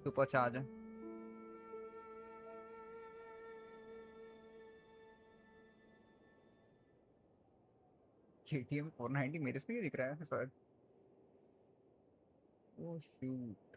Super charge है। KTM 490 मेरे से भी दिख रहा है सर। ओह शूट।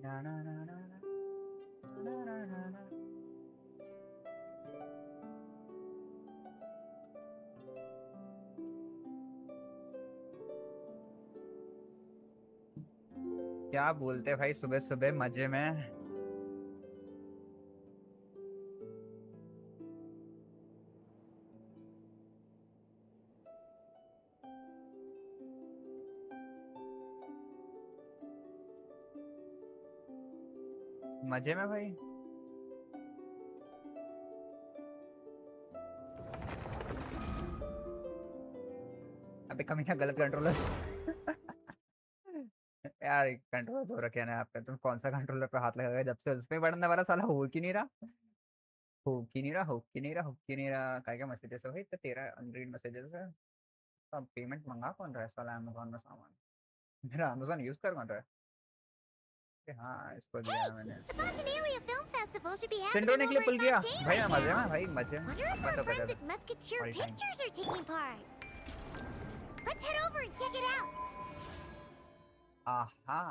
ना ना ना ना ना ना ना ना। क्या बोलते भाई सुबह सुबह मजे में। मजे में भाई। अबे कमीना गलत कंट्रोलर। यार कंट्रोलर तो रखे ना आपका, तुम कौन सा कंट्रोलर पे हाथ लगाए जब से उसमें बटन दबा रहा साला हो की नहीं रहा। हो की नहीं रहा, हो की नहीं रहा, हो की नहीं रहा। काय क्या मैसेजेस है भाई इतना तेरा अनरीड मैसेजेस है। अब पेमेंट मंगा कौन रहा है साला अमेज़न में सामान। मेरा अमेज़न यूज कर कौन रहा है। हाँ इसको दिया है मैंने। सिंड्रो ने के लिए पुल किया भाई। मैं मजे में भाई, मजे में। मैं तो गजब ऑल टाइम। आहा।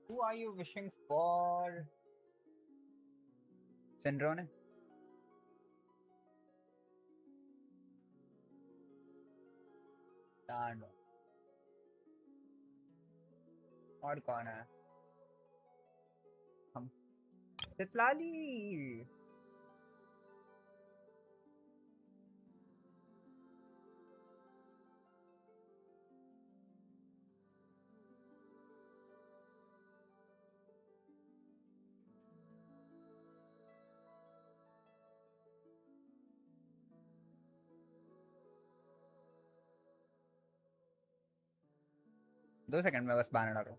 Who are you wishing for? सिंड्रो ने। डांडो। और कौन है? हम। तितलाली। 2 सेकंड में बस बाहर डालो।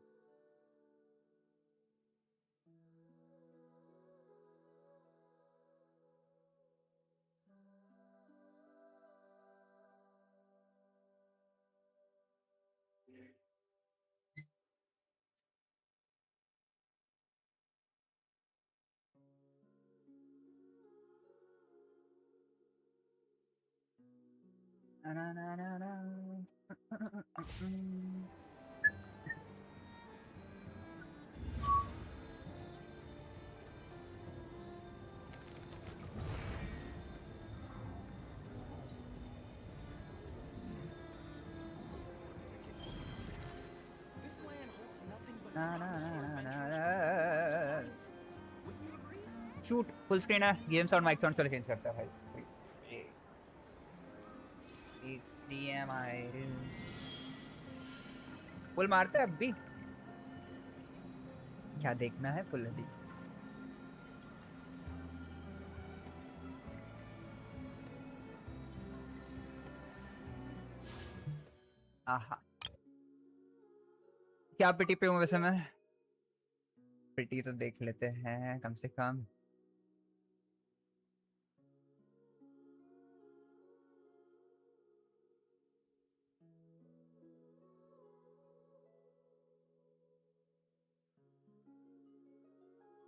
ना ना ना ना ना। शूट फुल स्क्रीन है। गेम साउंड माइक साउंड चलो चेंज करता है भाई। पुल मारते हैं अब भी। क्या देखना है पुल अभी। आहा। क्या पिटी पे हूँ वैसे मैं। पिटी तो देख लेते हैं कम से कम।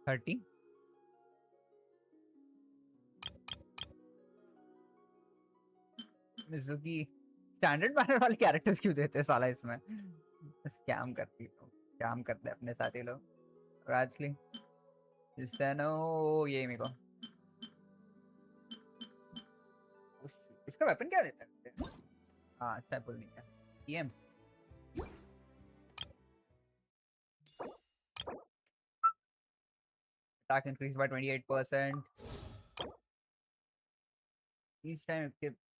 थर्टी। मिज़ुकी। स्टैंडर्ड बैनर वाले कैरेक्टर्स क्यों देते हैं साला इसमें। स्कैम करती है, स्कैम करते हैं अपने साथी लोग। राजली। नो ये मेरे को। इसका वेपन क्या देता है। हाँ अच्छा पुल नहीं है। EM Attack increased by 28%. Each time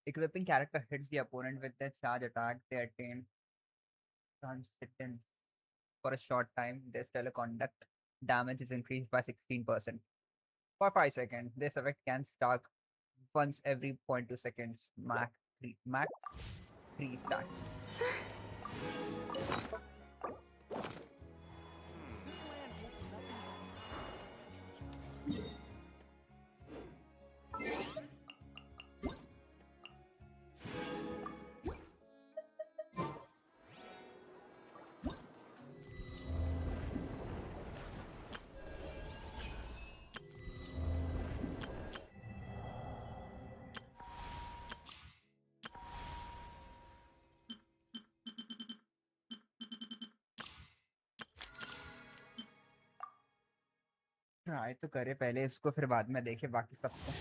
equipping character hits the opponent with their charge attack, they attain transcendence for a short time. Their stellar conduct damage is increased by 16%. For 5 seconds, this effect can stack once every 0.2 seconds. Max 3 stack. Try तो करे पहले इसको, फिर बाद में देखे बाकी सबको।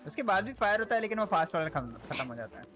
उसके बाद भी फायर होता है, लेकिन वो फास्ट वाला खत्म हो जाता है।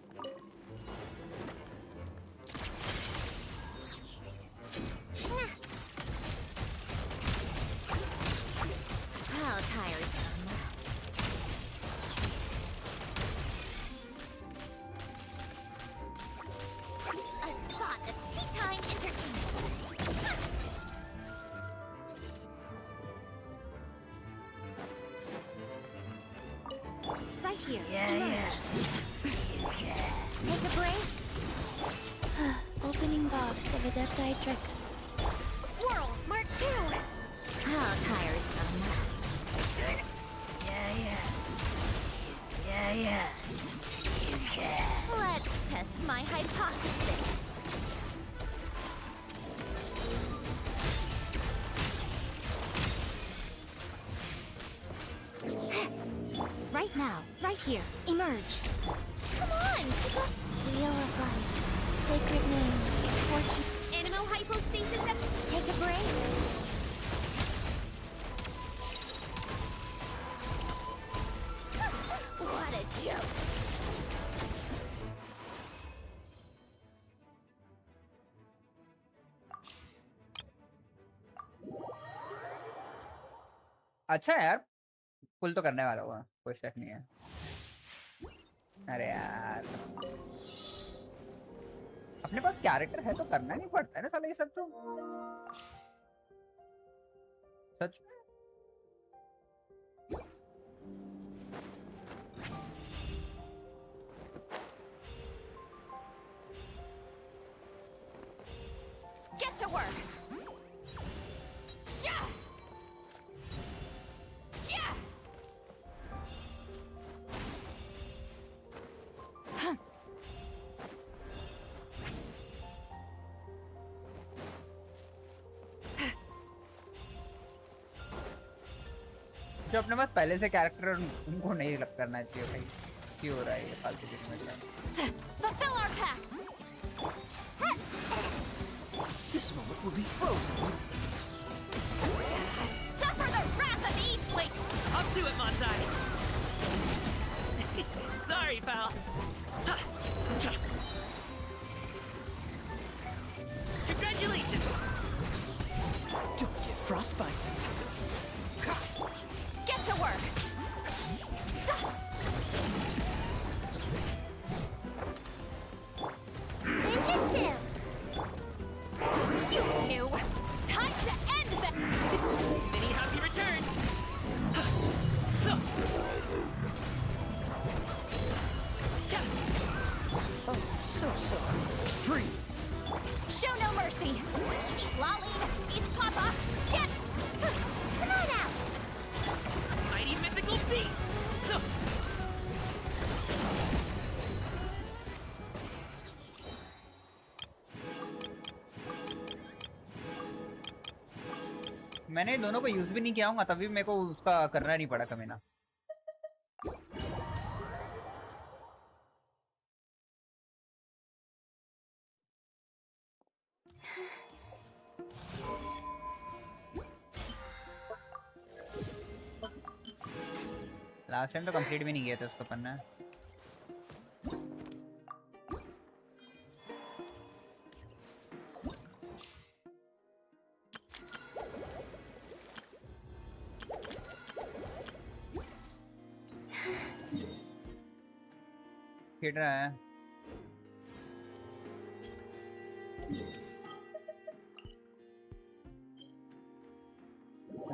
अच्छा यार, पुल तो करने वाला हुआ, कोई शक नहीं है। अरे यार, अपने पास कैरेक्टर है तो करना नहीं पड़ता है ना साला ये सब तो। सच में Get to work. जो अपने पास पहले से कैरेक्टर उनको नहीं लग करना चाहिए भाई, क्यों हो रहा है ये फालतू की Fulfill our pact. This moment will be frozen. Suffer the wrath of Evelyn. Up to it, Montai. Sorry, pal. Congratulations. Don't get frostbite. Get to work. Ninjutsu. You two. Time to end them. Many happy returns. Oh, so sorry. Freeze. Show no mercy. Eat Laline. Eat Papa. Get. Come on out. Mighty mythical beast. मैंने दोनों को use भी नहीं किया हूँ, तभी मेरे को उसका करना नहीं पड़ा कभी ना। लास्ट टाइम तो कंप्लीट भी नहीं किया था उसको पन्ना। खेल रहा है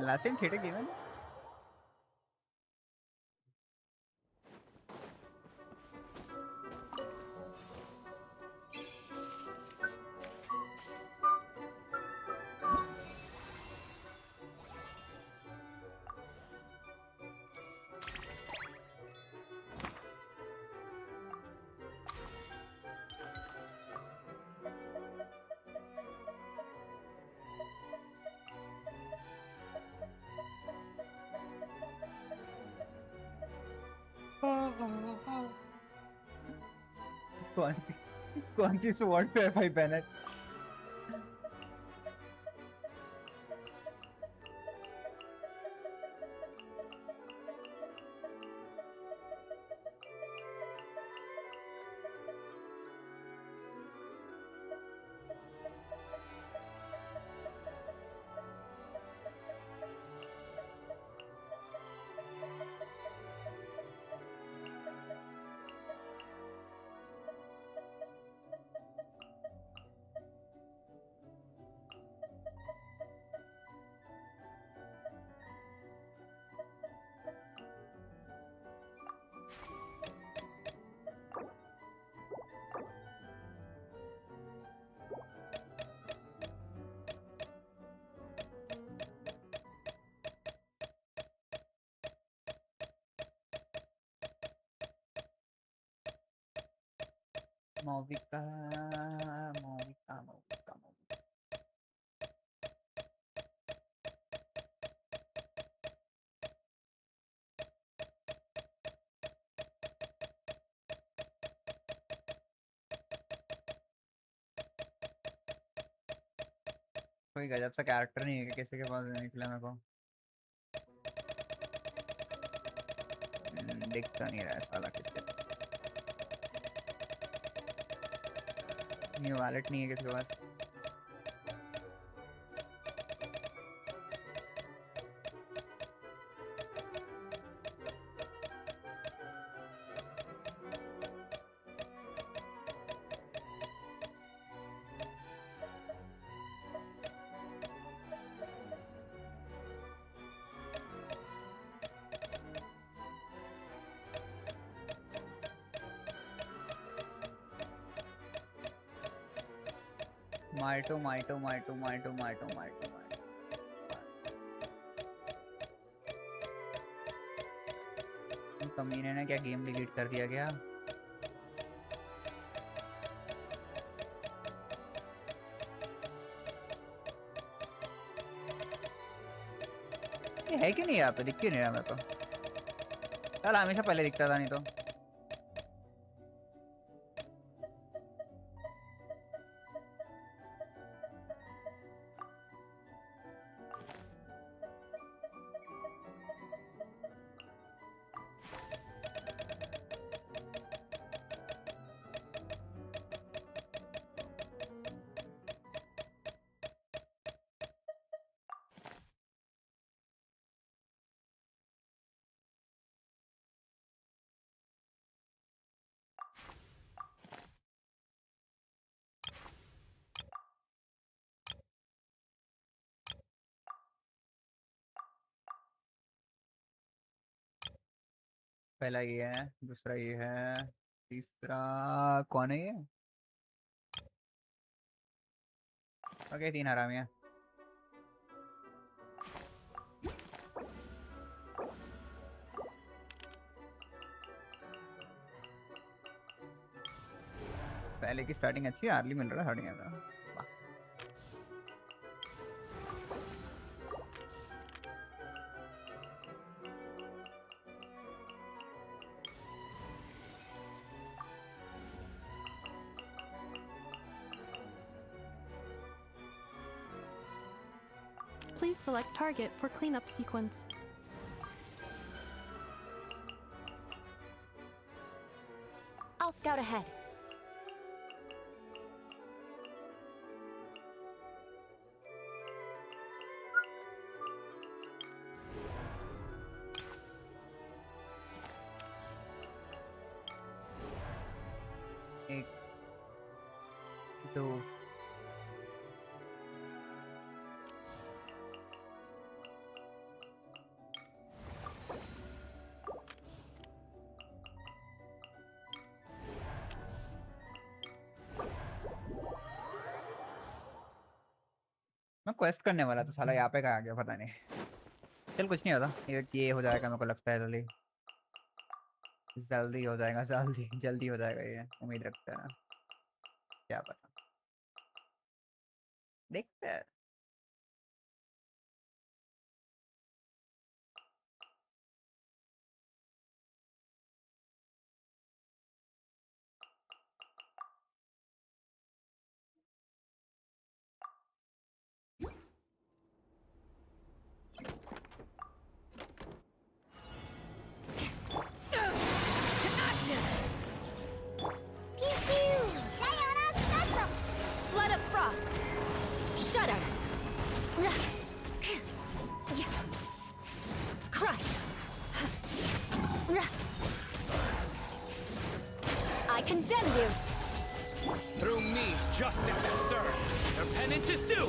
लास्ट टाइम खेटे गेम कौन सी स्वॉर्ड पे भाई बैनर। मोविका मोविका मोविका मोविका कोई गजब सा कैरेक्टर नहीं है कि किसी के पास निकला मेरे को। दिखता नहीं रहा है साला किसके। न्यू वॉलेट नहीं है किसी के पास। माइटो माइटो माइटो माइटो माइटो माइटो माइटो कमीने ने क्या गेम डिलीट कर दिया क्या। ये है कि नहीं यहाँ पे दिख क्यों नहीं रहा मेरे को। चल हमेशा पहले दिखता था नहीं तो। पहला ये है दूसरा ये है तीसरा कौन है ये। ओके 3 हरामी है। पहले की स्टार्टिंग अच्छी है अर्ली मिल रहा है स्टार्टिंग में। Please select target for cleanup sequence. I'll scout ahead. एक, दो, मैं क्वेस्ट करने वाला था साला यहाँ पे कहाँ गया पता नहीं। चल कुछ नहीं होता, ये हो जाएगा मेरे को लगता है जल्दी जल्दी हो जाएगा, जल्दी जल्दी हो जाएगा, ये उम्मीद रखते हैं ना, क्या पता देखते हैं। To ashes! Pew pew! Diana special! Flood of frost! Shudder! Crush! I condemn you! Through me, justice is served. Their penance is due.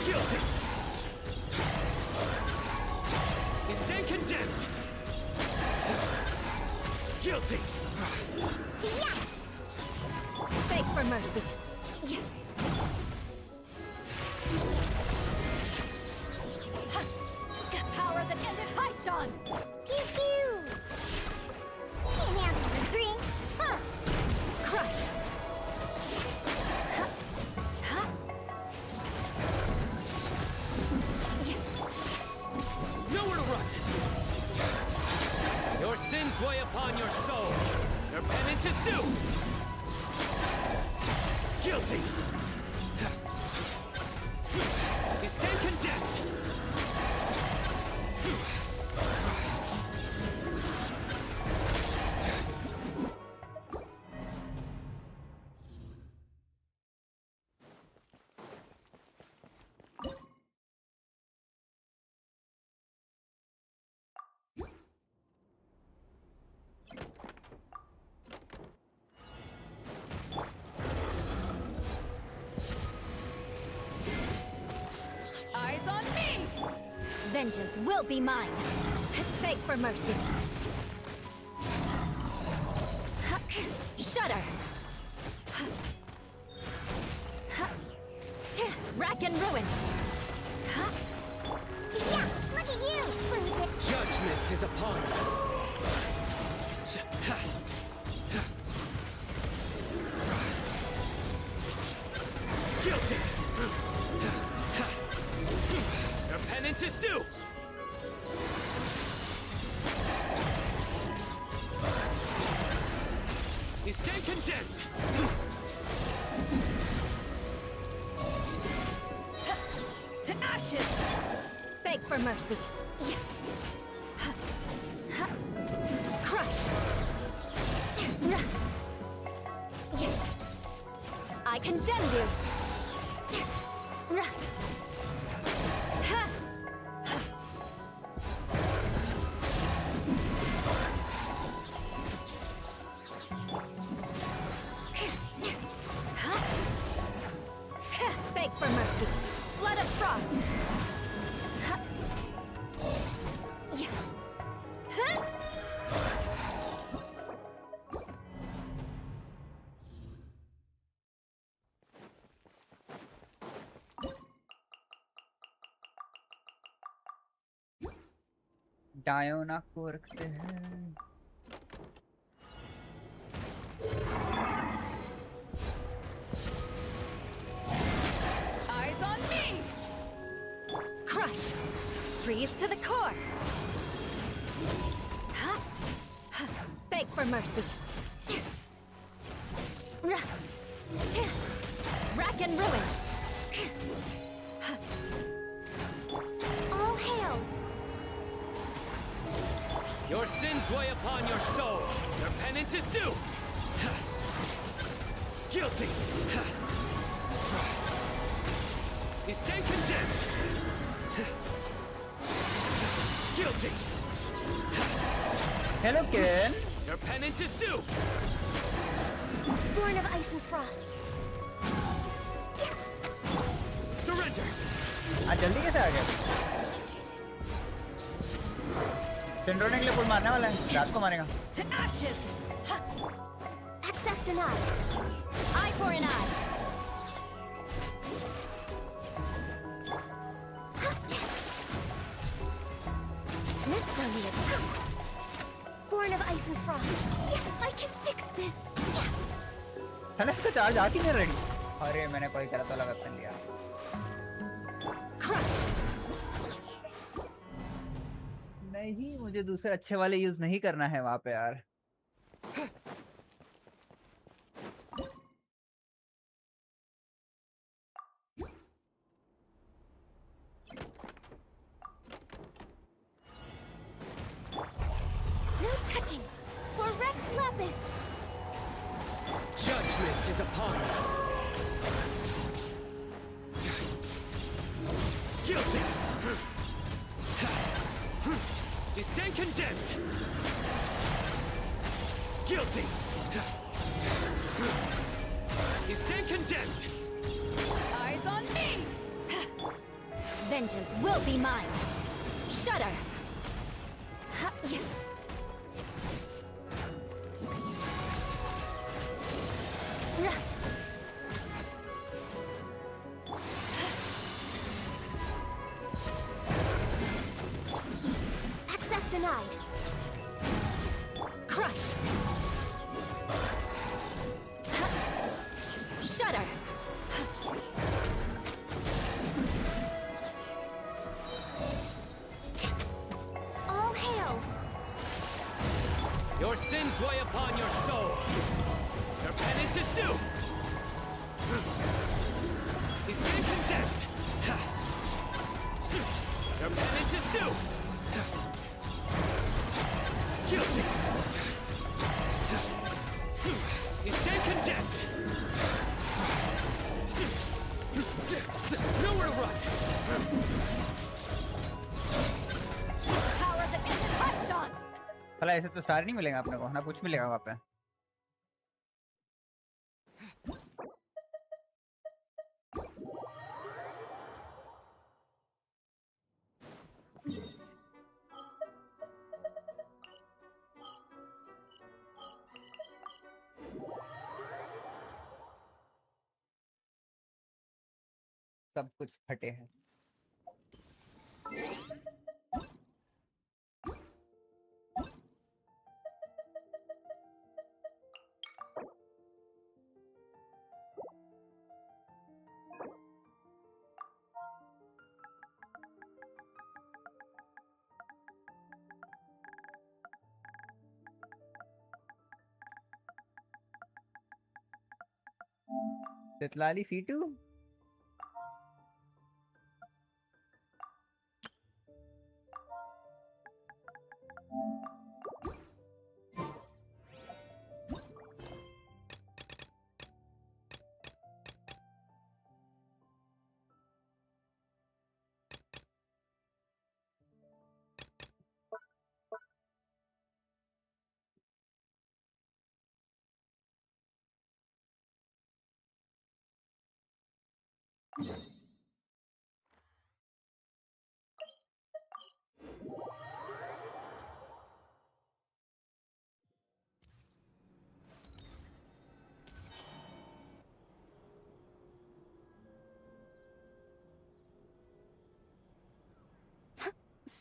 Guilty. You stand condemned. Guilty. Yeah! Beg for mercy. Yeah. Power that ended Haishan! Pew pew! Can't have a drink, huh? Crush! Nowhere to run. Your sins weigh upon your soul. Their penance is due. Guilty. You stand condemned. Eyes on me! Vengeance will be mine. Beg for mercy. Shudder! Rack and ruin! Yeah, look at you! Judgment is upon you. Guilty. Your penance is due. You stand condemned. To ashes! Beg for mercy. Crush! I condemn you! Beg for mercy. Flood of frost. डायोना को रखते हैं। Eyes on me! Crush! Freeze to the core! Beg for mercy. Rack and ruin! All hail! Your sins weigh upon your soul. Your penance is due. Guilty. You stand condemned. Guilty. Hello, Ken. Your penance is due. Born of ice and frost. Surrender. आज जल्दी कैसे आ गया? सिंड्रोने के लिए पुल मारने वाला है, रात को मारेगा। To ashes! Ha! Access denied. Eye for an eye. Next on the attack. Born of ice and frost. I can fix this. है ना इसका चार्ज आ क्यों नहीं रेडी? अरे मैंने कोई गलत वाला वेपन लिया। Crush. नहीं, मुझे दूसरे अच्छे वाले यूज नहीं करना है वहां पे यार। No touching. For Rex Lapis. Judgment is upon you. Guilty. You stand condemned. Guilty. You stand condemned. Eyes on me. Vengeance will be mine. Shudder. Ha, yeah. Rah. Access denied. Crush. Ha. Shudder. All hail. Your sins weigh upon your soul. Your penance is due. You stand condemned. Your penance is due. Guilty. You stand condemned. Nowhere to run. Power that is touched on. भला ऐसे तो star नहीं मिलेगा अपने को, ना कुछ मिलेगा वहाँ पे। सब कुछ फटे हैं। तितलाली C2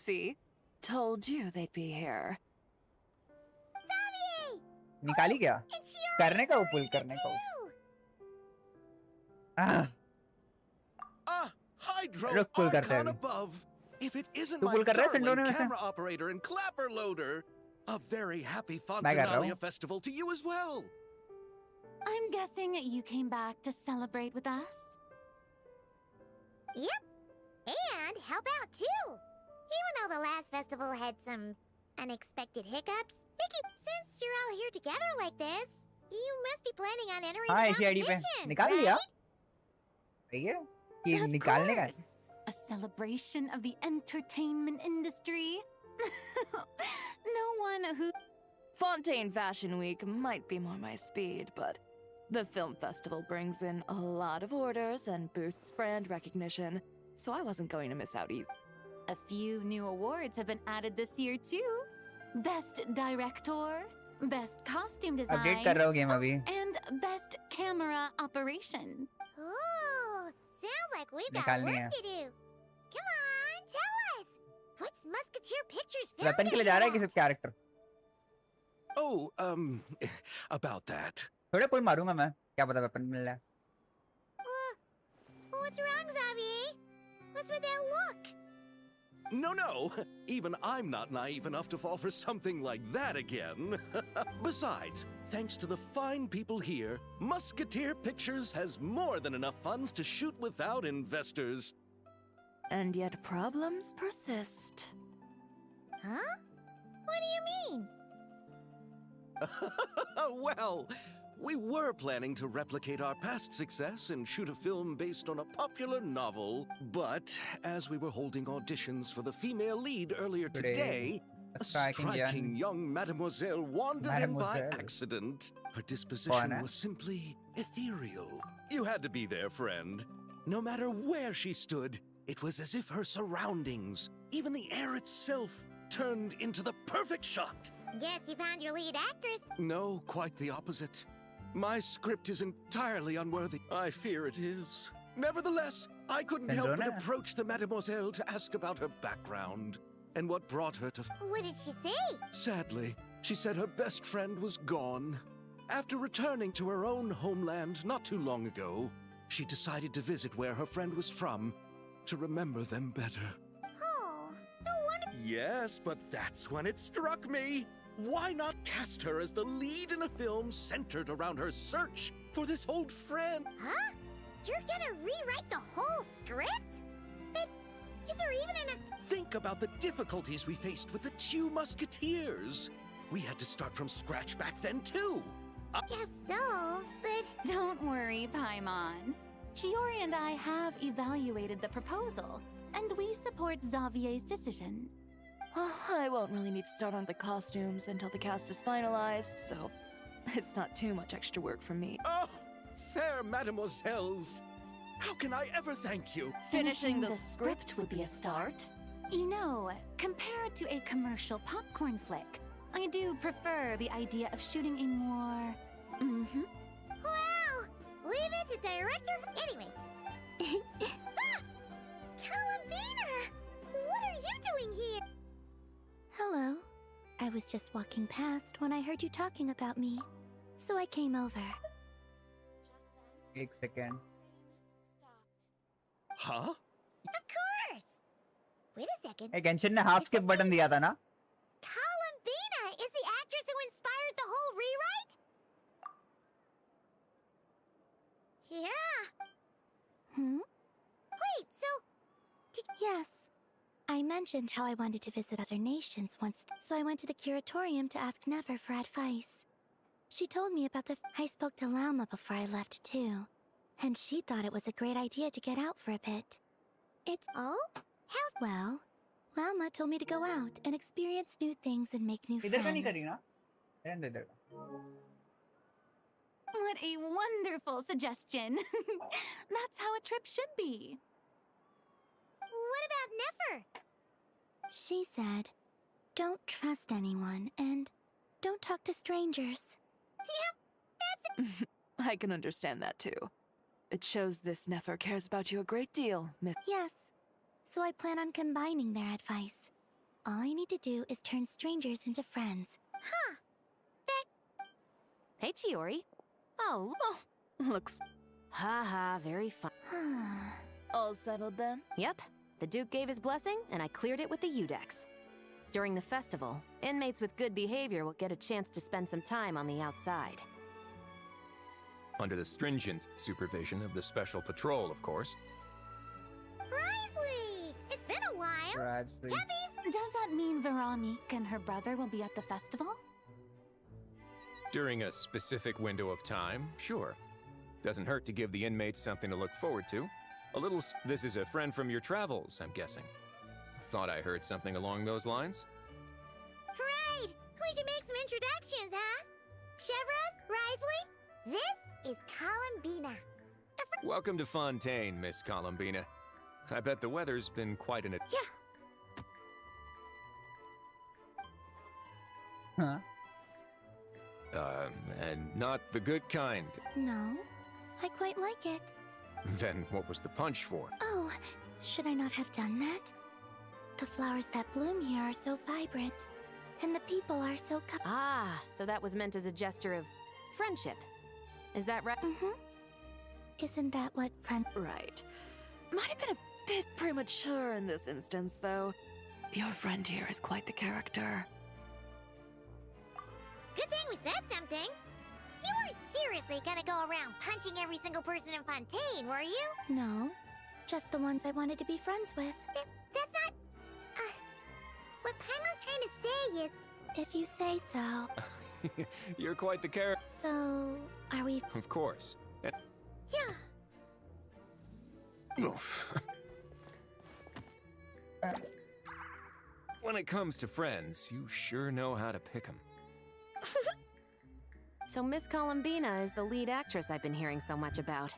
See? Told you they'd be here. निकाली क्या? करने का वो पुल करने का वो। Hydro रुक पुल करते हैं icon अभी। above. If it isn't तू my पुल कर रहा है darling सिंडोने में से? camera operator and clapper loader, a very happy मैं कर रहा हूँ। Fontanalia festival to you as well. I'm guessing you came back to celebrate with us? Yep. And help out too. Even though the last festival had some Unexpected hiccups? Mickey, since you're all here together like this, you must be planning on entering हाँ the इसी ID पे competition, निकाल लिया right? सही है ये Of निकालने का course. A celebration of the entertainment industry. No one who Fontaine Fashion Week might be more my speed, but the film festival brings in a lot of orders and boosts brand recognition, so I wasn't going to miss out either. A few new awards have been added this year too. Best Director, Best Costume update Design, कर रहा हूँ game अभी and Best Camera Operation. Oh, sounds like we've got निकालनी work है to do. Come on, tell us. What's Musketeer Pictures filming? Weapon के लिए जा रहा है किसी कैरेक्टर Oh, about that. थोड़े पुल मारूंगा मैं क्या पता वेपन मिल जाए What's wrong, Xavier? What's with that look? No. Even I'm not naive enough to fall for something like that again. Besides, thanks to the fine people here, Musketeer Pictures has more than enough funds to shoot without investors. And yet problems persist. Huh? What do you mean? Well, we were planning to replicate our past success and shoot a film based on a popular novel, but as we were holding auditions for the female lead earlier today, a striking young mademoiselle wandered in by accident. Her disposition was simply ethereal. You had to be there, friend. No matter where she stood, it was as if her surroundings, even the air itself, turned into the perfect shot. Guess you found your lead actress. No, quite the opposite. My script is entirely unworthy. I fear it is. Nevertheless, I couldn't help but approach the mademoiselle to ask about her background and what brought her to... What did she say? Sadly, she said her best friend was gone. After returning to her own homeland not too long ago, she decided to visit where her friend was from to remember them better. Oh, no wonder. Yes, but that's when it struck me. Why not cast her as the lead in a film centered around her search for this old friend? Huh? You're gonna rewrite the whole script? But is there even enough... Think about the difficulties we faced with the two Musketeers. We had to start from scratch back then, too. Guess so, but... Don't worry, Paimon. Shiori and I have evaluated the proposal, and we support Xavier's decision. I won't really need to start on the costumes until the cast is finalized, so it's not too much extra work for me. Oh, fair mademoiselles. How can I ever thank you? Finishing the script would be a start. You know, compared to a commercial popcorn flick, I do prefer the idea of shooting a more... Well, leave it to director... Anyway. Ah! Columbina! What are you doing here? Hello. I was just walking past when I heard you talking about me, so I came over. एक second Huh? Of course! Wait a second. A Genshin ने half skip button दिया था ना Columbina is the actress who inspired the whole rewrite? Yeah. Wait, so... Yes. I mentioned how I wanted to visit other nations once, so I went to the curatorium to ask Never for advice. She told me about the... I spoke to Lauma before I left, too. And she thought it was a great idea to get out for a bit. It's... Oh? How's... Well, Lauma told me to go out and experience new things and make new इधर का नहीं friends. करी ना रहने दो इधर का What a wonderful suggestion. That's how a trip should be. What about Nefer? She said, don't trust anyone and don't talk to strangers. Yep, that's... I can understand that too. It shows this Nefer cares about you a great deal, Miss. Yes. So I plan on combining their advice. All I need to do is turn strangers into friends. Huh. Hey, Chiori. Oh, Looks haha, very fun. all settled then? Yep. The Duke gave his blessing, and I cleared it with the Udex. During the festival, inmates with good behavior will get a chance to spend some time on the outside. Under the stringent supervision of the Special Patrol, of course. Risley! It's been a while. Rajshri. Happy. Does that mean Veronique and her brother will be at the festival? During a specific window of time, sure. Doesn't hurt to give the inmates something to look forward to. A little. This is a friend from your travels, I'm guessing. Thought I heard something along those lines. Right. We should make some introductions, huh? Chevros, Risley. This is Columbina. Welcome to Fontaine, Miss Columbina. I bet the weather's been quite an. Yeah. Huh? And not the good kind. No, I quite like it. Then what was the punch for? Oh, should I not have done that? The flowers that bloom here are so vibrant, and the people are so Ah, so that was meant as a gesture of friendship. Is that right? Mm-hmm. Isn't that what friend... Right. Might have been a bit premature in this instance, though. Your friend here is quite the character. Good thing we said something. You weren't seriously gonna go around punching every single person in Fontaine, were you? No, just the ones I wanted to be friends with. That's not... what Paimon's trying to say is... If you say so. You're quite the character. So, are we... Of course. Yeah. Oof. When it comes to friends, you sure know how to pick 'em. So Miss Columbina is the lead actress I've been hearing so much about.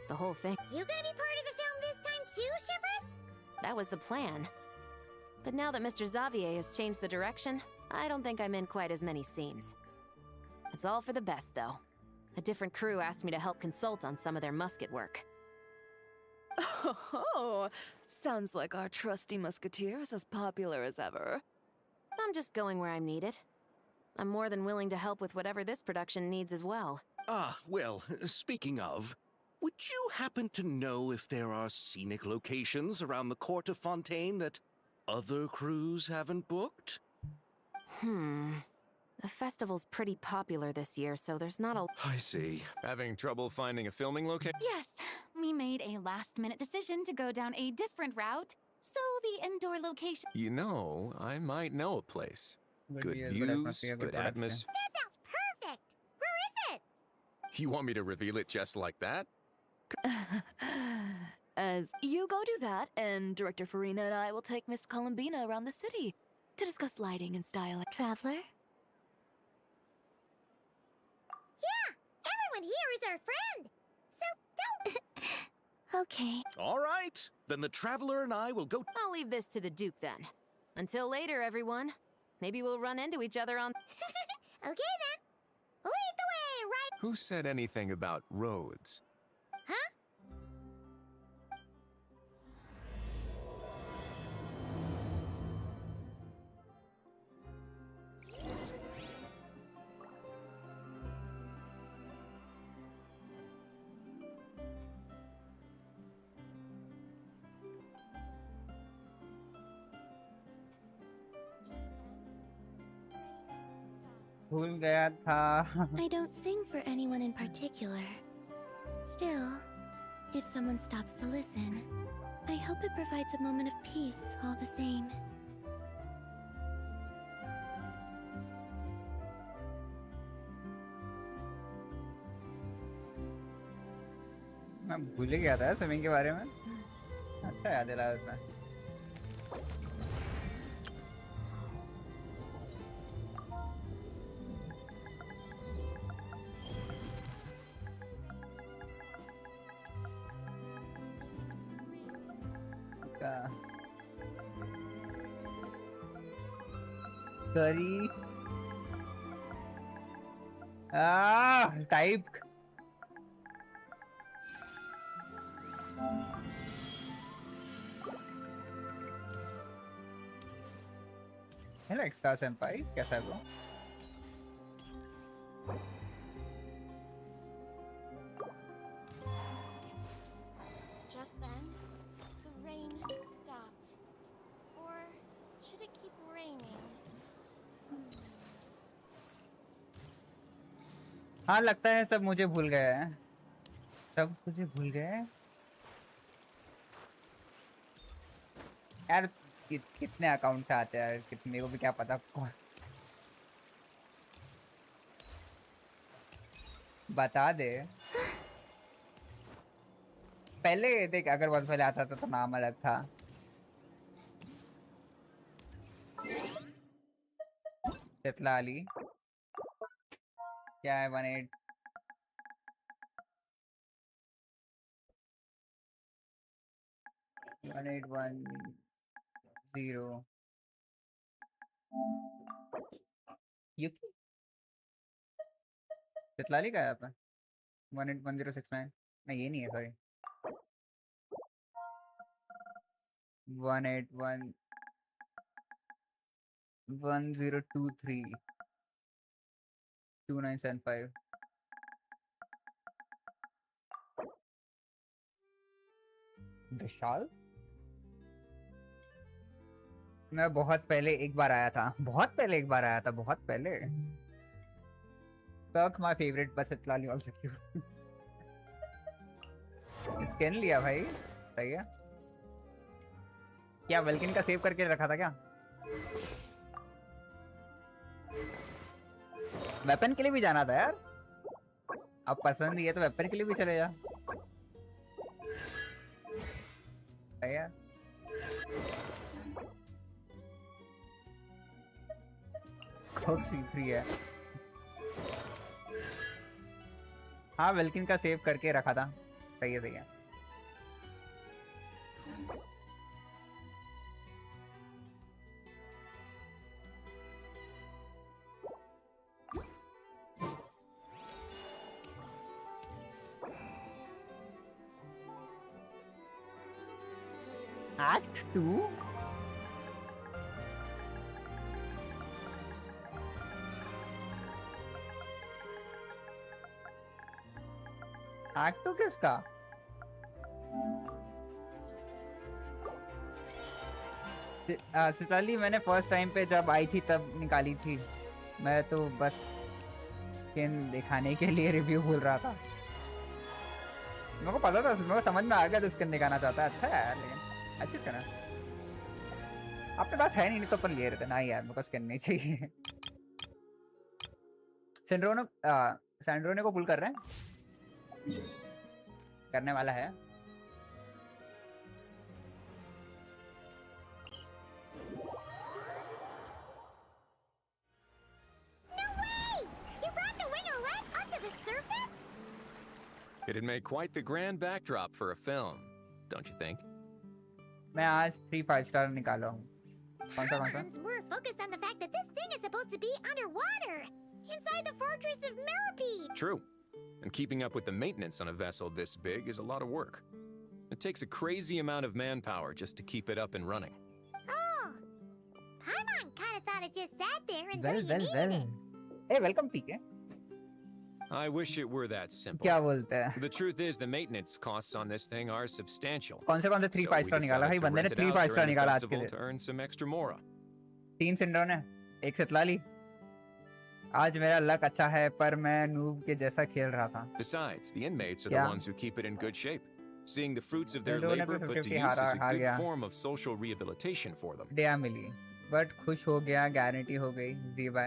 The whole thing. You gonna be part of the film this time too, Chevros? That was the plan. But now that Mr. Xavier has changed the direction, I don't think I'm in quite as many scenes. It's all for the best, though. A different crew asked me to help consult on some of their musket work. Oh, sounds like our trusty musketeer is as popular as ever. I'm just going where I'm needed. I'm more than willing to help with whatever this production needs as well. Ah, well, speaking of, would you happen to know if there are scenic locations around the court of Fontaine that other crews haven't booked? The festival's pretty popular this year, so there's not a... I see. Having trouble finding a filming location? Yes, we made a last-minute decision to go down a different route, so the indoor location... You know, I might know a place. Good Good views, atmosphere, good production. atmosphere. That sounds perfect! Where is it? You want me to reveal it just like that? As you go do that, and Director Farina and I will take Miss Columbina around the city to discuss lighting and styling. Traveler? Yeah! Everyone here is our friend! So don't... Okay. All right, then the Traveler and I will go... I'll leave this to the Duke then. Until later, everyone. Maybe we'll run into each other on... Okay then. Lead the way, right? Who said anything about roads? Huh? भूल गया था. I don't sing for anyone in particular. Still, if someone stops to listen, I hope it provides a moment of peace all the same. मैं भूल ही गया था swimming के बारे में. अच्छा याद दिलाया उसने. Curry type hello extra senpai कैसा है bro Just then, the rain stopped. Or should it keep raining? हाँ लगता है सब मुझे भूल गए हैं सब मुझे भूल गए यार कितने अकाउंट से आते हैं यार, कितने को भी क्या पता कौन बता दे। पहले देख अगर बहुत पहले आता था तो नाम अलग था। चितलाली क्या है 18 1810 युकी चितलाली का है आप 181069 नहीं ये नहीं है सॉरी 18110232975 विशाल मैं बहुत पहले एक बार आया था बहुत पहले Stuck my favorite बस इतलाली also cute स्किन लिया भाई सही है क्या वेल्किन का सेव करके रखा था क्या वेपन के लिए भी जाना था यार अब पसंद ही है तो वेपन के लिए भी चले जा सही है स्कोप C3 है हाँ वेल्किन का सेव करके रखा था सही है Act 2 Act 2 किसका सिताली मैंने फर्स्ट टाइम पे जब आई थी तब निकाली थी मैं तो बस स्किन दिखाने के लिए रिव्यू बोल रहा था मेरे को पता था मेरे को समझ में आ गया तो स्किन दिखाना चाहता है अच्छा है यार लेकिन अच्छी स्किन है आपके पास है नहीं तो अपन ले रहे थे ना यार मेरे को स्किन नहीं चाहिए सैंड्रोने को पुल कर रहे हैं करने वाला है It'd make quite the grand backdrop for a film, don't you think? मैं आज 3 5-star निकाला हूँ कौन सा Paimons more focused on the fact that this thing is supposed to be underwater, inside the fortress of Millipede. True. And keeping up with the maintenance on a vessel this big is a lot of work. It takes a crazy amount of manpower just to keep it up and running. Oh, Paimon kind of thought it just sat there until you needed it. Hey, welcome PK. I wish it were that simple. क्या बोलते हैं? The truth is, the maintenance costs on this thing are substantial. कौन से 3 5-star निकाला भाई बंदे ने 3 5-star निकाला आज के दिन. To earn some extra mora. 3 सिंड्रोन है 1 सितलाली आज मेरा लक अच्छा है पर मैं नूब के जैसा खेल रहा था. Besides, the inmates are the ones who keep it in good shape. Seeing the fruits of their labor put to use is a good form of social rehabilitation for them. डेया मिली but खुश हो गया guarantee हो गई जीवा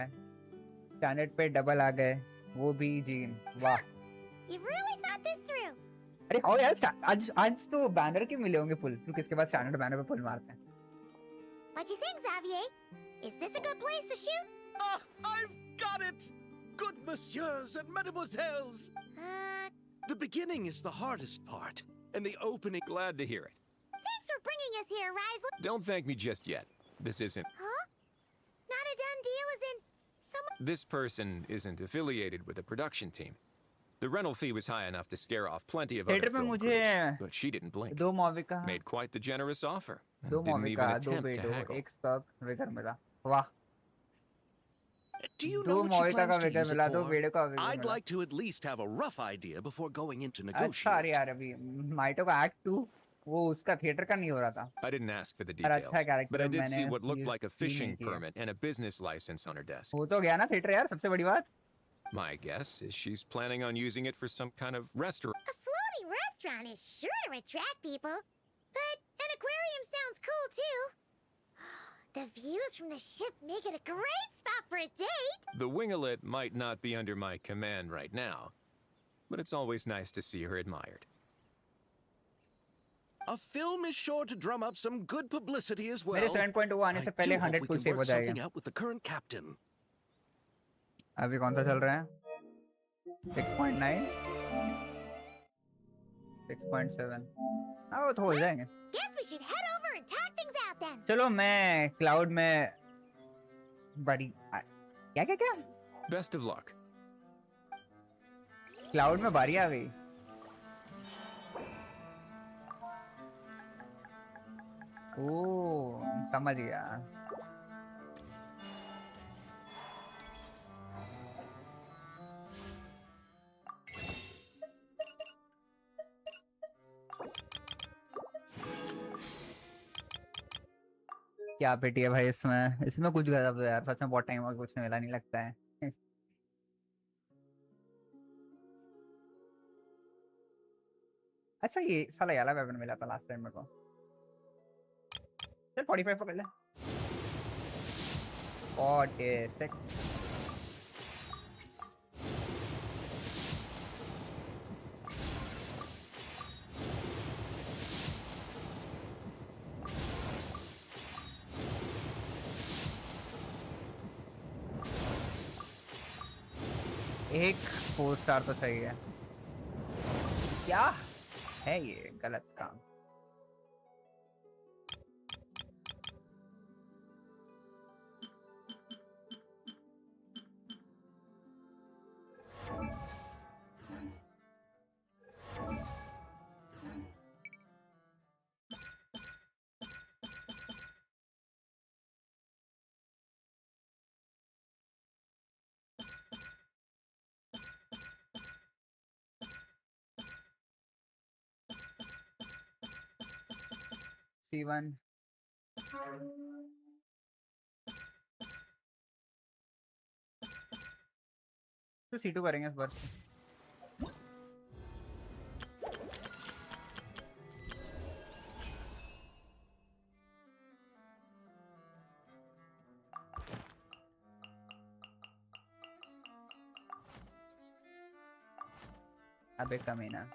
standard पे double आ गए वो भी जीन वाह. You really thought this through. अरे हाँ यार आज तो बैनर के मिले होंगे पुल तो किसके बाद स्टैंडर्ड बैनर पे पुल मारते हैं. What you think, Xavier? Is this a good place to shoot? I've got it! Good messieurs and mesdemoiselles! The beginning is the hardest part, and the opening... Glad to hear it. Thanks for bringing us here, Rizel. Don't thank me just yet. This isn't... Huh? Not a done deal as in... someone... This person isn't affiliated with the production team. The rental fee was high enough to scare off plenty of other film crews, but she didn't blink. दो मौविका Made quite the generous offer. And दो didn't even मौविका दो attempt to बेटो haggle. एक stock vigour मिला वाह. Do you दो know what she मौविका का plans to vigour use मिला it दो for? बेड़े का विगर I'd मिला. like to at least have a rough idea before going into अच्छा negotiate. यार अभी माइटो का एक्ट 2 वो उसका थिएटर का नहीं हो रहा था. I didn't ask for the और details, अच्छा character but I did see मैंने what looked use like a की नहीं fishing किया. permit and a business license on her desk. वो तो गया ना थिएटर यार सबसे बड़ी बात. My guess is she's planning on using it for some kind of restaurant. A floating restaurant is sure to attract people. But an aquarium sounds cool too. The views from the ship make it a great spot for a date. The winglet might not be under my command right now, but it's always nice to see her admired. A film is sure to drum up some good publicity as well. मेरे 7.2 आने से पहले 100 पुल save हो जाएगा. Out with the current captain. अभी कौन सा चल रहा है? 6.9 6.7. हाँ वो तो हो जाएंगे. Guess we should head over and talk things out then. चलो मैं क्लाउड में बड़ी क्या Best of luck. क्लाउड में बारी आ गई. ओह समझ गया. क्या पेटी है भाई इसमें कुछ गजब है यार. सच में बहुत टाइम हो गया कुछ मिला नहीं लगता है. अच्छा ये साला याला वेपन मिला था लास्ट टाइम मेरे को. चल 45 पकड़ ले. 46. एक 4 स्टार तो चाहिए. क्या है ये गलत काम. C1 तो C2 करेंगे इस बार. अबे कमीना.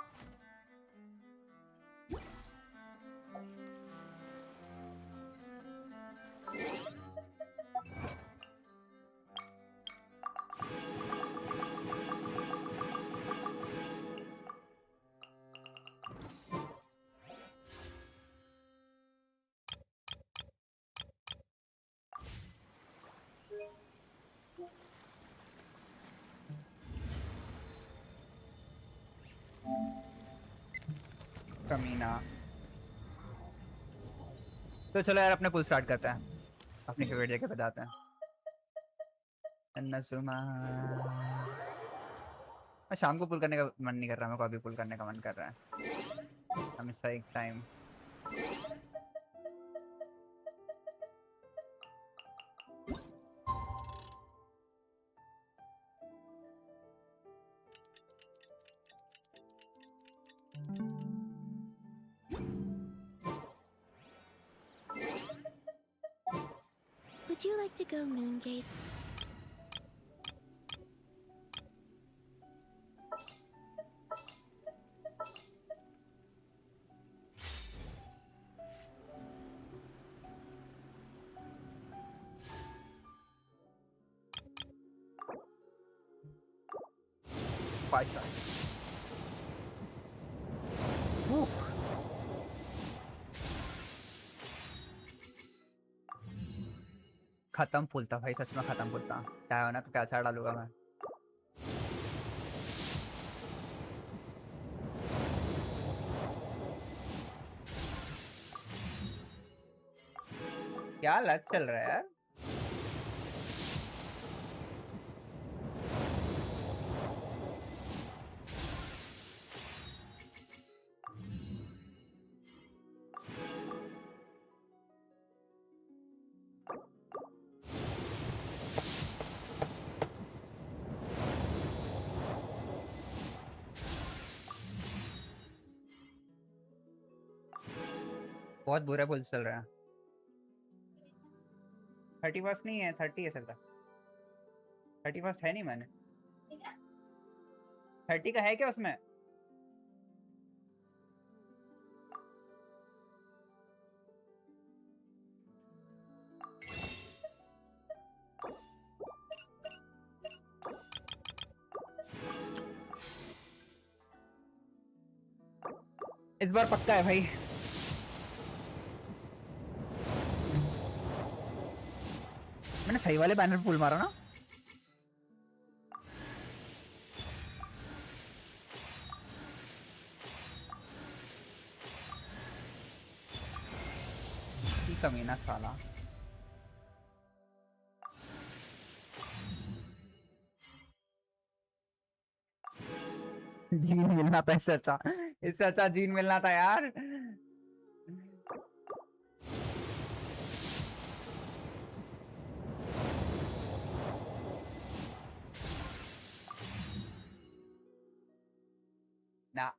कमीना. तो चलो यार अपने पुल स्टार्ट करते हैं. अपनी फेवरेट जगह पे जाते हैं. नसुमा. शाम को पुल करने का मन नहीं कर रहा मेरे को. अभी पुल करने का मन कर रहा है. हमेशा एक time. Would you like to go moon gaze? Paisa. Oof. खत्म पुलता भाई. सच में खत्म पुलता. क्या होना तो क्या छाड़ डालूंगा मैं. क्या लग चल रहा है यार. बहुत बुरा पुल्स चल रहा है। 31 नहीं है, 30 है सर। 31 है नहीं मैंने। 30 का है क्या उसमें? इस बार पक्का है भाई। मैंने सही वाले बैनर पुल मारा ना। कमीना साला। जीन मिलना था इससे अच्छा जीन मिलना था यार। ना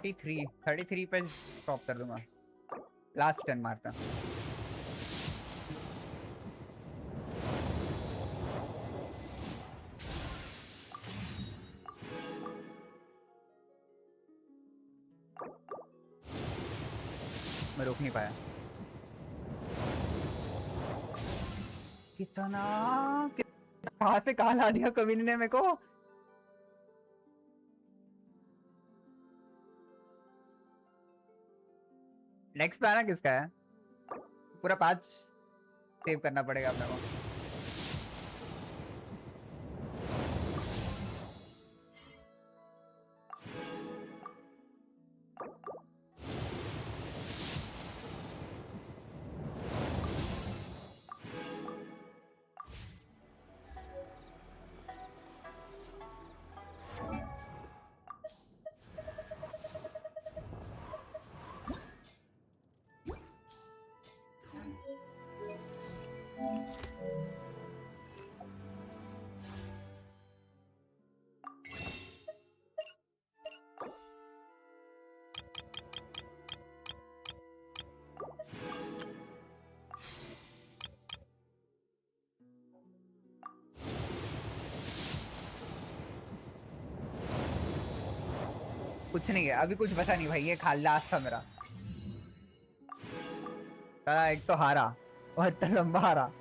थर्टी थ्री पे स्टॉप कर दूंगा। लास्ट 10 मारता। मैं रोक नहीं पाया। कितना कहाँ से कहाँ ला दिया कमीने ने मेरे को। नेक्स्ट प्लान किसका है? पूरा 5 सेव करना पड़ेगा अपने को। कुछ नहीं है अभी, कुछ बचा नहीं भाई। ये खालास था मेरा। एक तो हारा और इतना लंबा हारा।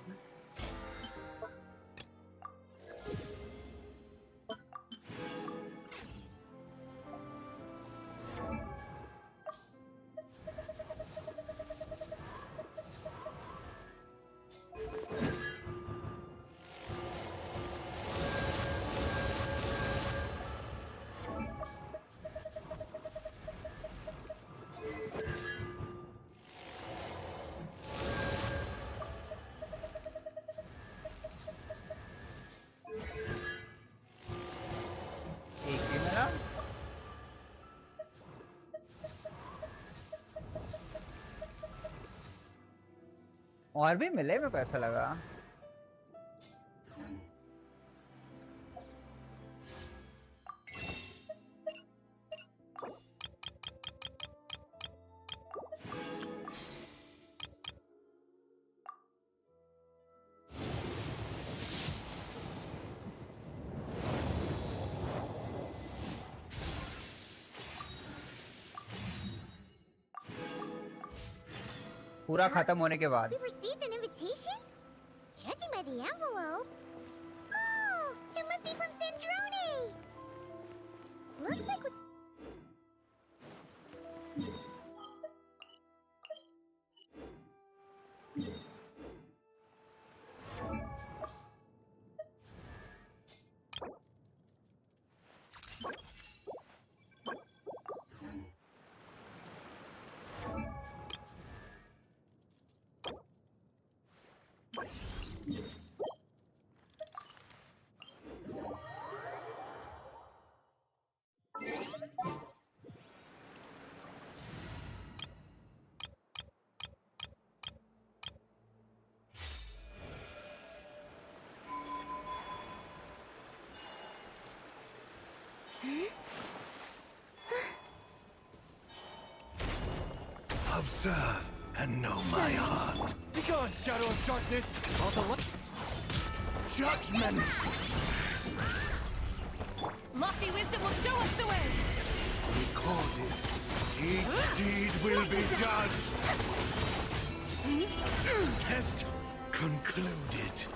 और भी मिले मेरे को ऐसा लगा। पूरा खत्म होने के बाद। We received an invitation? Judging by the envelope. Oh, it must be from Sandrone. Looks like we... Observe and know my heart. Begone, shadow of darkness! All the light. Judgment! Lofty wisdom will show us the way! Recorded. Each deed will be judged. Test concluded.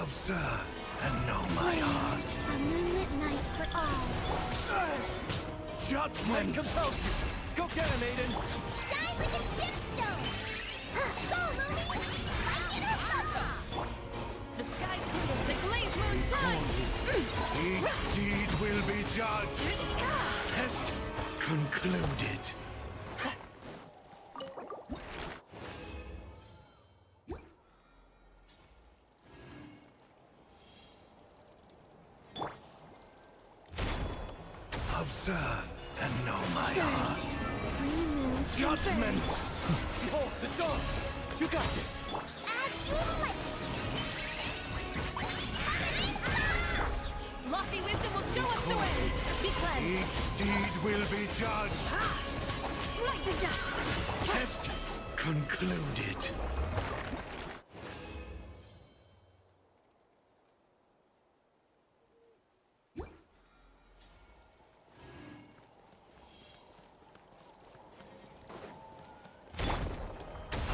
Observe and know my heart. A moonlit night for all. Judgment! Compels you! Go get him, Aiden! Die with a gemstone! Go, Lumi! Like it or something! The sky's clear, the glazed moon shines! Each deed will be judged. Test concluded. Observe and know my heart. Three moons. Judgment! Behold, the dawn! You got this! As you like! Lofty wisdom will show us the way! Be cleansed! Each deed will be judged. Light the dust! Test concluded.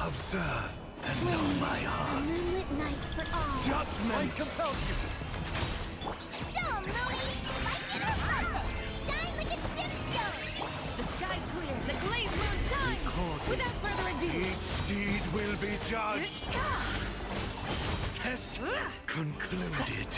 Observe and know my A heart. moonlit night for all. Judgment! Compels you! Show 'em, Lumi! Like it or something! Die like a gemstone! The sky's clear, the glazed moon shines! Recorded. Without further ado! Each deed will be judged. Test concluded.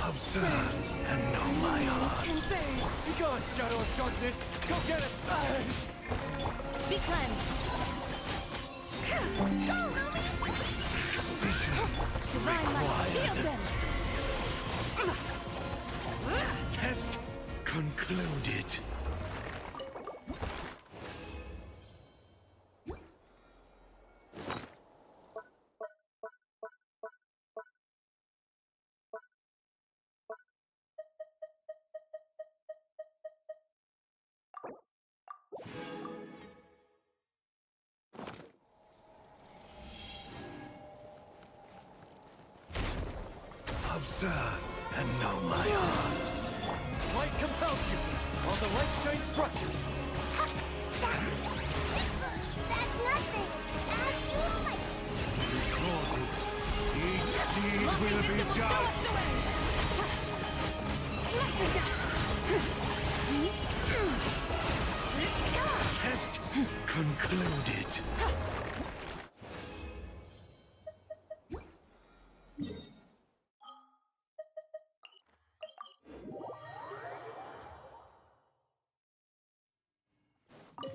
Observe and know my heart. Begone, shadow of darkness! Go get him! Be cleansed! Go, Lumi! Precision Divine light, shield them! test concluded. Observe and know my heart. Light compels you! While the light shines brightly! That's nothing! As you like! Recorded. Each deed Lofty will wisdom be will show us judged. the way! Light the dust! Test concluded.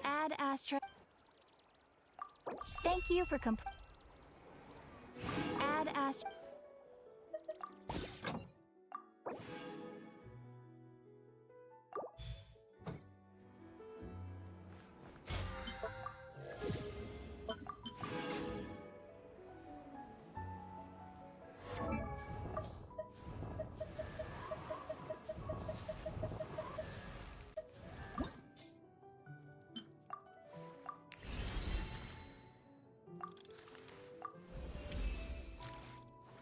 Add Astra. Thank you for Add Astra.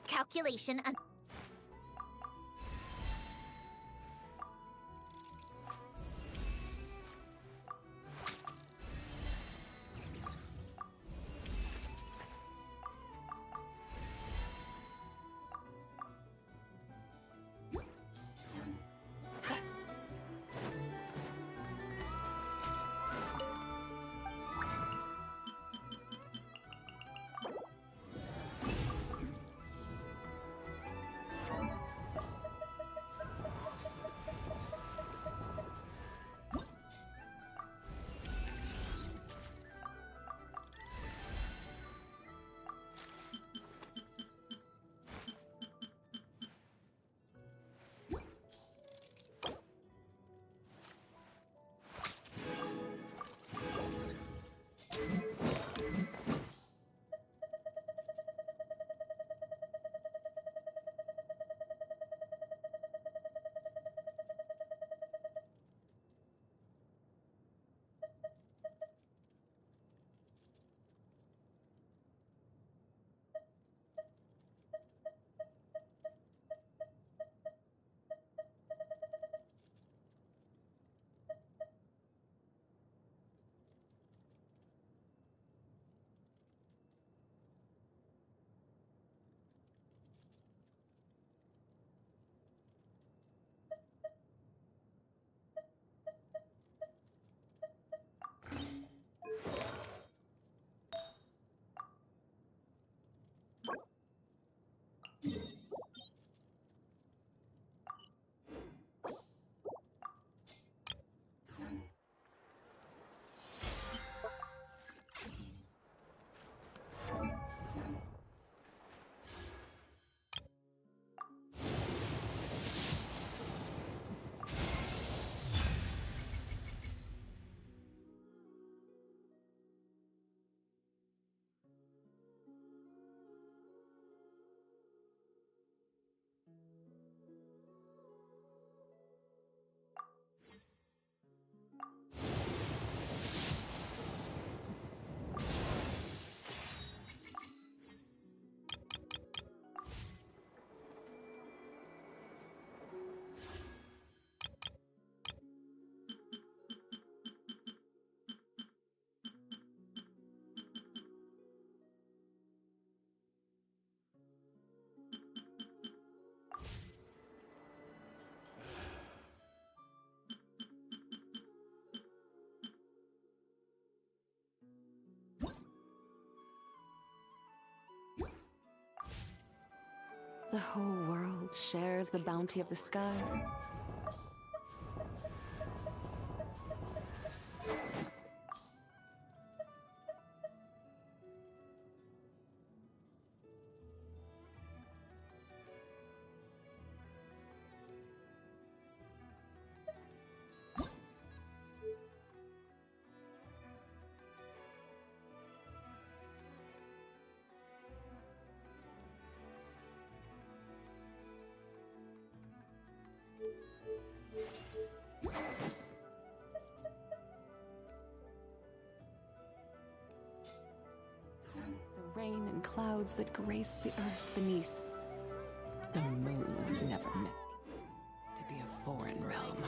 Calculation and The whole world shares the bounty of the skies. The rain and clouds that grace the earth beneath. The moon was never meant to be a foreign realm.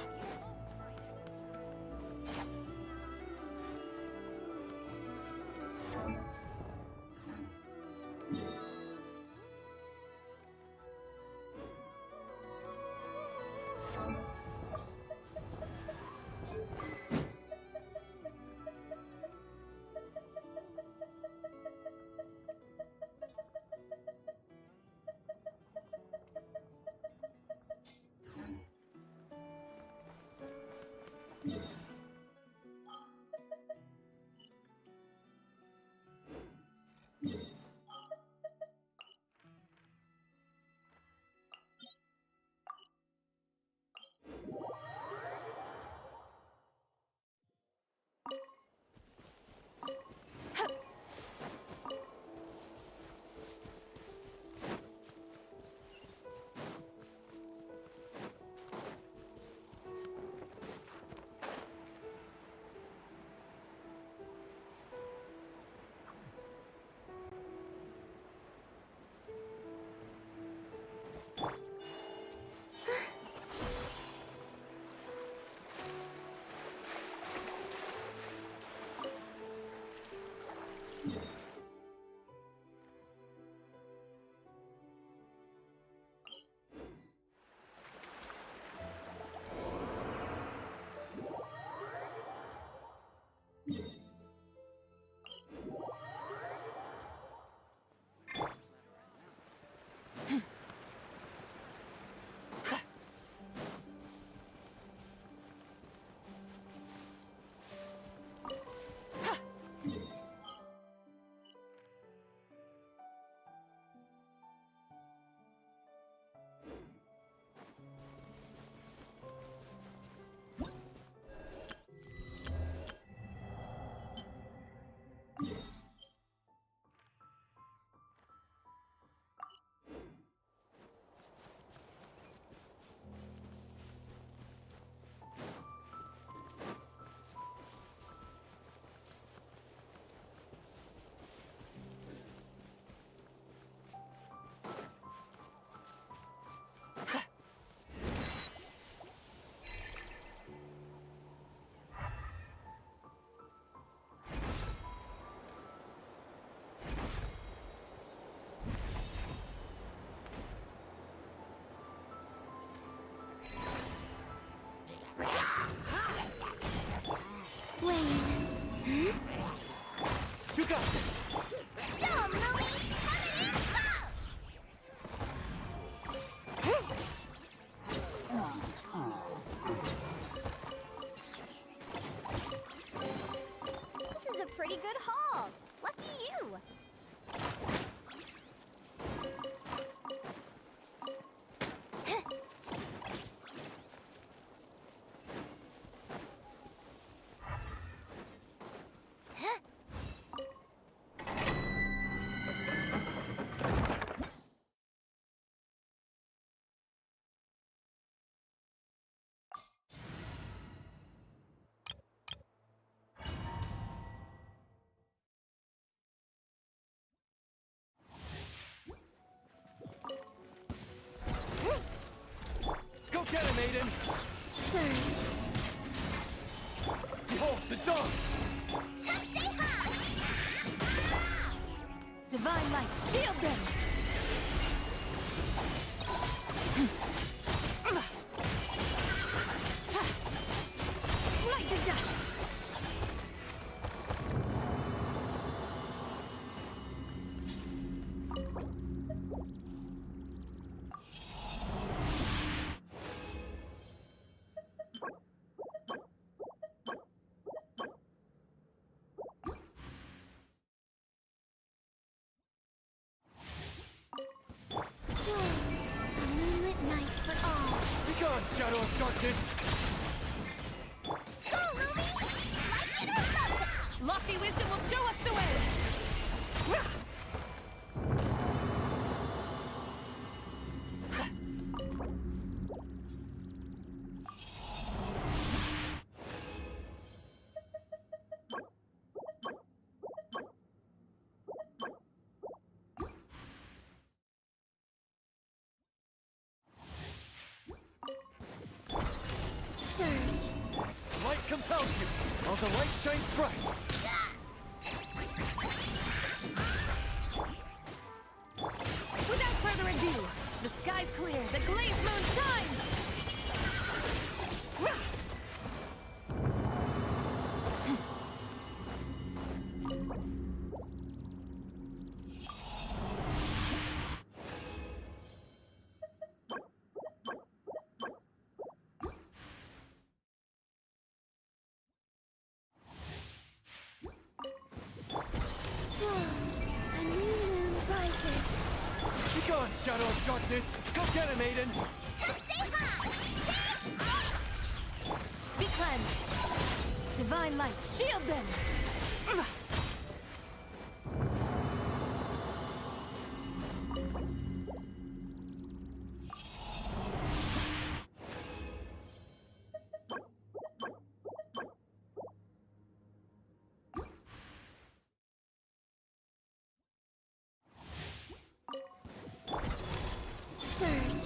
You got this! Dumb, Louie! Coming in close! This is a pretty good haul. Lucky you! Go get him, Aiden! Surge. Behold, the dog! Come say hi! Divine light, shield them! Light the dust! gone, Shadow of Darkness! Go, Ruby! Like it or love it! Lofty wisdom will show us the way! Surge. Light compels you, while the light shines bright. Without further ado, the sky's clear, the glazed moon shines! A new moon rises. Be gone, Shadow of Darkness! Go get him, Aiden! Come say hi! Be cleansed! Divine light, shield them! Surge.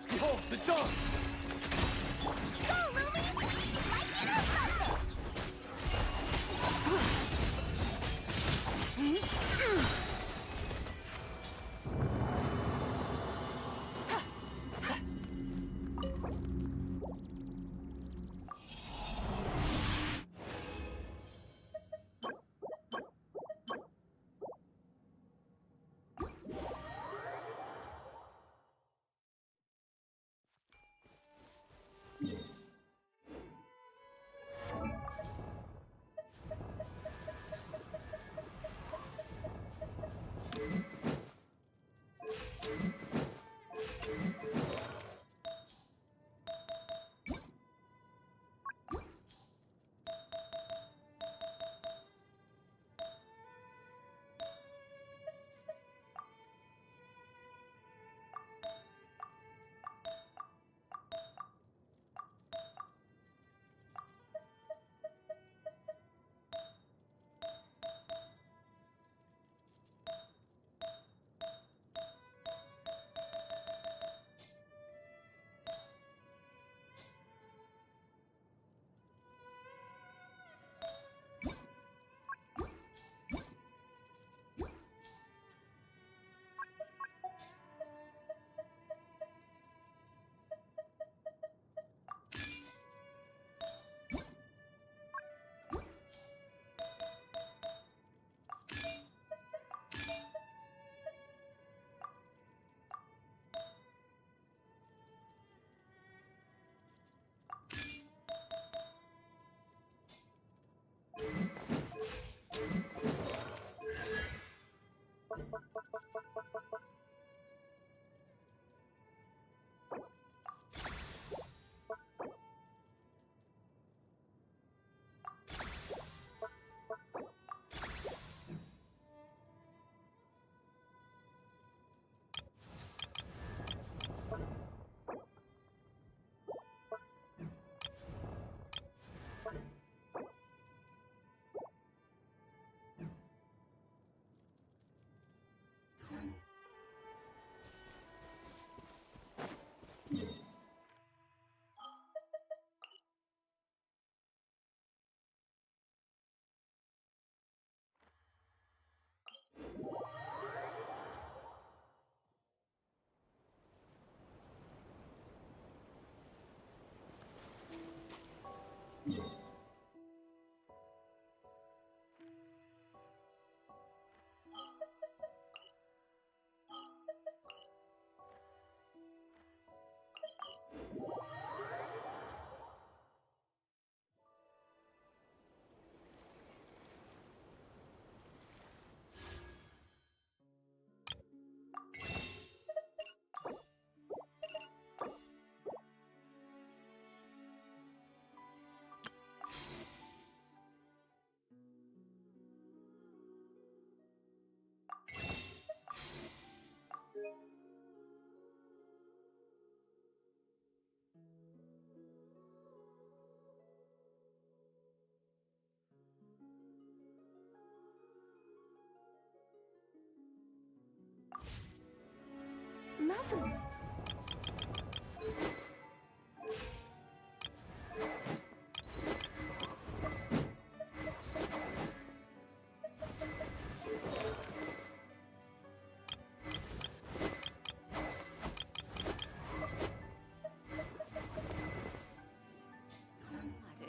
Behold the dawn!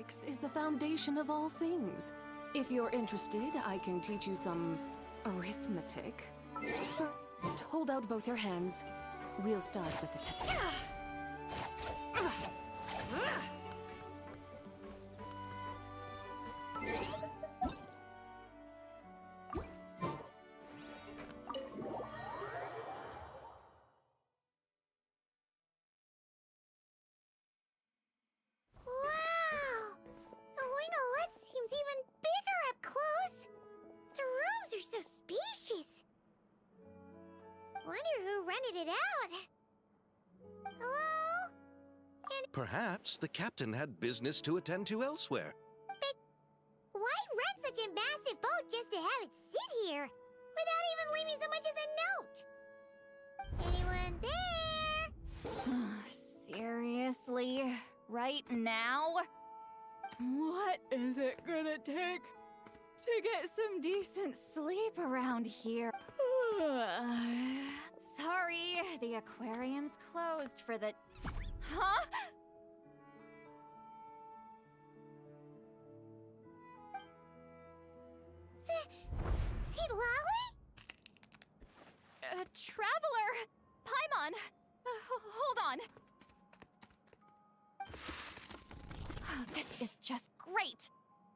mathematics is the foundation of all things. If you're interested, I can teach you some arithmetic. First, hold out both your hands. We'll start with the test. Perhaps the captain had business to attend to elsewhere. But why rent such a massive boat just to have it sit here without even leaving so much as a note? Anyone there? Seriously? Right now? What is it gonna take to get some decent sleep around here? Sorry, the aquarium's closed for the... Huh? Lolly? Traveler! Paimon! Hold on. This is just great!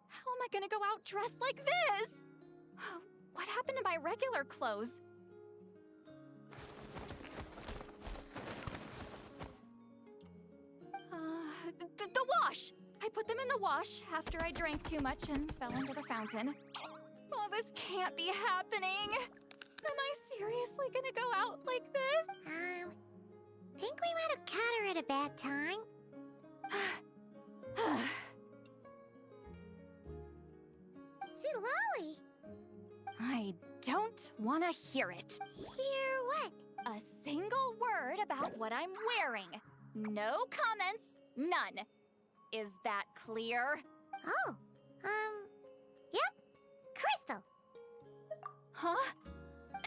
How am I gonna go out dressed like this? What happened to my regular clothes? The wash! I put them in the wash after I drank too much and fell into the fountain. Oh, this can't be happening! Am I seriously gonna go out like this? Think we might have caught her at a bad time. Lolly! I don't wanna hear it. Hear what? A single word about what I'm wearing. No comments, none. Is that clear? Oh, yep. Crystal. Huh?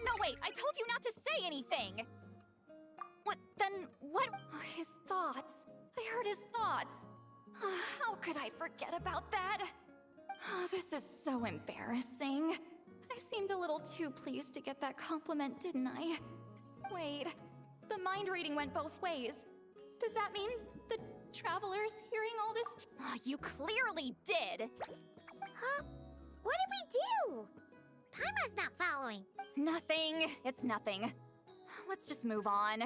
No, wait, I told you not to say anything! What, then, what? His thoughts. I heard his thoughts. How could I forget about that? This is so embarrassing. I seemed a little too pleased to get that compliment, didn't I? Wait, the mind reading went both ways. Does that mean the traveler's hearing all this? You clearly did! Huh? What did we do? Paimon's not following. Nothing. It's nothing. Let's just move on.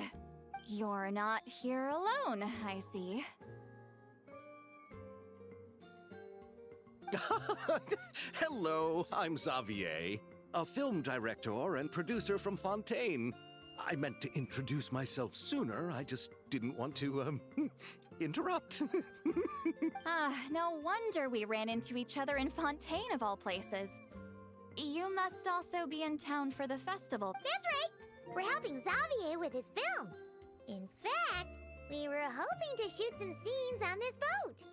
You're not here alone, I see. Hello, I'm Xavier, a film director and producer from Fontaine. I meant to introduce myself sooner, I just didn't want to, interrupt. No wonder we ran into each other in Fontaine of all places. You must also be in town for the festival. That's right! We're helping Xavier with his film. In fact, we were hoping to shoot some scenes on this boat.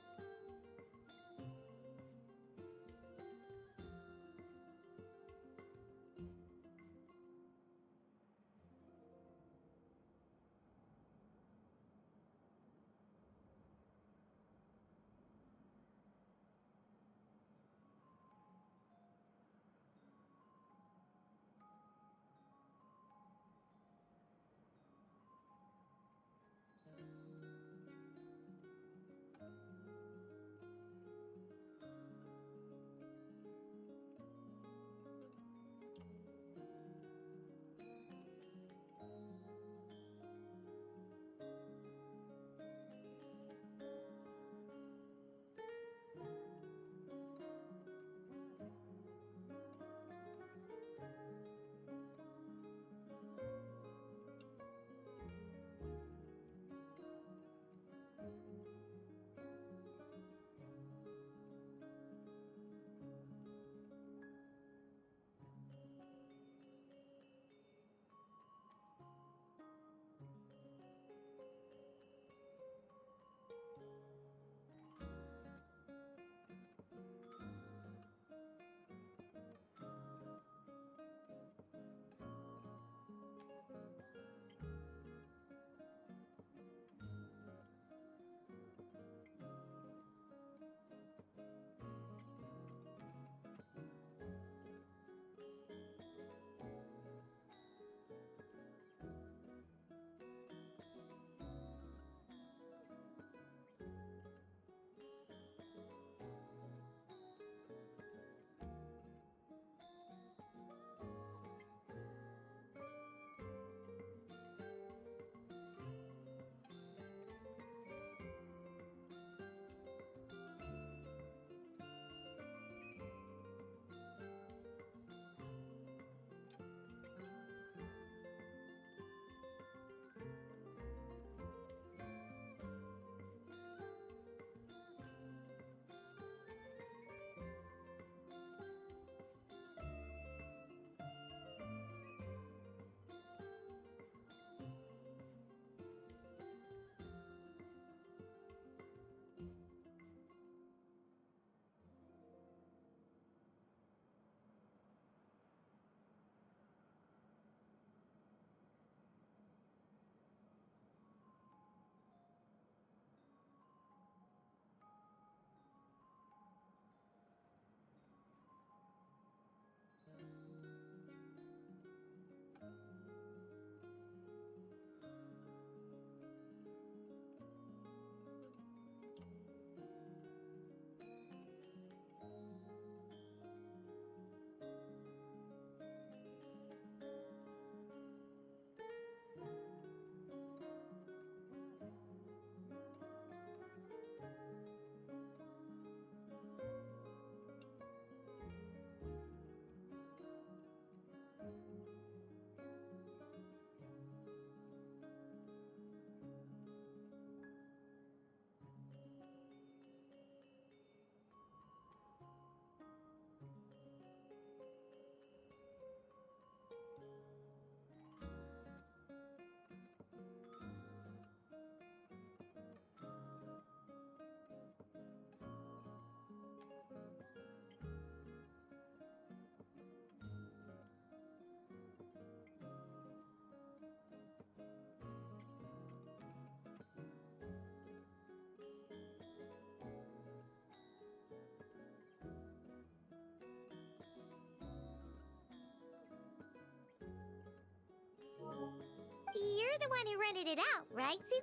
one who rented it out, right, Seed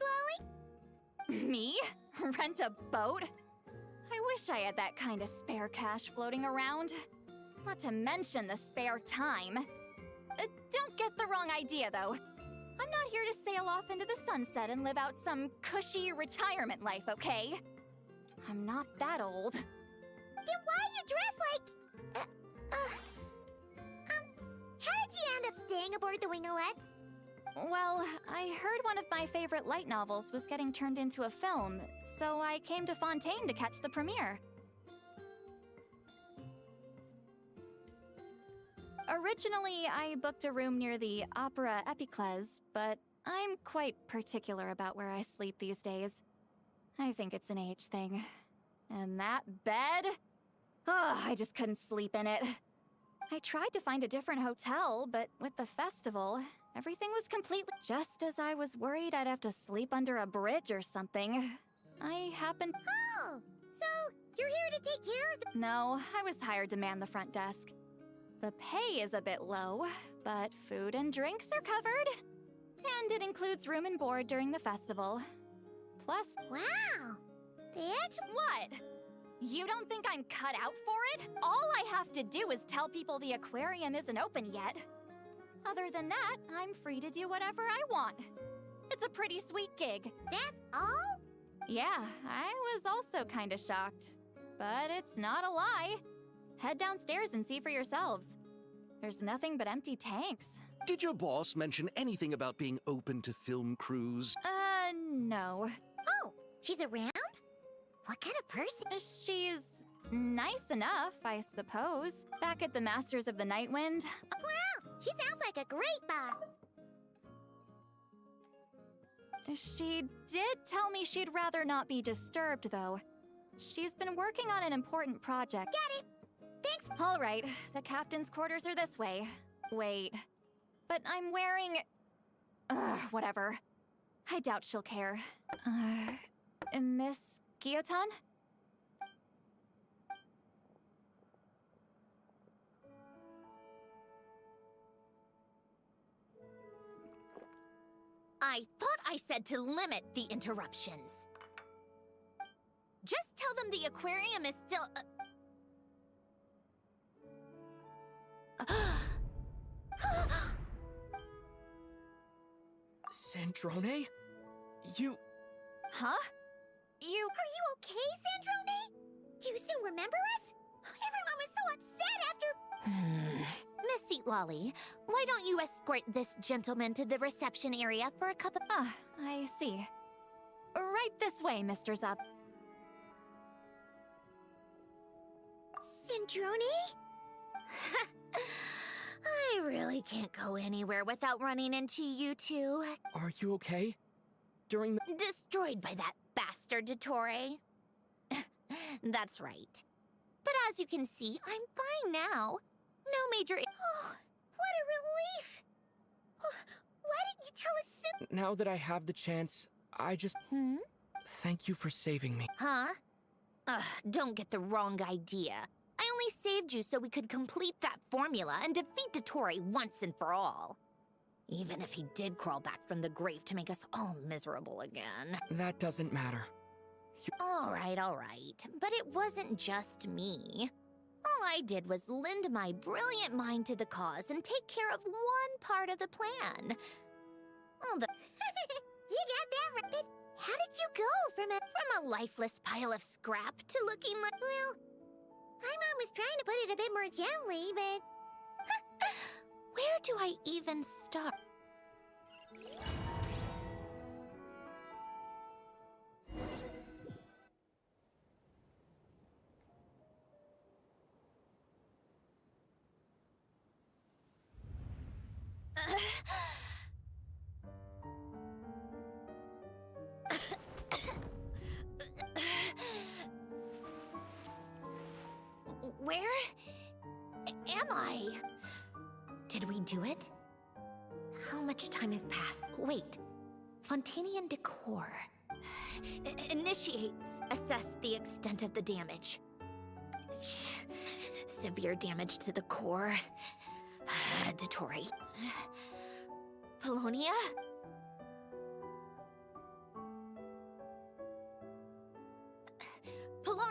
Lolly? Me? Rent a boat? I wish I had that kind of spare cash floating around. Not to mention the spare time. Don't get the wrong idea, though. I'm not here to sail off into the sunset and live out some cushy retirement life, okay? I'm not that old. Then why you dress like... how did you end up staying aboard the Winglet? Well, I heard one of my favorite light novels was getting turned into a film, so I came to Fontaine to catch the premiere. Originally, I booked a room near the Opera Epicles, but I'm quite particular about where I sleep these days. I think it's an age thing. And that bed? Oh, I just couldn't sleep in it. I tried to find a different hotel, but with the festival, everything was completely... Just as I was worried I'd have to sleep under a bridge or something, I happened... Oh, so you're here to take care of the... No, I was hired to man the front desk. The pay is a bit low, but food and drinks are covered. And it includes room and board during the festival. Plus... Wow! They actually... What? You don't think I'm cut out for it? All I have to do is tell people the aquarium isn't open yet. Other than that, I'm free to do whatever I want. It's a pretty sweet gig. That's all? Yeah, I was also kinda shocked. But it's not a lie. Head downstairs and see for yourselves. There's nothing but empty tanks. Did your boss mention anything about being open to film crews? No. Oh, she's around? What kind of person? She's nice enough, I suppose. Back at the Masters of the Nightwind. Wow, she sounds like a great boss. She did tell me she'd rather not be disturbed, though. She's been working on an important project. Got it. Thanks. All right, the captain's quarters are this way. Wait, but I'm wearing... whatever. I doubt she'll care. Miss Guillotin? I thought I said to limit the interruptions. Just tell them the aquarium is still... Sandrone? You... Huh? Are you okay, Sandrone? Do you still remember us? Everyone was so upset after... Miss Seat Lolly, why don't you escort this gentleman to the reception area for a cup of... Ah, I see. Right this way, Mr. Zav. Sandrone? I really can't go anywhere without running into you two. Are you okay? During the... Destroyed by that bastard Dottore. That's right. But as you can see, I'm fine now. No major... Oh, what a relief! Why didn't you tell us soon? Now that I have the chance, I just... Thank you for saving me. Huh? Don't get the wrong idea. I only saved you so we could complete that formula and defeat Dottore once and for all. Even if he did crawl back from the grave to make us all miserable again. That doesn't matter. All right. But it wasn't just me. All I did was lend my brilliant mind to the cause and take care of one part of the plan. Oh, the... You got that right. But how did you go from a lifeless pile of scrap to looking like... Well, my mom was trying to put it a bit more gently, but... Where do I even start? Where am I? Did we do it? How much time has passed? Wait. Fontanian decor. Initiates. Assess the extent of the damage. Severe damage to the core. Dottore. Polonia?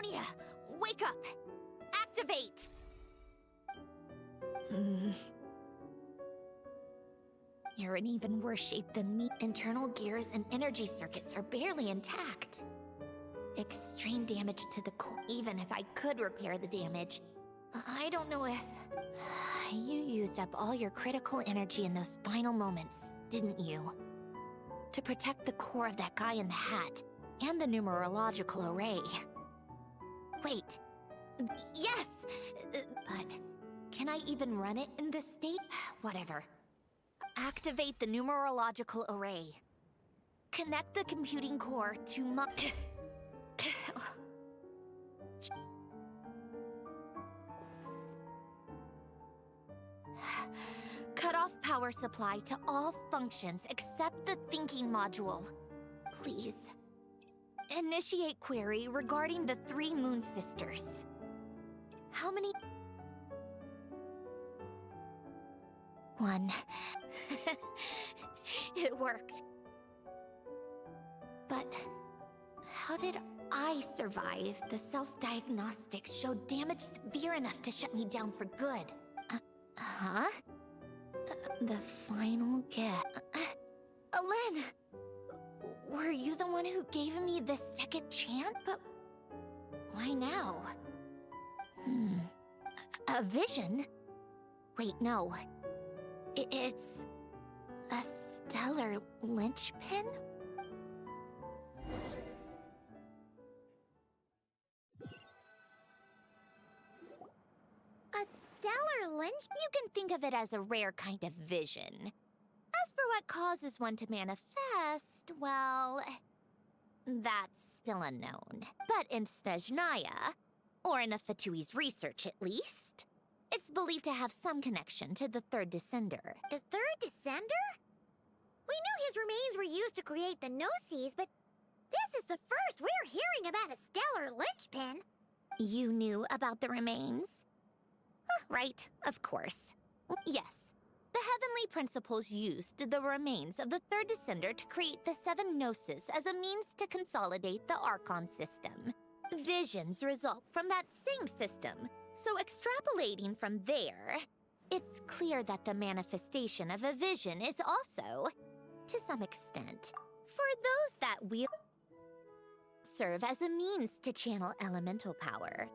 Polonia, wake up! Activate! You're in even worse shape than me. Internal gears and energy circuits are barely intact. Extreme damage to the core. Even if I could repair the damage, I don't know if... You used up all your critical energy in those final moments, didn't you? To protect the core of that guy in the hat, and the numerological array. Wait. Yes! But can I even run it in this state? Whatever. Activate the numerological array. Connect the computing core to my... Cut off power supply to all functions except the thinking module. Please. Initiate query regarding the 3 Moon Sisters. How many? 1. It worked. But how did I survive? The self-diagnostics showed damage severe enough to shut me down for good. Huh? The final gift. Alen! Were you the one who gave me the second chance? But why now? A vision? Wait, no. It's a stellar linchpin? A stellar lynch? You can think of it as a rare kind of vision. As for what causes one to manifest, well, that's still unknown. But in Snezhnaya, or in Afatui's research at least, it's believed to have some connection to the third descender. The third descender? We knew his remains were used to create the Gnosis, but this is the first we're hearing about a stellar linchpin. You knew about the remains? Right, of course. Yes. The Heavenly Principles used the remains of the third descender to create the 7 Gnosis as a means to consolidate the Archon system. Visions result from that same system, so extrapolating from there, it's clear that the manifestation of a vision is also, to some extent, for those that wield, serve as a means to channel elemental power.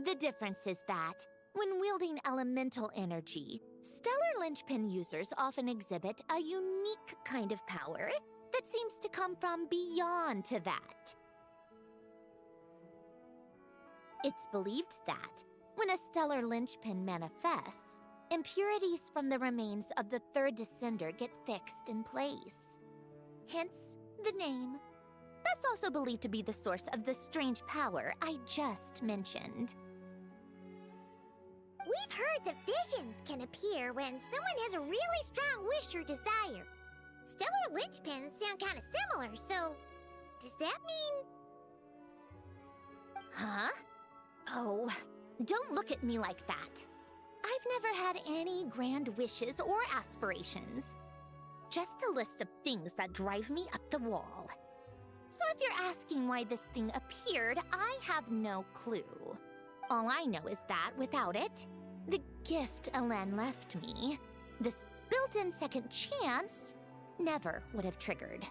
The difference is that, when wielding elemental energy, stellar linchpin users often exhibit a unique kind of power that seems to come from beyond to that. It's believed that, when a stellar linchpin manifests, impurities from the remains of the third descender get fixed in place. Hence, the name. That's also believed to be the source of the strange power I just mentioned. We've heard that visions can appear when someone has a really strong wish or desire. Stellar linchpins sound kind of similar, so does that mean... Huh? Oh, don't look at me like that. I've never had any grand wishes or aspirations. Just a list of things that drive me up the wall. So if you're asking why this thing appeared, I have no clue. All I know is that without it, the gift Alen left me, this built-in second chance, never would have triggered.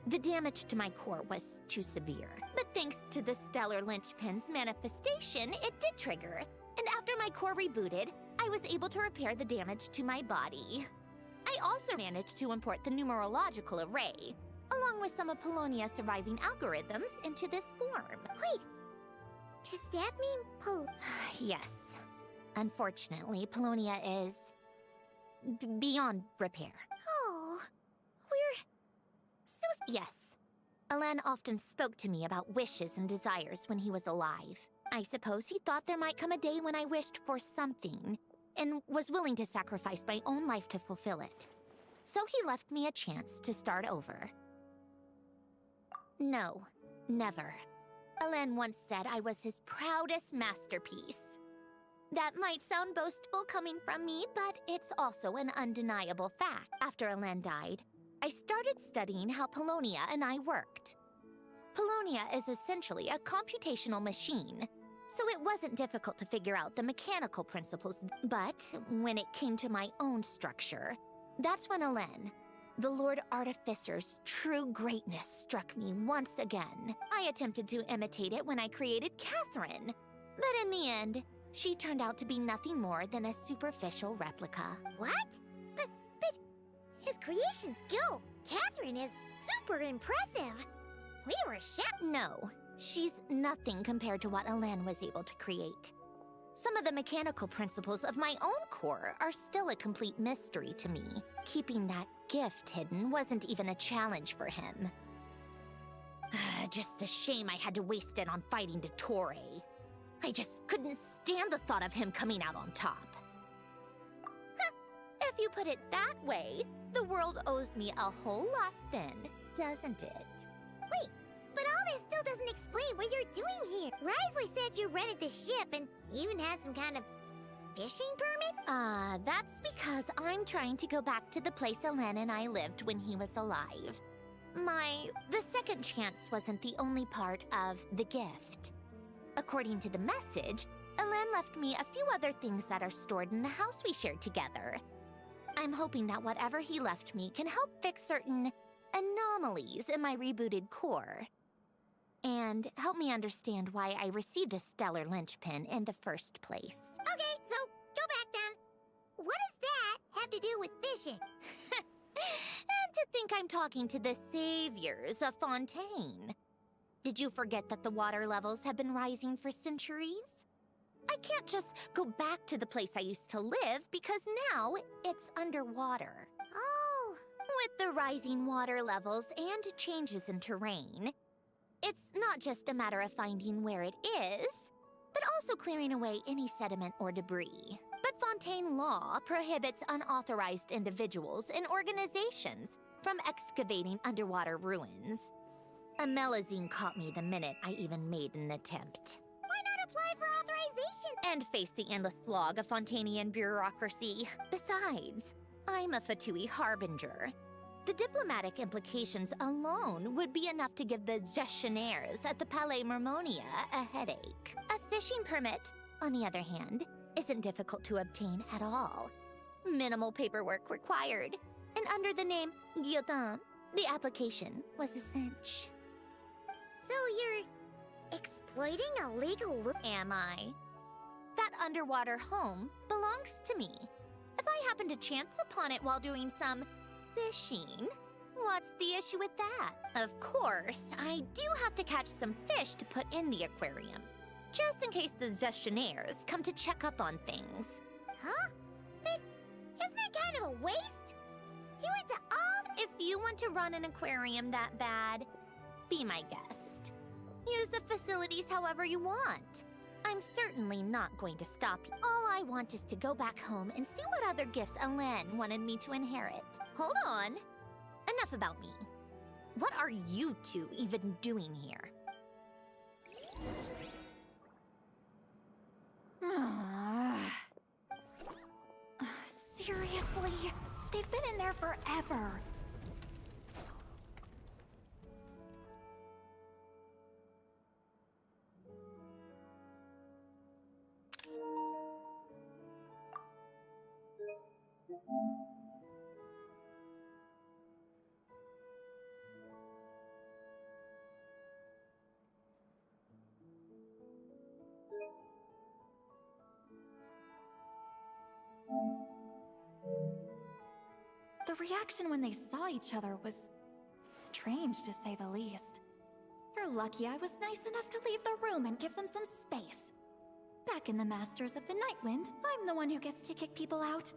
The damage to my core was too severe, but thanks to the stellar linchpin's manifestation, it did trigger. And after my core rebooted, I was able to repair the damage to my body. I also managed to import the numerological array, along with some of Polonia's surviving algorithms, into this form. Wait, does that mean Yes. Unfortunately, Polonia is... beyond repair. Oh, we're... so... Yes. Alen often spoke to me about wishes and desires when he was alive. I suppose he thought there might come a day when I wished for something, and was willing to sacrifice my own life to fulfill it. So he left me a chance to start over. No, never. Alen once said I was his proudest masterpiece. That might sound boastful coming from me, but it's also an undeniable fact. After Alen died, I started studying how Polonia and I worked. Polonia is essentially a computational machine, so it wasn't difficult to figure out the mechanical principles. But when it came to my own structure, that's when Elen, the Lord Artificer's true greatness, struck me once again. I attempted to imitate it when I created Catherine, but in the end, she turned out to be nothing more than a superficial replica. What? But his creation skill, Catherine, is super impressive. We were shocked. No, she's nothing compared to what Elen was able to create. Some of the mechanical principles of my own core are still a complete mystery to me. Keeping that gift hidden wasn't even a challenge for him. Just a shame I had to waste it on fighting Dottore. I just couldn't stand the thought of him coming out on top. If you put it that way, the world owes me a whole lot then, doesn't it? Wait, but all this still doesn't explain what you're doing here. Risley said you rented the ship and even had some kind of fishing permit? That's because I'm trying to go back to the place Elen and I lived when he was alive. The second chance wasn't the only part of the gift. According to the message, Elen left me a few other things that are stored in the house we shared together. I'm hoping that whatever he left me can help fix certain anomalies in my rebooted core. And help me understand why I received a stellar linchpin in the first place. Okay, so go back then. What does that have to do with fishing? And to think I'm talking to the saviors of Fontaine. Did you forget that the water levels have been rising for centuries? I can't just go back to the place I used to live because now it's underwater. Oh. With the rising water levels and changes in terrain, it's not just a matter of finding where it is, but also clearing away any sediment or debris. But Fontaine law prohibits unauthorized individuals and organizations from excavating underwater ruins. A Melazine caught me the minute I even made an attempt. Why not apply for authorization? And face the endless slog of Fontainian bureaucracy. Besides, I'm a Fatui harbinger. The diplomatic implications alone would be enough to give the gestionnaires at the Palais Mermonia a headache. A fishing permit, on the other hand, isn't difficult to obtain at all. Minimal paperwork required. And under the name Guillotin, the application was a cinch. So you're exploiting a legal Am I? That underwater home belongs to me. If I happen to chance upon it while doing some fishing, what's the issue with that? Of course, I do have to catch some fish to put in the aquarium, just in case the gestionnaires come to check up on things. Huh? But isn't that kind of a waste? You went to all... If you want to run an aquarium that bad, be my guest. Use the facilities however you want. I'm certainly not going to stop you. All I want is to go back home and see what other gifts Elen wanted me to inherit. Hold on. Enough about me. What are you two even doing here? Seriously? They've been in there forever. The reaction when they saw each other was strange, to say the least. They're lucky I was nice enough to leave the room and give them some space. Back in the Masters of the Nightwind, I'm the one who gets to kick people out.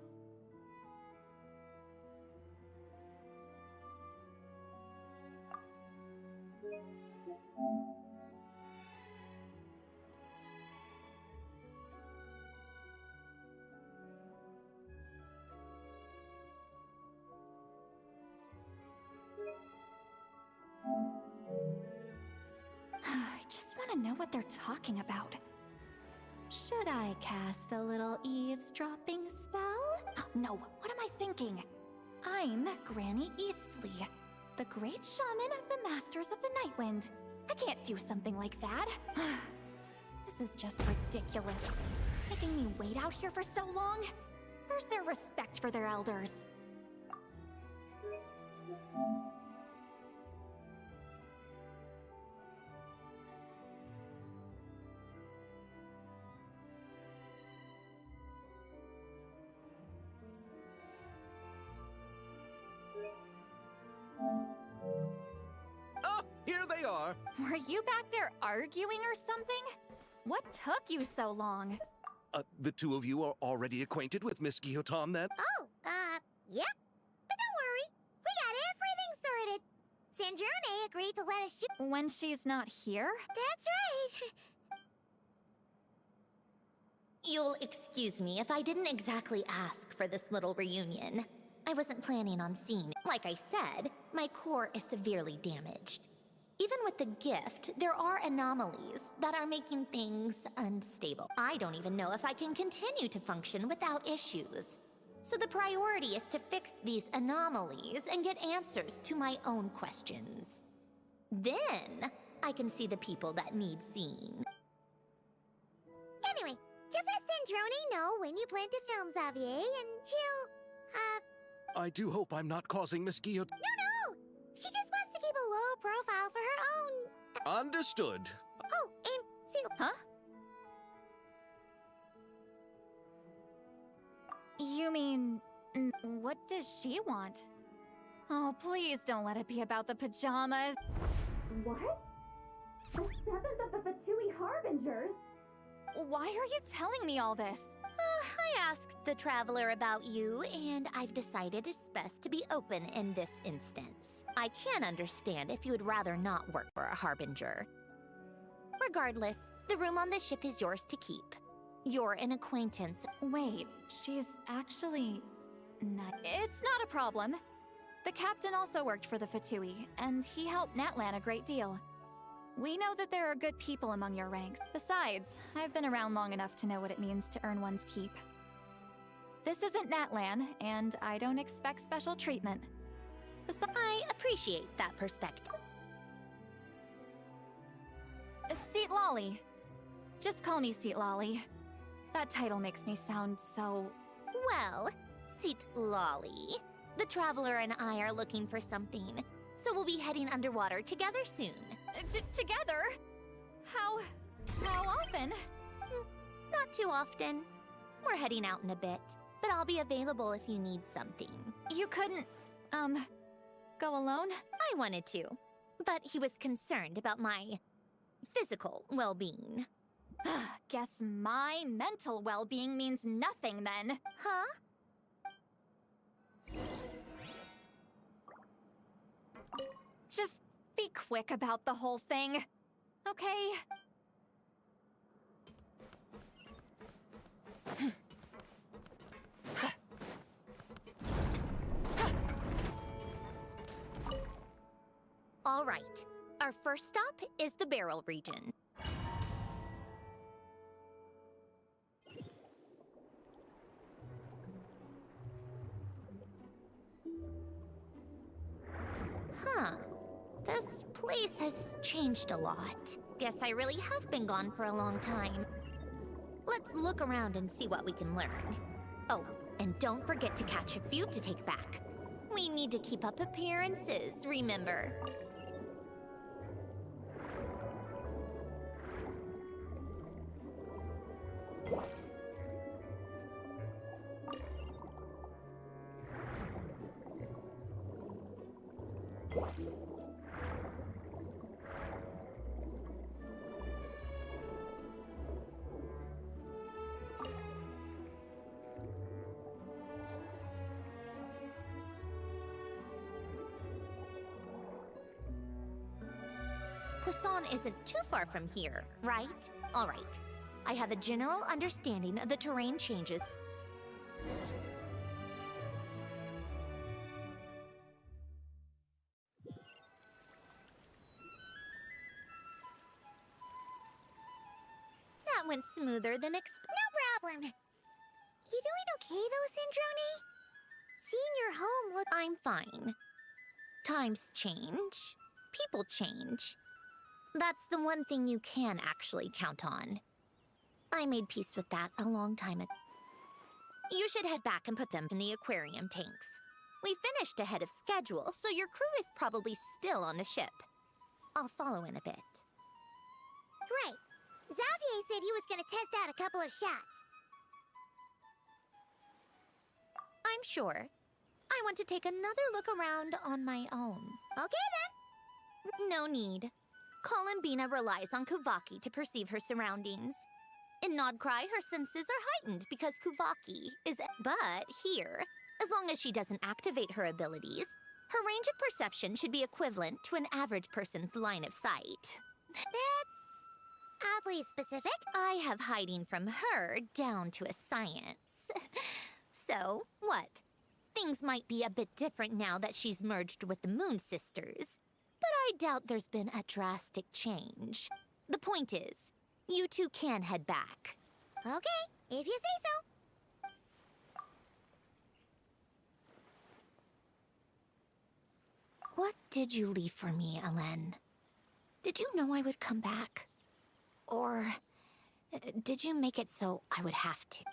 I just want to know what they're talking about. Should I cast a little eavesdropping spell? Oh, no, what am I thinking? I'm Granny Eastly, the great shaman of the Masters of the Nightwind. I can't do something like that. This is just ridiculous. Making me wait out here for so long? Where's their respect for their elders? Ah, here they are. Were you back there arguing or something? What took you so long? The two of you are already acquainted with Miss Guillotin, then? Oh, yep. But don't worry, we got everything sorted. Sandrone agreed to let us shoot. When she's not here? That's right. You'll excuse me if I didn't exactly ask for this little reunion. I wasn't planning on seeing. Like I said, my core is severely damaged. Even with the gift, there are anomalies that are making things unstable. I don't even know if I can continue to function without issues. So the priority is to fix these anomalies and get answers to my own questions. Then, I can see the people that need seeing. Anyway, just let Sandrone know when you plan to film Xavier, and she'll, I do hope I'm not causing Miss Guillotin. No! She just wants to keep a low profile for her own... Understood. Oh, and see... Huh? You mean... what does she want? Oh, please don't let it be about the pajamas. What? The 7th of the Fatui Harbingers? Why are you telling me all this? I asked the Traveler about you, and I've decided it's best to be open in this instance. I can understand if you would rather not work for a Harbinger. Regardless, the room on the ship is yours to keep. You're an acquaintance. Wait, she's actually... not... It's not a problem. The captain also worked for the Fatui, and he helped Natlan a great deal. We know that there are good people among your ranks. Besides, I've been around long enough to know what it means to earn one's keep. This isn't Natlan, and I don't expect special treatment. I appreciate that perspective. Seat Lolly. Just call me Seat Lolly. That title makes me sound so... Well, Seat Lolly, the Traveler and I are looking for something, so we'll be heading underwater together soon. Together? How often? Not too often. We're heading out in a bit, but I'll be available if you need something. You couldn't, go alone? I wanted to, but he was concerned about my physical well-being. Guess my mental well-being means nothing then. Huh? Just be quick about the whole thing, okay? All right. Our first stop is the barrel region. Huh. This place has changed a lot. Guess I really have been gone for a long time. Let's look around and see what we can learn. Oh, and don't forget to catch a few to take back. We need to keep up appearances, remember? Poisson isn't too far from here, right? All right. I have a general understanding of the terrain changes. That went smoother than expected. No problem. You doing okay though, Sandrone? Seeing your home look... I'm fine. Times change. People change. That's the one thing you can actually count on. I made peace with that a long time ago. You should head back and put them in the aquarium tanks. We finished ahead of schedule, so your crew is probably still on the ship. I'll follow in a bit. Right. Xavier said he was gonna test out a couple of shots. I'm sure. I want to take another look around on my own. Okay then. No need. Columbina relies on Kuvaki to perceive her surroundings. In Nodcry, her senses are heightened because Kuvaki is... But here, as long as she doesn't activate her abilities, her range of perception should be equivalent to an average person's line of sight. That's oddly specific. I have hiding from her down to a science. So, what? Things might be a bit different now that she's merged with the Moon Sisters, but I doubt there's been a drastic change. The point is, you two can head back. Okay, if you say so. What did you leave for me, Elen? Did you know I would come back? Or did you make it so I would have to?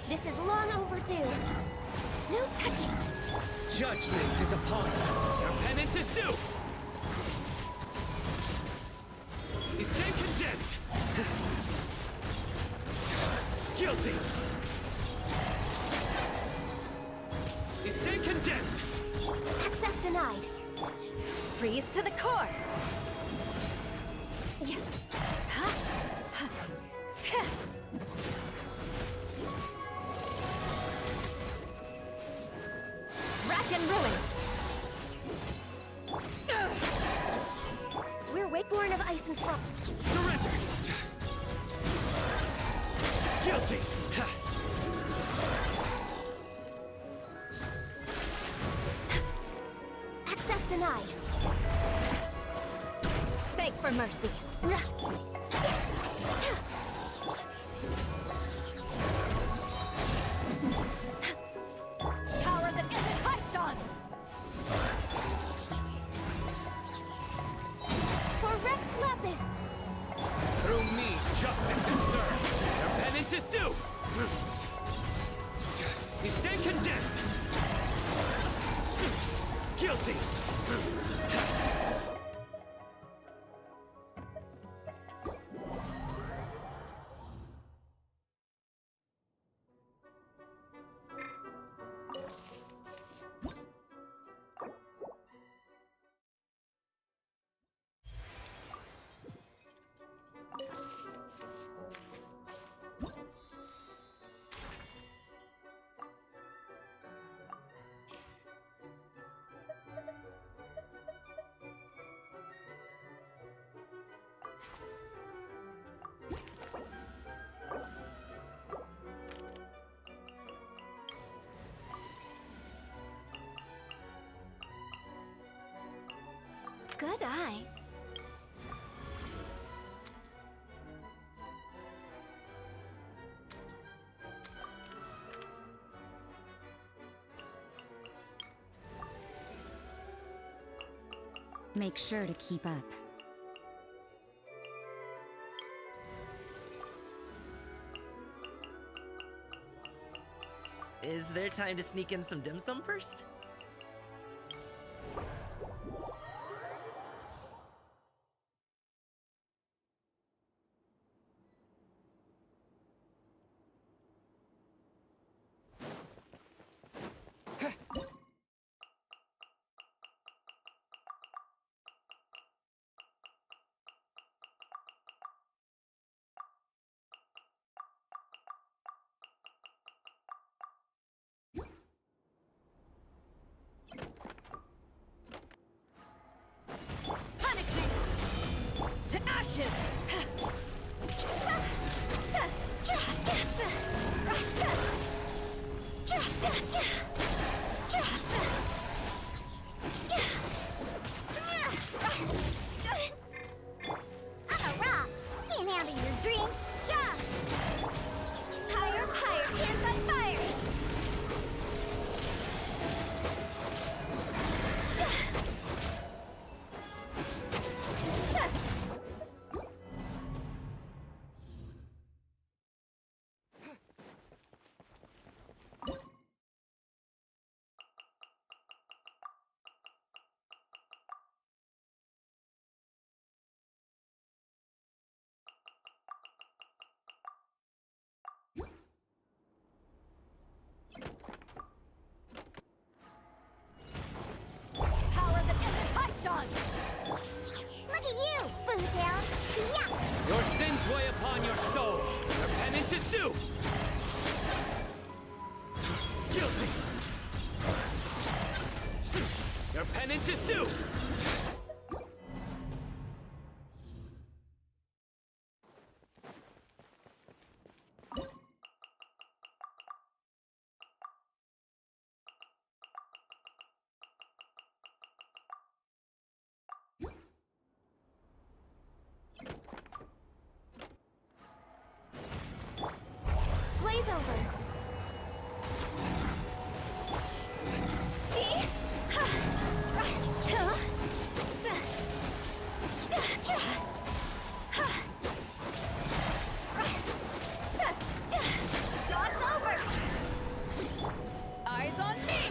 This is long overdue. No touching. Judgment is upon you. Your penance is due. You stand condemned. Guilty. You stand condemned. Access denied. Freeze to the core. Yeah. Huh? Huh. Huh. Rack and ruin. We're Wakeborn of Ice and Frost. Surrender. Guilty. Access denied. Beg for mercy. Power that isn't hyped on. For Rex Lapis. Through me, justice is served. Your penance is due. You stand condemned. Guilty. Good eye. Make sure to keep up. Is there time to sneak in some dim sum first? To ashes! I'm a rock. Can't handle your dream. Yeah. Higher, higher, hands on fire. Power the inner high shot! Look at you, Boomtown. Yeah. Your sins weigh upon your soul. Your penance is due. Guilty. Your penance is due. Blaze over. See? Ha. Huh. Dog's over. Eyes on me!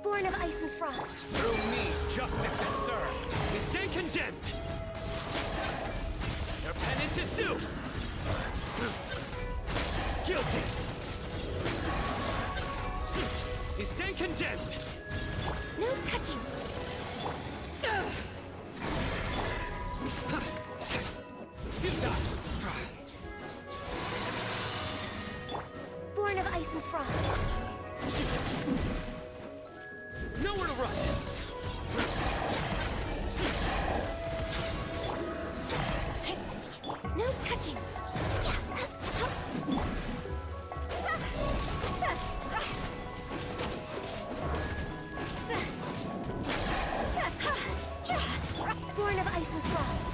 Born of ice and frost. Through me, justice is served. You stand condemned. Your penance is due. Guilty. You stand condemned. No touching. Futile. Born of ice and frost. Nowhere to run. No touching. Born of ice and frost.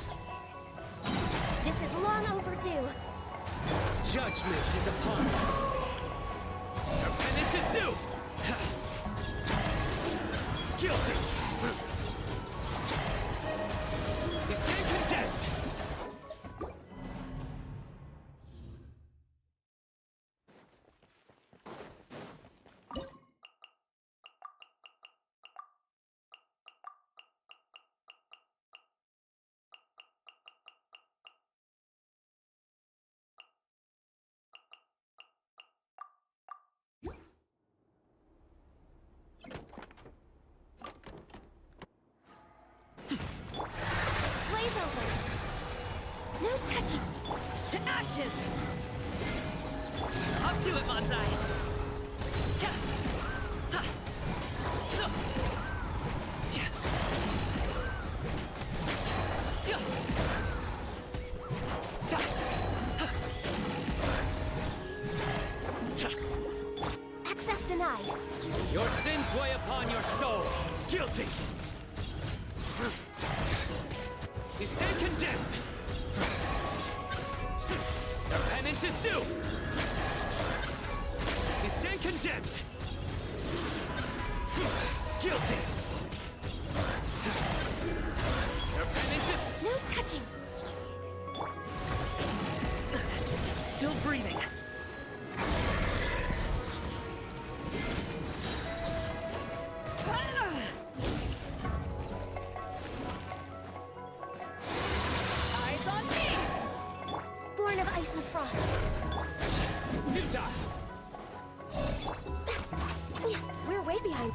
This is long overdue. Judgment is upon you. Your penance is due. Guilty. You stand condemned. Blaze over. No touching. To ashes! Up to it, Manzai! weigh upon your soul. Guilty. You stand condemned. Your penance is due. You stand condemned. Guilty. Your penance is... No touching. Still breathing. Eyes on me! Born of ice and frost. We're way behind.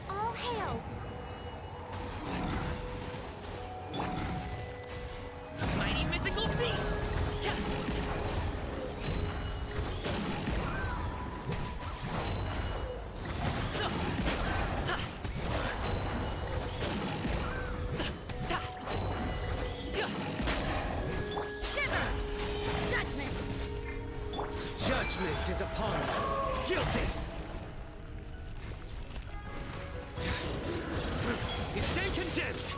All hail. Mighty mythical beast! Judgment. Judgment is upon you. Guilty. You stand condemned.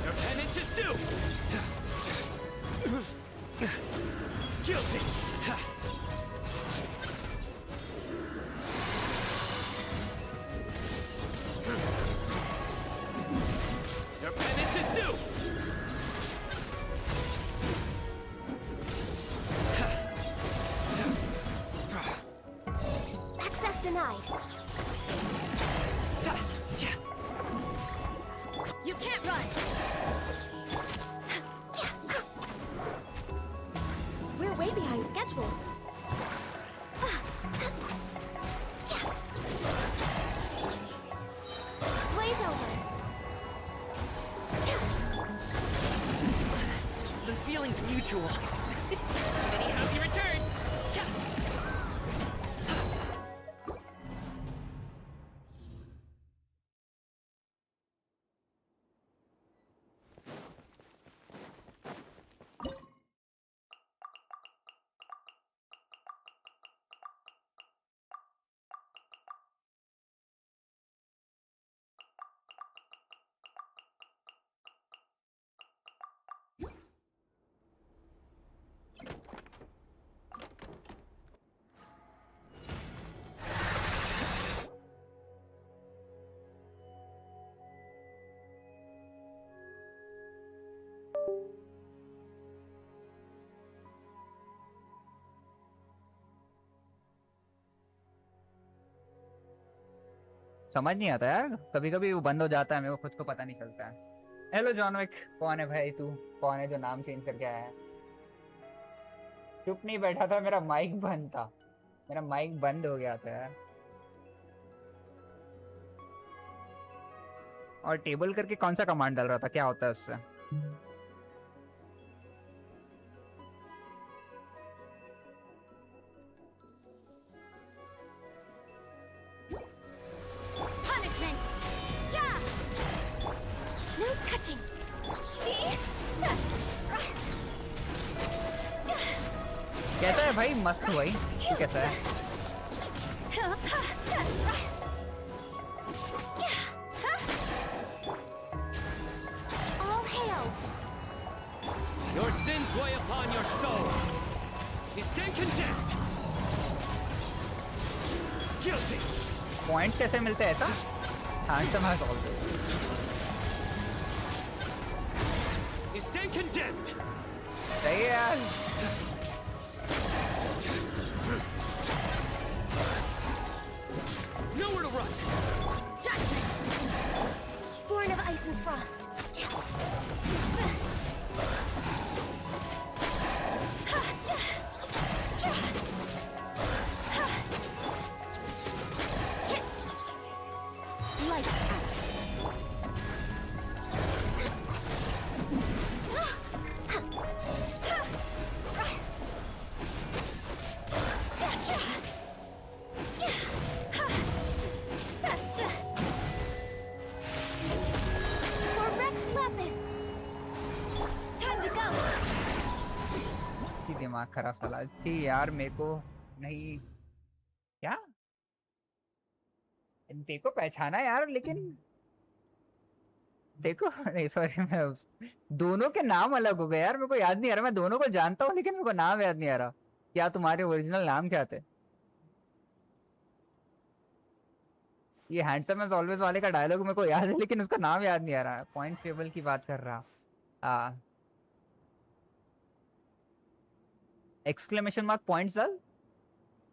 Your penance is due. Guilty. Your penance is due. Access denied. You can't run! We're way behind schedule. Blaze over. The feeling's mutual. Many happy returns. समझ नहीं आता यार, कभी कभी वो बंद हो जाता है, मेरे को खुद को पता नहीं चलता है। हेलो जॉनविक, कौन है भाई तू? कौन है जो नाम चेंज करके आया है? चुप नहीं बैठा था, मेरा माइक बंद था, मेरा माइक बंद हो गया था यार। और टेबल करके कौन सा कमांड डाल रहा था, क्या होता है उससे? touching. कैसा है भाई? मस्त भाई। तू कैसा है? All hail. Your sins weigh upon your soul. You stand condemned. Guilty. Points कैसे मिलते हैं ऐसा? Handsome has all this. You stand condemned. सही है यार। Nowhere to run. Judgment. Born of ice and frost. Lights out. For Rex Lapis. Time to go. इसकी दिमाग खराब साला थी यार। मेरे को नहीं क्या देखो पहचाना यार, लेकिन देखो नहीं सॉरी, मैं दोनों के नाम अलग हो गए यार। मेरे को याद नहीं आ रहा। मैं दोनों को जानता हूँ लेकिन मेरे को नाम याद नहीं आ रहा। क्या तुम्हारे ओरिजिनल नाम क्या थे? ये हैंडसम एज ऑलवेज वाले का डायलॉग मेरे को याद है लेकिन उसका नाम याद नहीं आ रहा। पॉइंट्स टेबल की बात कर रहा। एक्सक्लेमेशन मार्क पॉइंट्स डाल,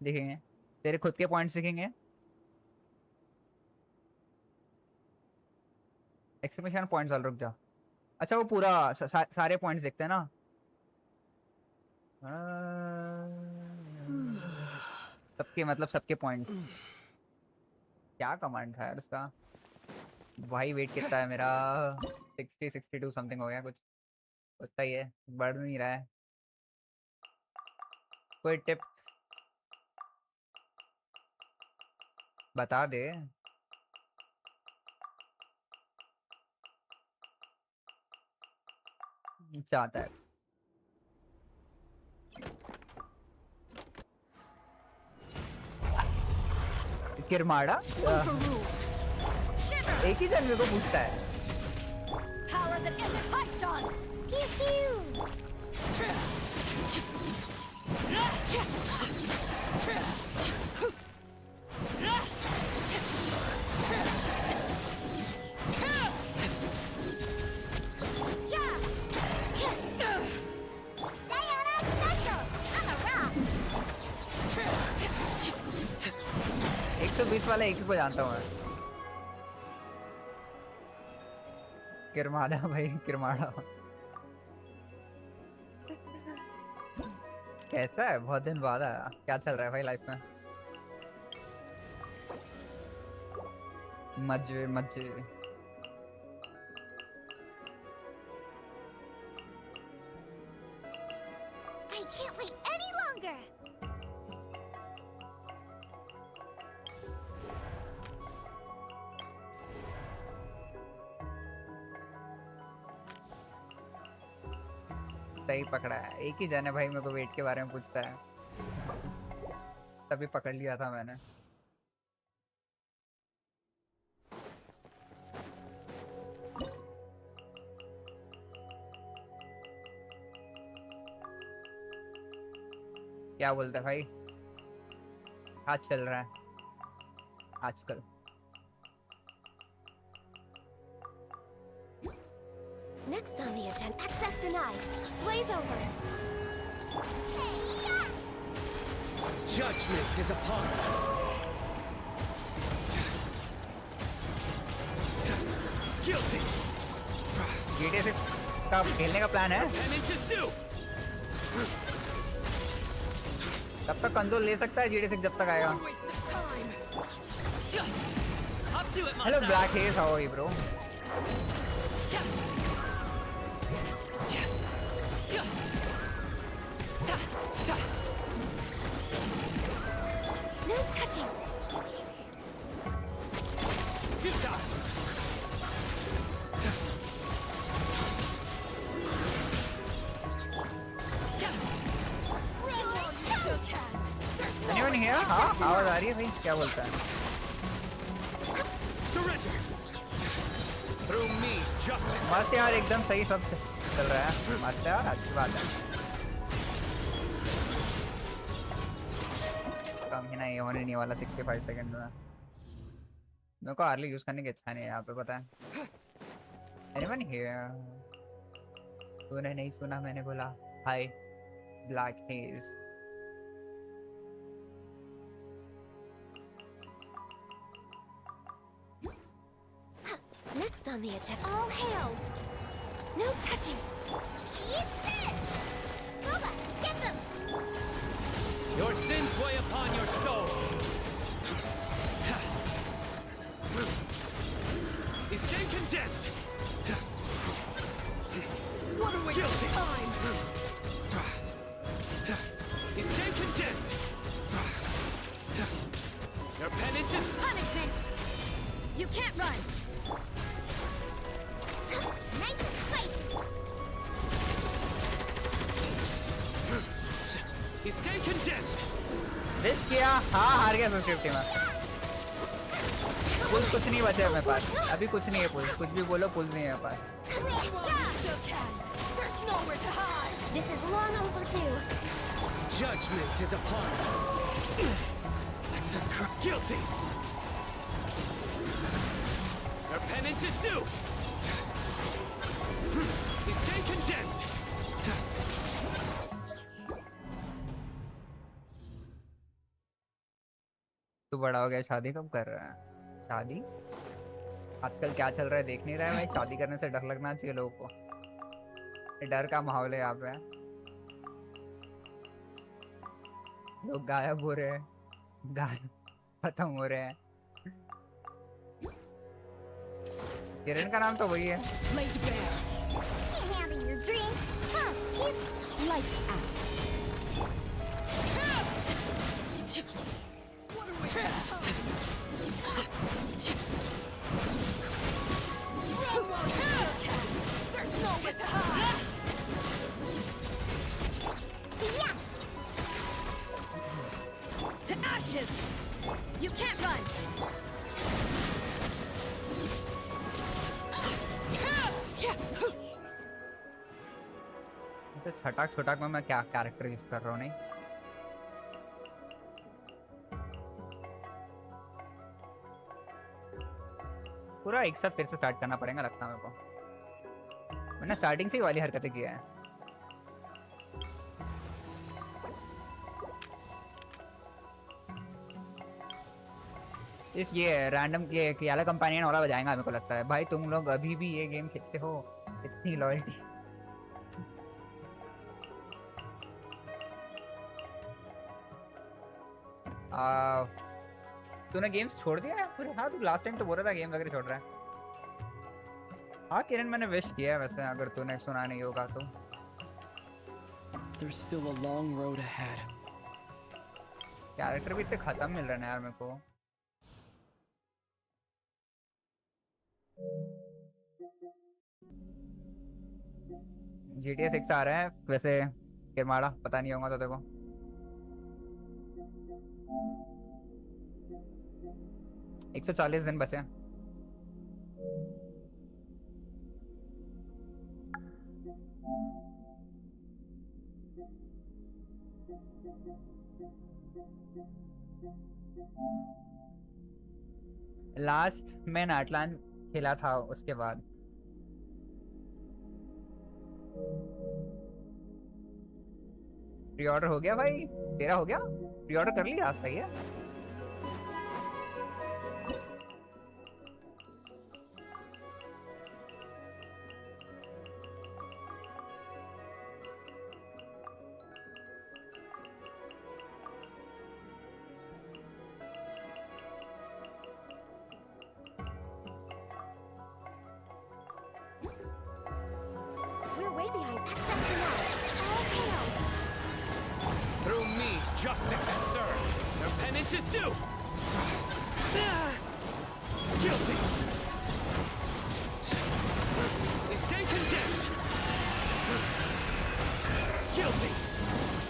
दिखेंगे तेरे खुद के पॉइंट्स दिखेंगे। एक्सक्लेमेशन पॉइंट्स डाल, रुक जा। अच्छा वो पूरा सारे पॉइंट्स देखते हैं ना। सबके मतलब सबके पॉइंट्स। क्या कमांड था यार उसका? भाई वेट कितना है मेरा? 60 62 समथिंग हो गया कुछ, उतना ही है, बढ़ नहीं रहा है। कोई टिप बता दे। चाहता है किरमाड़ा एक ही जन मेरे को पूछता है। Power that isn't Python! Pew pew. Sayonara special. I'm a rock. 120 वाला एक ही को जानता हूँ मैं। किरमाड़ा भाई, किरमाड़ा कैसा है? बहुत दिन बाद आया। क्या चल रहा है भाई लाइफ में? मजे मजे। I can't wait any longer. सही पकड़ा है। एक ही जन है भाई मेरे को वेट के बारे में पूछता है, तभी पकड़ लिया था मैंने। क्या बोलता है भाई? आज चल रहा है आजकल। Next on the agenda, access denied. Blaze over. Judgment is upon us. Guilty. GTA 6 का खेलने का प्लान है। Penance is due. तब तक कंसोल ले सकता है GTA 6 जब तक आएगा। Hello black hedge, how are you bro? No touching. नहीं रहा? हाँ आवाज आ रही है भाई, क्या बोलता है? मस्त यार, एकदम सही सब चल रहा है, मस्त यार, अच्छी बात है। कम ही नहीं होने नहीं वाला 65 सेकंड में। मेरे को आर्ली यूज करने की अच्छा नहीं है यहाँ पे, पता है? Anyone here? तूने नहीं सुना मैंने बोला हाय ब्लैक हेज। Next on the agenda. All hail! No touching! Eat this! Boba, get them! Your sins weigh upon your soul. You stand condemned. What a waste of time! You stand condemned. Your penance is Punishment! You can't run! Nice and spicy! You stand condemned. Wish किया, हाँ हार गया 50-50 में। Pools कुछ नहीं बचा है मेरे पास, अभी कुछ नहीं है पुल्स, कुछ भी बोलो पुल्स नहीं है मेरे पास। There's nowhere to hide! This is long overdue. Judgment is upon you. That's a guilty. Your penance is due. You stand condemned. तू बड़ा हो गया, शादी कब कर रहा है? शादी आजकल क्या चल रहा है देख नहीं रहा है भाई? शादी करने से डर लगना चाहिए लोगों को, डर का माहौल है यहाँ पे। लोग गायब हो रहे हैं, गायब खत्म हो रहे हैं। किरण का नाम तो वही है। Ain't having your dream? Huh, he's lights out. What a waste of time! There's nowhere to hide! Yeah! To ashes! You can't run! इसे छटाक छटाक में मैं क्या कैरेक्टर यूज कर रहा हूँ नहीं? पूरा एक साथ फिर से स्टार्ट करना पड़ेगा लगता है मेरे को। मैंने स्टार्टिंग से ही वाली हरकतें किया है। ये रैंडम ये वाला कंपेनियन वाला बजाएगा मेरे को लगता है। भाई तुम लोग अभी भी ये गेम खेलते हो, इतनी लॉयल्टी। तूने गेम्स छोड़ दिया है पूरे? हाँ तू लास्ट टाइम तो बोल रहा था गेम वगैरह छोड़ रहा है। हाँ किरण मैंने विश किया है वैसे, अगर तूने सुना नहीं होगा तो। There's still a long road ahead. Character भी इतने खत्म मिल रहे हैं यार मेरे को। GTA 6 आ रहा है वैसे किरमाड़ा, पता नहीं होगा तो देखो। एक 140 दिन बचे। लास्ट में नाटलान खेला था उसके बाद। प्री ऑर्डर हो गया भाई? तेरा हो गया? प्री ऑर्डर कर लिया? सही है। We're way behind. Access denied. All hail! Through me, justice is served. Your penance is due. Guilty. You stay condemned. Guilty.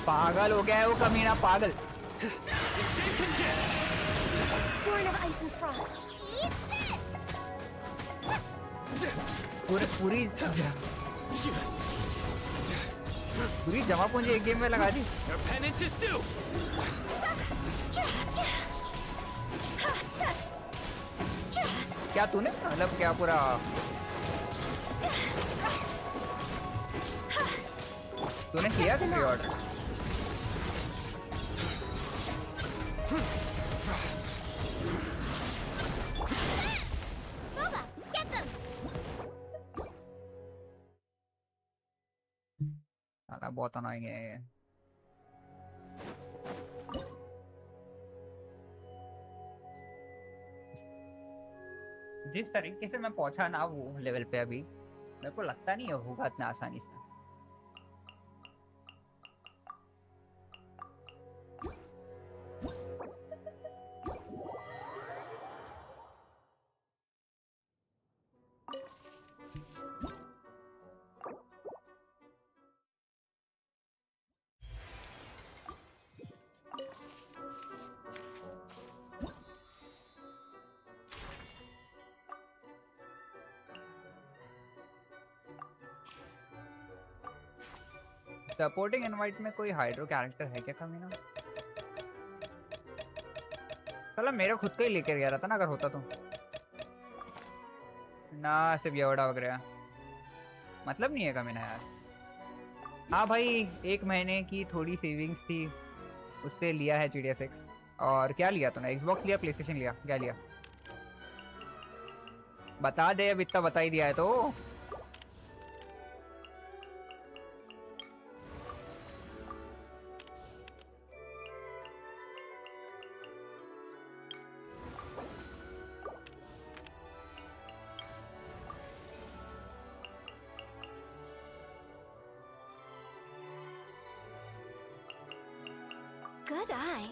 पागल हो गया है वो कमीना, पागल। Stay condemned! Born of ice and frost. Eat this! पूरी जमा पूंजी एक गेम में लगा दी। Your penance is due! क्या तूने मतलब क्या पूरा तूने किया pre order? Booba, get them! साला बहुत अनोइंग है ये। जिस तरीके से मैं पहुंचा ना वो लेवल पे अभी मेरे को लगता नहीं है होगा इतना आसानी से। सपोर्टिंग इनवाइट में कोई हाइड्रो कैरेक्टर है क्या कमीना? चलो मेरा खुद का ही लेकर गया रहता ना अगर होता तो। ना सिर्फ येवड़ा वगैरह मतलब नहीं है कमीना यार। हाँ भाई 1 महीने की थोड़ी सेविंग्स थी उससे लिया है GTA 6। और क्या लिया तूने? Xbox लिया, PlayStation लिया, क्या लिया? बता दे, अब इतना बता ही दिया है तो। Good eye.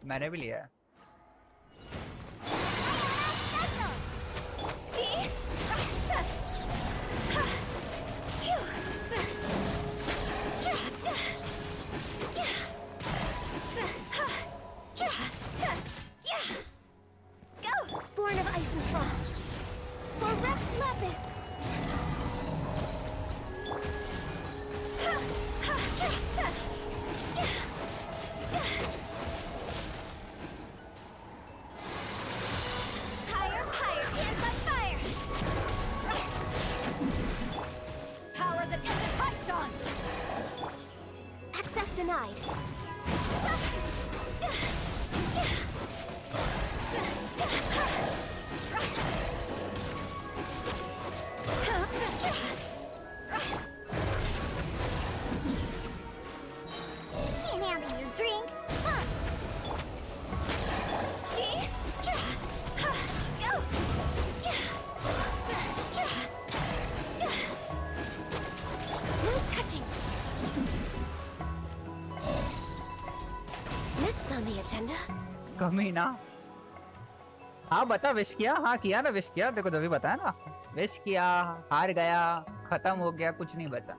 मैंने भी लिया है। Born of ice and frost. For Rex Lapis. Higher, higher, hands on fire! Power that isn't touched on! Access denied. Can't handle your drink. Huh. No touching. Next on the agenda. कमीना। हाँ बता, wish किया? हाँ किया ना, wish किया। देखो जब भी बताया ना, विश किया, हार गया, खत्म हो गया, कुछ नहीं बचा।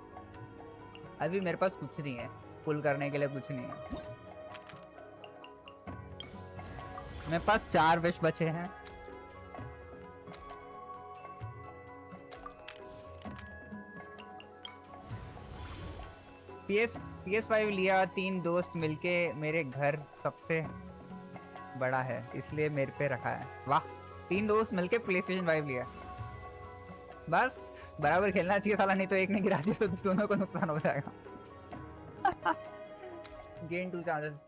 अभी मेरे पास कुछ नहीं है, पुल करने के लिए कुछ नहीं है। मेरे पास 4 विश बचे हैं। PS5 लिया, 3 दोस्त मिलके मेरे घर सबसे बड़ा है इसलिए मेरे पे रखा है। वाह, 3 दोस्त मिलके PlayStation 5 लिया। बस बराबर खेलना चाहिए साला, नहीं तो एक ने गिरा दिया तो दोनों को नुकसान हो जाएगा। Gain 2 chances.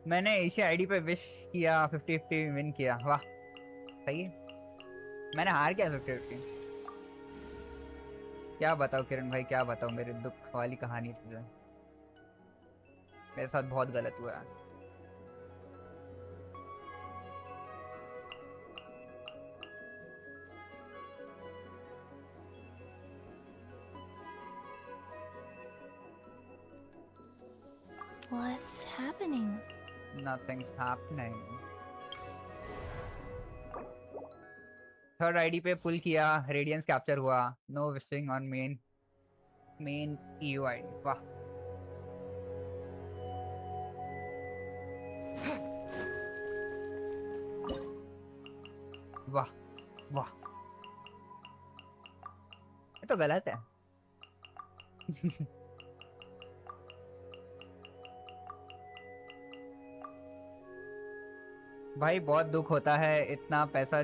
मैंने एशिया आईडी पे विश किया, 50-50 विन किया। वाह सही है। मैंने हार गया 50-50। क्या बताऊँ किरण भाई, क्या बताऊँ, मेरे दुख वाली कहानी तुझे। मेरे साथ बहुत गलत हुआ है। What's happening? Nothing's happening. Third ID पे पुल किया, रेडियंस कैप्चर हुआ, no wishing on main EU ID. वाह वाह वाह, ये तो गलत है। भाई बहुत दुख होता है, इतना पैसा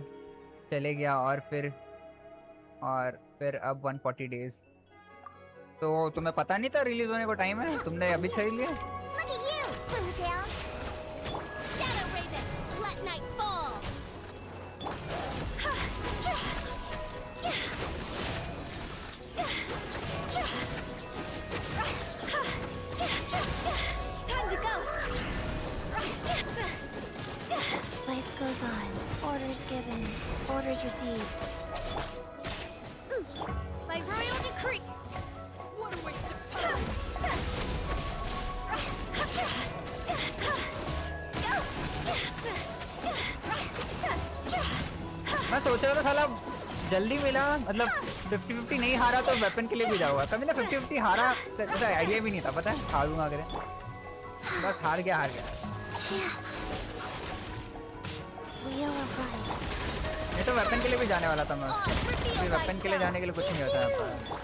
चले गया और फिर अब 140 डेज। तो तुम्हें पता नहीं था रिलीज होने को टाइम है, तुमने अभी खरीद लिया। Look at you, Boodown. Shadow Raven, let night fall. Time to go. Life goes on. Orders given. Orders received. By royal decree. What a waste of time! मैं सोच रहा था साला जल्दी मिला, मतलब 50-50 नहीं हारा तो वेपन के लिए भी जाऊंगा। कभी ना 50-50 हारा तो आइडिया भी नहीं था, पता है हारूंगा अगर, बस हार गया। ये तो वेपन के लिए भी जाने वाला था मैं, वेपन के लिए जाने के लिए कुछ नहीं होता यहाँ पर।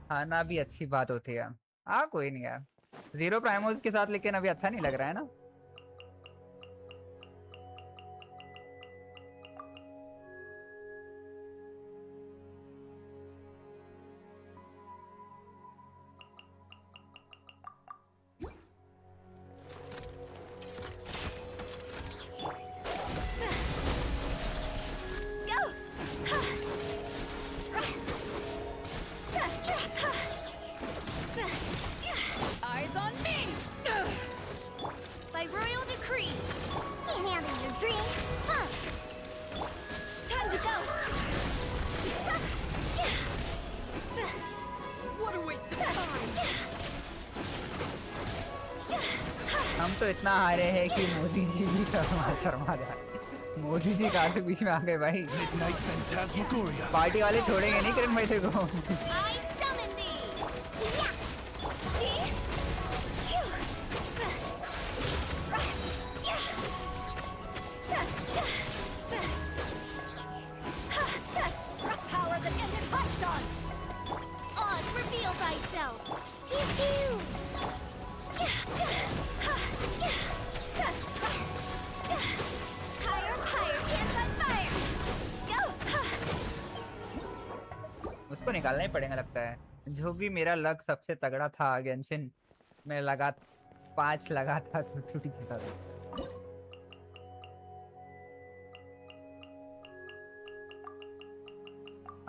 खाना भी अच्छी बात होती है। हाँ कोई नहीं यार, 0 प्राइमोस के साथ, लेकिन अभी अच्छा नहीं लग रहा है ना। Eyes on me! By royal decree. Can't handle your drink, huh? Time to go. What a waste of time! हम तो इतना हारे हैं कि मोदी जी भी शर्मा जाए। मोदी जी कार से बीच में आ गए भाई। पार्टी वाले छोड़ेंगे नहीं किरण भाई को। I summon thee. Yeah. Power that ended Python! Oz, reveal thyself. Pew pew. Higher, hands on fire. Go. उसको निकालना ही पड़ेगा लगता है। जो भी मेरा लक सबसे तगड़ा था गेंशिन में, 5 लगा था तो टूटी जीता था।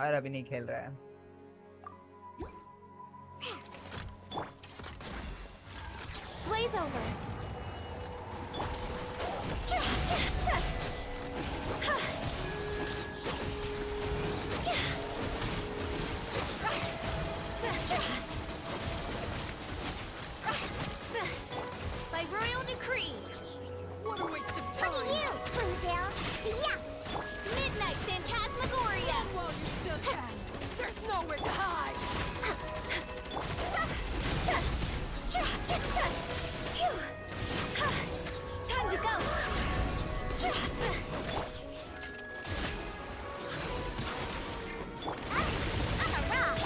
और अभी नहीं खेल रहा है। Blaze over. By royal decree. What a waste of Look time! at you, Boodown. Yeah. Midnight Phantasmagoria. While you still can, there's nowhere to hide! Time to go. I'm a rock.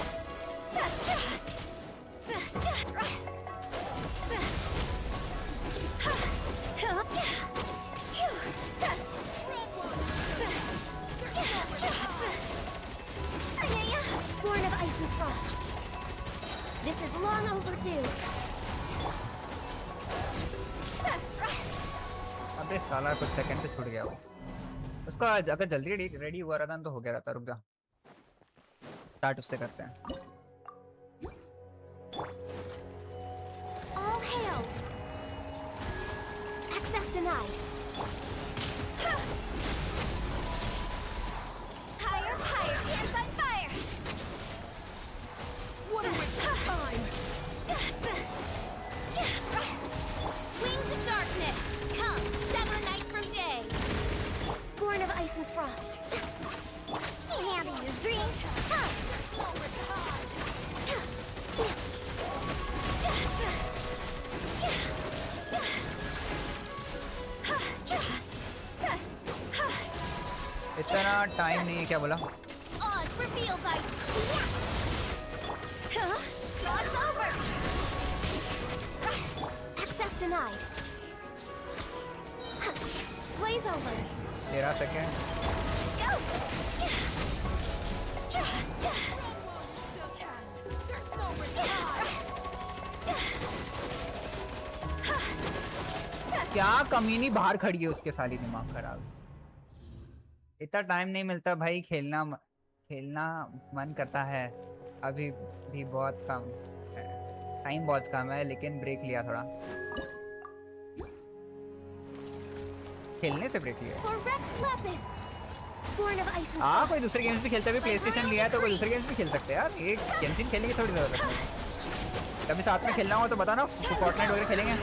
Born of ice and frost. Long overdue. अबे साला कुछ second से छूट गया वो। उसका अगर जल्दी रेडी हुआ रहता तो हो गया रहता। रुक जा, स्टार्ट उससे करते हैं। All hail. Access denied. Higher, higher, hands on fire. What a waste of time! Wings of darkness, come, sever night from day. Born of ice and frost. Can't handle your drink. Come. इतना time नहीं है, क्या बोला? Oz revealed by. Cross over. Access denied. Blaze over. 13 second. Go. क्या कमीनी बाहर खड़ी है, उसके साली दिमाग खराब। इतना टाइम नहीं मिलता भाई, खेलना मन करता है। अभी भी बहुत कम टाइम, बहुत कम है, लेकिन ब्रेक लिया थोड़ा, खेलने से ब्रेक लिया। हाँ, कोई दूसरे गेम्स भी खेलते हुए प्ले स्टेशन लिया है तो कोई दूसरे गेम्स भी खेल सकते हैं यार। एक गेंशिन खेलने की थोड़ी जरूरत है। कभी साथ में खेलना हो तो बताना, तो फोर्टनाइट वगैरह खेलेंगे।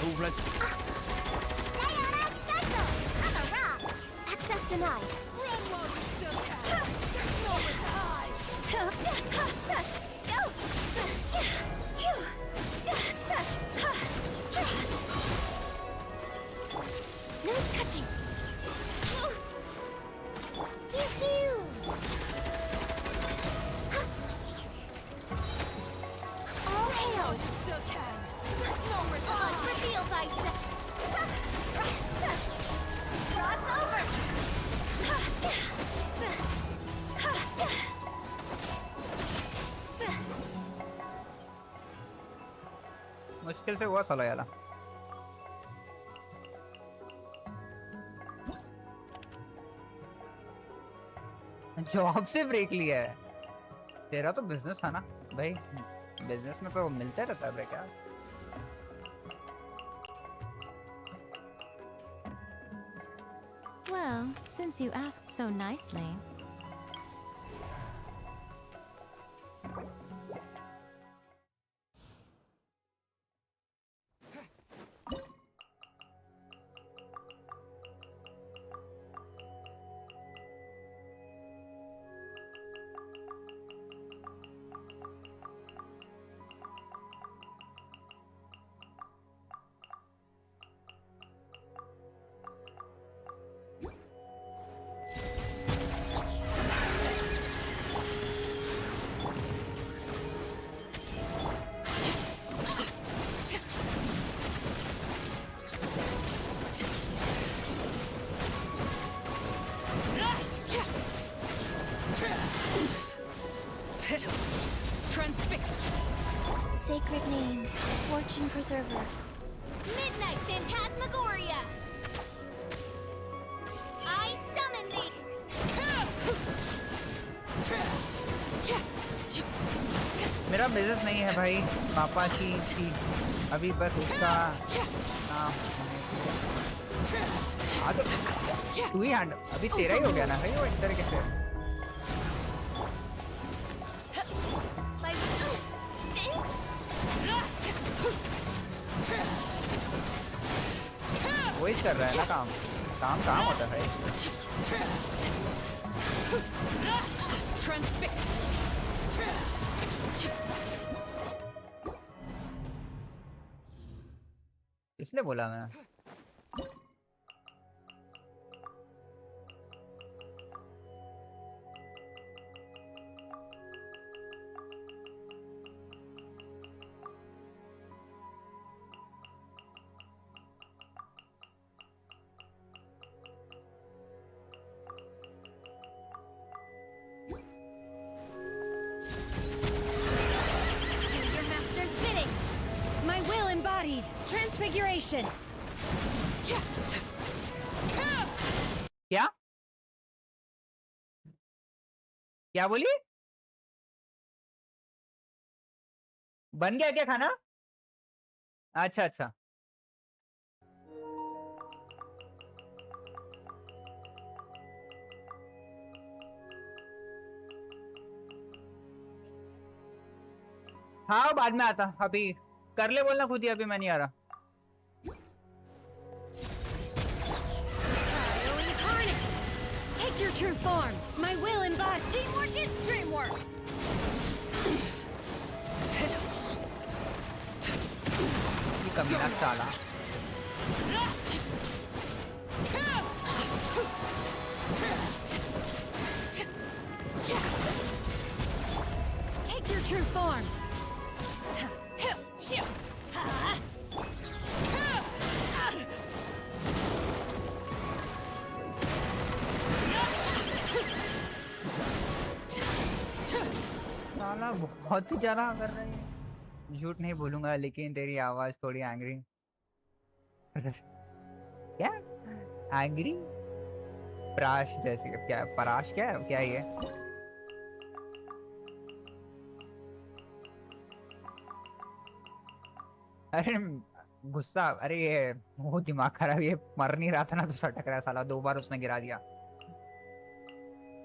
No rest. Access denied. No touching. Pew pew. All hail. Oz revealed by cross over. मुश्किल से हुआ साला याला। जॉब से ब्रेक लिया है। तेरा तो बिजनेस था ना भाई, बिजनेस में तो मिलता रहता है ब्रेक यार। Well, since you asked so nicely. Sacred name, fortune preserver. Midnight Phantasmagoria! I summon thee! मेरा बिजनेस नहीं है भाई, पापा की थी अभी, बस उसका नाम तू ही हैंड, अभी तेरा ही हो गया ना भाई वो एक तरीके से। वो ही कर रहा है ना काम, काम होता है। इसलिए बोला मैं। embodied. Transfiguration. क्या क्या बोली? बन गया क्या खाना? अच्छा अच्छा हाँ बाद में आता, अभी कर ले बोलना खुद ही, अभी मैं नहीं आ रहा। Incarnate. Take your true form. My will embodied. Teamwork is dreamwork. ये कमीना साला। Take your true form. साला बहुत ही ज्यादा कर रहे हैं। झूठ नहीं बोलूंगा लेकिन तेरी आवाज थोड़ी एंग्री। क्या एंग्री? पराश जैसे क्या? पराश क्या है? क्या ये? अरे गुस्सा, अरे ये वो दिमाग खराब, ये मर नहीं रहा था ना तो सटक रहा है साला, 2 बार उसने गिरा दिया।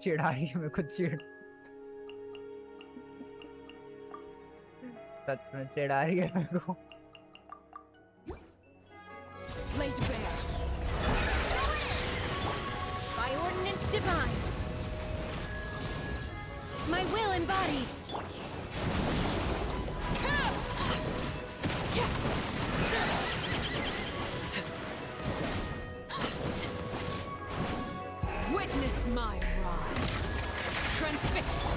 चिढ़ा रही है मेरे को, चिढ़ सच में चिढ़ा रही है मेरे को। Laid bare. By ordinance divine. My will embodied. Witness my rise. Transfixed.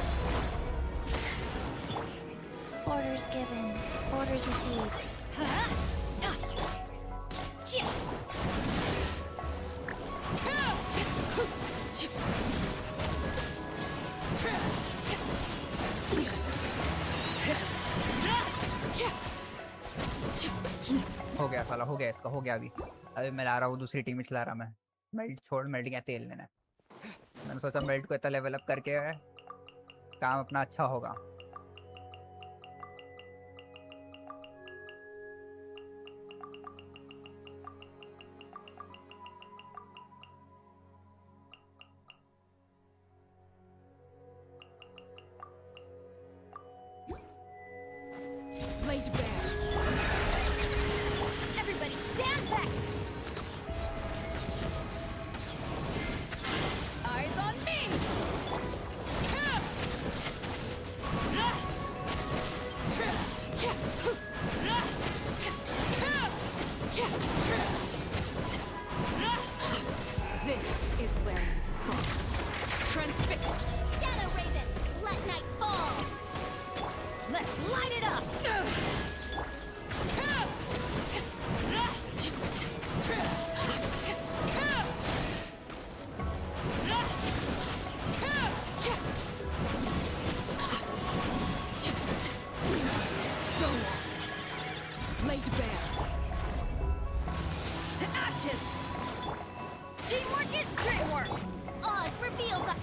Orders given. Orders received. हो गया साला, हो गया इसका, हो गया। अभी मैं ला रहा हूँ, दूसरी टीम चला रहा मैं। मेल्ट छोड़, मेल्ट क्या तेल लेना है। मैंने सोचा मेल्ट को इतना लेवल अप करके काम अपना अच्छा होगा। Laid bare. Everybody stand back. Eyes on me. This is where you fall. Transfixed. Shadow Raven, let night fall. Let's light it up. Go on. Laid bare. To ashes. Teamwork is dreamwork. Oz revealed by...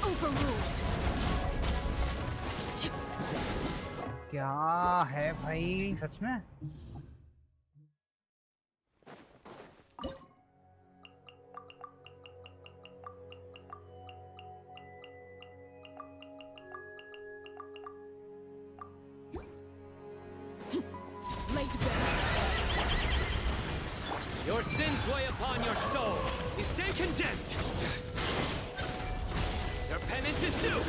Overruled. क्या है भाई सच में? Laid bare. Your sins weigh upon your soul. You stay condemned. Your penance is due.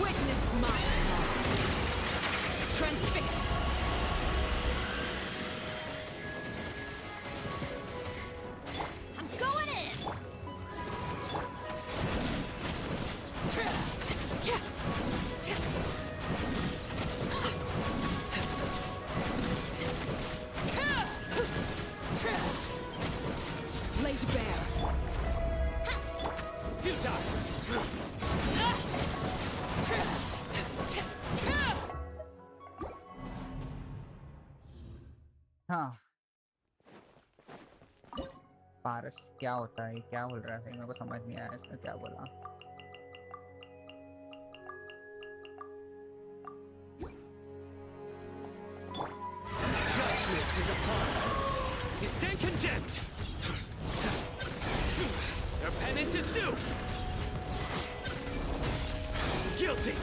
Witness my rise. Transfixed. I'm going in. Go futile! हाँ पारस क्या होता है, क्या बोल रहा है, मेरे को समझ नहीं आया इसने क्या बोला। Judgment is upon you. You stand condemned. Your penance is due. Guilty.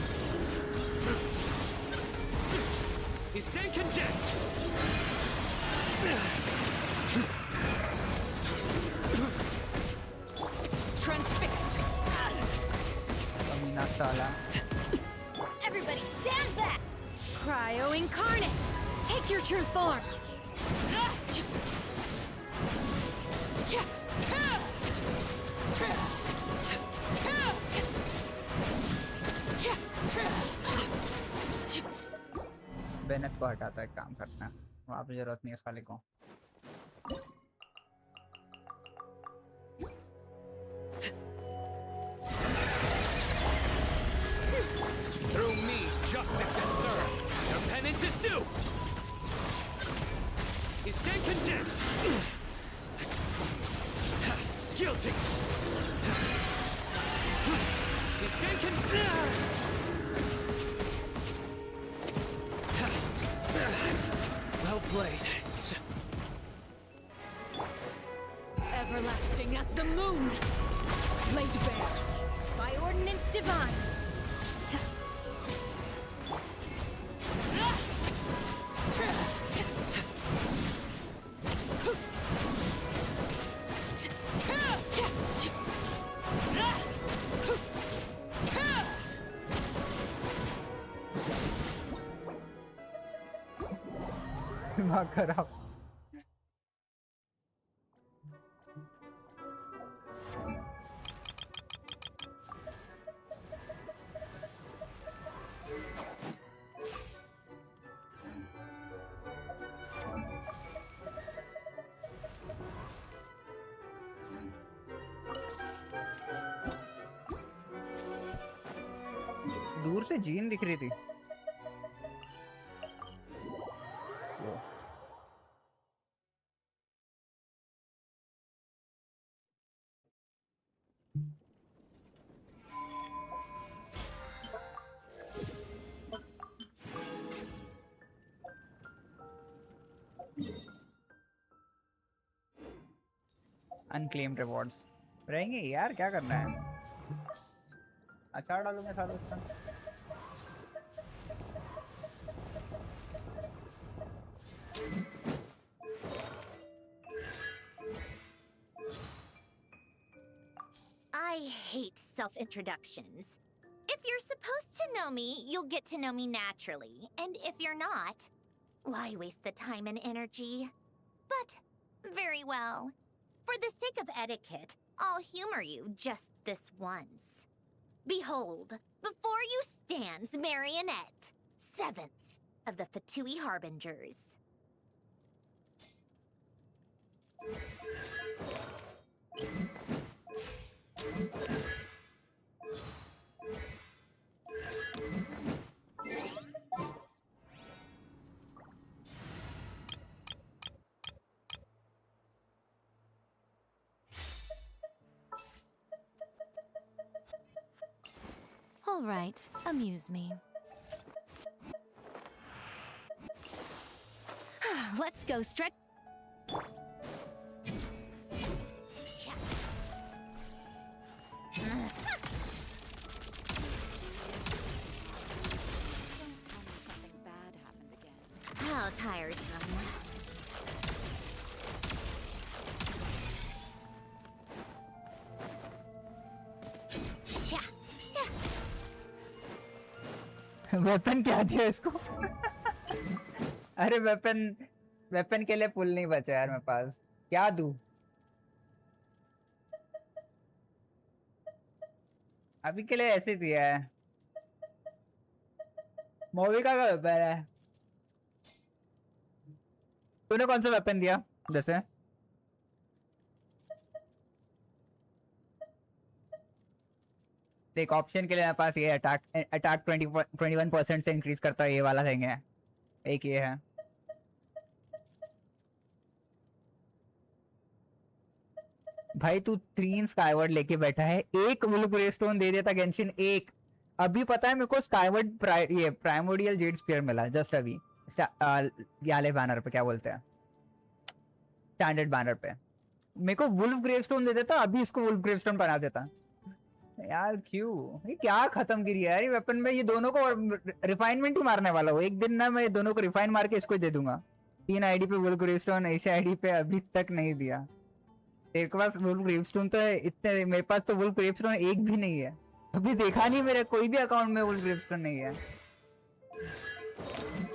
You stand condemned. Transfixed. कमीना साला। Everybody stand back! Cryo incarnate! Take your true form! Bennett को हटाता है, काम करना है, वहाँ पे जरूरत नहीं है साले को। Through me, justice is served. Your penance is due. You stand condemned. Guilty. You stand condemned. Well played. Everlasting as the moon! Laid bare by ordinance divine! दिमाग खराब। दूर से जीन दिख रही थी। अनक्लेम्ड रिवॉर्ड्स रहेंगे यार, क्या करना है। अचार डालूंगा सालों उसका। I hate self-introductions. If you're supposed to know me, you'll get to know me naturally. And if you're not, why waste the time and energy? But, very well. For the sake of etiquette, I'll humor you just this once. Behold, before you stands Marionette, 7th of the Fatui Harbingers. All right, amuse me. Let's go stretch. How tiresome. Weapon क्या दिया इसको? अरे weapon के लिए पुल नहीं बचा यार मेरे पास, क्या दूं? अभी के लिए ऐसे दिया है। मूवी का वेपन है। तूने कौन सा वेपन दिया जैसे? एक ऑप्शन के लिए मेरे पास ये अटैक 21% से इंक्रीज करता है, ये वाला थिंग है, एक ये है। भाई तू 3 स्काईवर्ड लेके बैठा है, एक वुल्फ ग्रेवस्टोन दे देता गेंशिन, एक। अभी पता है मेरे को स्काईवर्ड ये प्राइमोडियल जेड स्पीयर मिला जस्ट अभी, याले बैनर पे, क्या बोलते हैं, स्टैंडर्ड बैनर पे। मेरे को वुल्फ ग्रेवस्टोन दे देता, अभी इसको वुल्फ ग्रेवस्टोन बना देता यार। क्यों ये क्या खत्म करी यार ये वेपन में, ये दोनों को रिफाइनमेंट ही मारने वाला हूँ एक दिन ना, मैं दोनों को रिफाइन मार के इसको दे दूंगा। 3 आईडी पे वुल्फ ग्रेवस्टोन, एशिया आईडी पे अभी तक नहीं दिया। तेरे के पास वुल्फ ग्रेवस्टोन तो है इतने, मेरे पास तो वुल्फ ग्रेवस्टोन एक भी नहीं है, अभी देखा नहीं मेरे कोई भी अकाउंट में वुल्फ ग्रेवस्टोन नहीं है।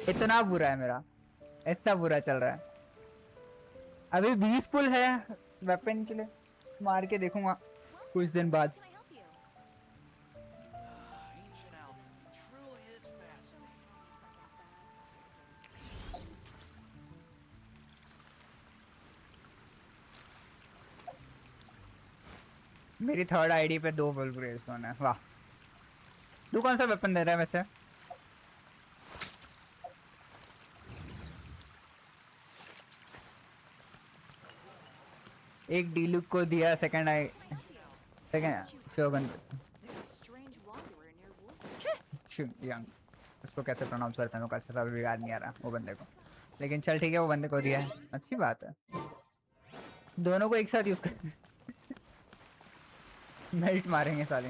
इतना बुरा है मेरा, इतना बुरा चल रहा है। अभी 20 पुल है वेपन के लिए, मार के देखूंगा कुछ दिन बाद। मेरी 3rd आईडी पे 2 वुल्फ ग्रेवस्टोन है, वाह। तू कौन सा वेपन दे रहा है वैसे? एक डीलुक को दिया सेकंड शोगन, उसको कैसे प्रोनाउंस करता है, अच्छा सा भी याद नहीं आ रहा वो बंदे को, लेकिन चल ठीक है, वो बंदे को दिया है, अच्छी बात है। दोनों को एक साथ यूज कर मेल्ट मारेंगे साले,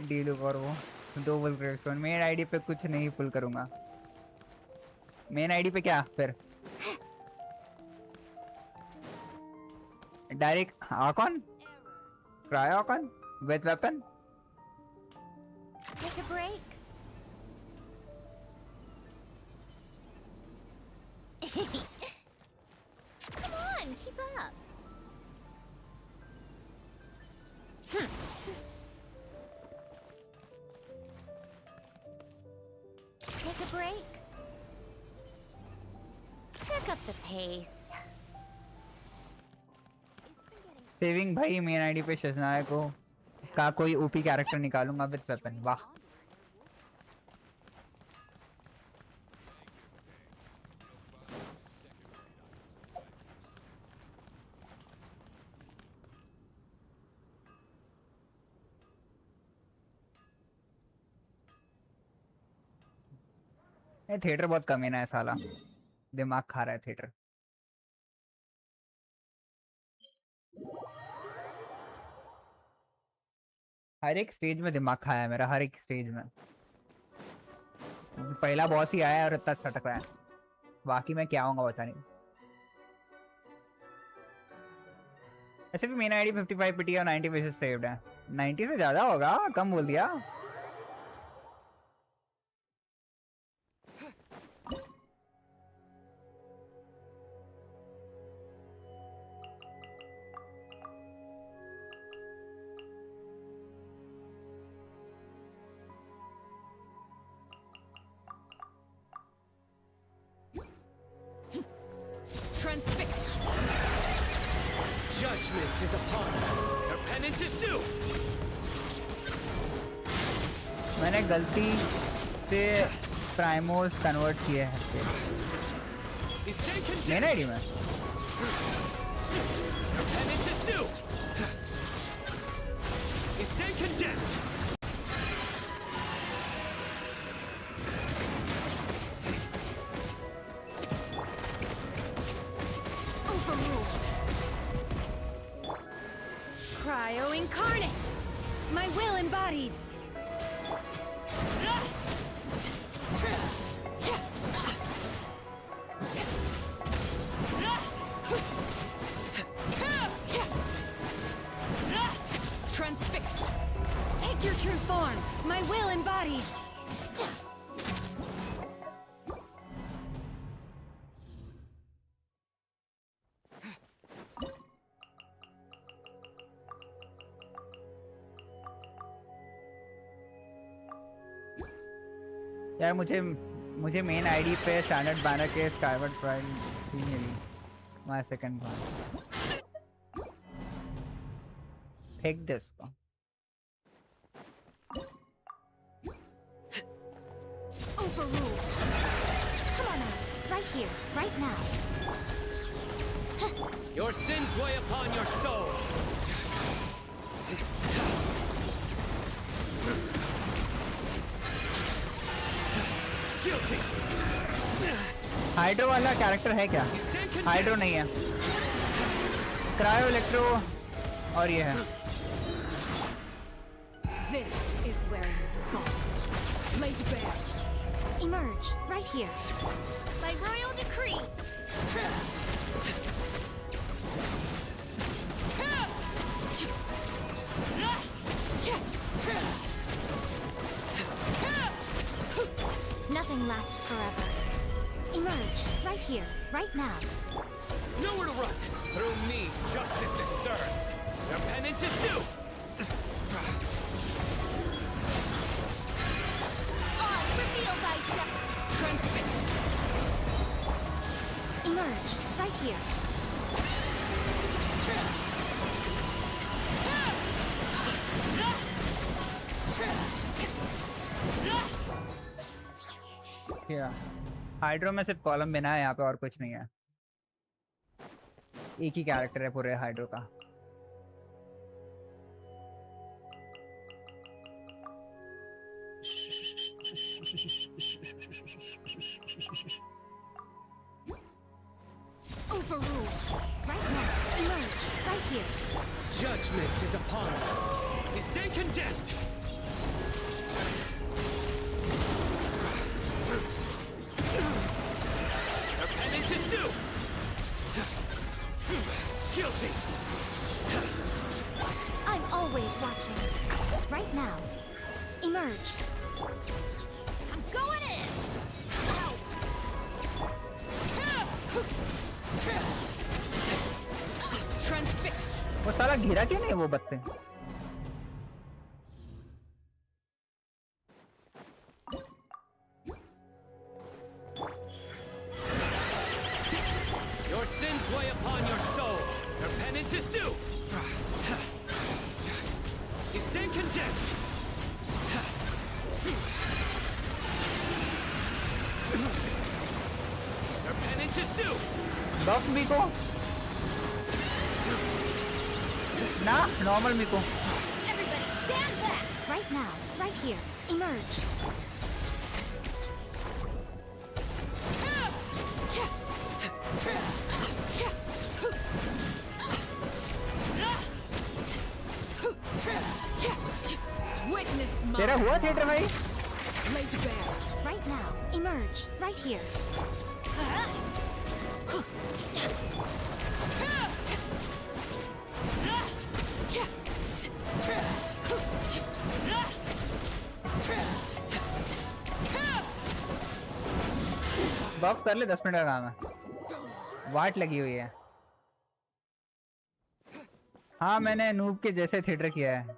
डीलुक और वो 2 वुल्फ ग्रेवस्टोन। मेन आईडी पे कुछ नहीं पुल करूंगा, मेन आईडी पे क्या फिर डायरेक्ट आकॉन, क्राई आकॉन with weapon. Take a break. Come on, keep up. Take a break. Pick up the pace. Saving भाई मेन आईडी पे शजनाया को का कोई ओपी कैरेक्टर निकालूंगा विद वेपन, वाह। ये थिएटर बहुत कमीना है साला, दिमाग खा रहा है थिएटर। हर एक स्टेज में दिमाग खाया है मेरा, हर एक स्टेज में। पहला बॉस ही आया और इतना सटक रहा है, बाकी मैं क्या आऊंगा पता नहीं। ऐसे भी मेन आईडी 55 पीटी और 90 विशेष सेव्ड है। 90 से ज्यादा होगा, कम बोल दिया। Transfixed. Judgment is upon you. Your penance is due. मैंने गलती से प्राइमोस कन्वर्ट किए हैं मेन आईडी में। Your penance is due. Stay condemned. Cryo incarnate! My will embodied! Transfixed! Take your true form! My will embodied! यार मुझे main ID पे standard banner के स्काईवर्ड प्राइम ही मिली। माय सेकंड बार फेंक दे इसको। Overruled. Come on out. Right here. Right now. Your sins weigh upon your soul. Guilty. Hydro वाला कैरेक्टर है क्या? हाइड्रो नहीं है, क्रायो, इलेक्ट्रो और ये है। This is where you fall. Laid bare. Emerge. Right here. By royal decree. Nothing lasts forever. Emerge. Right here. Right now. Nowhere to run. Through me, justice is served. Your penance is due. Reveal thyself. Transfixed. Emerge. Right here. क्या hydro में सिर्फ column बिना है, यहाँ पे और कुछ नहीं है। एक ही कैरेक्टर है पूरे हाइड्रो का। Overruled. Right now. Emerge. Right here. Judgment is upon you. You stand condemned. Your penance is due. Guilty. I'm always watching. Right now. Emerge. I'm going in. Transfixed. वो साला घिरा क्यों नहीं वो बत्ते? Your sins weigh upon your soul. Your penance is due. You stand condemned. Your penance is due. बफ मिको ना, normal Miko. Everybody stand back. Right now. Right here. Emerge. Witness my तेरा हुआ theatre भाई? laid bare. Right now. Emerge. Right here. बफ कर ले, 10 minute का काम है। वाट लगी हुई है। हाँ मैंने नूब के जैसे थिएटर किया है।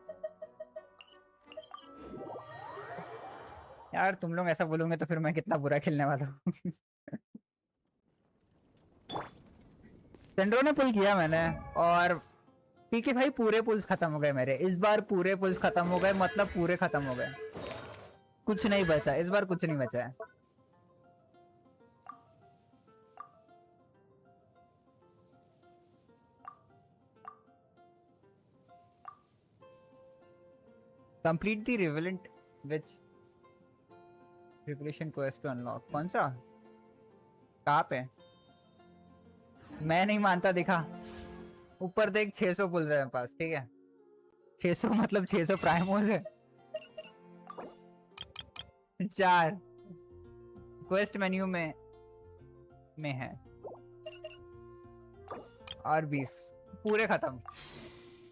यार तुम लोग ऐसा बोलोगे तो फिर मैं कितना बुरा खेलने वाला हूँ। सेंड्रो ने पुल किया मैंने, और पीके भाई पूरे पुल्स खत्म हो गए मेरे इस बार। पूरे पुल्स खत्म हो गए, मतलब पूरे खत्म हो गए, कुछ नहीं बचा इस बार, कुछ नहीं बचा है। Complete the relevant witch revolution quest to unlock. कौन सा? कहाँ पे? मैं नहीं मानता, दिखा ऊपर देख। 600 पुल्स है मेरे पास, ठीक है? 600 मतलब 600 प्राइमोस है। 4 क्वेस्ट मेन्यू में है, और 20 पूरे खत्म।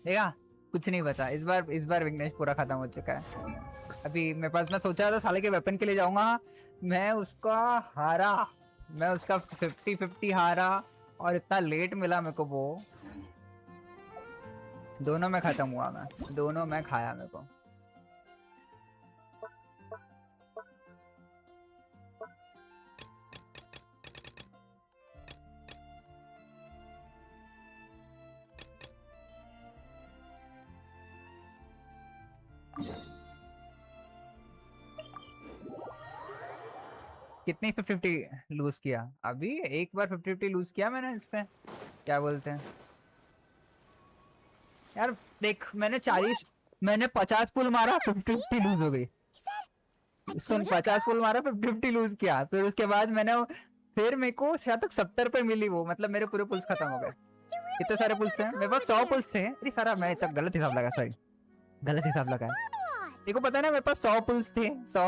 देखा, कुछ नहीं बचा इस बार विघ्नेश पूरा खत्म हो चुका है। अभी मेरे पास, मैं सोचा था साले के वेपन के लिए जाऊंगा, मैं उसका हारा, मैं उसका 50-50 हारा, और इतना लेट मिला मेरे को। वो दोनों में खत्म हुआ, मैं दोनों में खाया मेरे को। कितनी 50-50 लूज किया? अभी एक बार 50-50 लूज किया मैंने इस पे। क्या बोलते हैं यार, देख मैंने 50 पुल मारा, 50-50 लूज हो गई। सुन, 50 पुल मारा, 50-50 लूज किया, फिर उसके बाद मैंने फिर मेरे को शायद तक 70 पे मिली वो, मतलब मेरे पूरे पुल्स खत्म हो गए। कितने सारे पुल्स थे मेरे पास? 100 पुल्स थे। अरे सारा मैं तक गलत हिसाब लगा, सॉरी गलत हिसाब लगा। देखो पता है ना, मेरे पास 100 पुल्स थे, 100।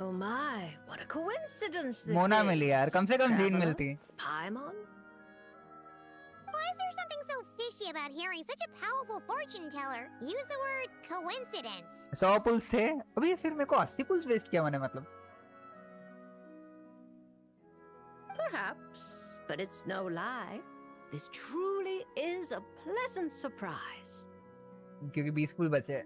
Oh my, what a coincidence this Mona is. मिली यार, कम से कम जीन Traveler? मिलती। Paimon? Why is there something so fishy about hearing such a powerful fortune teller use the word coincidence? 100 pools थे, अभी फिर मेरे को 80 पुल्स वेस्ट किया मैंने, मतलब। Perhaps, but it's no lie. This truly is a pleasant surprise. क्योंकि 20 पुल बचे।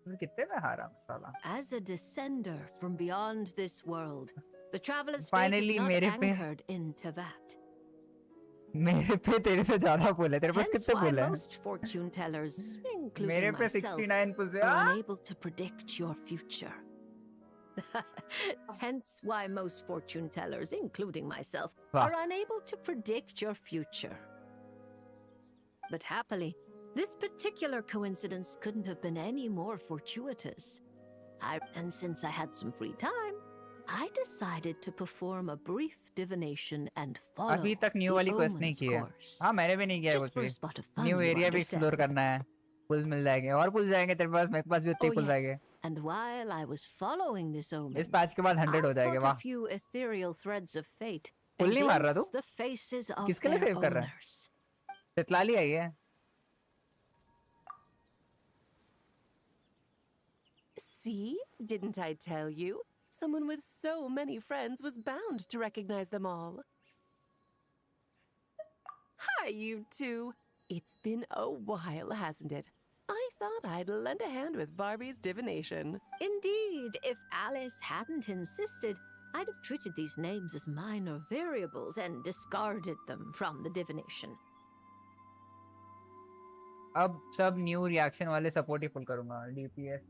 फिर कितने में हारा साला? As a descender from beyond this world, the traveler's Finally, fate is मेरे not पे- anchored in Tevat. मेरे पे तेरे से ज्यादा पुल है। तेरे पास Hence कितने why पुल है? most fortune tellers, including मेरे पे myself, 69 पुल है। are unable to predict your future. Hence why most fortune tellers, including myself, Wow. are unable to predict your future. But happily, this particular coincidence couldn't have been any more fortuitous. And since I had some free time, I decided to perform a brief divination and follow अभी तक new the वाली quest नहीं omen's की है। course. हाँ मैंने भी नहीं किया Just कुछ for भी। a spot of fun, new you area भी एक्सप्लोर understand. करना है। पुल्स मिल जाएंगे और पुल्स जाएंगे तेरे पास, मेरे पास भी उतने Oh, पुल्स yes. आएंगे। And while I was following this omen, इस पैच के बाद 100 हो I जाएंगे। caught a वाह, few ethereal threads of fate pull and नहीं मार रहा glimpsed तू? the faces of किसके लिए their सेव कर रहा है? owners. तितलाली आई है। See? Didn't I tell you? Someone with so many friends was bound to recognize them all. Hi, you two. It's been a while, hasn't it? I thought I'd lend a hand with Barbie's divination. Indeed, if Alice hadn't insisted, I'd have treated these names as minor variables and discarded them from the divination. अब सब new reaction वाले support ही full करूंगा। DPS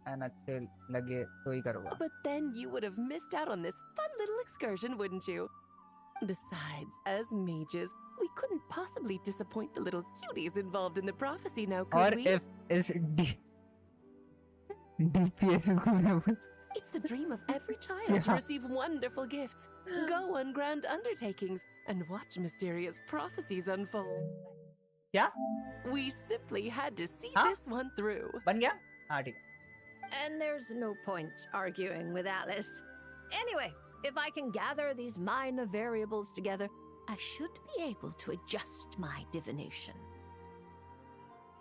and अच्छे लगे तो ही करूंगा। But then you would have missed out on this fun little excursion, wouldn't you? Besides, as mages, we couldn't possibly disappoint the little cuties involved in the prophecy now, could और we? if is DPS इसको It's the dream of every child Yeah. to receive wonderful gifts, go on grand undertakings, and watch mysterious prophecies unfold. क्या? We simply had to see Huh? this one through. बन गया? हाँ ठीक। And there's no point arguing with Alice. Anyway, if I can gather these minor variables together, I should be able to adjust my divination.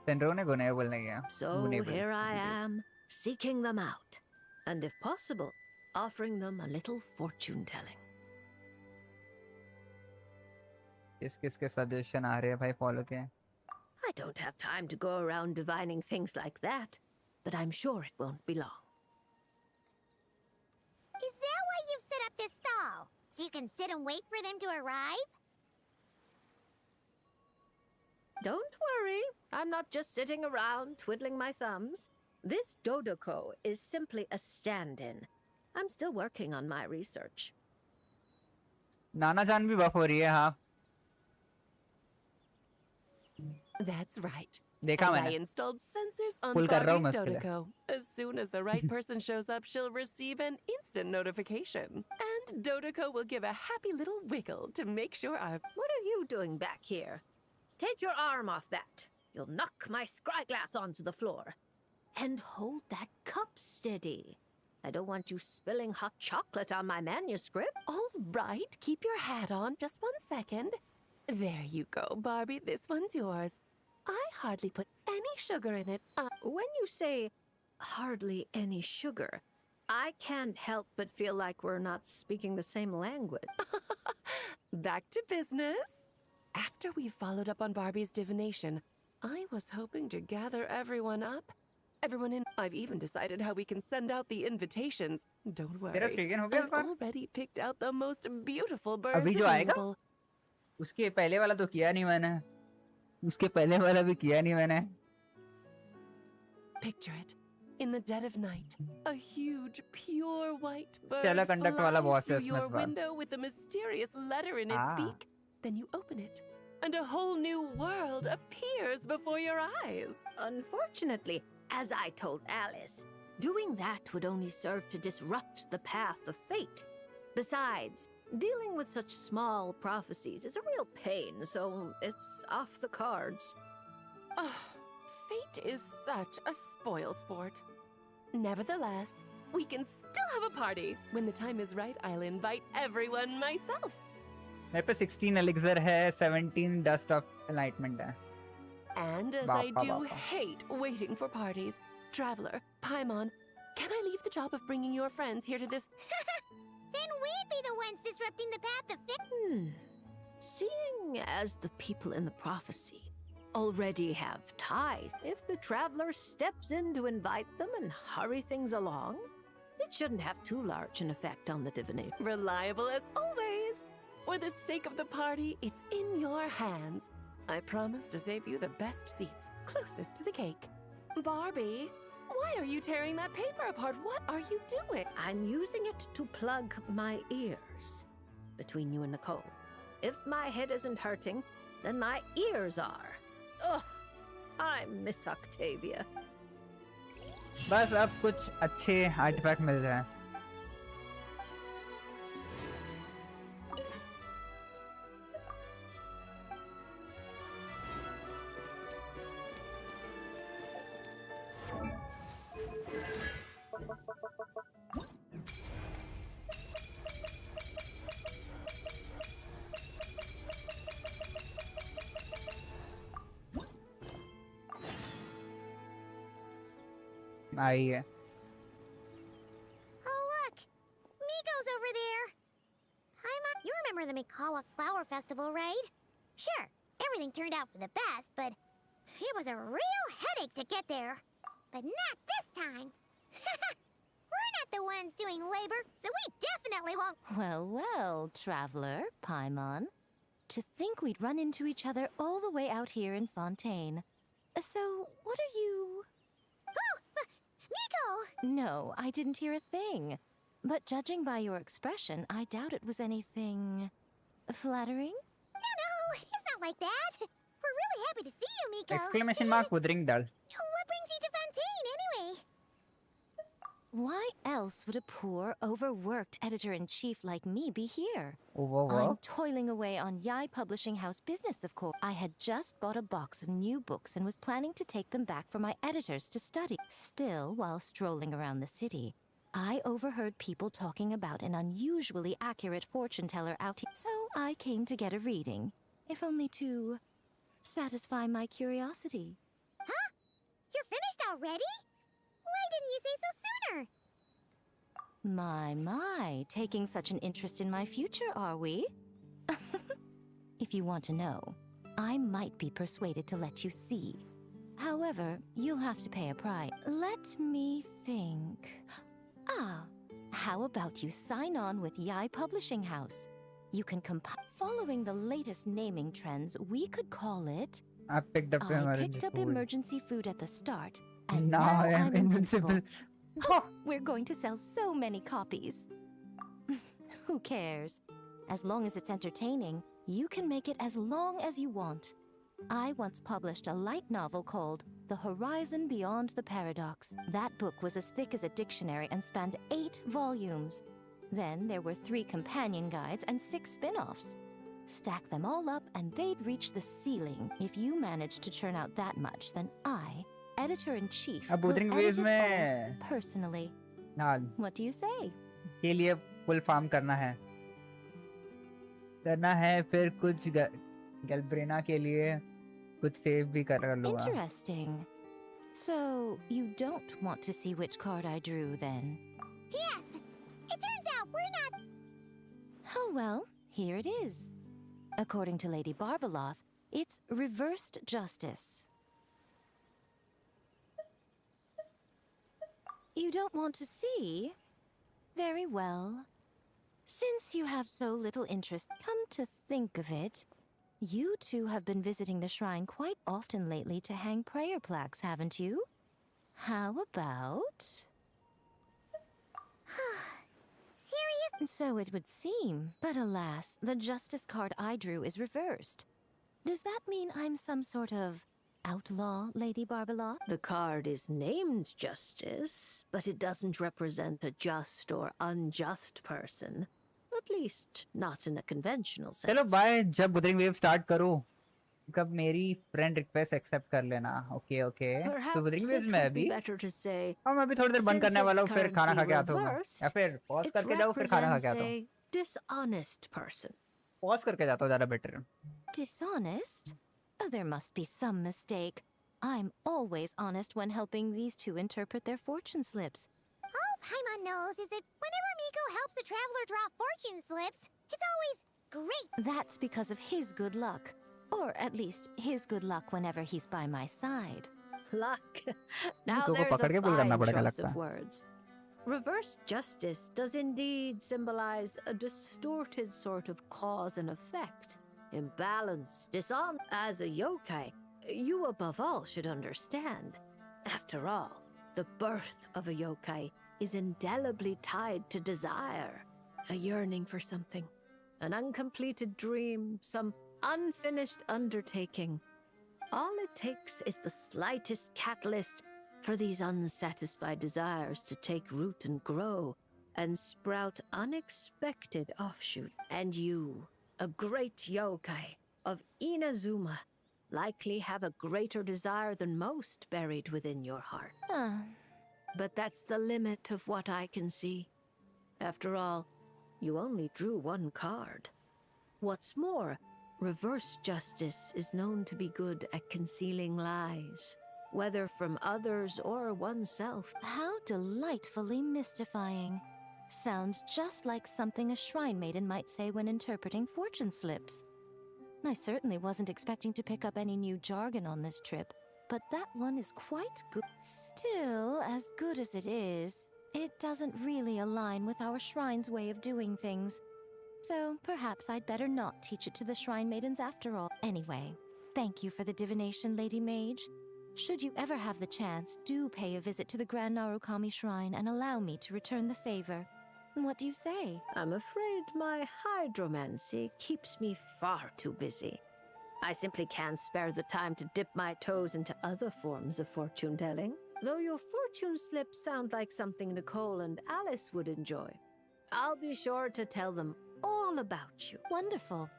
सेंड्रो ने गुने बोलने गया। So गुने बोल- here I am, seeking them out, and if possible, offering them a little fortune telling. किस-किस के suggestion आ रहे हैं भाई फॉलो के? I don't have time to go around divining things like that, but I'm sure it won't be long. Is that why you've set up this stall? So you can sit and wait for them to arrive? Don't worry, I'm not just sitting around twiddling my thumbs. This Dodoko is simply a stand-in. I'm still working on my research. नानाचान भी बफ हो रही है। हाँ That's right. देखा And I मैंने। installed sensors on Pull कर रहा हूँ मैं Barbie's उसके लिए। Dodoko. As soon as the right person shows up, she'll receive an instant notification. And Dodoko will give a happy little wiggle to make sure our... What are you doing back here? Take your arm off that. You'll knock my scryglass onto the floor. And hold that cup steady. I don't want you spilling hot chocolate on my manuscript. All right, keep your hat on. Just 1 second. There you go, Barbie. This one's yours. I hardly put any sugar in it. When you say hardly any sugar, I can't help but feel like we're not speaking the same language. Back to business. After we followed up on Barbie's divination, I was hoping to gather everyone up. Everyone in. I've even decided how we can send out the invitations. Don't worry. तेरा स्ट्रीगन हो गया इस I've bar? already picked out the most beautiful birds अभी जो आएगा? available. उसके पहले वाला तो किया नहीं मैंने। उसके पहले वाला भी किया नहीं मैंने। Picture it. In the dead of night, a huge, pure white bird Stellar conduct वाला flies boss है through उसमें your इस बार। window with a mysterious letter in its Ah. beak. Then you open it, and a whole new world appears before your eyes. Unfortunately, as I told Alice, doing that would only serve to disrupt the path of fate. Besides, dealing with such small prophecies is a real pain, so it's off the cards. Fate is such a spoil sport. Nevertheless, we can still have a party. When the time is right, I'll invite everyone myself. मेरे पे 16 elixir है, 17 dust of enlightenment है. And as I do hate waiting for parties, Traveler, Paimon, can I leave the job of bringing your friends here to this? Then we'd be the ones disrupting the path of fit. Seeing as the people in the prophecy already have ties, if the traveler steps in to invite them and hurry things along, it shouldn't have too large an effect on the divination. Reliable as always. For the sake of the party, it's in your hands. I promise to save you the best seats, closest to the cake. Barbie, why are you tearing that paper apart? What are you doing? I'm using it to plug my ears. Between you and Nicole. If my head isn't hurting, then my ears are. Ugh, I miss Octavia. बस अब कुछ अच्छे artefact मिल जाए. आई है. Oh, look! Miko's over there! You remember the Mikawa Flower Festival, right? Sure, everything turned out for the best, but it was a real headache to get there. But not this time! We're not the ones doing labor, so we definitely won't— Well, well, Traveler, Paimon. To think we'd run into each other all the way out here in Fontaine. So, what are you... Oh! Miko! No, I didn't hear a thing. But judging by your expression, I doubt it was anything... flattering? No, it's not like that. We're really happy to see you, Miko. Exclamation mark wuthering dull. What brings you to Fontaine, anyway? Why else would a poor, overworked editor-in-chief like me be here? I'm Overworked? toiling away on YeahBoi Publishing House business, of course. I had just bought a box of new books and was planning to take them back for my editors to study. Still, while strolling around the city, I overheard people talking about an unusually accurate fortune teller out here. So I came to get a reading, if only to satisfy my curiosity. Huh? You're finished already? Why didn't you say so sooner? My, taking such an interest in my future, are we? If you want to know, I might be persuaded to let you see. However, you'll have to pay a price. Let me think. How about you sign on with YeahBoi Publishing House? You can following the latest naming trends, we could call it... I picked up emergency food at the start, and now I am invincible. We're going to sell so many copies. Who cares? As long as it's entertaining, you can make it as long as you want. I once published a light novel called The Horizon Beyond the Paradox. That book was as thick as a dictionary and spanned 8 volumes. Then there were 3 companion guides and 6 spin-offs. Stack them all up and they'd reach the ceiling. If you managed to churn out that much, then I, editor-in-chief, will wuthering edit waves it में all personally. हाँ What do you say? के लिए full farm करना है फिर कुछ गैल्ब्रेना के लिए कुछ सेव भी कर लूंगा. Interesting. So, you don't want to see which card I drew, then? Yes! It turns out we're not— Oh well, here it is. According to Lady Barbaloth, it's reversed justice. You don't want to see? Very well. Since you have so little interest, come to think of it, you two have been visiting the shrine quite often lately to hang prayer plaques, haven't you? How about... Serious? So it would seem, but alas, the justice card I drew is reversed. Does that mean I'm some sort of outlaw, Lady Barbala? The card is named Justice, but it doesn't represent a just or unjust person. At least, not in a conventional sense. चलो bye जब wuthering wave start करूँ कब मेरी friend request accept कर लेना okay okay तो wuthering waves में अभी हाँ मैं अभी थोड़ी देर बंद करने वाला हूँ फिर खाना खा के आता हूँ या फिर pause करके जाऊँ फिर खाना खा के आता हूँ dishonest person. pause करके जाता हूँ ज़्यादा better है Dishonest? Oh, there must be some mistake. I'm always honest when helping these two interpret their fortune slips. All Paimon knows is that whenever Miko helps the traveler draw fortune slips, it's always great. That's because of his good luck. Or at least his good luck whenever he's by my side. Luck. Now Miko को there's पकड़ के a pull करना fine पड़ेगा choice लगता of है words. Reverse justice does indeed symbolize a distorted sort of cause and effect. Imbalance, dishonor. As a yokai, you above all should understand. After all, the birth of a yokai is indelibly tied to desire. A yearning for something. An uncompleted dream, some unfinished undertaking. All it takes is the slightest catalyst for these unsatisfied desires to take root and grow and sprout unexpected offshoot. And you, a great yokai of Inazuma, likely have a greater desire than most buried within your heart. But that's the limit of what I can see. After all, you only drew one card. What's more, reverse justice is known to be good at concealing lies, whether from others or oneself. How delightfully mystifying. Sounds just like something a shrine maiden might say when interpreting fortune slips. I certainly wasn't expecting to pick up any new jargon on this trip, but that one is quite good. Still, as good as it is, it doesn't really align with our shrine's way of doing things. So perhaps I'd better not teach it to the shrine maidens after all. Anyway, thank you for the divination, Lady Mage. Should you ever have the chance, do pay a visit to the Grand Narukami Shrine and allow me to return the favor. What do you say? I'm afraid my hydromancy keeps me far too busy. I simply can't spare the time to dip my toes into other forms of fortune-telling. Though your fortune slips sound like something Nicole and Alice would enjoy. I'll be sure to tell them all about you. Wonderful.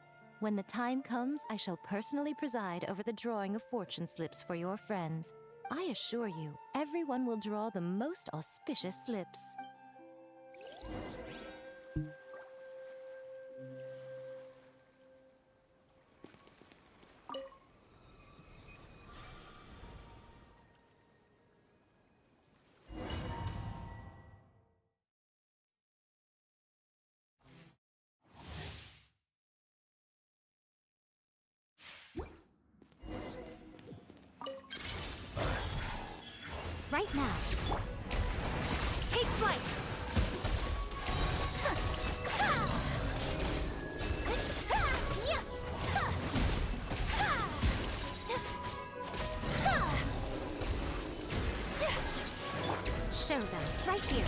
When the time comes, I shall personally preside over the drawing of fortune slips for your friends. I assure you, everyone will draw the most auspicious slips. Right now. Take flight! Show them, right here.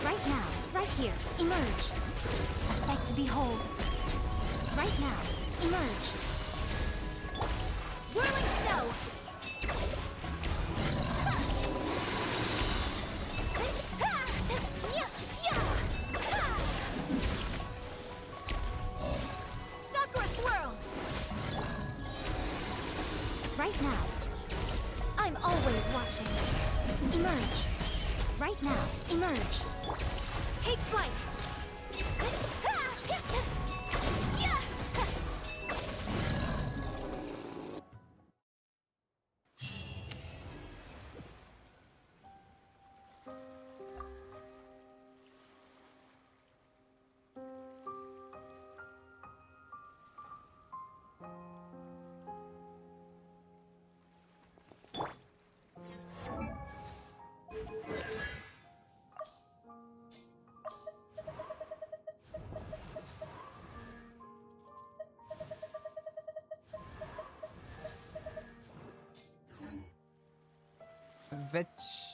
Right now, right here, emerge. A sight to behold. Right now, emerge. Whirling snow! Sakura swirl! Right now. I'm always watching. Emerge. Right now, emerge. Take flight! which...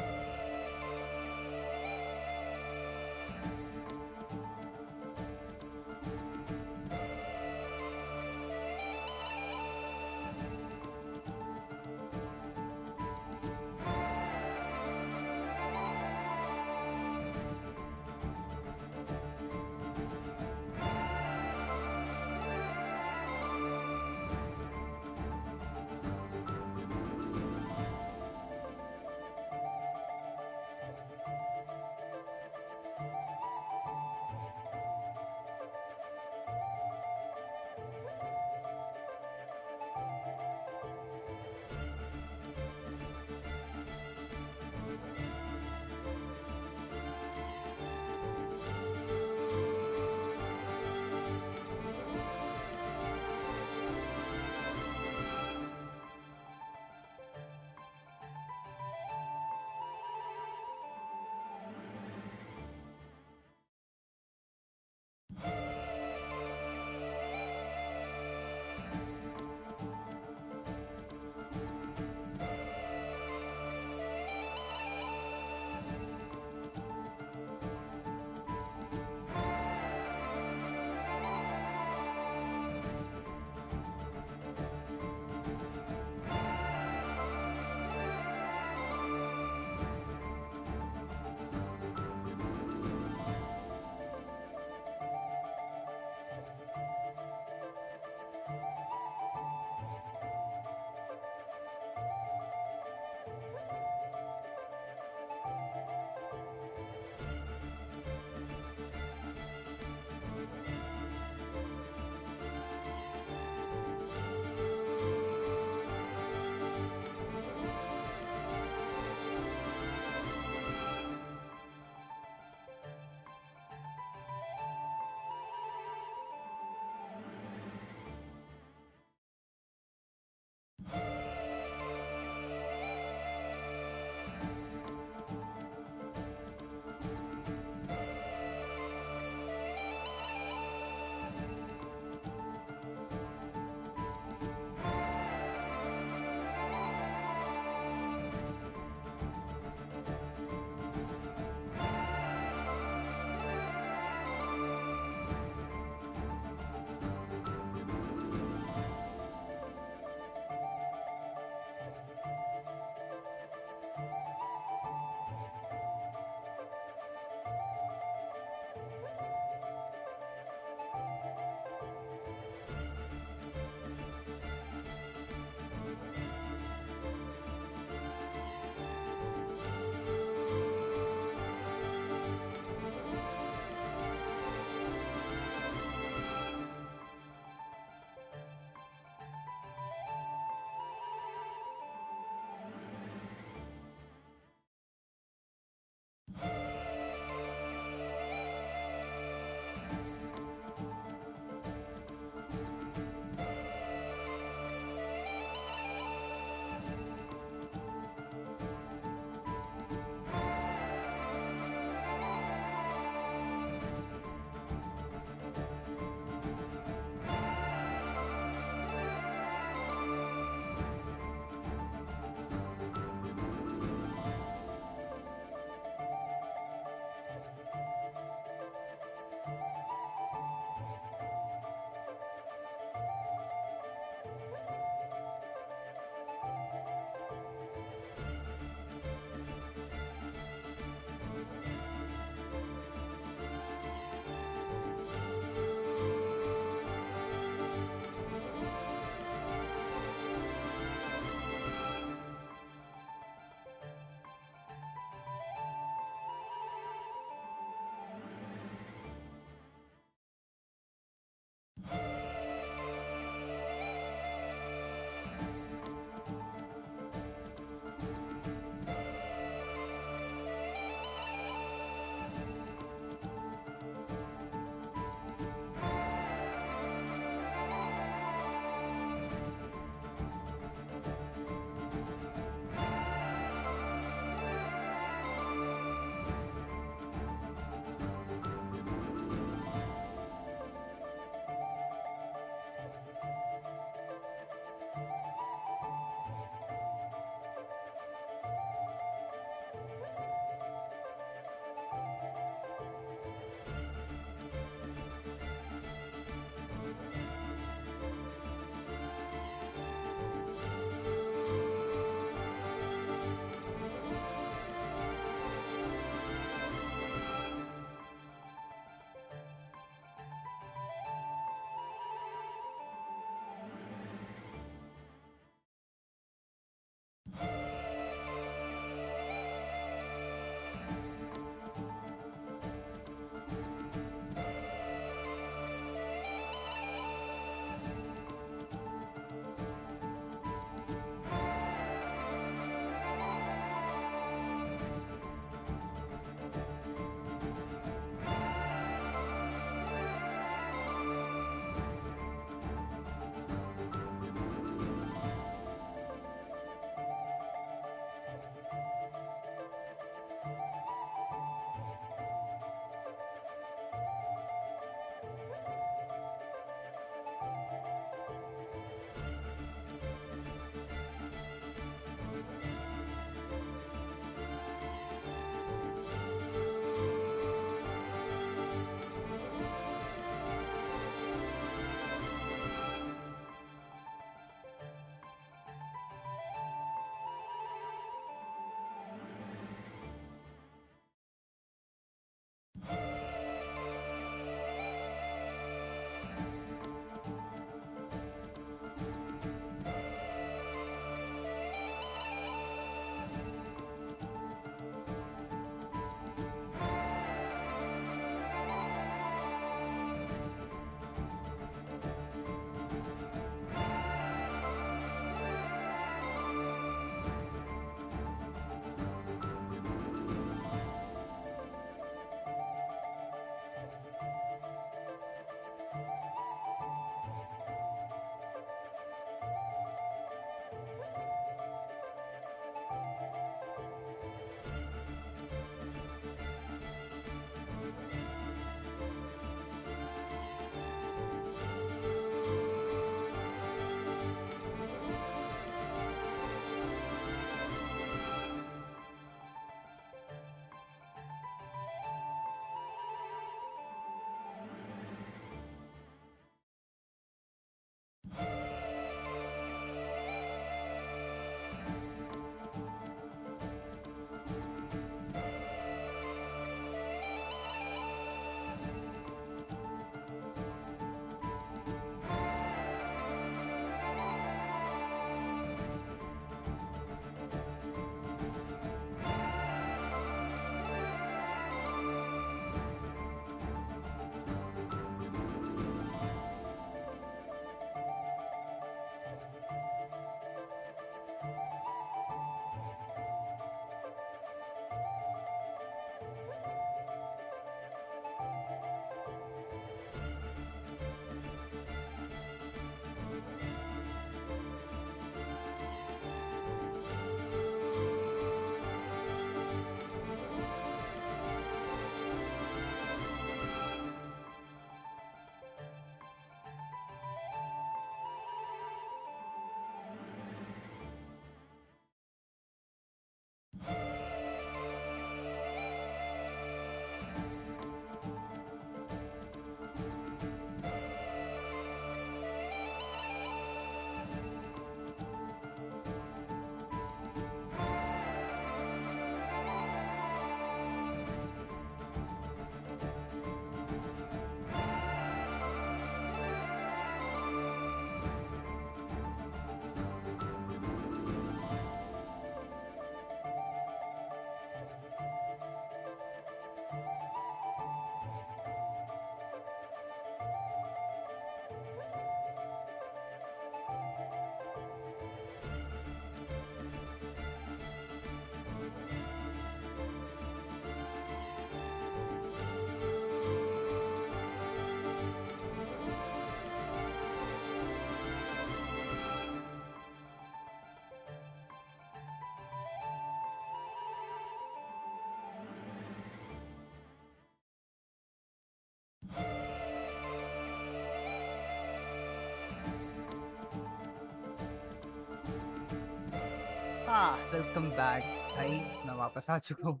welcome back भाई, मैं वापस आ चुका हूँ।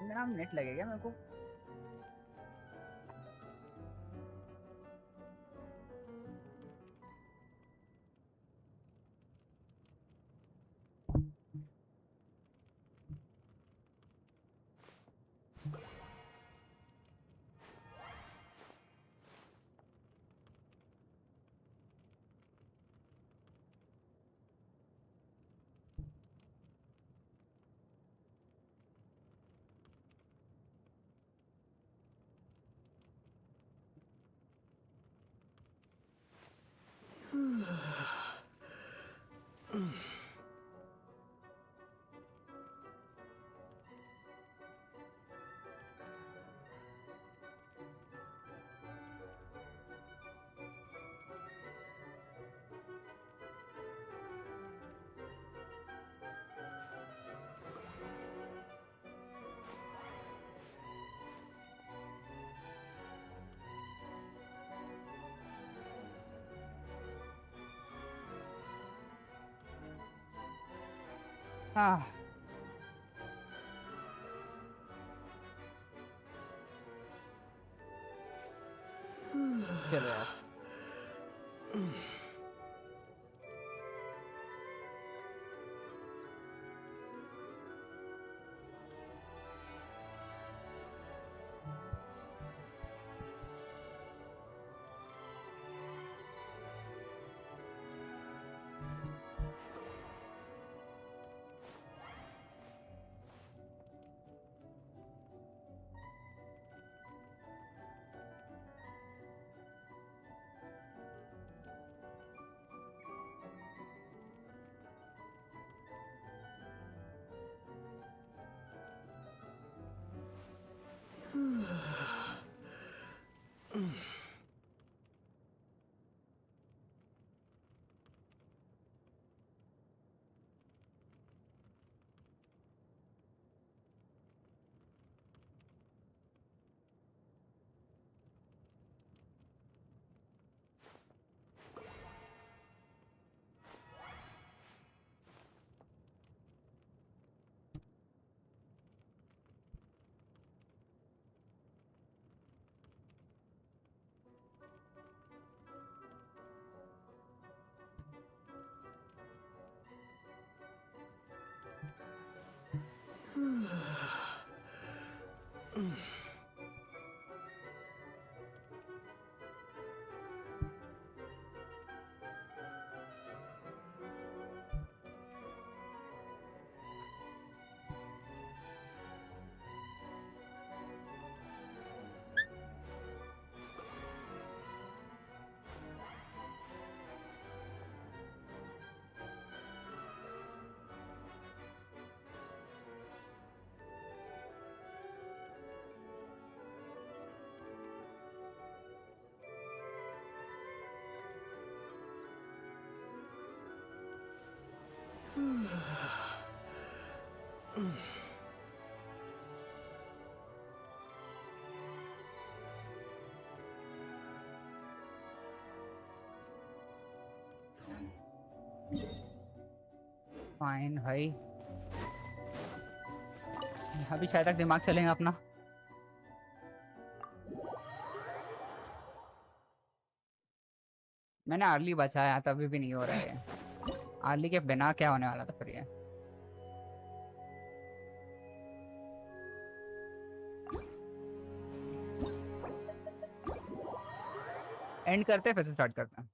इतना net लगेगा मेरे को। हाँ चलो यार। फाइन भाई, अभी शायद तक दिमाग चलेगा अपना। मैंने अर्ली बचाया था, अभी भी नहीं हो रहा है। अर्ली के बिना क्या होने वाला था फिर ये। एंड करते हैं फिर से स्टार्ट करते हैं।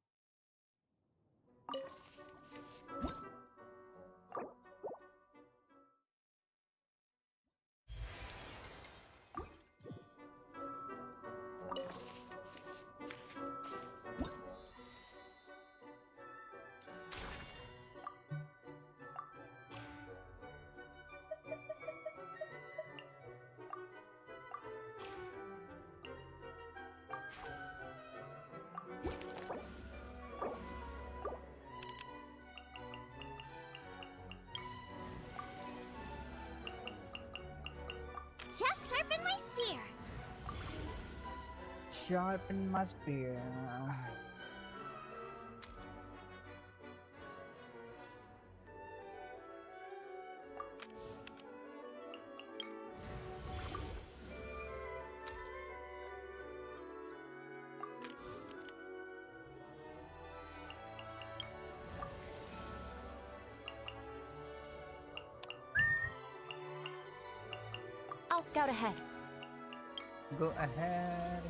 Just sharpen my spear. Sharpen my spear. I'll scout ahead. Go ahead.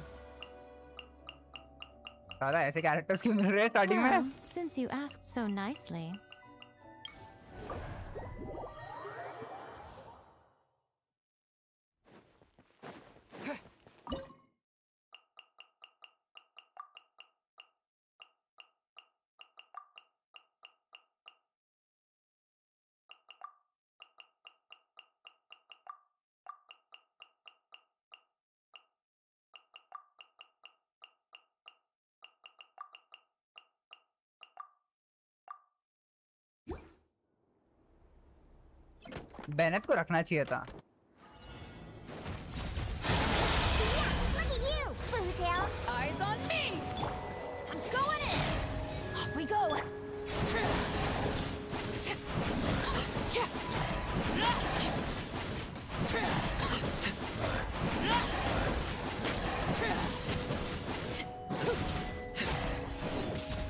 साला ऐसे कैरेक्टर्स क्यों मिल रहे हैं स्टार्टिंग में? Since you asked so nicely. Bennett को रखना चाहिए था. Look at you, Foozle. Eyes on me! I'm going in! Off we go!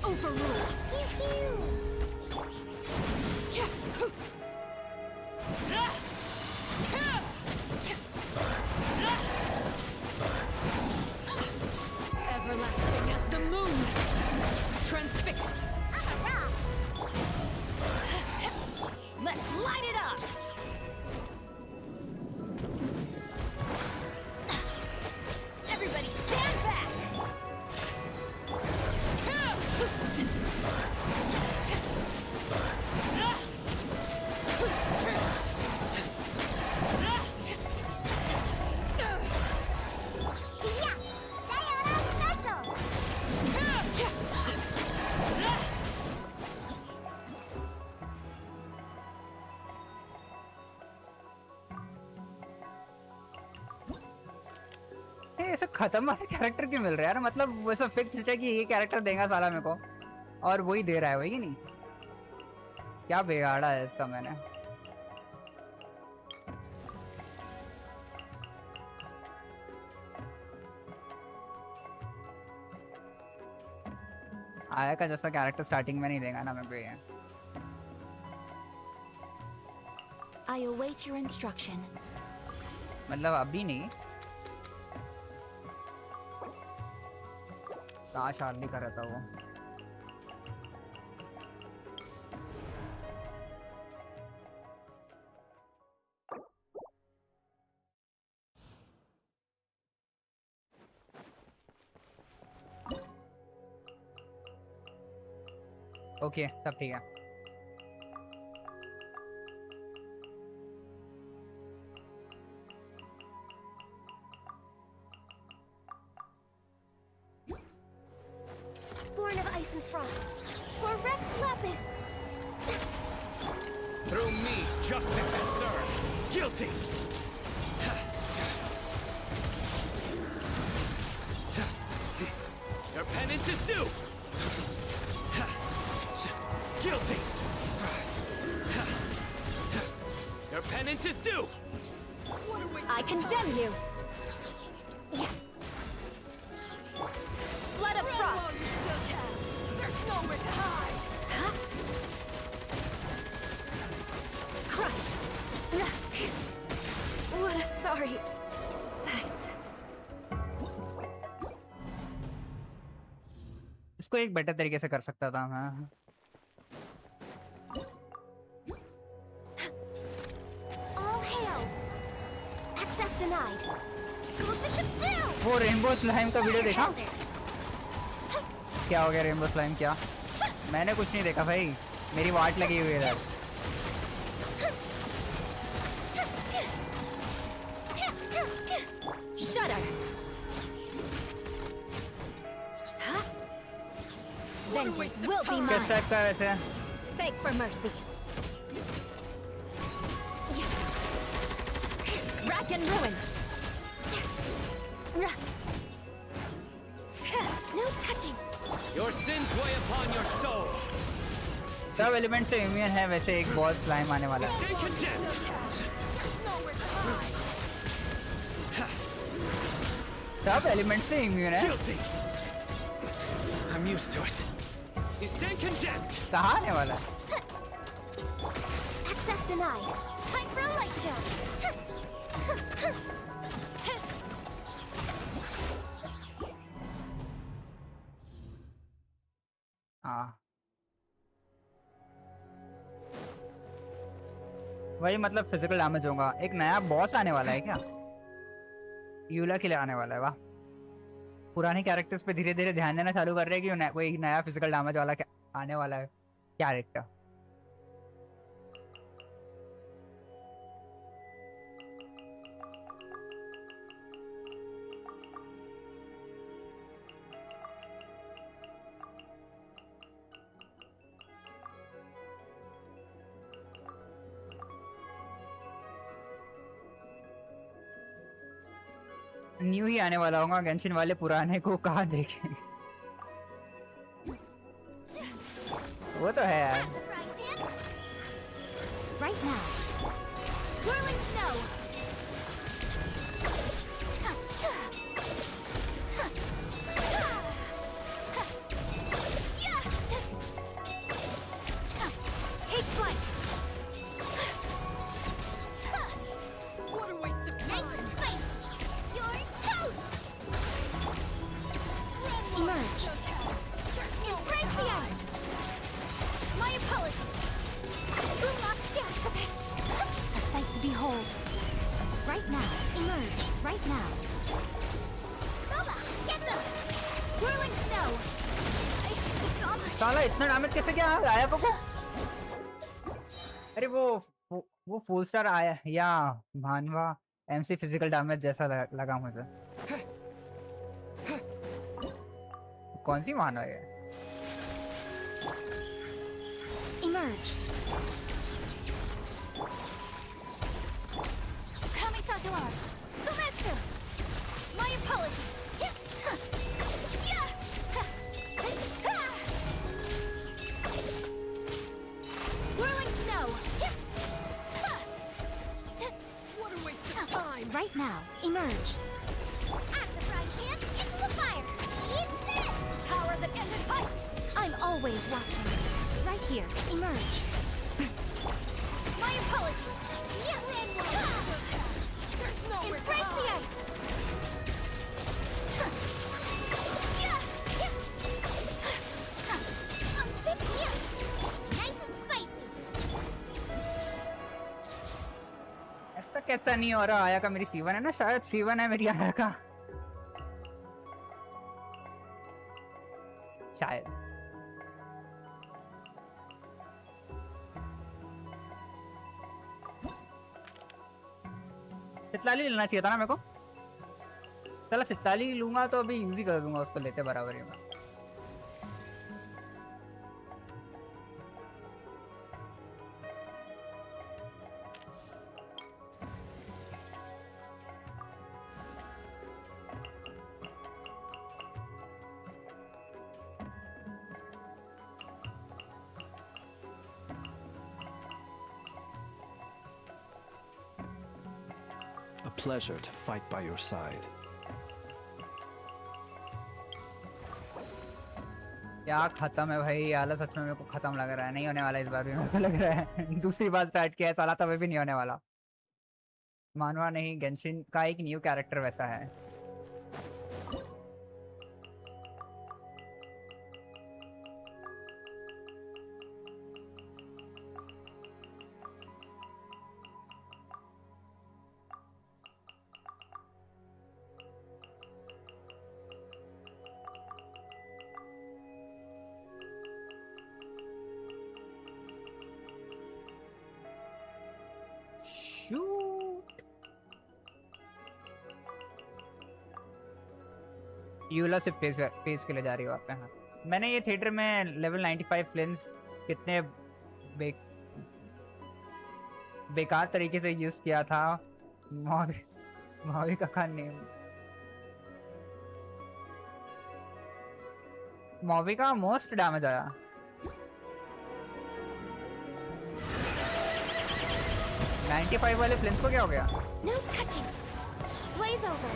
Overrule. Everlasting as the moon. Transfix. I'm a rock. Let's light it up! Everybody stand back! Yeah, Sayona special. ये सब खत्म वाले character क्यों मिल रहे हैं यार? मतलब वो सब फिक्स है कि ये कैरेक्टर देगा साला मेरे को और वही दे रहा है, वही नहीं? क्या बिगाड़ा है इसका मैंने? आया का जैसा कैरेक्टर स्टार्टिंग में नहीं देगा ना मेरे को ये. I await your instruction. मतलब अभी नहीं. कहाँ शार्ली कर रहा था वो? ओके सब ठीक है. Born of ice and frost. For Rex Lapis. Through me, justice is served. Guilty. Your penance is due. Guilty. Your penance is due. I condemn you! Flood of frost! There's nowhere to hide. Huh? Crush! What a sorry sight. इसको एक better तरीके से कर सकता था मैं. All hail. Access denied. Coefficient down. वो rainbow slime का वीडियो देखा? क्या हो गया रेनबो स्लाइम? क्या? मैंने कुछ नहीं देखा भाई, मेरी वाट लगी हुई है इधर. Shudder! Huh? Vengeance will be किस mine! टाइप का है वैसे? Beg for mercy! Rack and ruin! No touching. Your sins weigh upon your soul. सब एलिमेंट से इम्यून है वैसे एक बॉस स्लाइम आने वाला है. Stay condemned. सब एलिमेंट से इम्यून है. Guilty. I'm used to it. You stand condemned. कहाँ आने वाला है? Access denied. Time for a light show. हाँ वही मतलब फिजिकल डैमेज होगा। एक नया बॉस आने वाला है क्या? यूला के लिए आने वाला है। वाह, पुराने कैरेक्टर्स पे धीरे धीरे ध्यान देना चालू कर रहे हैं कि कोई नया फिजिकल डैमेज वाला आने वाला है कैरेक्टर। न्यू ही आने वाला होगा। गेंशिन वाले पुराने को कहाँ देखेंगे? वो तो है यार। Right now. Whirling snow. Take flight. What a waste of time. Nice and spicy. You're toast. Emerge. Embrace the ice. My apologies. Will not stand for this. A sight to behold. Right now. Emerge. Right now. Boba, get them. Whirling snow. I have to stop it. साला इतना damage कैसे क्या आया को? अरे वो full star आया या भानवा एमसी फिजिकल डैमेज जैसा लगा मुझे। कौन सी भानवा है? Emerge. Kamisato art. Sumetsu. My apologies. Whirling snow. What a waste of time. Right now. Emerge. At the frying pan, into the fire. Eat this. Power that ended fight. I'm always watching. Right here. Emerge. My apologies. There's nowhere to Embrace the hide. ice. Nice and spicy. ऐसा कैसा नहीं हो रहा? आया का मेरी C1 है ना, शायद C1 है मेरी आया का, शायद। सितलाली लेना चाहिए था ना मेरे को। चला सितलाली लूंगा तो अभी यूज ही कर दूंगा उसको लेते बराबर ही में। A pleasure to fight by your side. क्या खत्म है भाई? आला सच में मेरे को खत्म लग रहा है। नहीं होने वाला इस बार भी मेरे को लग रहा है। दूसरी बार स्टार्ट किया है साला, तब भी नहीं होने वाला। मानवा नहीं, गेंशिन का एक न्यू कैरेक्टर वैसा है। यूला से फेस के लिए जा रही हो आप पे? हाँ, मैंने ये थिएटर में लेवल 95 लेंस कितने बेकार तरीके से यूज किया था। मावी का नेम मॉवी का मोस्ट डैमेज आया। No 95 वाले फ्लेम्स को क्या हो गया? No touching. Blaze over.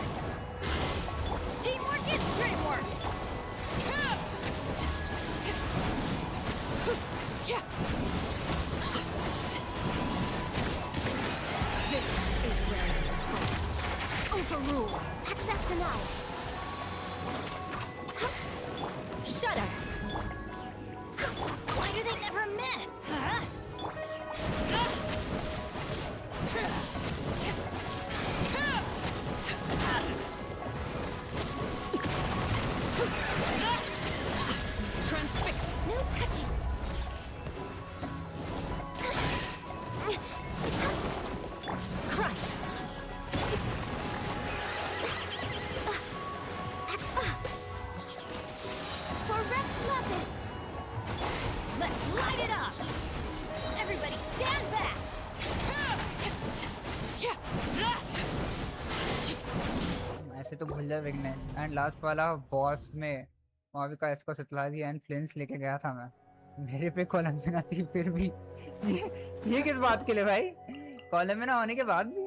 Teamwork is dreamwork. This is where you fall. Overrule. Access denied. Shudder. ऐसे तो भूल जाए विघ्नेश। एंड लास्ट वाला बॉस में माविका इसको सितलाली एंड फ्लिंस लेके गया था मैं। मेरे पे कॉलम में ना थी फिर भी। ये किस बात के लिए भाई? कॉलम में ना होने के बाद भी?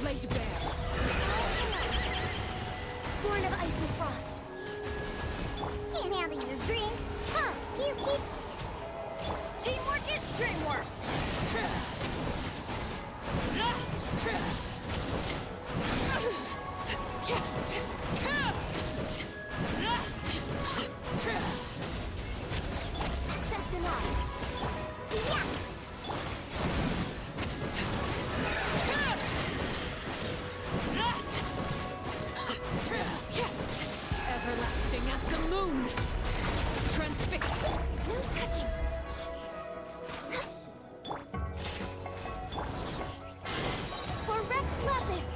Laid bare. Born of ice and frost. Can't handle your dream. Huh, you keep... Teamwork is dreamwork. Access denied. Yeah! Everlasting as the moon. Transfixed. No touching. For Rex Lapis.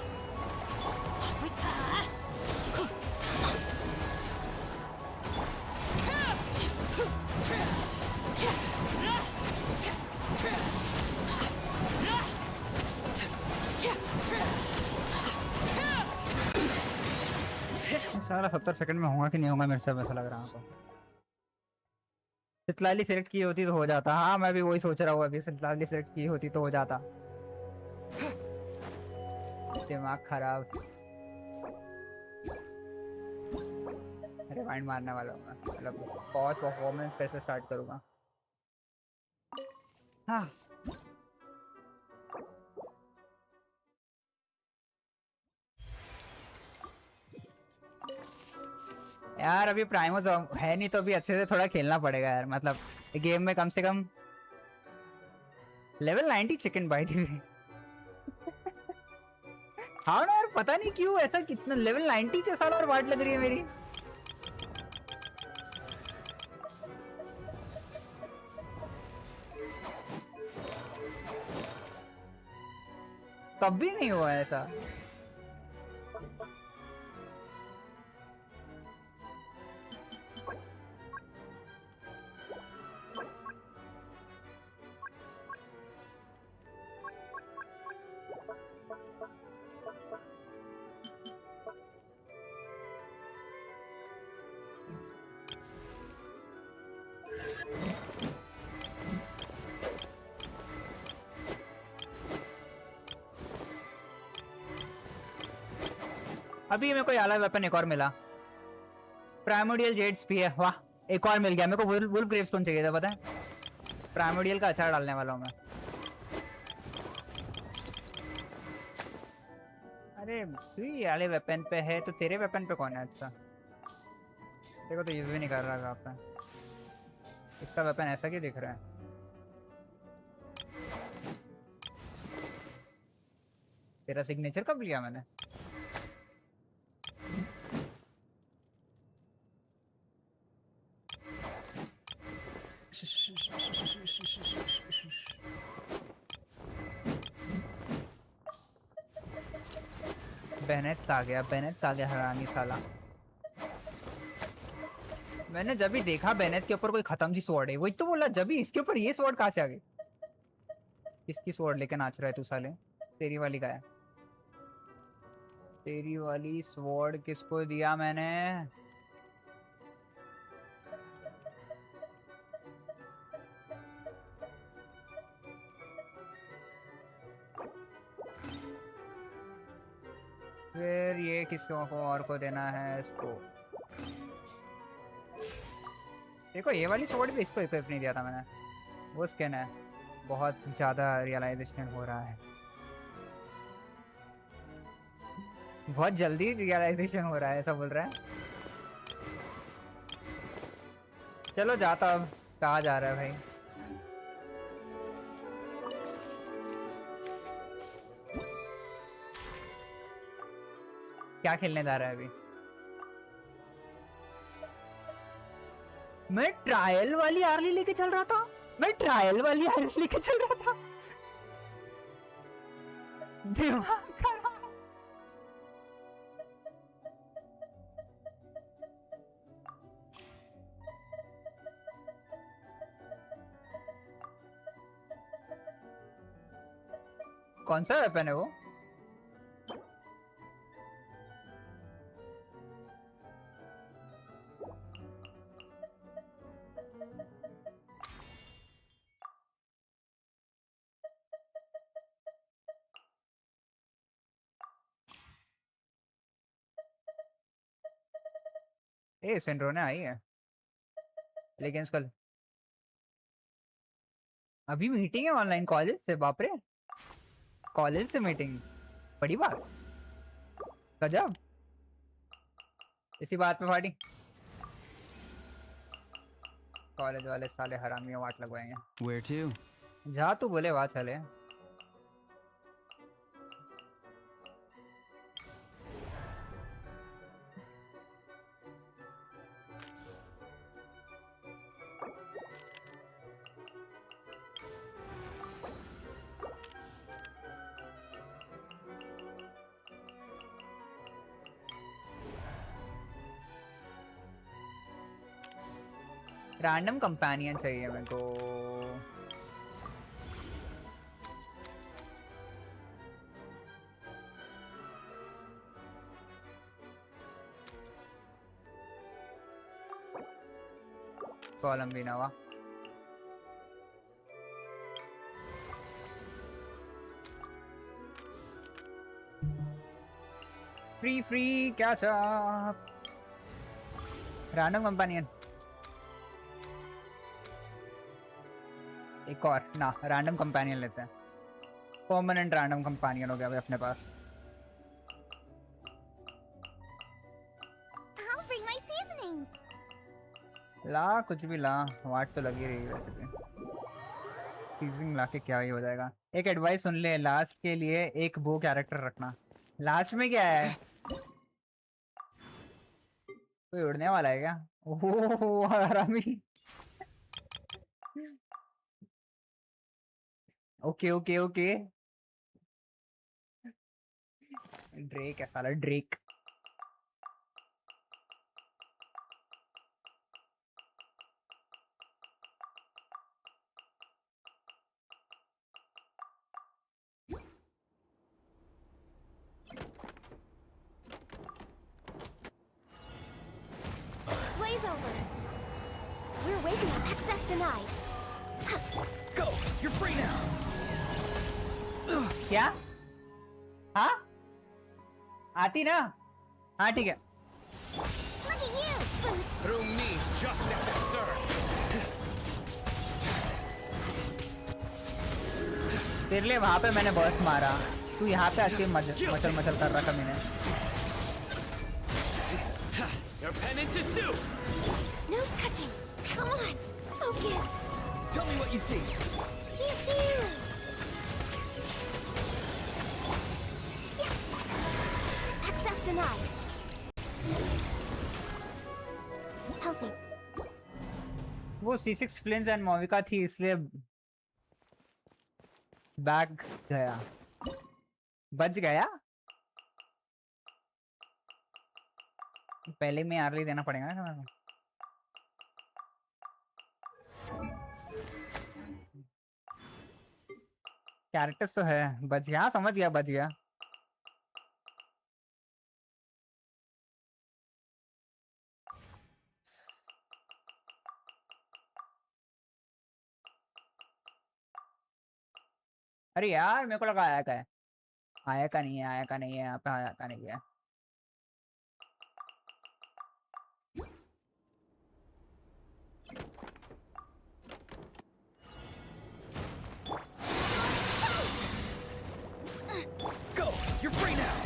सारा 70 second में होगा कि नहीं होगा मेरे से वैसा लग रहा है। सितलाली सिलेक्ट की होती तो हो जाता। हाँ मैं भी वही सोच रहा हूँ, अभी सितलाली सिलेक्ट की होती तो हो जाता। दिमाग खराब। रिवाइंड मारने वाला हूँ मैं, मतलब पॉज परफॉर्मेंस फिर से स्टार्ट करूँगा। हाँ यार अभी प्राइमोस है नहीं तो अभी अच्छे से थोड़ा खेलना पड़ेगा यार। मतलब गेम में कम से कम level 90 chicken by the way. हाँ ना यार, पता नहीं क्यों ऐसा कितना लेवल 90 के साथ और वाट लग रही है मेरी। कभी नहीं हुआ ऐसा। अभी मेरे को याला वेपन एक और मिला, प्राइमोडियल जेड्स भी है। वाह एक और मिल गया मेरे को। वुल्फ ग्रेवस्टोन चाहिए था पता है। प्राइमोडियल का अचार डालने वाला हूँ मैं। अरे तू ही वाले वेपन पे है तो तेरे वेपन पे कौन है? अच्छा देखो तो यूज भी नहीं कर रहा है आपका। इसका वेपन ऐसा क्यों दिख रहा है? तेरा सिग्नेचर कब लिया मैंने? बेनेट आ गया, बेनेट आ गया हरामी साला। मैंने जब भी देखा बेनेट के ऊपर कोई खत्म सी स्वॉर्ड है, वही तो बोला जब भी इसके ऊपर ये स्वॉर्ड कहाँ से आ गई? किसकी स्वॉर्ड लेके नाच रहा है तू साले? तेरी वाली का है? तेरी वाली स्वॉर्ड किसको दिया मैंने? फिर ये किसी को और को देना है इसको। देखो ये वाली स्वॉर्ड भी इसको इक्विप नहीं दिया था मैंने। वो स्किन है। बहुत ज्यादा रियलाइजेशन हो रहा है, बहुत जल्दी रियलाइजेशन हो रहा है ऐसा बोल रहा है। चलो जाता अब। कहाँ जा रहा है भाई? क्या खेलने जा रहा है अभी? मैं ट्रायल वाली आर्ली लेके चल रहा था। मैं ट्रायल वाली आर्ली लेके चल रहा था। दिमाग खराब। कौन सा वेपन है वो? सिंड्रोने आई है लेकिन कल अभी मीटिंग है ऑनलाइन कॉलेज से। बाप रे, कॉलेज से मीटिंग, बड़ी बात। गजब, इसी बात पे पार्टी। कॉलेज वाले साले हरामी वाट लगवाएंगे। Where to? जहाँ तू बोले वहाँ चले। रैंडम कंपेनियन चाहिए मेरे को। कॉलम भी ना हुआ। फ्री क्या चाप। रैंडम कंपेनियन एक और ना, रैंडम कंपेनियन लेते हैं। परमानेंट रैंडम कंपेनियन हो गया भाई अपने पास। I'll bring my seasonings. ला कुछ भी ला, वाट तो लगी रही वैसे भी। सीजनिंग ला के क्या ही हो जाएगा। एक एडवाइस सुन ले, लास्ट के लिए एक बो कैरेक्टर रखना। लास्ट में क्या है? कोई उड़ने वाला है क्या? ओह हरामी। Okay okay okay. ड्रेक है साला, Drake. Blaze over. We're waiting on access denied. Go! You're free now! क्या? हाँ? आती ना? हाँ ठीक है। Look at you! Through me, justice is served! तेरे लिए वहाँ पे मैंने बर्स्ट मारा, तू यहाँ पे आके मचल मचल कर रहा कमीने। Your penance is due! No touching. Come on. Focus. Tell me what you see. Pew pew! Access denied. Healthy. वो C6 फ्लिंस एंड मोविका थी इसलिए बैग गया, बच गया। पहले में आर्ली देना पड़ेगा ना हमें। कैरेक्टर्स तो है, बच गया, समझ गया, बच गया। अरे यार मेरे को लगा आया का है, आया का नहीं है, आया का नहीं है, यहाँ पे आया का नहीं है। Go! You're free now!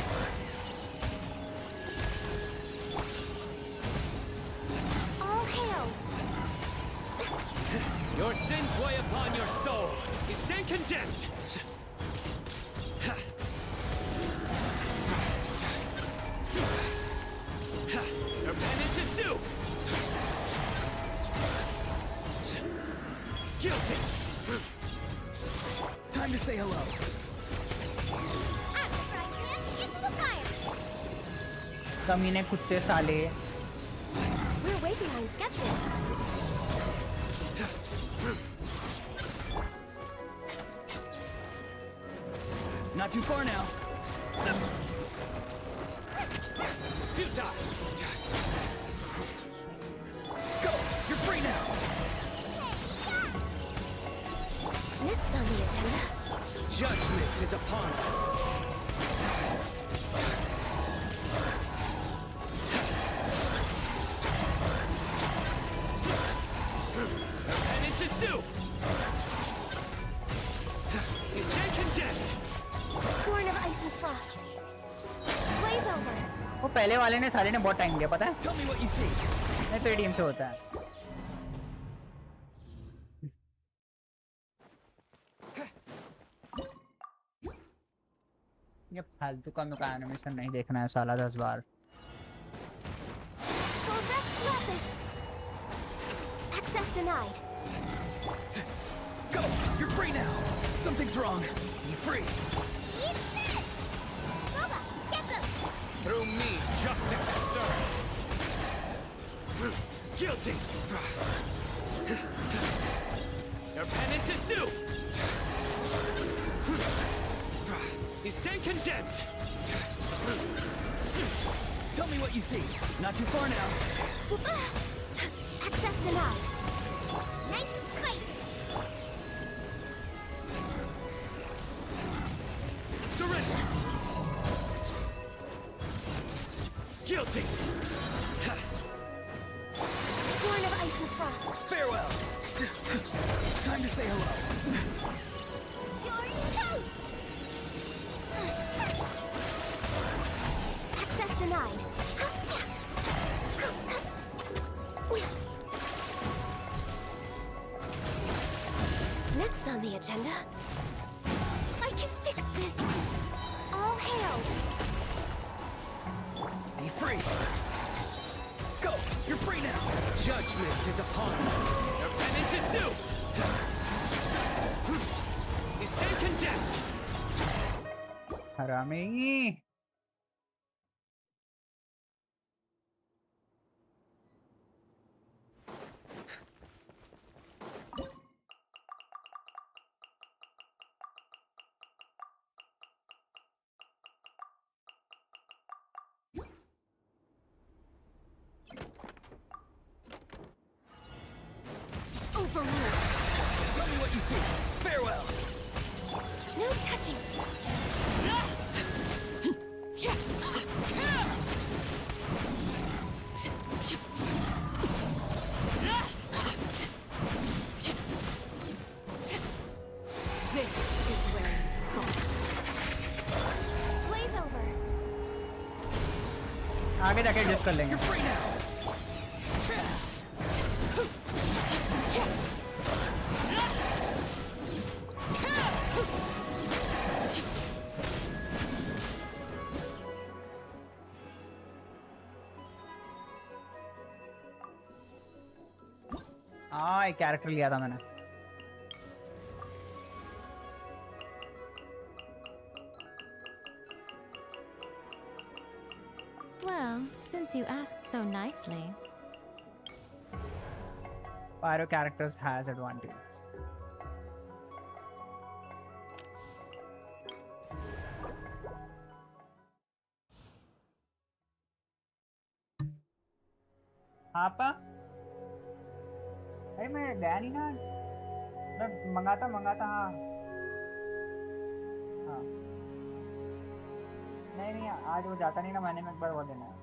All hail. Your sins weigh upon your soul. You stand condemned. Your penance is due. Guilty. Time to say hello. After frying pan, it's the fire! कमीने कुत्ते साले। We're way behind schedule. Not too far now. Futile. Go! You're free now! Next on the agenda. Judgment is upon us. Her penance is due! You stand condemned! Born of ice and frost. Blaze over. वो पहले वाले ने सारे ने बहुत time लिया पता है? Tell me what you see. नहीं 3 टीम से होता है। ये फालतू का मेरे को एनिमेशन नहीं देखना है साला 10 बार। Access denied. Go! You're free now! Something's wrong. Be free. Eat this! Boba, get them! Through me, justice is served. Guilty! Your penance is due! You stand condemned! Tell me what you see. Not too far now. Access denied. Nice and spicy! Surrender! Guilty! Born of ice and frost. Farewell! Time to say hello. You're toast! Access denied. Next on the agenda. I can fix this. All hail. Be free! Go! You're free now! Judgment is upon you. Your penance is due! You stand condemned! हरामी। Overruled! Tell me what you see. Farewell! No touching. This is where you fall. Blaze over. आगे जाके adjust कर लेंगे। You're free now! हाँ एक character लिया था मैंने। Well, since you asked so nicely. Pyro characters has advantage. आपा अरे मैं गया नहीं ना, मैं मंगाता हाँ हाँ नहीं आज वो जाता नहीं ना, महीने में एक बार वो देना है।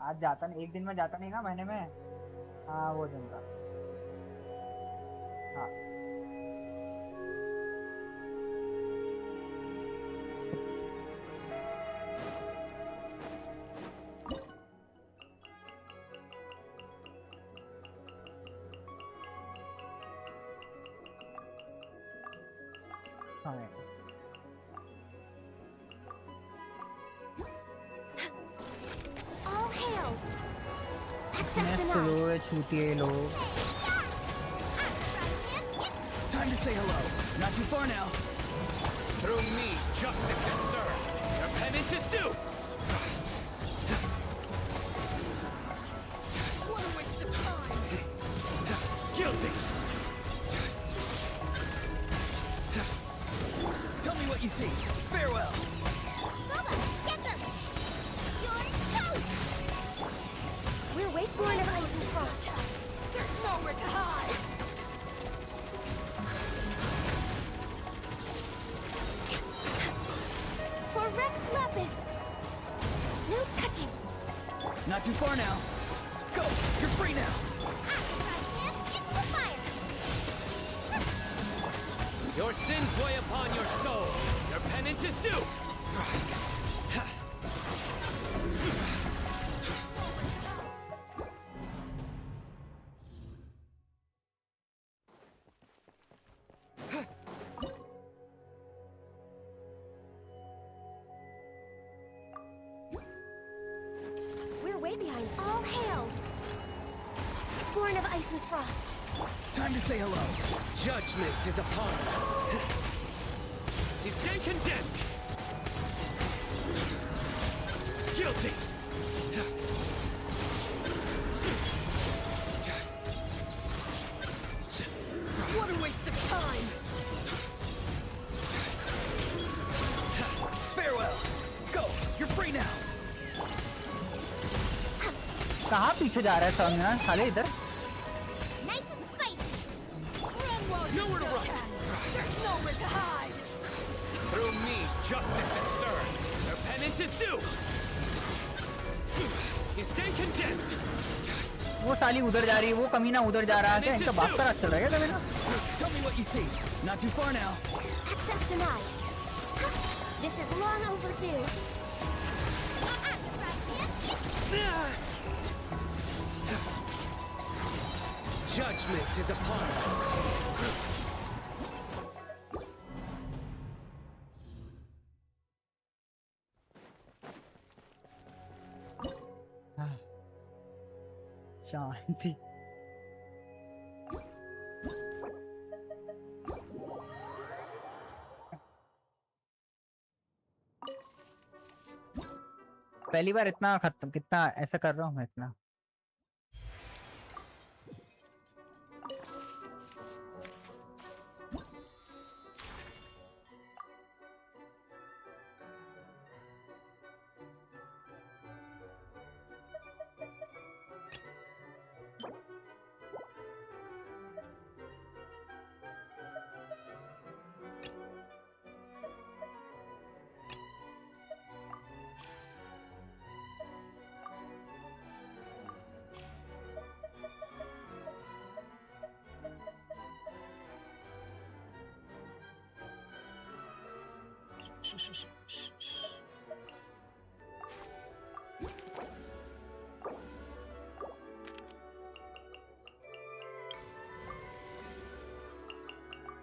आज जाता नहीं, एक दिन में जाता नहीं ना महीने में। हाँ वो दिन का। हाँ All hail. Access मैं denied. स्लो छूटिए लोग। Time to say hello. Not too far now. Through me, justice is served. Your penance is due. What a waste of time! Guilty. Tell me what you see. too far now. Go! You're free now! It's the fire! Your sins weigh upon your soul. Your penance is due. We're way behind. All hail! Born of ice and frost. Time to say hello. Judgment is upon you. You stand condemned. Guilty. What a waste of time! Farewell. Go! You're free now. कहाँ पीछे जा रहा है सोनिया साले इधर Nice and spicy! Nowhere to run. There's nowhere to hide! Through me, justice is served. Your penance is due. You stand condemned. वो साली उधर जा रही है वो कमीना उधर जा रहा है इनका बात का चल रहा है कमीना Tell me what you see. Not too far now. Access denied. This is long overdue. Judgment is upon you. शांति पहली बार इतना खत्म कितना ऐसा कर रहा हूँ मैं इतना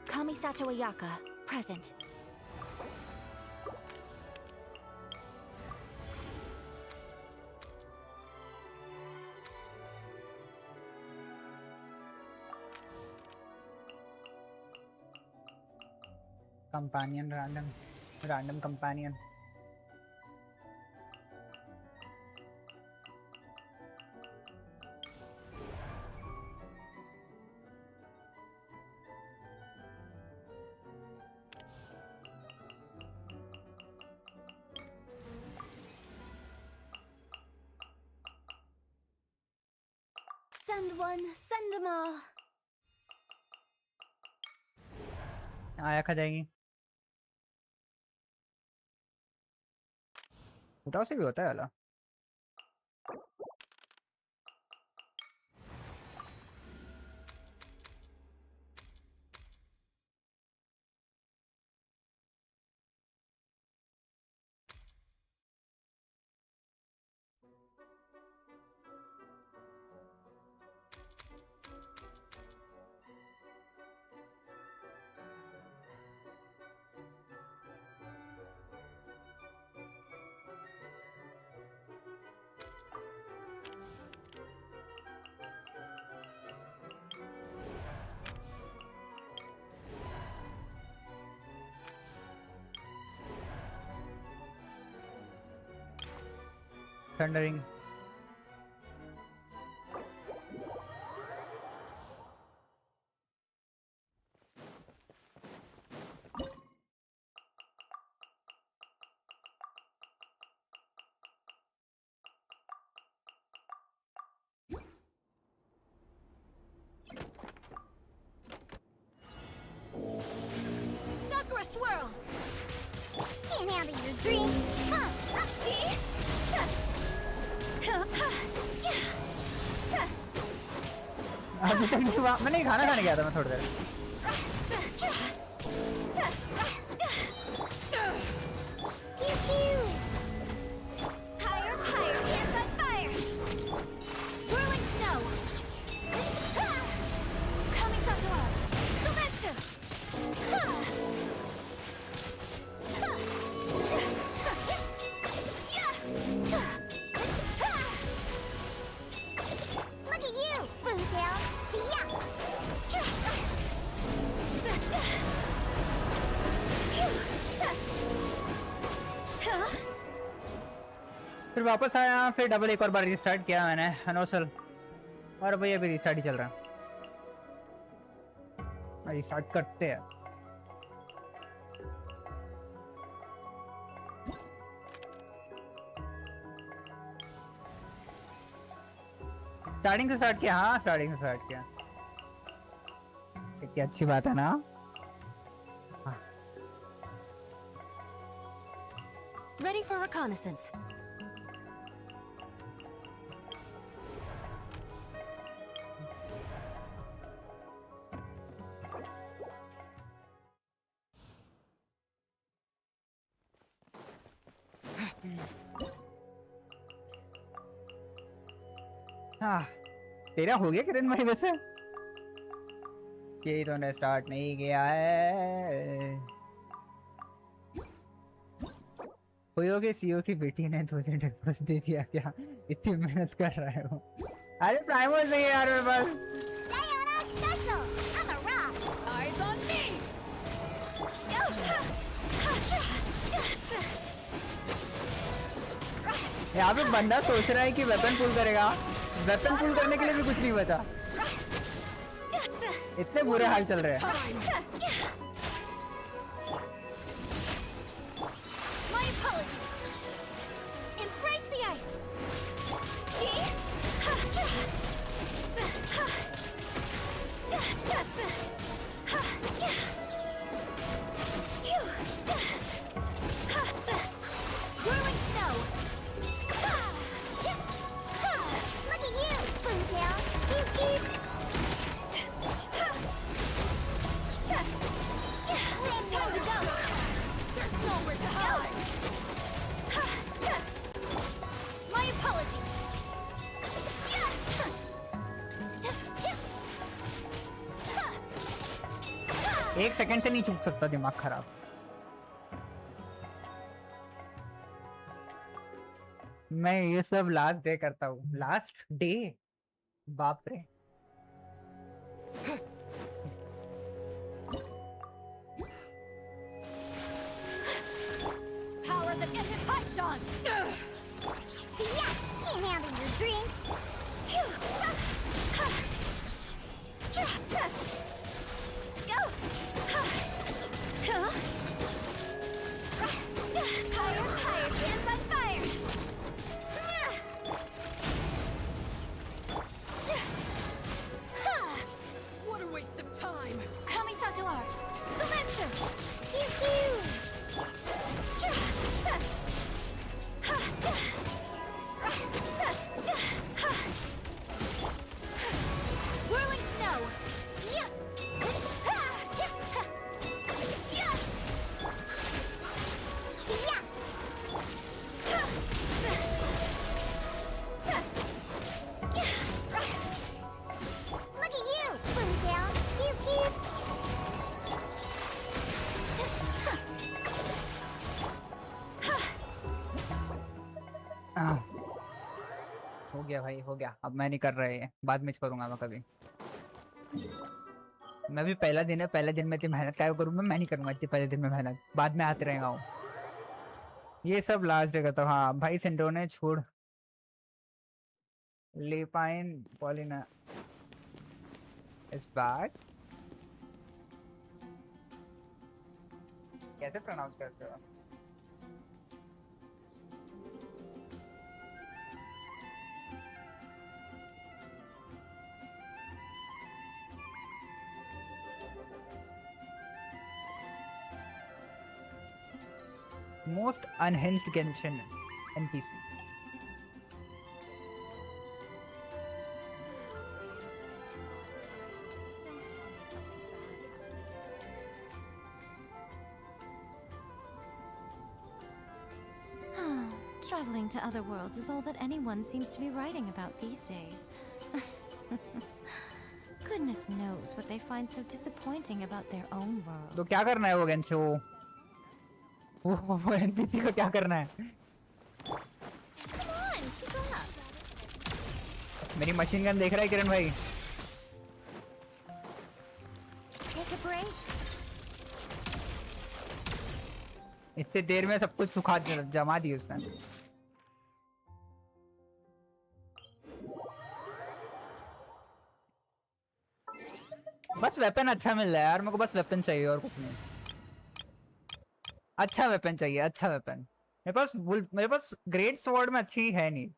Kamisato Ayaka, present. companion random companion Send one, send them all. आया खा जाएंगी उठाओ से भी होता है वाला thundering Sakura swirl. Can't handle your dream. Up, see? अभी तक मैं नहीं खाना खाने गया था मैं थोड़ी देर फिर वापस आया फिर डबल एक और बार रिस्टार्ट किया मैंने अनोसल और भाई अभी रिस्टार्ट ही चल रहा है रिस्टार्ट करते हैं स्टार्टिंग से स्टार्ट किया हाँ स्टार्टिंग से स्टार्ट किया कितनी अच्छी बात है ना Ready for reconnaissance. तेरा हो गया किरण भाई वैसे यही तो स्टार्ट नहीं किया है हुईओ के सीईओ की बेटी ने तुझे डिवोर्स दे दिया क्या इतनी मेहनत कर रहा है वो अरे प्राइमोस नहीं है यार मेरे पास यहाँ पे बंदा सोच रहा है कि वेपन पुल करेगा वेपन पुल करने के लिए भी कुछ नहीं बचा इतने बुरे हाल चल रहे हैं एक सेकंड से नहीं चूक सकता दिमाग खराब मैं ये सब लास्ट डे करता हूँ लास्ट डे बाप रे Power that isn't touched on. Yeah, can't handle your drink. Go. Higher, hands on fire. What a waste of time! Coming to art. Silencer. Pew pew. Whirling snow. Yeah. Look at you, Boomtail. Pew pew. हो गया भाई हो गया अब मैं नहीं कर रहा है बाद में करूंगा मैं कभी मैं भी पहला दिन है पहले दिन में इतनी मेहनत क्या करूँ मैं नहीं करूंगा इतनी पहले दिन में मेहनत बाद में आते रहेगा ये सब लास्ट डे करता हूँ हाँ भाई सिंडो ने छोड़ लेपाइन पॉलिना इज बैक कैसे प्रोनाउंस करते हो Most unhinged Genshin NPC. Traveling to other worlds is all that anyone seems to be writing about these days. Goodness knows what they find so disappointing about their own world. तो क्या करना है वो गेंशो? वो NPC को क्या करना है? Come on, keep up. मेरी मशीन गन देख रहा है किरण भाई? Take a break. इतने देर में सब कुछ सुखा जमा दी उसने। बस वेपन अच्छा मिल रहा है यार, मेरे को बस वेपन चाहिए और कुछ नहीं। अच्छा वेपन चाहिए, अच्छा वेपन। मेरे पास ग्रेट स्वॉर्ड में अच्छी है नहीं,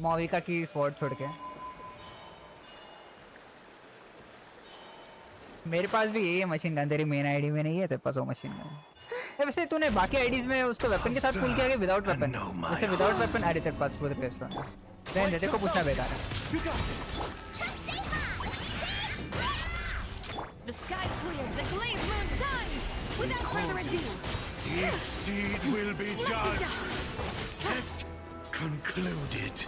मौविका की स्वॉर्ड छोड़ के। मेरे पास भी यही है मशीन गन, तेरी मेन आईडी में नहीं है तेरे पास वो मशीन गन। वैसे तूने बाकी आईडीज में उसको वेपन के साथ पुल किया कि विदाउट वेपन? वैसे विदाउट वेपन अरे तेरे पास वो पेस्ट होना है, तेरे को पूछना बेकार है। The sky clears, the glazed moon shines! Without further ado, each deed will be judged. Test concluded.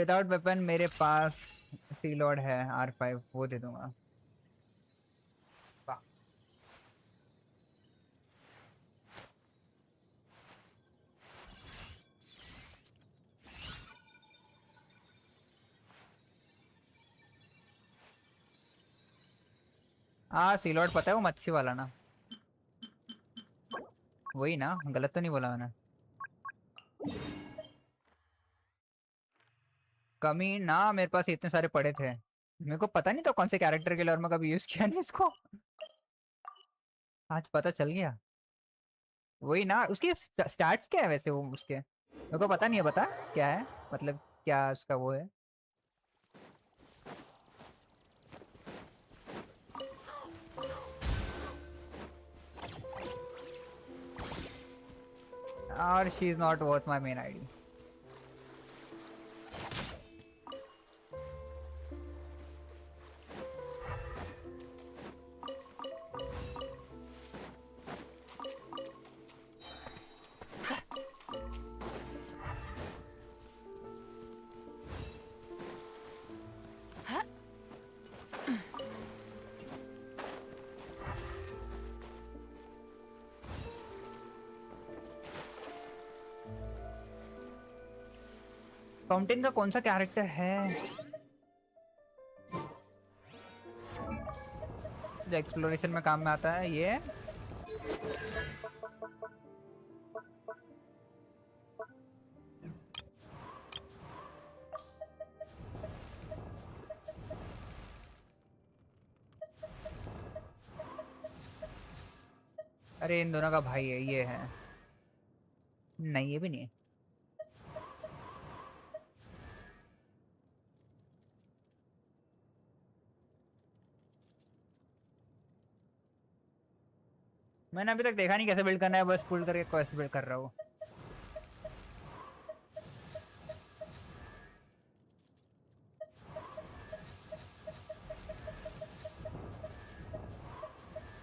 Without weapon मेरे पास सी लॉर्ड है R5, वो दे दूंगा। सी लॉर्ड पता है वो मच्छी वाला ना, वही ना, गलत तो नहीं बोला मैंने? कमी ना, मेरे पास इतने सारे पड़े थे, मेरे को पता नहीं था कौन से कैरेक्टर के लिए, और मैं कभी यूज किया नहीं इसको, आज पता चल गया। वही ना, उसकी स्टैट्स क्या है वैसे वो उसके, मेरे को पता नहीं है, बता क्या है, मतलब क्या उसका वो है। और she is not worth my main ID. Fountain का कौन सा कैरेक्टर है जो एक्सप्लोरेशन में काम में आता है? ये अरे इन दोनों का भाई है, ये है नहीं, ये भी नहीं। मैंने अभी तक देखा नहीं कैसे बिल्ड करना है, बस पुल करके क्वेस्ट बिल्ड कर रहा हूँ।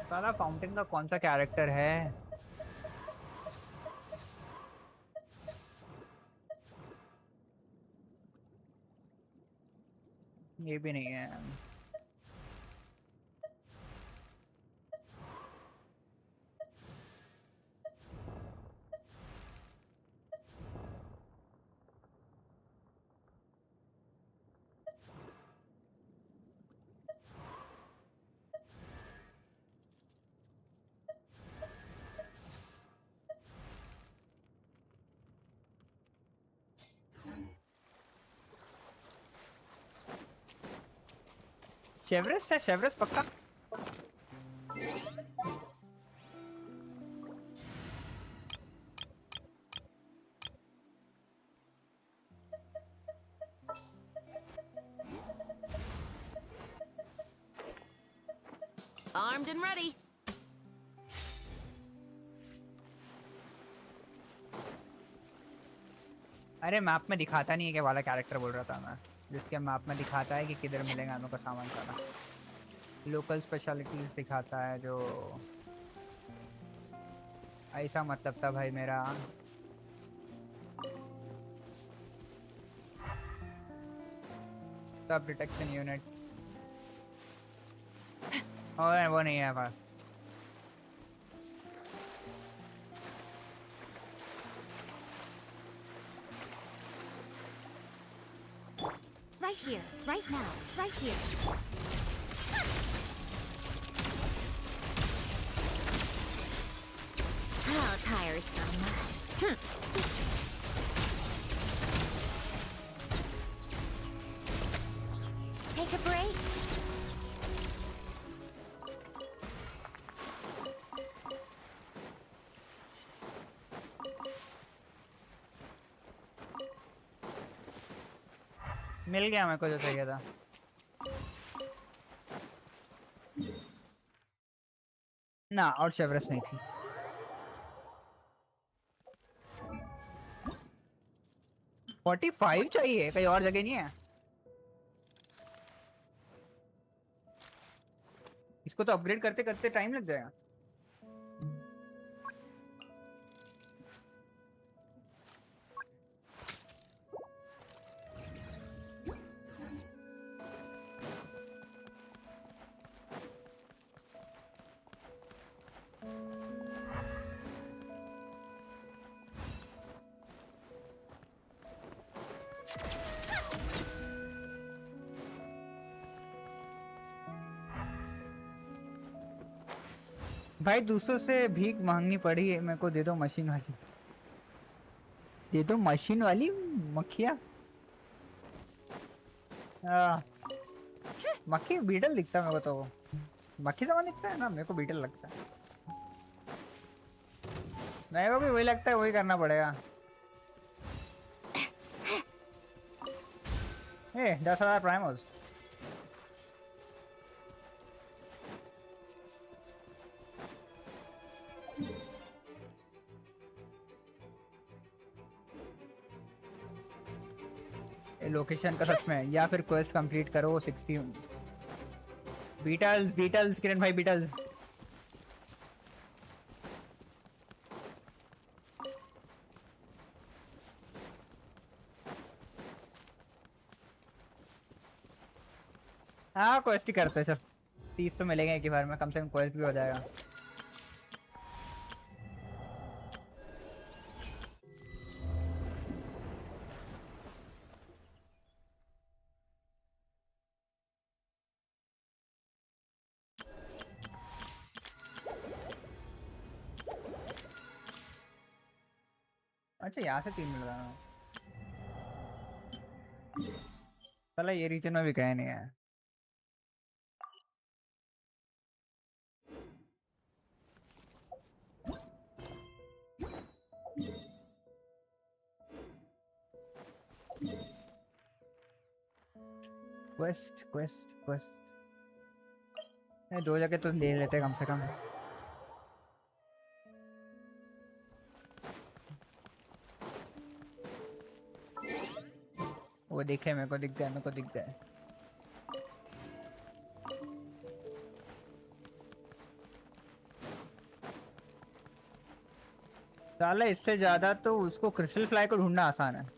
साला फाउंटेन का कौन सा कैरेक्टर है? ये भी नहीं है। शेवरेस है, शेवरेस पक्का। Armed and ready. अरे मैप में दिखाता नहीं है क्या वाला कैरेक्टर बोल रहा था मैं, जिसके मैप में दिखाता है कि किधर मिलेगा हम लोग का सामान सारा। लोकल स्पेशलिटीज दिखाता है जो, ऐसा मतलब था भाई मेरा। सब डिटेक्शन यूनिट और वो नहीं है पास। Right here, right now, right here. How tiresome. Take a break. मिल गया मेरे को जो चाहिए था। ना और शेवरेस नहीं थी। फोर्टी 45 चाहिए, कहीं और जगह नहीं है। इसको तो अपग्रेड करते करते टाइम लग जाएगा। भाई दूसरों से भीख मांगनी पड़ी है मेरे को, दे दो मशीन वाली, दे दो मशीन वाली मक्खिया। मक्खी बीटल दिखता है मेरे को, तो मक्खी सामान दिखता है ना, मेरे को बीटल लगता है। मेरे को भी वही लगता है, वही करना पड़ेगा। 10,000 प्राइमोस। लोकेशन का सच में, या फिर क्वेस्ट कंप्लीट करो 60। बीटल्स बीटल्स किरण भाई बीटल्स। हाँ क्वेस्ट ही करते हैं सर, 30 तो मिलेंगे एक ही बार में, कम से कम क्वेस्ट भी हो जाएगा। अच्छा यहाँ से 3 मिल रहा है। चलो ये रीजन में भी गए नहीं है। क्वेस्ट क्वेस्ट क्वेस्ट 2 जगह तो ले लेते कम से कम। वो दिखे, मेरे को दिख गया, मेरे को दिख गया। साला इससे ज्यादा तो उसको क्रिस्टल फ्लाई को ढूंढना आसान है।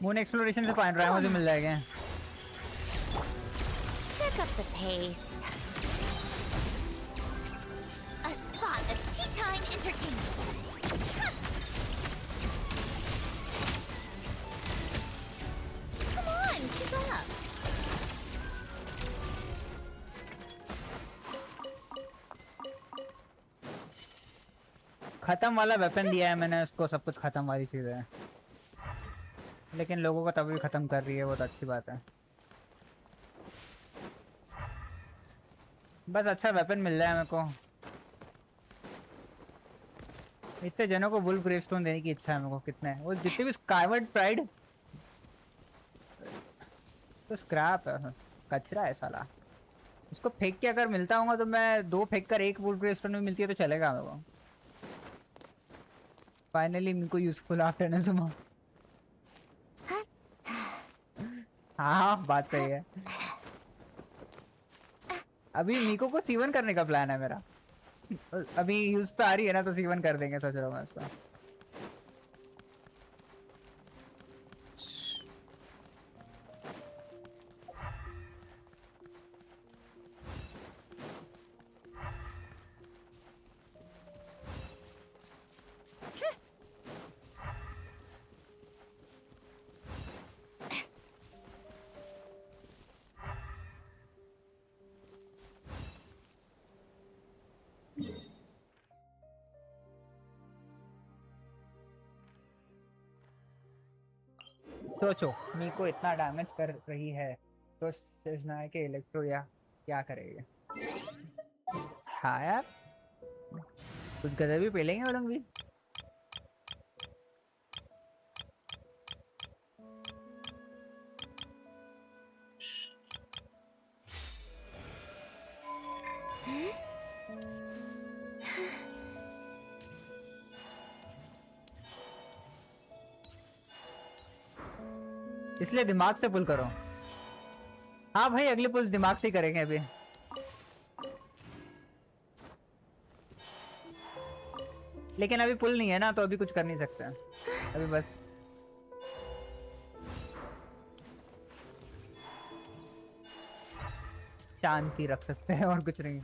मून एक्सप्लोरेशन से फाइन रहा मुझे मिल जाएगा। Pick up the pace. A spot that's Playtime entertainment. Come on, keep up. खत्म वाला वेपन दिया है मैंने उसको, सब कुछ खत्म वाली चीजें है, लेकिन लोगों को तभी खत्म कर रही है, बहुत अच्छी बात है। बस अच्छा वेपन मिल रहा है मेरे को। इतने जनों को वुल्फ ग्रेवस्टोन देने की इच्छा है मेरे को। कितने वो जितने भी स्काईवर्ड प्राइड तो स्क्रैप है, कचरा है साला। उसको फेंक के अगर मिलता होगा तो मैं 2 फेंक कर 1 वुल्फ ग्रेवस्टोन में मिलती है तो चलेगा मेरे को। फाइनली मेरे को यूजफुल आफ्टर ने सुना। हाँ बात सही है। अभी मीको को C1 करने का प्लान है मेरा। अभी यूज पे आ रही है ना तो C1 कर देंगे, सोच रहा हूँ मैं इसका। सोचो मीको इतना डैमेज कर रही है तो शेजनाय के इलेक्ट्रो या क्या करेंगे? हाँ यार कुछ गजब भी पेलेंगे वो लोग भी। इसलिए दिमाग से पुल करो। हाँ भाई अगले पुल्स दिमाग से ही करेंगे अभी। लेकिन अभी पुल नहीं है ना तो अभी कुछ कर नहीं सकते। अभी बस शांति रख सकते हैं और कुछ नहीं।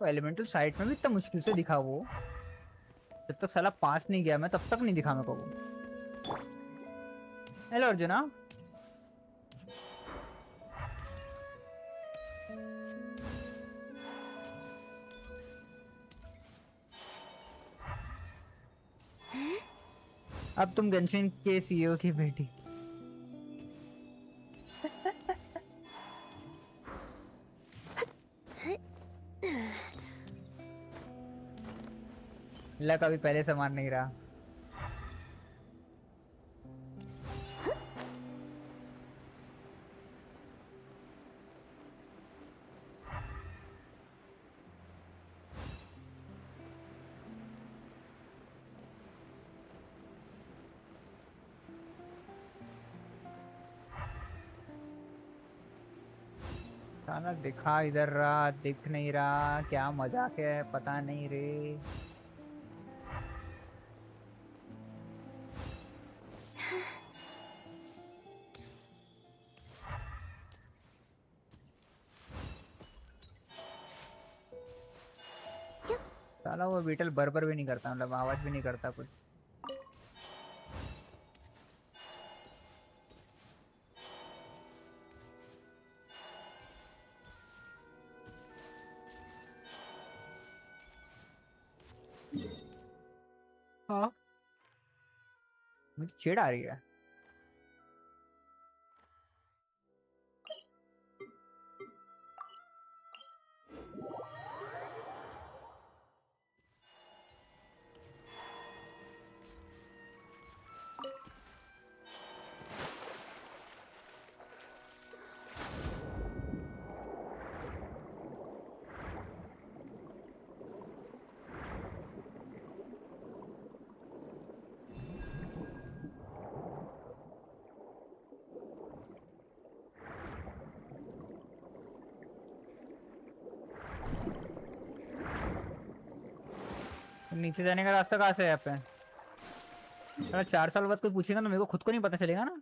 तो एलिमेंटल साइट में भी इतना मुश्किल से दिखा वो। जब तक साला पास नहीं गया मैं तब तक नहीं दिखा मेरे को वो। हेलो अर्जुना। अब तुम गेंशिन के सीईओ की बेटी। लक अभी पहले समान नहीं रहा। साला दिखा इधर रहा, दिख नहीं रहा, क्या मजाक है पता नहीं रे। साला वो बीटल बर्बर भी नहीं करता, मतलब आवाज भी नहीं करता कुछ। हाँ मुझे चिढ़ आ रही है। नीचे जाने का रास्ता कहाँ से है यहाँ पे? अगर 4 साल बाद कोई पूछेगा तो मेरे को खुद को नहीं पता चलेगा ना।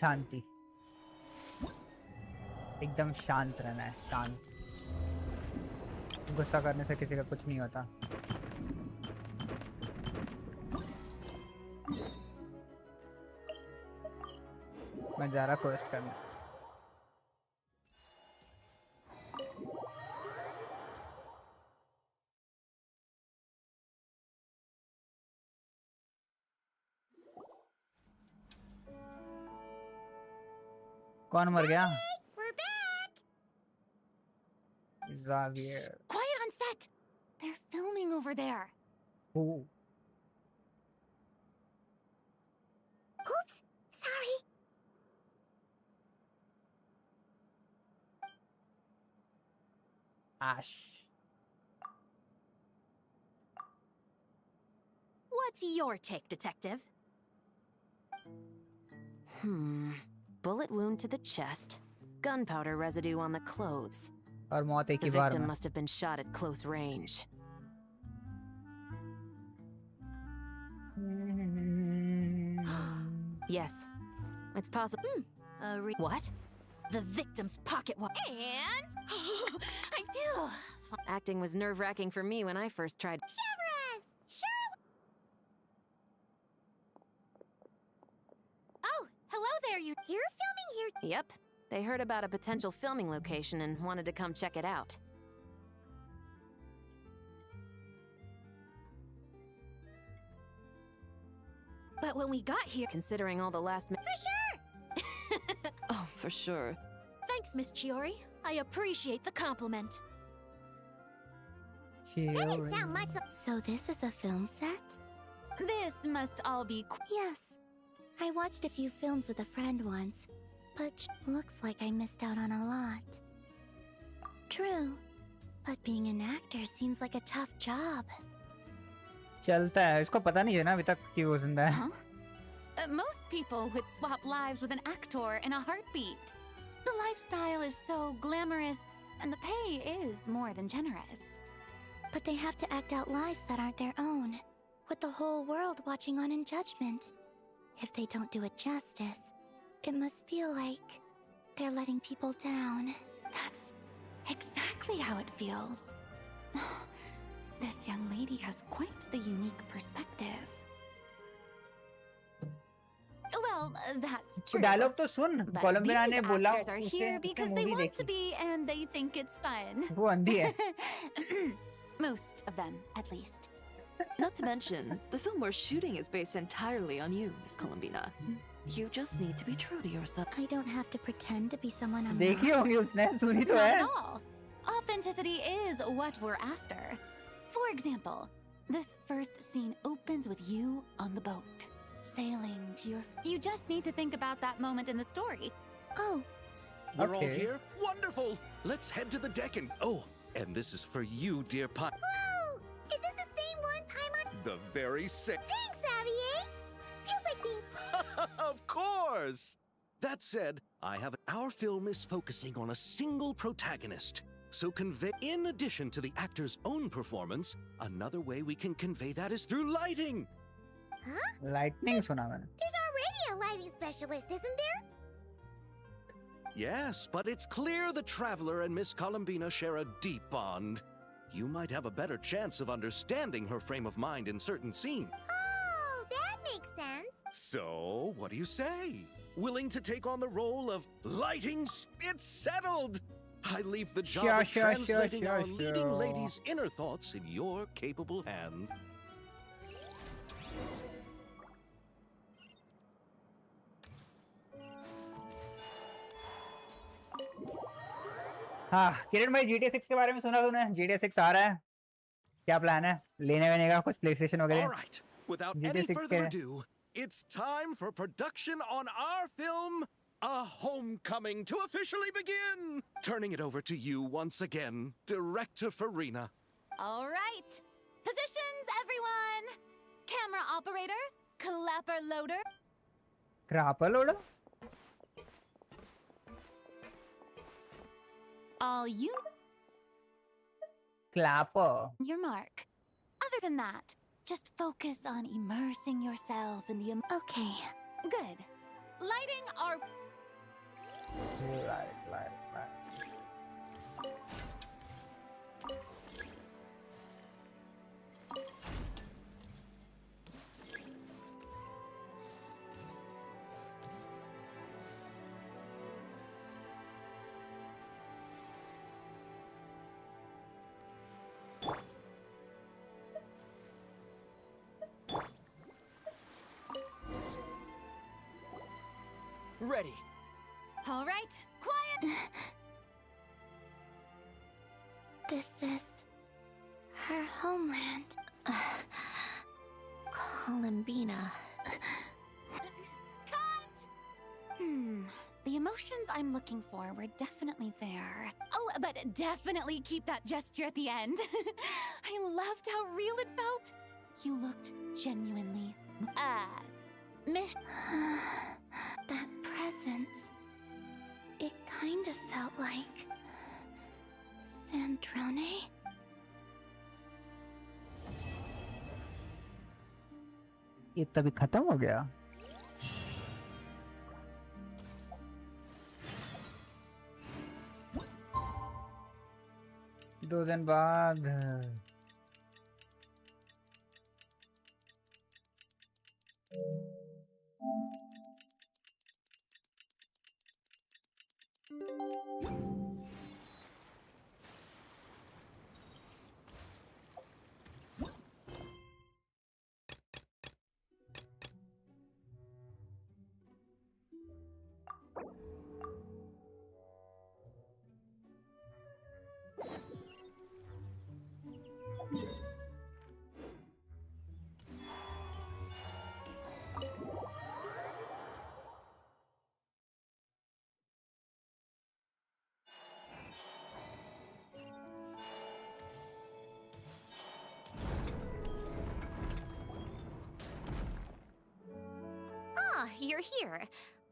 शांति, एकदम शांत रहना है, शांत। गुस्सा करने से किसी का कुछ नहीं होता। मैं जा रहा क्वेस्ट करने। कौन मर गया? We're back! Xavier. Quiet on set! They're filming over there. Who? Oops! Sorry! Ash. What's your take, detective? Bullet wound to the chest. Gunpowder residue on the clothes. और मौत एक The ही बार victim में। must have been shot at close range. Yes, it's possible. What? The victim's pocket watch. And I feel Acting was nerve-wracking for me when I first tried. Shivers! Sure! Oh, hello there, you. You're filming here. Yep, they heard about a potential filming location and wanted to come check it out. But when we got here, Considering all the last minute. for sure. Oh, for sure. Thanks, Miss Chiori. I appreciate the compliment. That didn't sound much like. So this is a film set? This must all be. Yes. I watched a few films with a friend once, but looks like I missed out on a lot. True. But being an actor seems like a tough job. चलता है, इसको पता नहीं है ना अभी तक कि वो जिंदा है। Most people would swap lives with an actor in a heartbeat. The lifestyle is so glamorous, and the pay is more than generous. But they have to act out lives that aren't their own, with the whole world watching on in judgment. If they don't do it justice, it must feel like they're letting people down. That's exactly how it feels. This young lady has quite the unique perspective. Well, that's true. Dialogue तो सुन, But Colombia these ने बोला actors are उसे here उसने because they movie want to देखी। be and they think it's fun. वो अंधी है। Most of them, at least. Not to mention, the film we're shooting is based entirely on you, Miss Columbina. You just need to be true to yourself. I don't have to pretend to be someone I'm देखी not. होंगी उसने, सुनी तो Not है। at all. Authenticity is what we're after. For example, this first scene opens with you on the boat, sailing to your. You just need to think about that moment in the story. Oh. We're all here? Wonderful! Let's head to the deck and... Oh, and this is for you, dear Pi. Whoa! Is this the same one time on. The very same... Thanks, Xavier! Feels like being. Of course! That said, Our film is focusing on a single protagonist. So in addition to the actor's own performance, another way we can convey that is through lighting. Huh? Lightning सुना मैंने। There's already a lighting specialist, isn't there? Yes, but it's clear the Traveler and Miss Columbina share a deep bond. You might have a better chance of understanding her frame of mind in certain scenes. Oh, that makes sense. So, what do you say? Willing to take on the role of lighting? It's settled! I leave the job of translating our leading lady's inner thoughts in your capable hands. हाँ, किरण भाई GTA 6 के बारे में सुना तूने? GTA 6 आ रहा है। क्या प्लान है? लेने वेने का कुछ PlayStation वगैरह? All right, without any further ado, it's time for production on our film, A Homecoming, to officially begin. Turning it over to you once again, Director Farina. All right. Positions, everyone. Camera operator, clapper loader. Clapper loader? All you. Clapper. Your mark. Other than that, just focus on immersing yourself in the. Okay. Good. lighting our... Light. Ready. All right, quiet! This is her homeland. Columbina. The emotions I'm looking for were definitely there. Oh, but definitely keep that gesture at the end. I loved how real it felt. You looked genuinely... Miss... That presence. It kind of felt like... Sandrone? ये तभी खत्म हो गया। 2 दिन बाद You're here.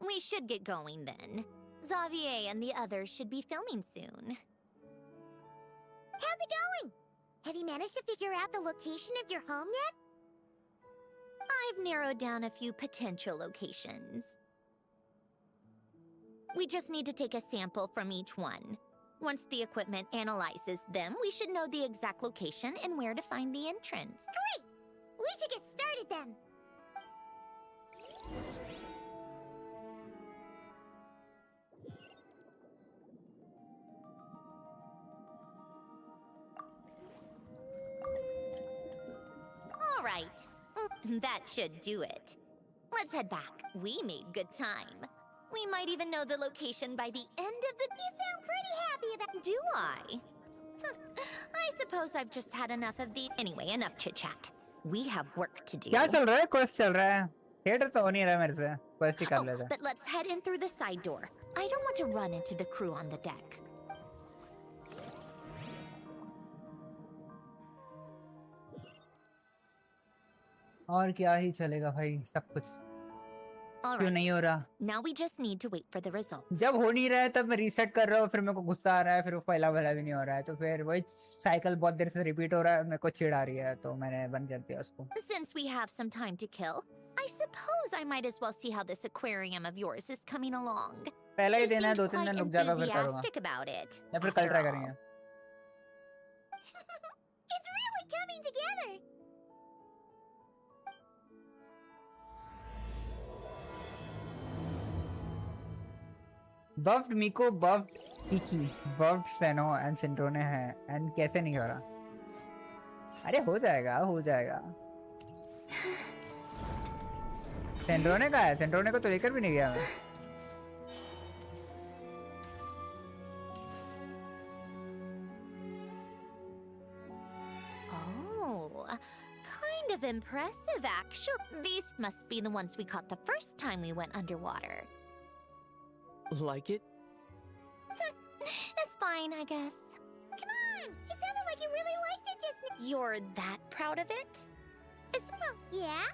We should get going then. Xavier and the others should be filming soon. How's it going? Have you managed to figure out the location of your home yet? I've narrowed down a few potential locations. We just need to take a sample from each one. Once the equipment analyzes them, we should know the exact location and where to find the entrance. Great! We should get started then. All right. That should do it. Let's head back. We made good time. We might even know the location by the end of the... You sound pretty happy about... Do I? I suppose I've just had enough of the... Anyway, enough chit-chat. We have work to do. क्या चल रहा है? Quest चल रहा है। Theatre तो हो नहीं रहा मेरे से। क्वेस्ट ही कर लेते हैं। But let's head in through the side door. I don't want to run into the crew on the deck. और क्या ही चलेगा भाई, सब कुछ All क्यों right. नहीं हो रहा? Now we just need to wait for the results. जब हो नहीं रहा है तब मैं रीसेट कर रहा हूँ, फिर मेरे को गुस्सा आ रहा है, फिर वो पहला वाला भी नहीं हो रहा है, तो फिर वही साइकिल बहुत देर से रिपीट हो रहा है, मेरे को चिढ़ आ रही है, तो मैंने बंद कर दिया उसको। Since we have some time to kill, I suppose I might as well see how this aquarium of yours is coming along. पहला ही You दिन है, seemed 2-3 दिन quite रुक जाएगा फिर करूँगा। enthusiastic about it. या फिर कल after ट्राई all. करेंगे। It's really coming together. Buffed Miko, buffed Qiqi, buffed Cyno and सिंड्रोने हैं, एंड कैसे नहीं हो रहा? अरे हो जाएगा, हो जाएगा। सिंड्रोने का है, सिंड्रोने को तो लेकर भी नहीं गया मैं। Oh, kind of impressive, actually. These must be the ones we caught the first time we went underwater. Like it? It's fine, I guess. Come on! It sounded like you really liked it just now. You're that proud of it? Well, yeah.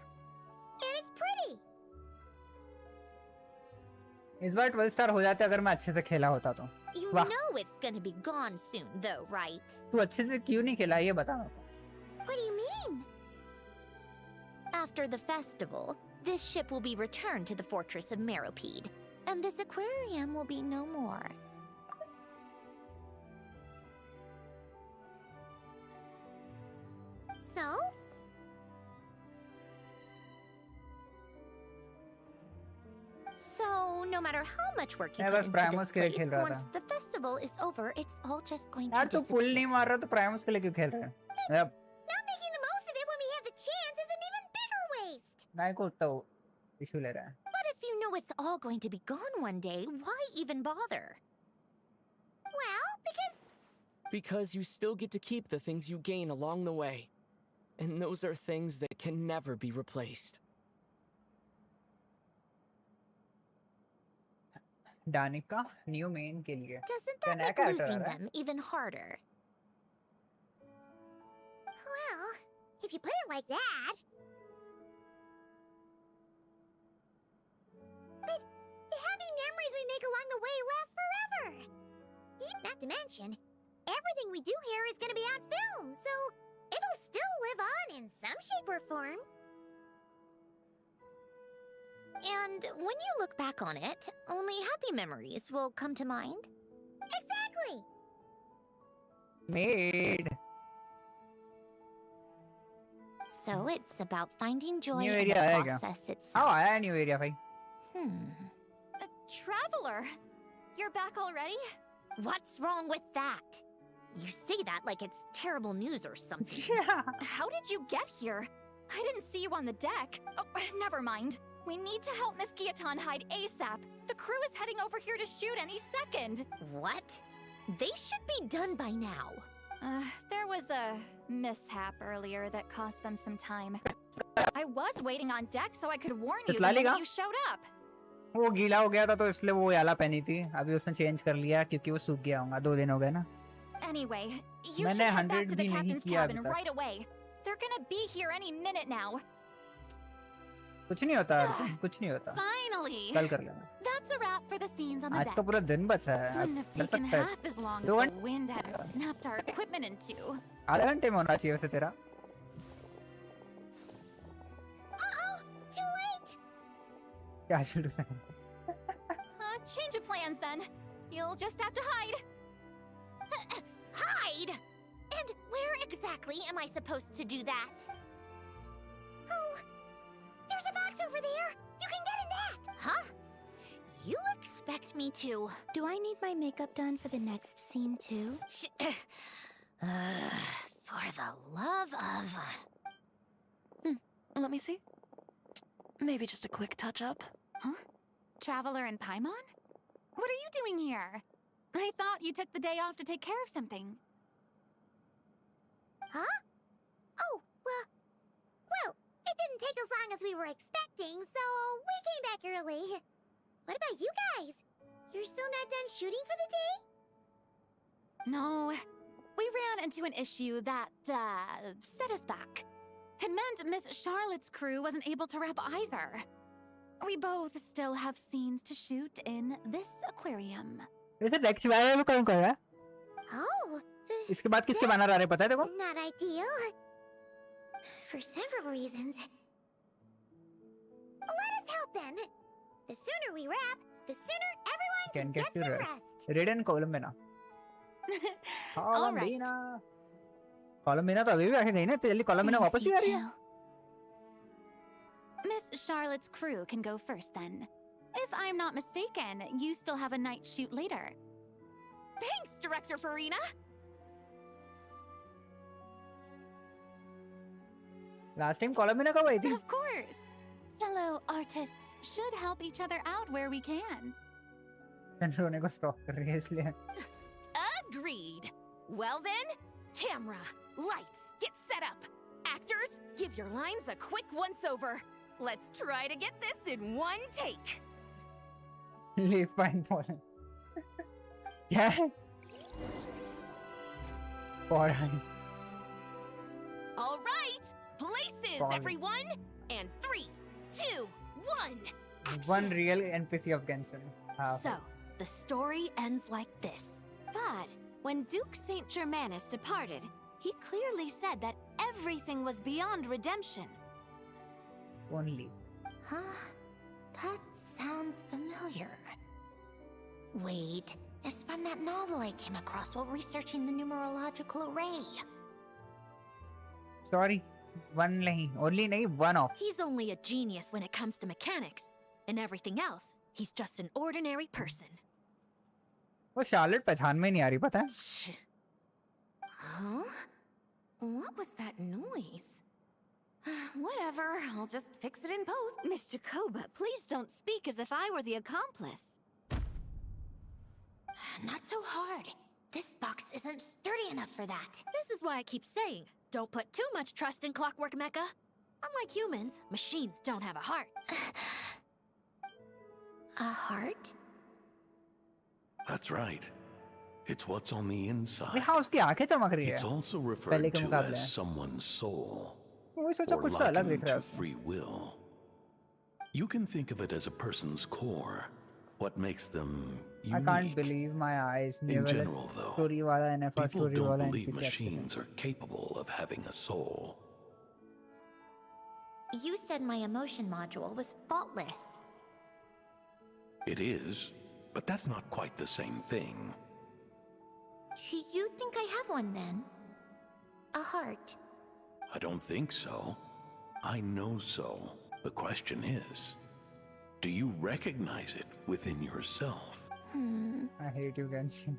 And it's pretty. इस बार 12 star हो जाते अगर मैं अच्छे से खेला होता तो। You वाह। know it's gonna be gone soon, though, right? तू अच्छे से क्यों नहीं खेला ये बता मेरे को। What do you mean? After the festival, this ship will be returned to the fortress of Meropide, and this aquarium will be no more. So? So, no matter how much work you मैं put बस into Primus this के लिए place, खेल रहा once था। the festival is over, it's all just going to यार तू disappear. पुल नहीं मार रहा तो प्राइमस के लिए क्यों खेल रहा है? मतलब Not making the most of it when we have the chance is an even bigger waste. नहीं को उतना इशू ले रहा है। But if you know it's all going to be gone one day, why even bother? Well, Because you still get to keep the things you gain along the way. And those are things that can never be replaced. Danica, new main के लिए। Doesn't क्या that नया make character आ losing रहा है? them even harder? well, if you put it like that. But the happy memories we make along the way last forever. Not to mention, everything we do here is going to be on film, so it'll still live on in some shape or form. And when you look back on it, only happy memories will come to mind. Exactly. Made. So it's about finding joy New in area the आया क्या? process itself. हाँ आया है new area भाई। A traveler! You're back already? What's wrong with that? You say that like it's terrible news or something. How did you get here? I didn't see you on the deck. Oh, never mind. We need to help Miss Guillotine hide ASAP. The crew is heading over here to shoot any second. What? They should be done by now. There was a mishap earlier that cost them some time. I was waiting on deck so I could warn you the चितला लेगा? minute you showed up. वो गीला हो गया था तो इसलिए वो याला पहनी थी। अभी उसने चेंज कर लिया क्योंकि वो सूख गया होगा। 2 दिन हो गए ना। Anyway, you should मैंने head back 100 to the भी नहीं captain's किया cabin अभी तक। right away. They're gonna be here any minute now. कुछ नहीं होता अर्जुन, कुछ नहीं होता। Finally! कल कर लेना। That's a wrap for the scenes on the आज deck. का पूरा दिन बचा है। Wouldn't have कर taken सकता है। half as long if 2 the wind hadn't snapped our equipment in two. आधे घंटे में होना चाहिए वैसे तेरा। Uh-oh! Too late! क्या शुरू से? Change of plans then. You'll just have to hide. Hide? And where exactly am I supposed to do that? Oh, there's a box over there. You can get in that. Huh? You expect me to? Do I need my makeup done for the next scene too? For the love of... Let me see. Maybe just a quick touch-up. Huh? Traveler and Paimon? What are you doing here? I thought you took the day off to take care of something. Huh? Oh, well, it didn't take as long as we were expecting, so we came back early. What about you guys? You're still not done shooting for the day? No, we ran into an issue that, set us back. It meant Miss Charlotte's crew wasn't able to wrap either. We both still have scenes to shoot in this aquarium. वैसे next वाले में कौन कर रहा है? Oh, इसके बाद किसके बैनर आ रहे पता है तेरे को? not ideal. For several reasons. Let us help then. The sooner we wrap, the sooner everyone Can can get get to some rest. rest. Red and Columbina. All right. Columbina. Columbina तो अभी भी आके गई ना, तो जल्दी कोलम्बिना वापस ही आ रही है। Miss Charlotte's crew can go first then. If I'm not mistaken, you still have a night shoot later. Thanks, Director Farina! Last time Columbina कब आई थी? Of course! Fellow artists should help each other out where we can. रोने को stop कर रही है इसलिए। Agreed. Well then, camera, lights, get set up. Actors, give your lines a quick once-over. Let's try to get this in one take. Leave fine fallen. क्या है? Fallen. All right, places, Fallen. everyone. And 3, 2, 1. One real NPC of Genshin. So, the story ends like this. But when Duke Saint Germanus departed, he clearly said that everything was beyond redemption. Only. Huh? That sounds familiar. Wait, it's from that novel I came across while researching the numerological array. Sorry, one nahi, only nahi, one off. He's only a genius when it comes to mechanics. And everything else, he's just an ordinary person. वो Charlotte पहचान में नहीं आ रही पता है? Huh? What was that noise? Whatever, I'll just fix it in post. Mr. Koba, please don't speak as if I were the accomplice. Not so hard. This box isn't sturdy enough for that. This is why I keep saying, don't put too much trust in Clockwork Mecha. Unlike humans, machines don't have a heart. A heart? That's right. It's what's on the inside. हाँ उसकी आंखें चमक रही है. It's also पहले referred के to मुकाबले. as someone's soul, वही सोचा or कुछ सा अलग दिख likened रहा है to उसमें. free will. You can think of it as a person's core, what makes them I can't unique. believe my eyes. In Never general, though, story वाला NFR people story don't वाला believe NPC machines are capable of having a soul. You said my emotion module was faultless. It is, but that's not quite the same thing. Do you think I have one then? A heart? I don't think so. I know so. The question is, do you recognize it within yourself? I hate you, Genshin.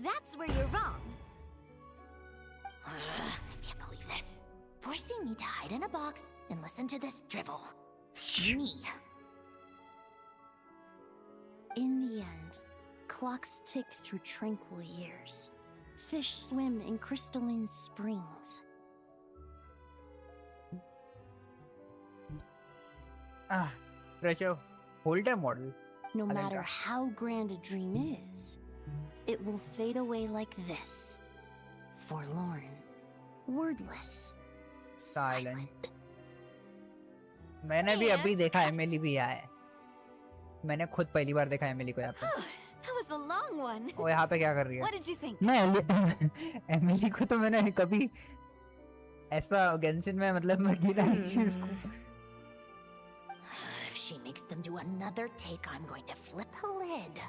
That's where you're wrong. I can't believe this. Forcing me to hide in a box and listen to this drivel. Me. In the end, clocks tick through tranquil years. Fish swim in crystalline springs. Treasure holder model. No matter how grand a dream is, it will fade away like this. Forlorn, wordless, Silent. मैंने भी अभी देखा Emily भी आया है. मैंने खुद पहली बार देखा एमिली को यहाँ पे. That was a long one. वो यहाँ पे क्या कर रही है? What did you think? मैं एमिली को तो मैंने कभी ऐसा गेंशिन में मतलब मैं गिरा नहीं उसको. If she makes them do another take, I'm going to flip a lid.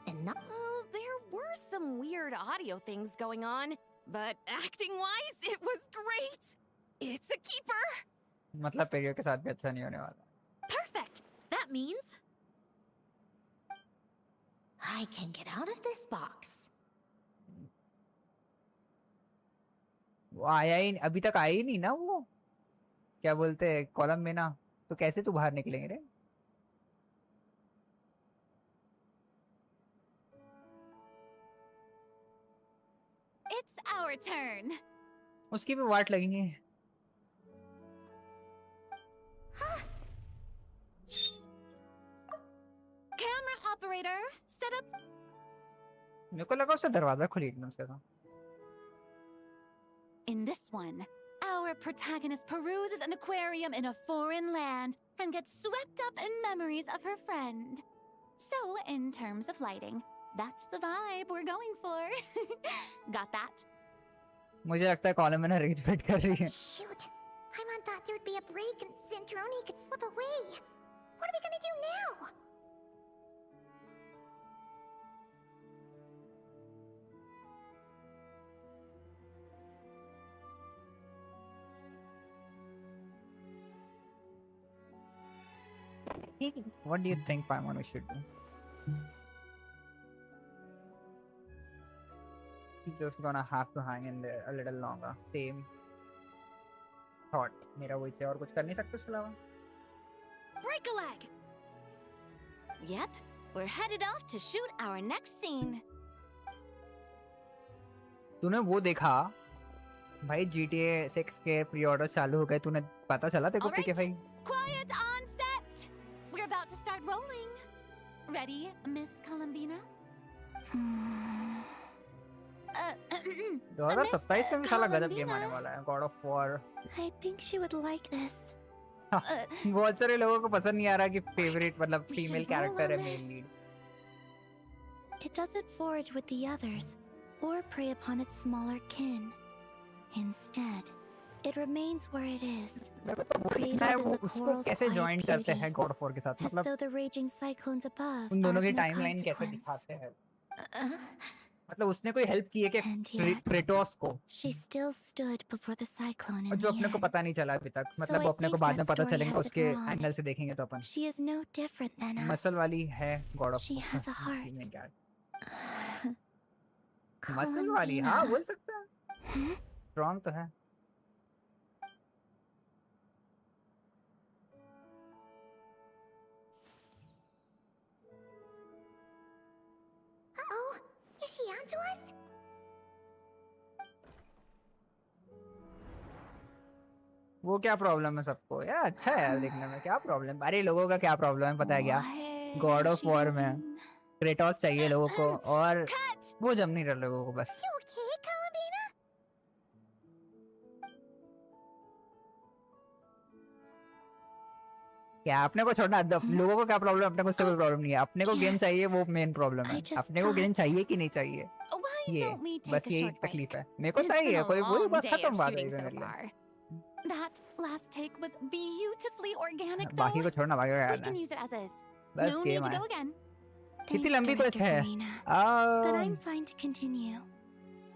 And not. Oh, there were some weird audio things going on, but acting-wise, it was great. It's a keeper. मतलब पेरियो के साथ भी अच्छा नहीं होने वाला. Perfect. That means I can get out of this box. वो आया ही अभी तक आया ही नहीं ना वो. क्या बोलते हैं कॉलम में ना. तो कैसे तू बाहर निकलेंगे रे? it's our turn. उसकी भी वाट लगेंगे. Camera operator, set up. मेरे को लगा उससे दरवाजा खुली एकदम से था. In this one, our protagonist peruses an aquarium in a foreign land and gets swept up in memories of her friend. So, in terms of lighting, that's the vibe we're going for. Got that? मुझे लगता है column में ना raise fit कर रही है. Shoot. Paimon thought there would be a break and Centroni could slip away. What are we gonna do now? What do you think Paimon should do? She's just gonna have to hang in there a little longer. Same thought. मेरा वही थे और कुछ कर नहीं सकते उसके अलावा. Break a leg! Yep, we're headed off to shoot our next scene. तूने वो देखा भाई GTA 6 के प्री ऑर्डर चालू हो गए. तूने पता चला तेरे को Alright. PK5? Quiet on set! We're about to start rolling. Ready, Miss Columbina? 2027 में भी साला गजब गेम आने वाला है. God of War. I think she would like this. बहुत सारे लोगों को पसंद नहीं आ रहा कि फेवरेट मतलब फीमेल कैरेक्टर है main lead. It doesn't forage with the others, or prey upon its smaller kin. Instead, It remains where it is. देखना है वो उसको कैसे join करते हैं God of War के साथ, As though the raging cyclones above उन दोनों are की of no timeline कैसे consequence. दिखाते हैं, मतलब उसने कोई help की है क्या क्रेटोस को, She still stood before the cyclone और in जो the अपने को end. पता नहीं चला अभी तक, So मतलब I वो अपने को think बाद में that पता story चलेगा has उसके it wrong. एंगल से देखेंगे तो अपन। She is no different than us. Muscle वाली है God of She War। has a heart. Muscle वाली, हाँ बोल सकते हैं, स्ट्रॉन्ग तो है। Uh-oh. Is she onto us? वो क्या प्रॉब्लम है सबको यार, अच्छा है यार देखने में, क्या प्रॉब्लम, अरे लोगों का क्या प्रॉब्लम है पता है क्या, गॉड ऑफ वॉर में क्रेटोस चाहिए लोगों को और वो जम नहीं रहा लोगों को बस। You okay, Columbina? क्या अपने को छोड़ना, लोगों को क्या प्रॉब्लम, अपने को उससे कोई प्रॉब्लम नहीं है, अपने को गेम चाहिए, वो मेन प्रॉब्लम है, अपने को गेम चाहिए कि नहीं चाहिए, ये बस यही तकलीफ है, मेरे को चाहिए कोई वही बस खत्म बात है मेरे लिए। That last take was beautifully organic, though. बाकी को छोड़ना, बाकी को We करना can है, use it as is. बस No गेम need to है। go again. कितनी लंबी क्वेस्ट है? But I'm fine to continue.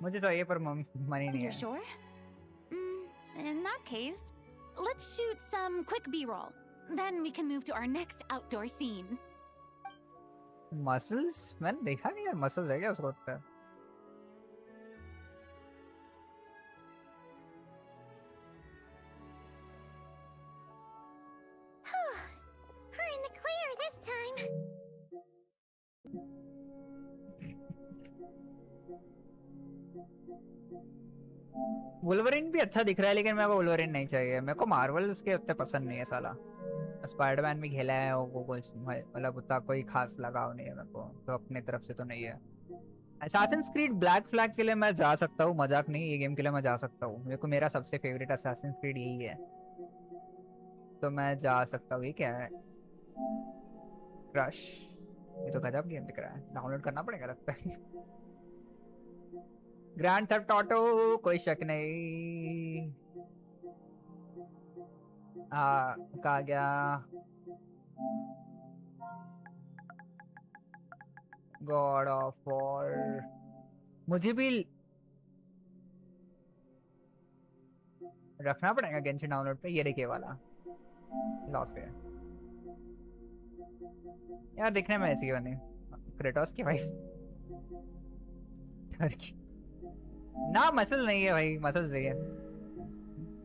मुझे चाहिए पर मनी नहीं You're है। sure? In that case, let's shoot some quick B-roll. Then we can move to our next outdoor scene. Muscles मैंने देखा नहीं यार, मसल्स है क्या उसको लगता है? We're in the clear this time. Wolverine भी अच्छा दिख रहा है लेकिन मेरे को वुल्वरिन नहीं चाहिए, मेरे को मार्वल उसके उतने पसंद नहीं है साला। स्पाइडरमैन भी खेला है वो कुछ मतलब उतना कोई खास लगाव नहीं है मेरे को, तो अपने तरफ से तो नहीं है। असैसिन्स क्रीड ब्लैक फ्लैग के लिए मैं जा सकता हूँ, मजाक नहीं, ये गेम के लिए मैं जा सकता हूँ, मेरे को मेरा सबसे फेवरेट असैसिन्स क्रीड यही है, तो मैं जा सकता हूँ। ये क्या है? क्रश, ये तो गजब गेम दिख रहा है, डाउनलोड करना पड़ेगा लगता है। ग्रैंड थेफ्ट ऑटो, कोई शक नहीं। कहा गया गॉड ऑफ वॉर, मुझे भी रखना पड़ेगा गेंशिन डाउनलोड पे। ये देखिए वाला लॉस है यार, दिखने में ऐसी बनी क्रेटोस की वाइफ टर्की ना, मसल नहीं है भाई, मसल सही है,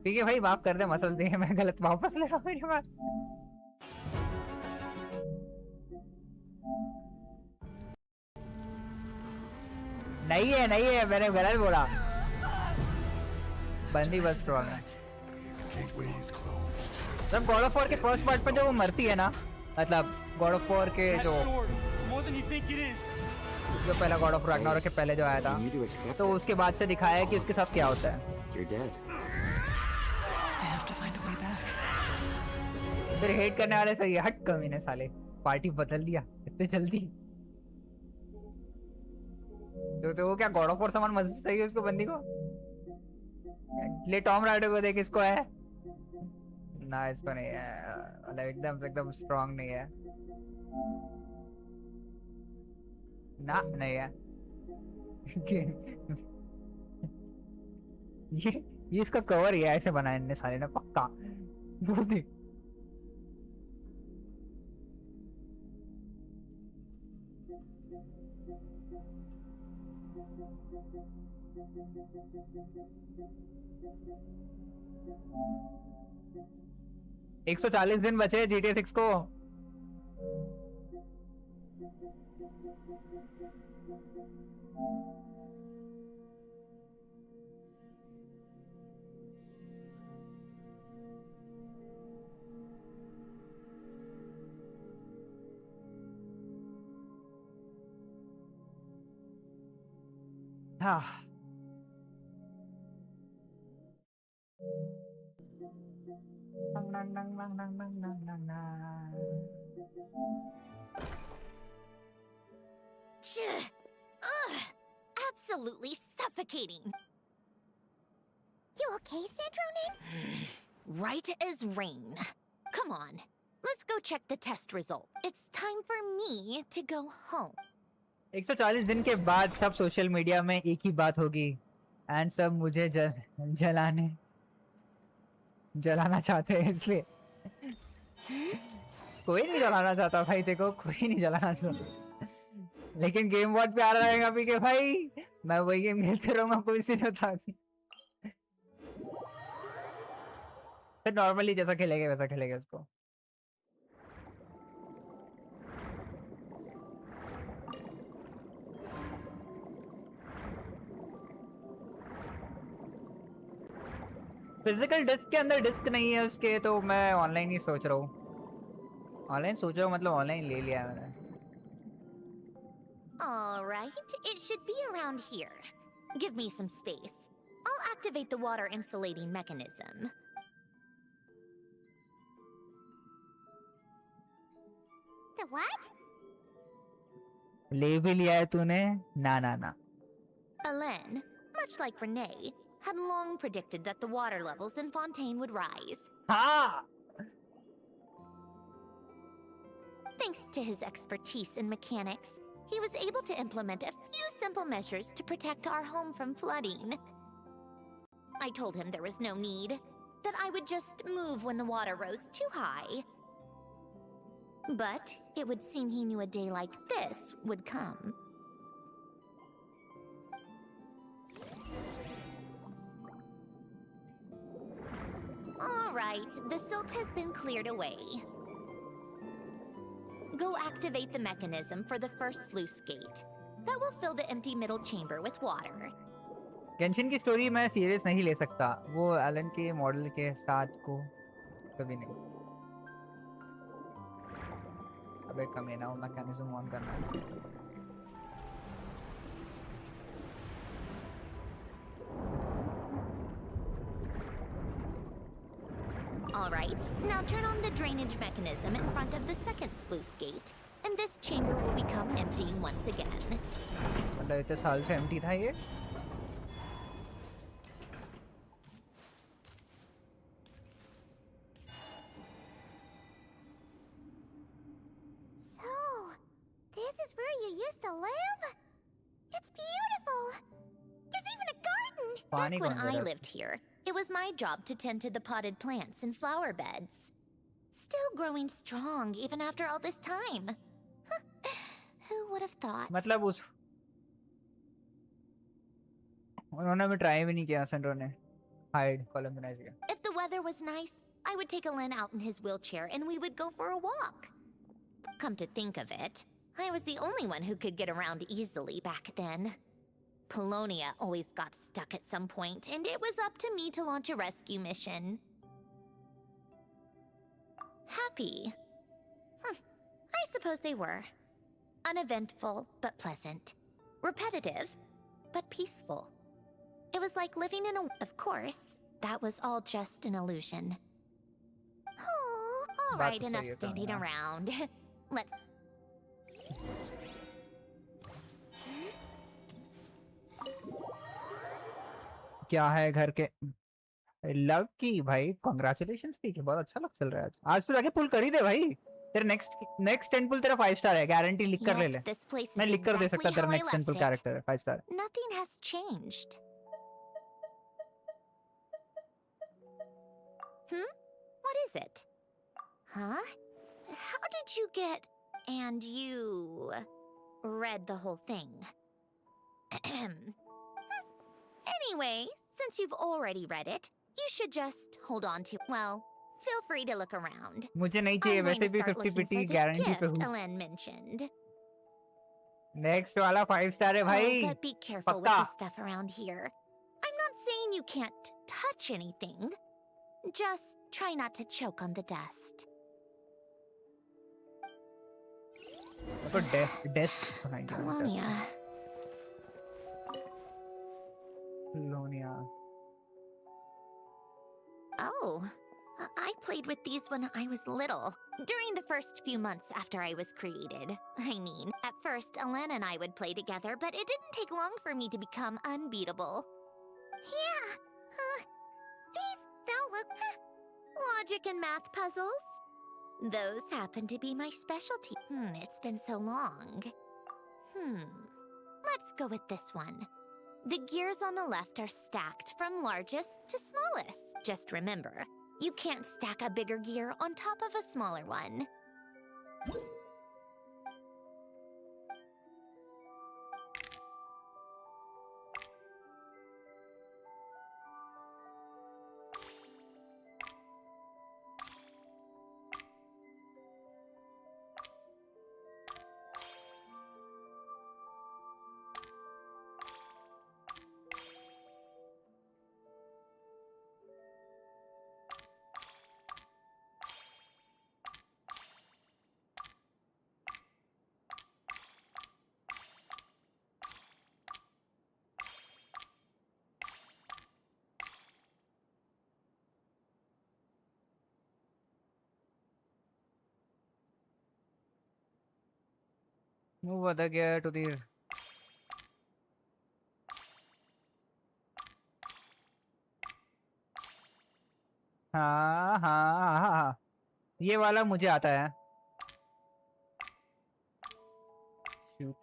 ठीक है भाई माफ कर दे, मसल सही है, मैं गलत वापस ले रहा हूँ मेरी बात। नहीं है नहीं है, मैंने गलत बोला, बंदी बस स्ट्रॉन्ग है। जब गॉड ऑफ वॉर के फर्स्ट पार्ट पे जो वो मरती है ना, मतलब गॉड ऑफ वॉर के जो पहला गॉड ऑफ रैग्नारोक के पहले जो आया था, तो उसके बाद से दिखाया है कि उसके साथ क्या होता है। फिर हेट करने वाले सही है, हट कमीने साले, पार्टी बदल दिया इतने जल्दी। तो वो क्या गॉड ऑफ वॉर सामान मजे सही है उसको, बंदी को ले, टॉम राइडर को देख, इसको है ना, इसको नहीं है, मतलब एकदम स्ट्रांग नहीं है ना, नहीं है। ये इसका कवर ही है, ऐसे बनाया इनने साले ने पक्का। वो देख $140 दिन बचे GTA 6 को। हाँ Ugh, absolutely suffocating. You okay, Sandrone? Right as rain. Come on, let's go check the test result. It's time for me to go home. 140 दिन के बाद सब सोशल मीडिया में एक ही बात होगी एंड सब मुझे जलाना चाहते हैं इसलिए कोई नहीं जलाना चाहता भाई देखो कोई नहीं जलाना चाहता लेकिन गेम बहुत प्यारा रहेगा अभी के भाई मैं वही गेम खेलते रहूंगा कोई सी नहीं था फिर नॉर्मली जैसा खेलेगा वैसा खेलेगा इसको फिजिकल डिस्क के अंदर डिस्क नहीं है उसके तो मैं ऑनलाइन ही सोच रहा हूँ मतलब ऑनलाइन ले लिया है मैंने All right, it should be around here. Give me some space. I'll activate the water insulating mechanism. The what? ले भी लिया है तूने ना Elen, much like Renee, had long predicted that the water levels in Fontaine would rise. हाँ Thanks to his expertise in mechanics, he was able to implement a few simple measures to protect our home from flooding. I told him there was no need, that I would just move when the water rose too high. But it would seem he knew a day like this would come. All right, the silt has been cleared away. Go activate the mechanism for the first sluice gate. That will fill the empty middle chamber with water. Genshin की story मैं serious नहीं ले सकता वो Elon के model के साथ को कभी नहीं अबे कमीना वो मैकेनिज्म ऑन करना है All right, now turn on the drainage mechanism in front of the second sluice gate, and this chamber will become empty once again. मतलब इतने साल से empty था ये So, this is where you used to live? It's beautiful. There's even a garden. Back when I lived here, it was my job to tend to the potted plants and flower beds. Still growing strong even after all this time. Who would have thought? मतलब उस उन्होंने भी try भी नहीं किया सेंड्रो ने hide कॉलमनाइज किया If the weather was nice, I would take Elen out in his wheelchair and we would go for a walk. Come to think of it, I was the only one who could get around easily back then. Polonia always got stuck at some point, and it was up to me to launch a rescue mission. Happy. I suppose they were. Uneventful, but pleasant. Repetitive, but peaceful. It was like living in a... Of course, that was all just an illusion. Oh, all right, enough standing around. Let's... क्या है घर के love की भाई congratulations ठीक है बहुत अच्छा लग चल रहा है आज तो जाके पुल कर ही दे भाई तेरा नेक्स्ट 10 पुल तेरा 5 स्टार है गारंटी लिख कर ले मैं लिख कर दे सकता तेरा नेक्स्ट 10 पुल कैरेक्टर है 5 star Nothing has changed. What is it? Huh? How did you get... And you... read the whole thing. Anyway, since you've already read it, you should just hold on to... Well, feel free to look around. मुझे नहीं चाहिए वैसे भी 50-50 guarantee पे हूँ Elen mentioned. Next वाला 5 star है भाई But be careful with the stuff around here. I'm not saying you can't touch anything. Just try not to choke on the dust. तो डेस्क बनाएंगे Polonia. Polonia. Oh, I played with these when I was little. During the first few months after I was created. I mean, at first, Elen and I would play together, but it didn't take long for me to become unbeatable. Yeah, Logic and math puzzles? Those happen to be my specialty. It's been so long. Let's go with this one. The gears on the left are stacked from largest to smallest. Just remember, you can't stack a bigger gear on top of a smaller one. Move other gear to the... हाँ. ये वाला मुझे आता है. Shoot.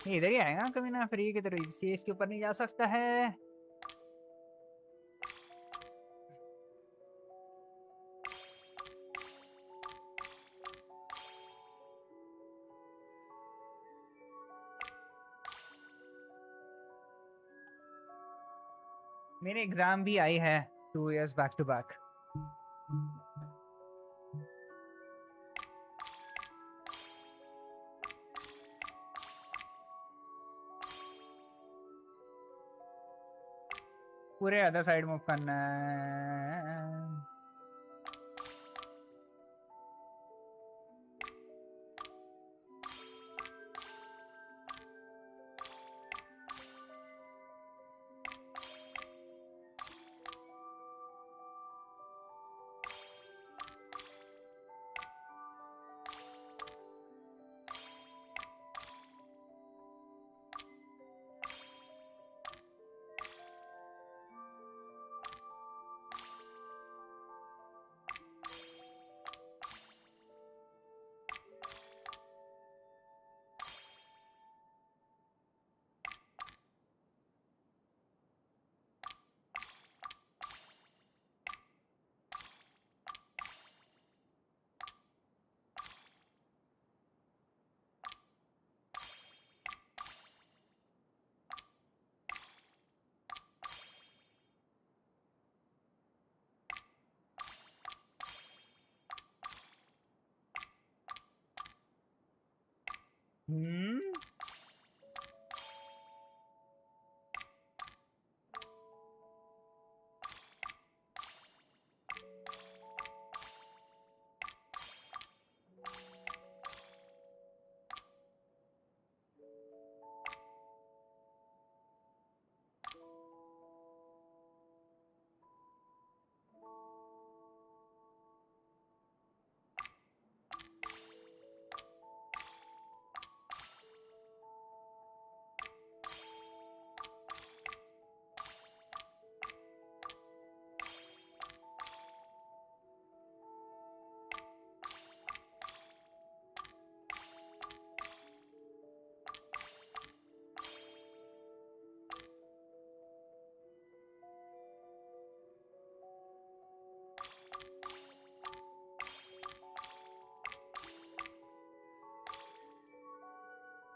ये इधर ही आएगा कभी ना फ्री की तरह से इसके ऊपर नहीं जा सकता है. मेरे एग्जाम भी आई है 2 years back to back. पूरे अदर साइड मूव करना है.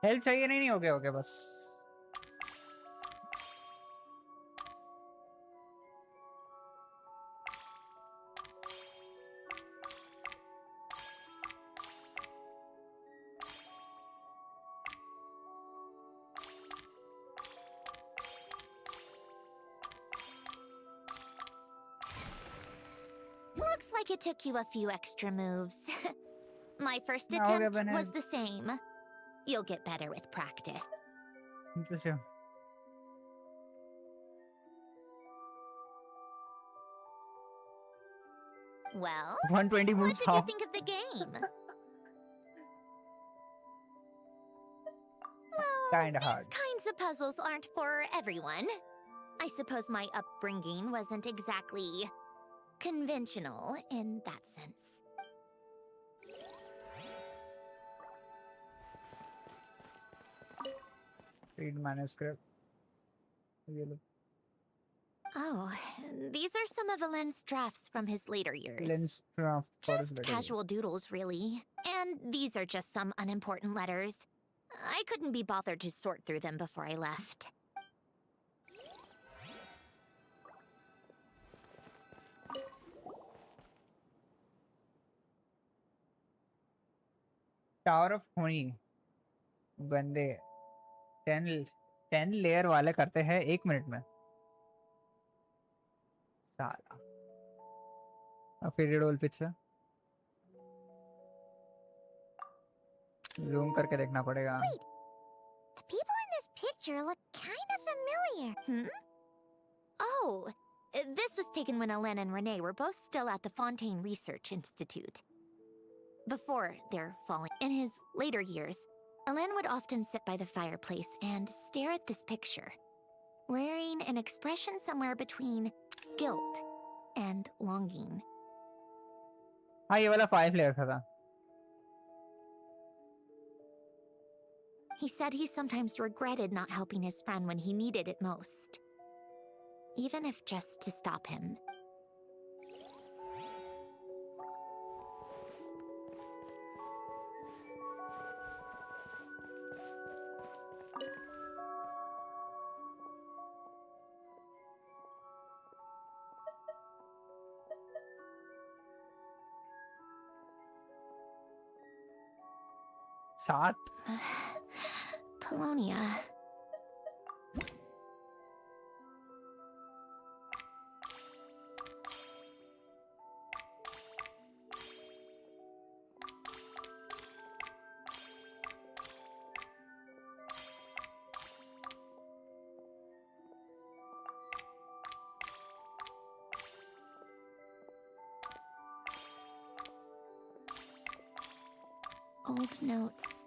हेल्प चाहिए नहीं हो गया बस. it took you a few extra moves. My first No, attempt Gaban was has- the same. You'll get better with practice. Interesting. Well, 120 what moves. did you think of the game? Well, Kinda these hard. kinds of puzzles aren't for everyone. I suppose my upbringing wasn't exactly conventional in that sense. Read manuscript. ये लो. Oh, these are some of Alen's drafts from his later years. Lens draft for his Just letter. casual doodles, really. And these are just some unimportant letters. I couldn't be bothered to sort through them before I left. Tower of होनी बंदे 10 layer वाले करते हैं 1 minute में साला अब फिर role picture zoom करके देखना पड़ेगा The people in this picture look kind of familiar. Oh, this was taken when Alen and Renee were both still at the Fontaine Research Institute. Before their falling. In his later years, Alen would often sit by the fireplace and stare at this picture, wearing an expression somewhere between guilt and longing. हाँ ये वाला 5 layer का था He said he sometimes regretted not helping his friend when he needed it most, even if just to stop him. सात Polonia. Old notes.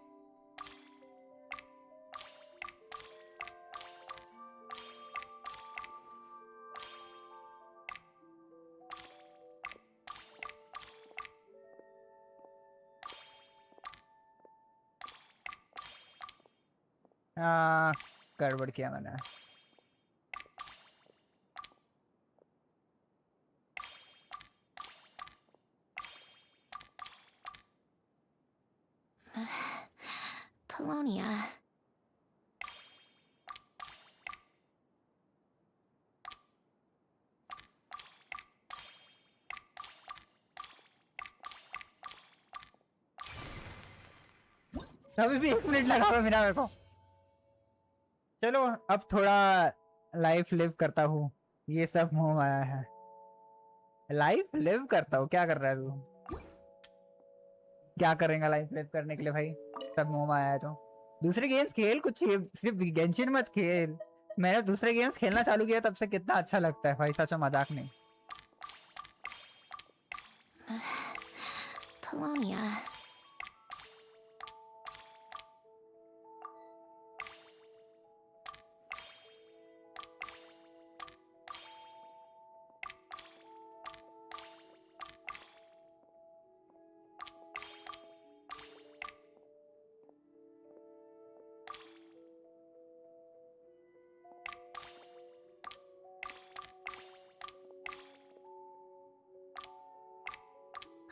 गड़बड़ किया मैंने Polonia. अभी भी 1 मिनट लगा हुआ मेरा मेरे को चलो अब थोड़ा लाइफ लिव करता हूँ ये सब मुंह आया है लाइफ लिव करता हूँ क्या कर रहा है तू क्या करेगा लाइफ लिव करने के लिए भाई सब मुंह में आया है तो दूसरे गेम्स खेल कुछ सिर्फ गेंशिन मत खेल मैंने दूसरे गेम्स खेलना चालू किया तब से कितना अच्छा लगता है भाई सच में मजाक नहीं Polonia.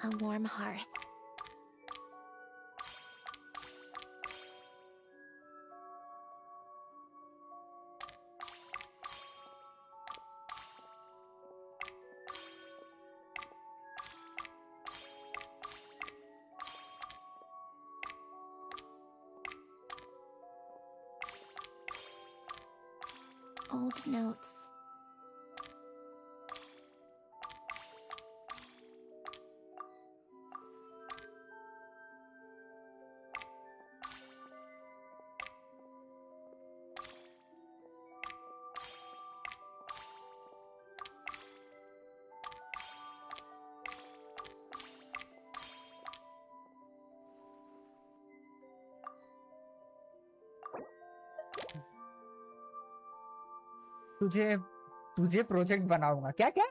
A warm hearth. Old notes. तुझे तुझे प्रोजेक्ट बनाऊंगा। क्या क्या?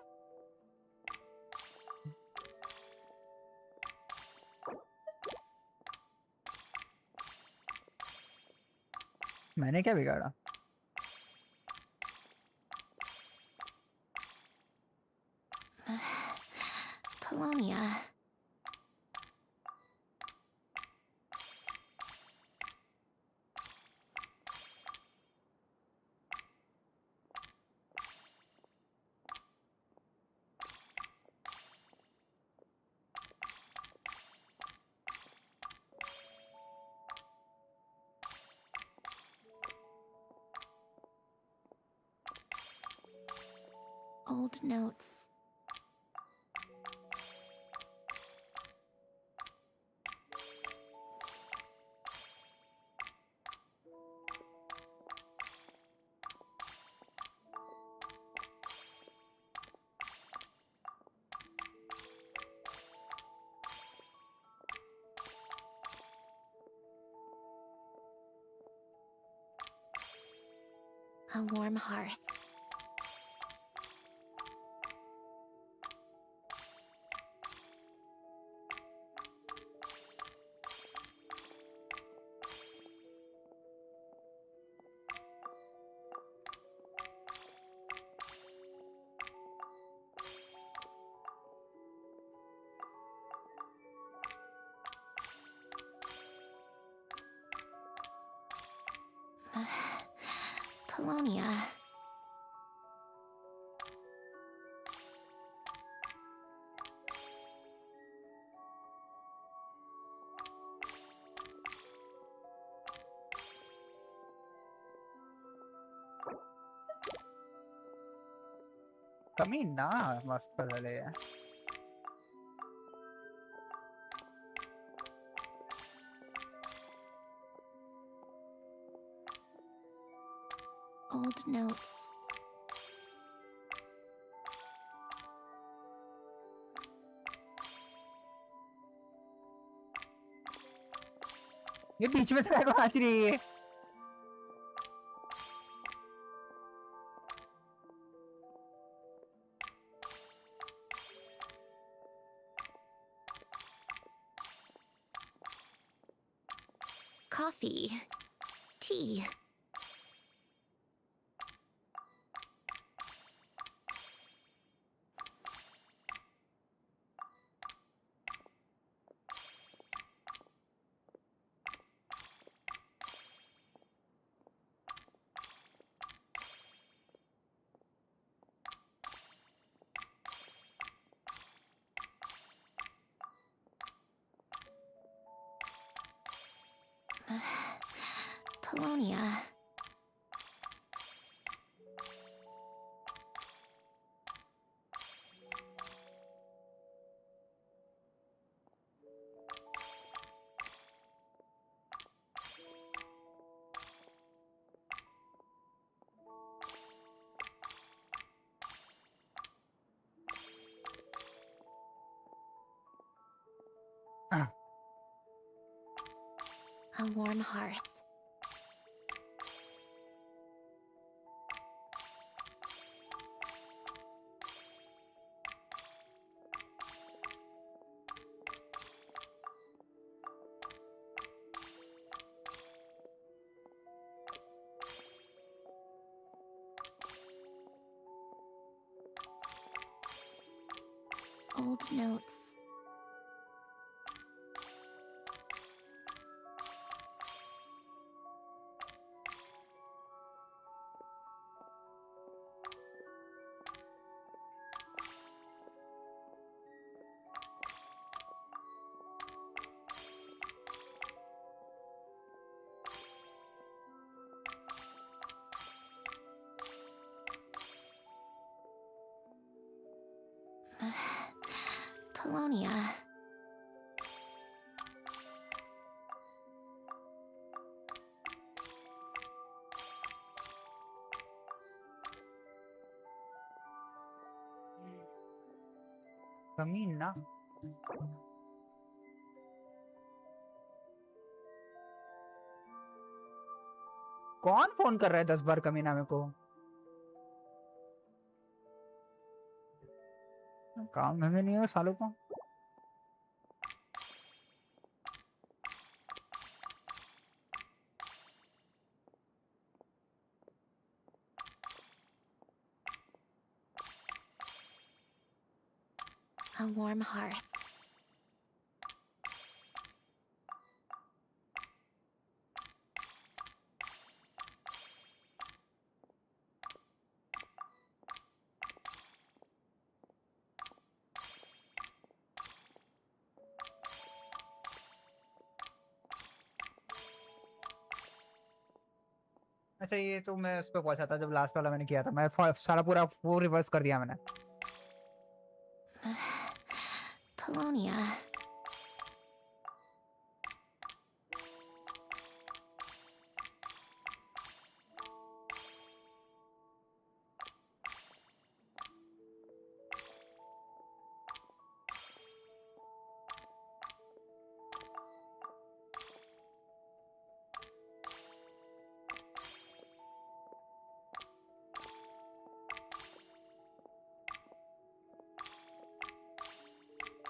मैंने क्या बिगाड़ा? Polonia. Old notes. A warm hearth. Polonia. कमी ना मस्त पडले. Old notes. ये बीच में से काय को नाच रही है? Coffee. Tea. Polonia. A warm hearth. Old notes. Polonia. कमी ना. कौन फोन कर रहा है 10 बार कमीना मेरे को? काम में नहीं है सालों को। A warm hearth. अच्छा ये तो मैं उस पे पहुंचा था जब लास्ट वाला मैंने किया था। मैं सारा पूरा वो रिवर्स कर दिया मैंने। Polonia.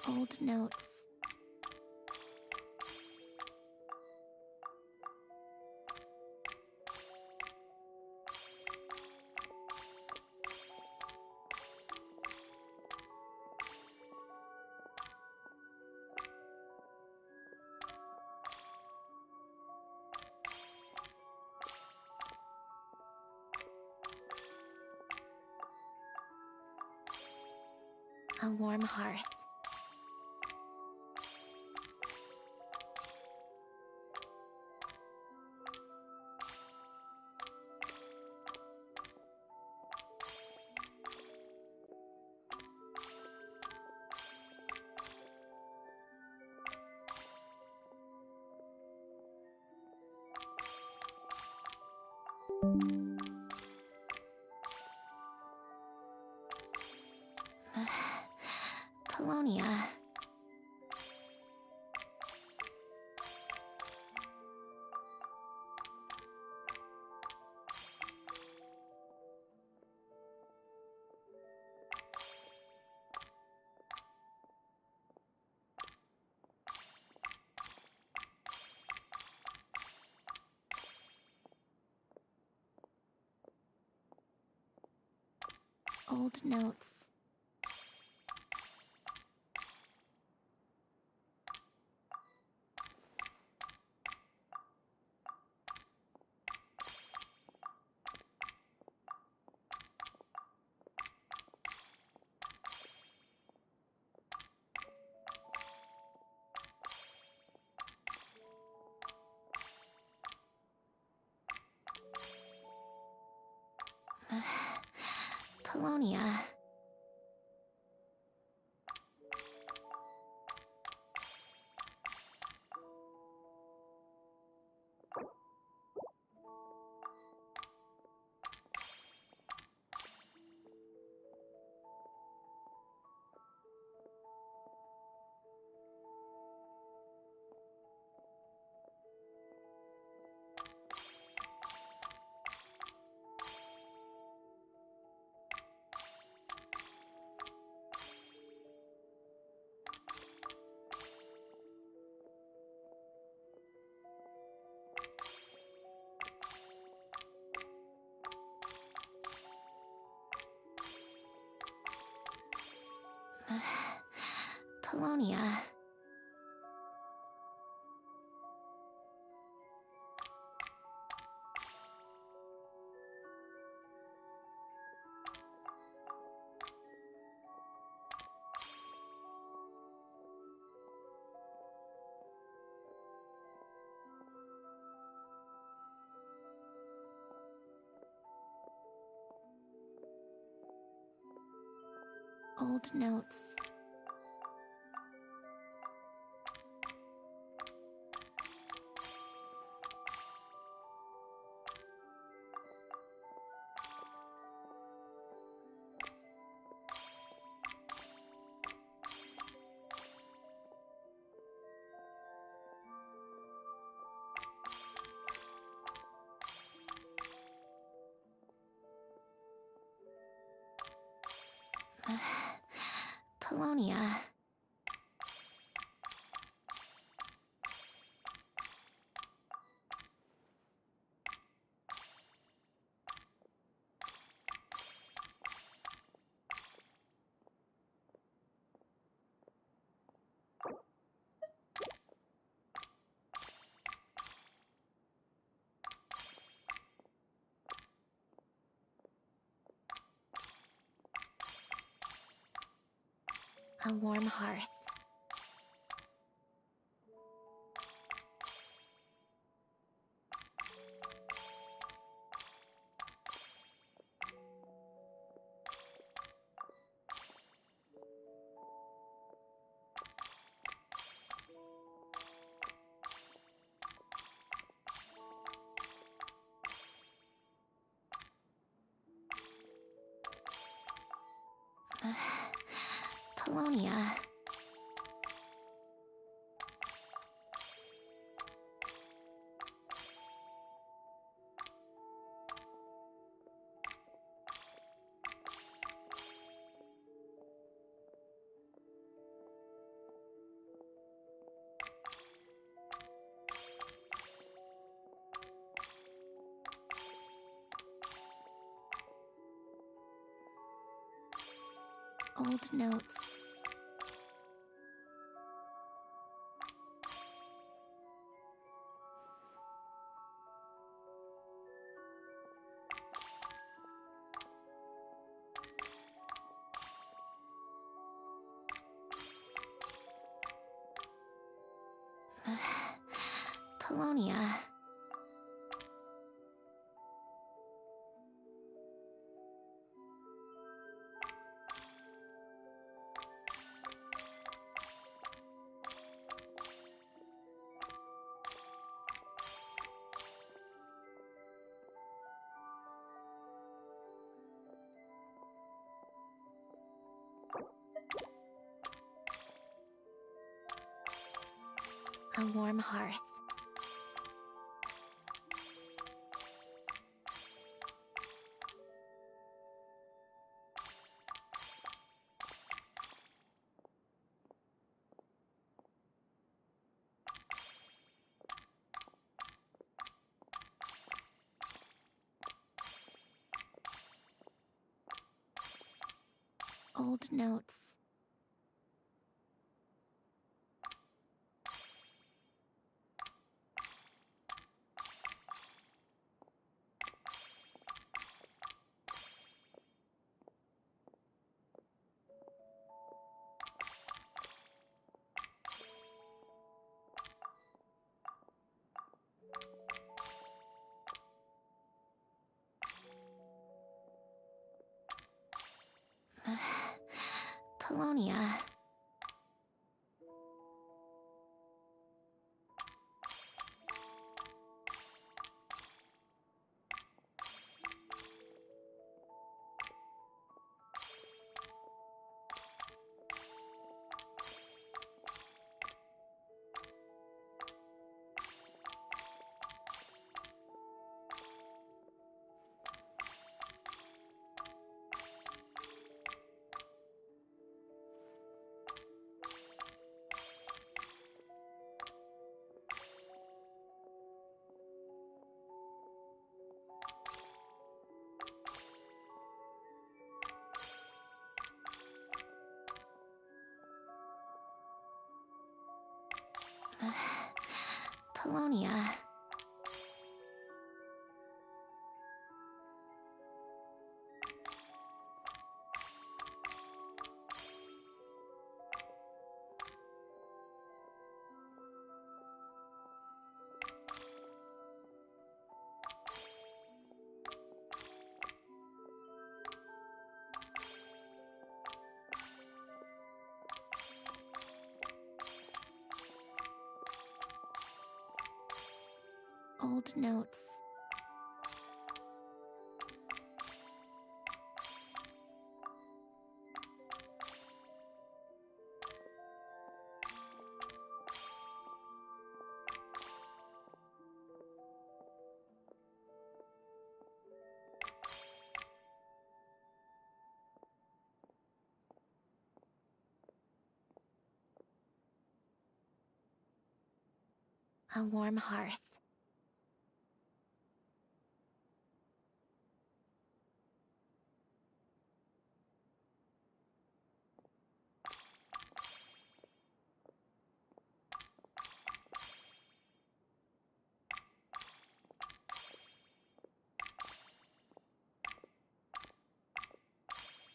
Old notes. A warm hearth. Polonia. Old notes. Polonia. Polonia. Old notes. Polonia. A warm hearth. Polonia. Old notes. Polonia. A warm hearth. Old notes. Polonia. Polonia. Old notes. A warm hearth.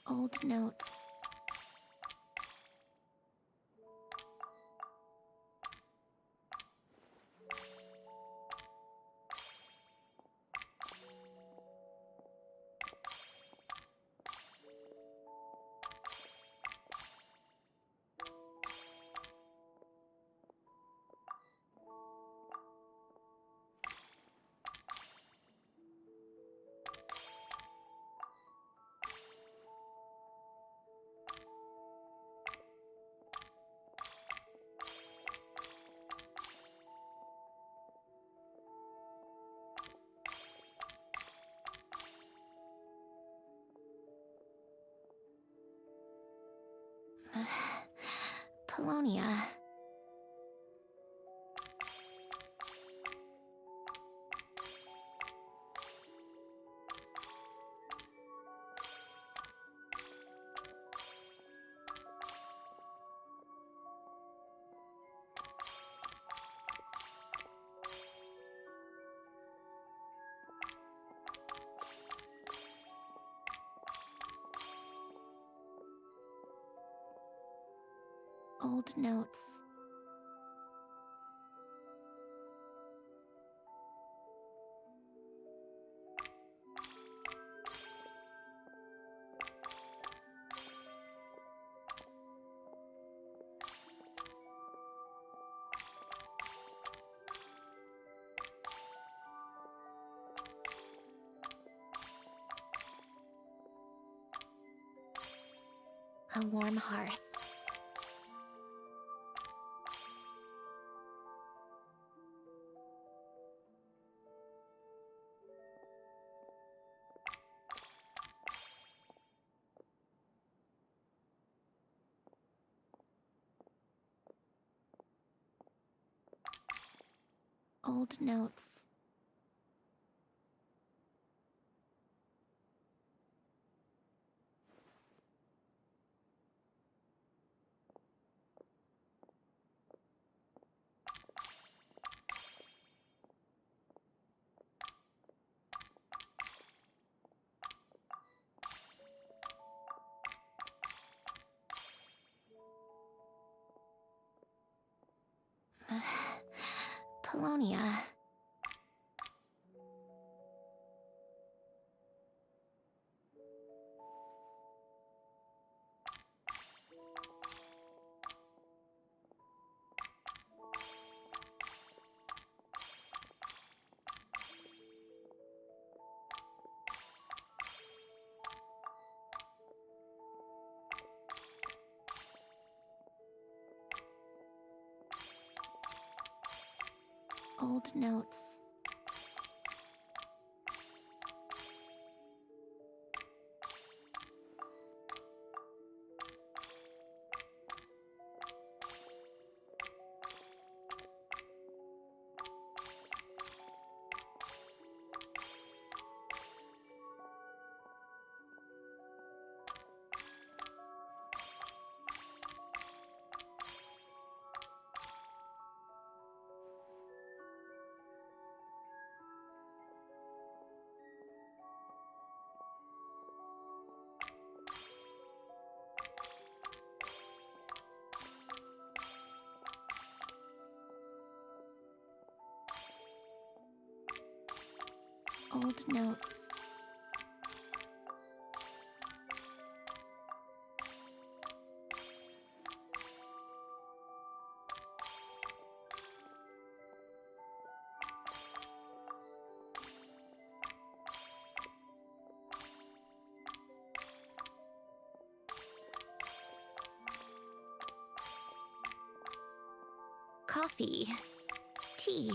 Old notes. Polonia. Old notes. A warm hearth. Old notes. Polonia. Old notes. Old notes. Coffee. Tea.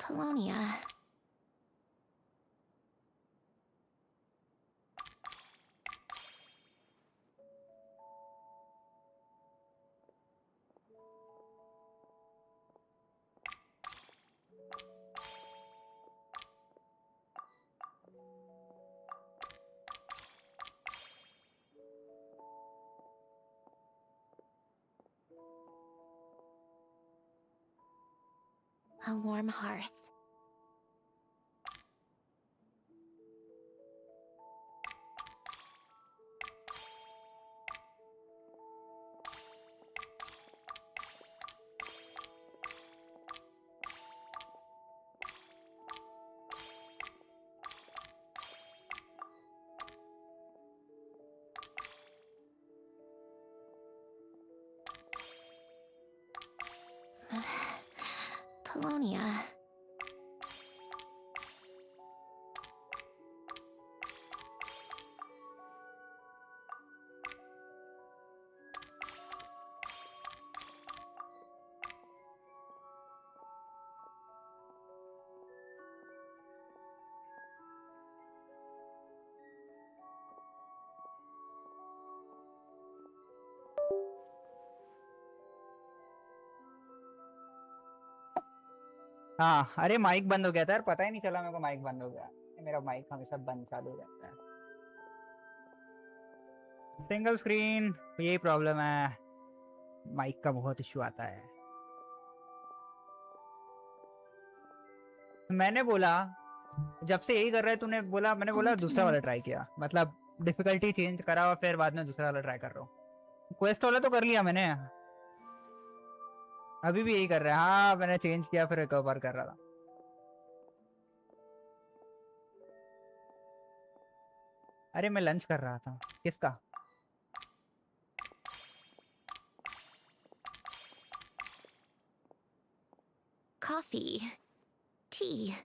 Polonia. A warm hearth. Polonia. हाँ अरे mic बंद हो गया था यार, पता ही नहीं चला मेरे को माइक बंद हो गया। मेरा माइक हमेशा बंद चालू हो जाता है। सिंगल स्क्रीन यही प्रॉब्लम है, माइक का बहुत इश्यू आता है। मैंने बोला जब से यही कर रहा है तूने बोला, मैंने बोला दूसरा वाला ट्राई किया, मतलब डिफिकल्टी चेंज करा और फिर बाद में दूसरा वाला ट्राई कर रहा हूँ। क्वेस्ट वाला तो कर लिया मैंने, अभी भी यही कर रहा है। हाँ मैंने चेंज किया फिर एक बार कर रहा था। अरे मैं लंच कर रहा था। किसका? Coffee. Tea.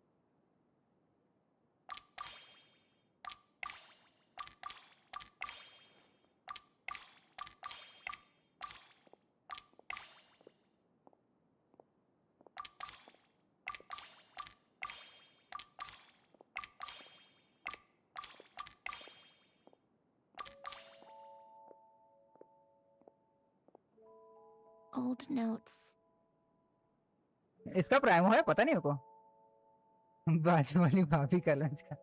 Old notes. इसका प्राइम है पता नहीं को। बाजू वाली भाभी का लंच का।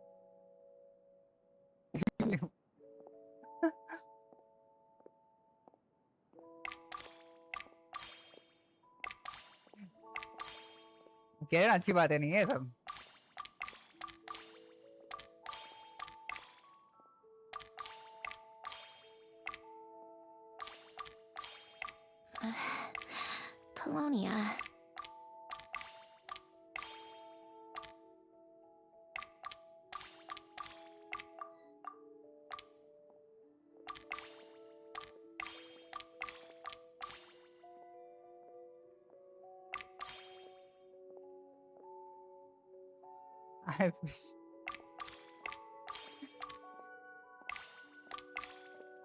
कह रहा अच्छी बातें नहीं है सब। Polonia.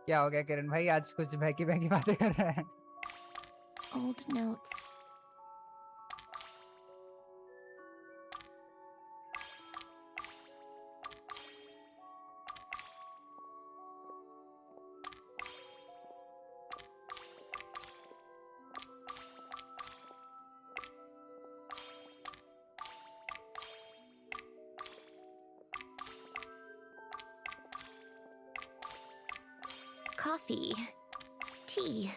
क्या हो गया किरण भाई, आज कुछ बहकी बहकी बातें कर रहे हैं? Old notes. Coffee. Tea.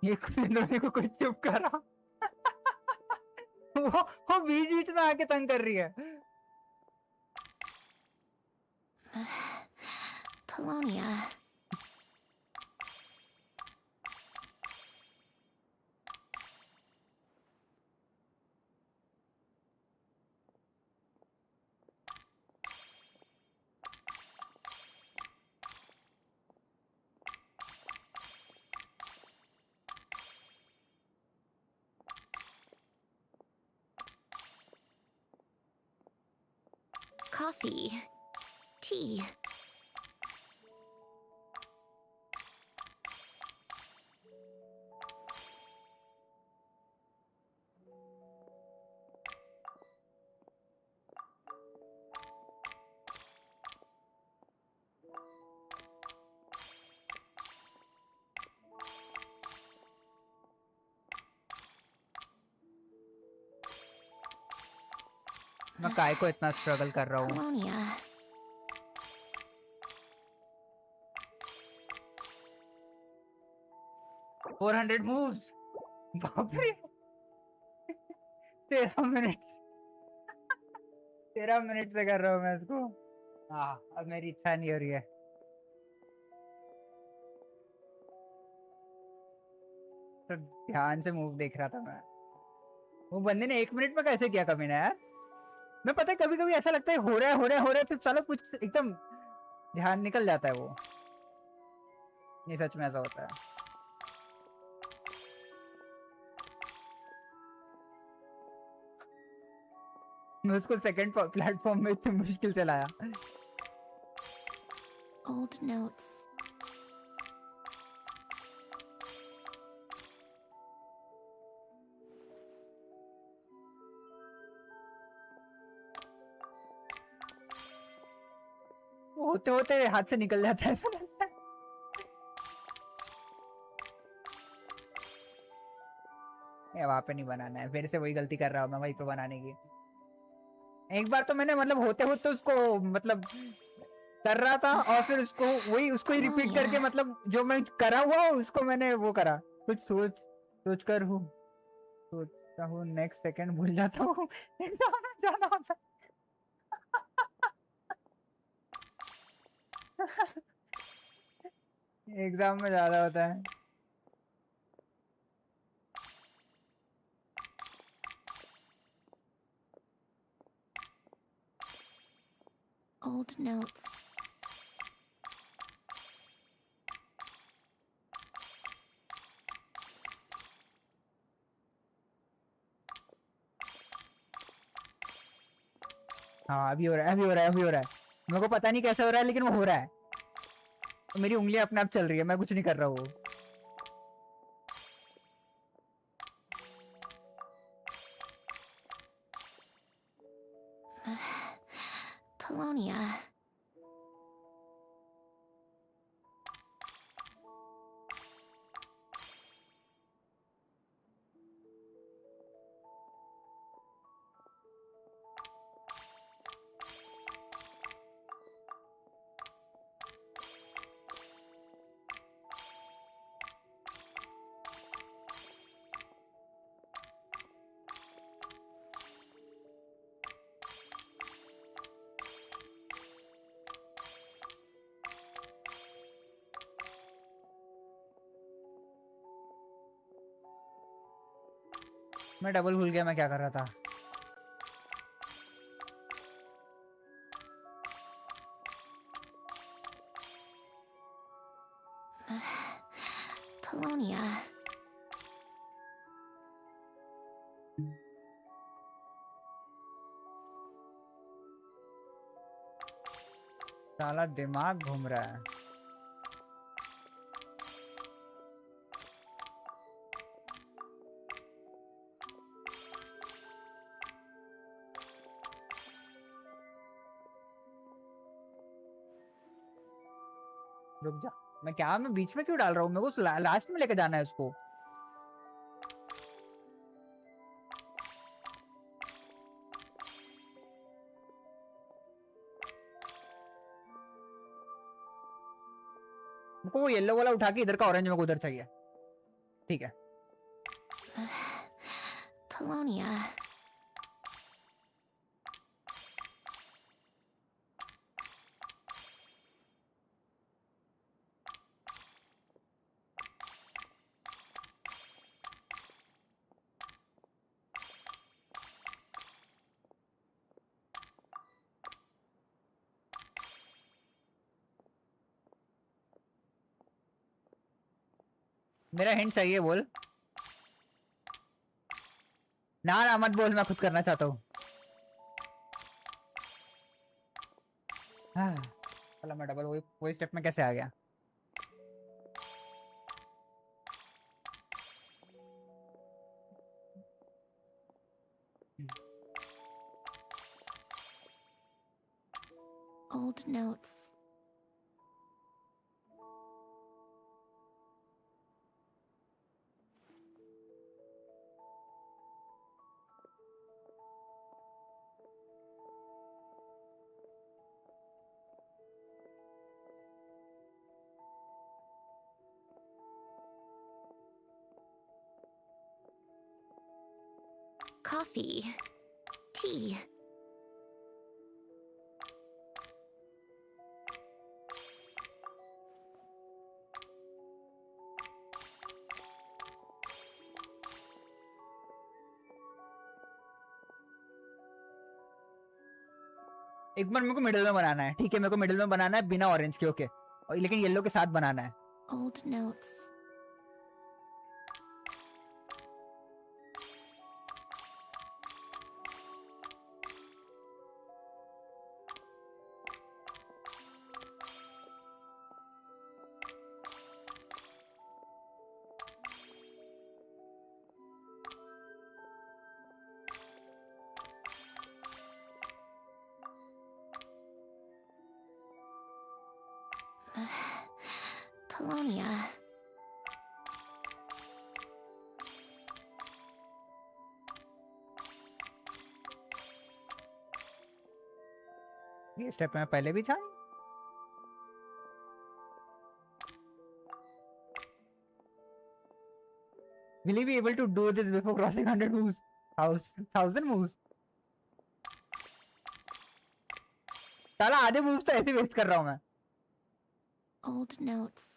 ये कुछ इन्होंने को कुछ चुप करा। वो बीच बीच में आके तंग कर रही है। Polonia. coffee, tea. मैं काय को इतना स्ट्रगल कर रहा हूँ? Colonia. 400 moves. बाप रे 13 मिनट 13 मिनट से कर रहा हूँ मैं इसको। हाँ अब मेरी इच्छा नहीं हो रही है। तो ध्यान से मूव देख रहा था मैं। वो बंदे ने 1 मिनट में कैसे किया कमीना यार? मैं पता है कभी कभी ऐसा लगता है हो रहा है फिर साला कुछ एकदम ध्यान निकल जाता है वो। नहीं सच में ऐसा होता है। मैं उसको सेकंड प्लेटफॉर्म में इतनी मुश्किल से लाया। Old notes. होते होते हाथ से निकल जाता है ऐसा लगता है। वहां पे नहीं बनाना है, फिर से वही गलती कर रहा हूँ मैं वहीं पे बनाने की। एक बार तो मैंने मतलब होते होते उसको मतलब कर रहा था और फिर उसको ही रिपीट करके मतलब जो मैं करा हुआ उसको मैंने वो करा। कुछ सोच कर हूँ सोचता हूँ नेक्स्ट सेकंड भूल जाता हूँ। एग्जाम में जाना होता एग्जाम में ज्यादा होता है। Old notes. हाँ अभी हो रहा है मेरे को पता नहीं कैसे हो रहा है लेकिन वो हो रहा है। तो मेरी उंगलियां अपने आप चल रही है, मैं कुछ नहीं कर रहा हूँ। Polonia. मैं डबल भूल गया मैं क्या कर रहा था। Polonia. साला दिमाग घूम रहा है। रुक जा, मैं बीच में क्यों डाल रहा हूँ? मेरे को लास्ट में लेके जाना है उसको। मुझको वो येलो वाला उठा के इधर का ऑरेंज मेरे को उधर चाहिए। ठीक है। Polonia. मेरा हिंट चाहिए बोल। ना मत बोल, मैं खुद करना चाहता हूँ। चलो मैं डबल वही स्टेप में कैसे आ गया? Old notes. Coffee. Tea. एक बार मेरे को मिडिल में बनाना है, ठीक है? मेरे को मिडिल में बनाना है बिना ऑरेंज के, ओके? और लेकिन येलो के साथ बनाना है। Old notes. Polonia. ये स्टेप में पहले भी था। Will he be able to do this before crossing 100 moves? 1000 moves? साला आधे moves तो ऐसे वेस्ट कर रहा हूँ मैं। Old notes.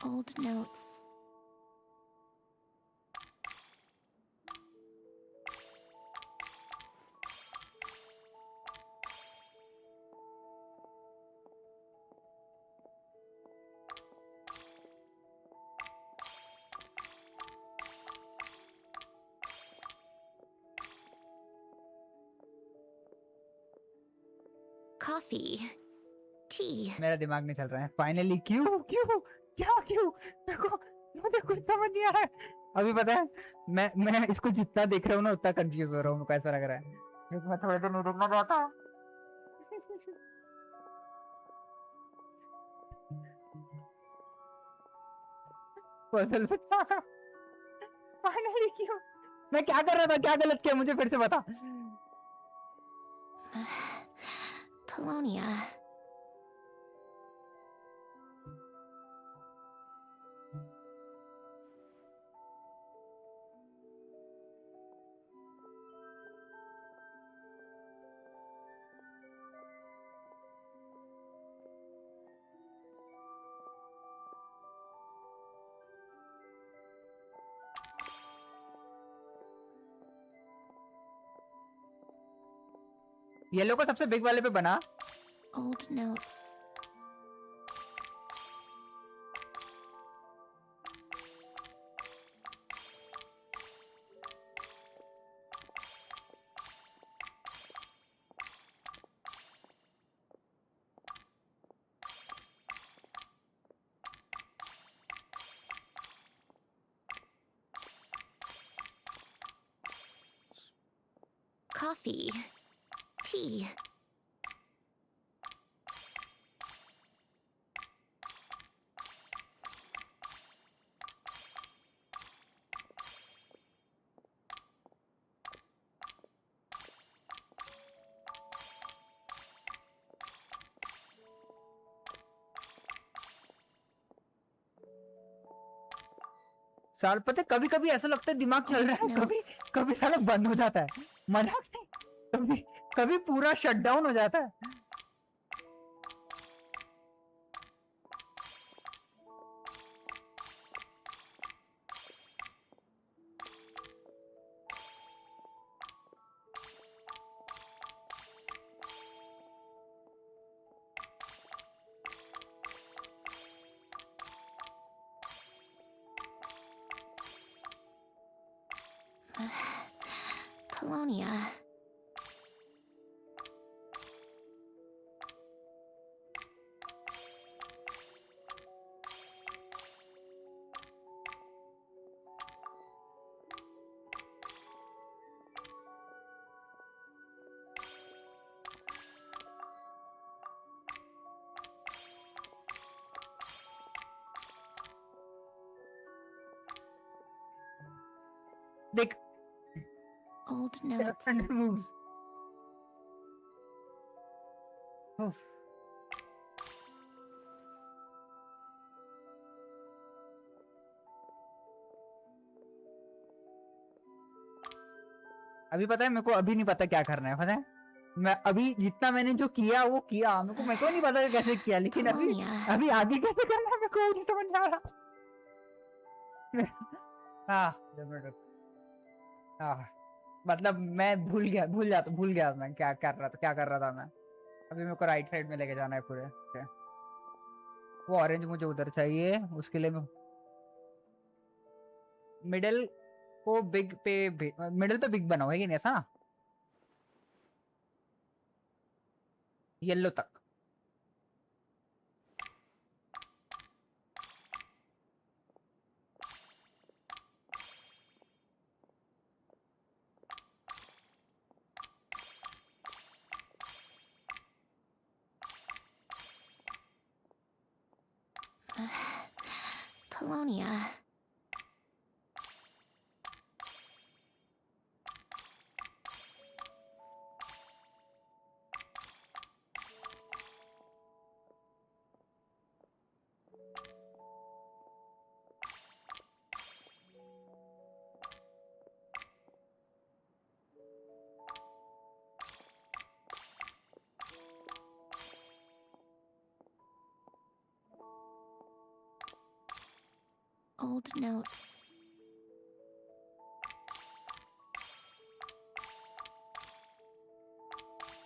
Old notes. Coffee. Tea. मेरा दिमाग नहीं चल रहा है। फाइनली क्यों क्यों क्या क्यों मुझे कुछ समझ नहीं आ रहा है। अभी पता है मैं इसको जितना देख रहा हूँ ना उतना कंफ्यूज हो रहा हूँ। कैसा लग रहा है? मैं थोड़ा देर नहीं देखना चाहता। पजल बता। फाइनली क्यों? मैं क्या कर रहा था? क्या गलत किया? मुझे फिर से बता। Polonia. येलो को सबसे बिग वाले पे बना। Old notes. Coffee. Tea. साल पता है कभी कभी ऐसा लगता है दिमाग चल रहा है, कभी कभी साला बंद हो जाता है, मजाक नहीं, कभी कभी पूरा शटडाउन हो जाता है। Colonia. देख Old notes. and moves. Oof. अभी पता है मेरे को, अभी नहीं पता क्या करना है, पता है मैं अभी जितना मैंने जो किया वो किया, मेरे को नहीं पता कैसे किया, लेकिन अभी अभी आगे कैसे करना है मेरे को नहीं समझ आ रहा। मतलब मैं भूल गया मैं क्या कर रहा था मैं। अभी मेरे को राइट साइड में लेके जाना है पूरे। वो ऑरेंज मुझे उधर चाहिए, उसके लिए मैं मिडिल को बिग पे, मिडिल पे बिग बनाओ, है कि नहीं ऐसा? येलो तक। Colonia. Old notes.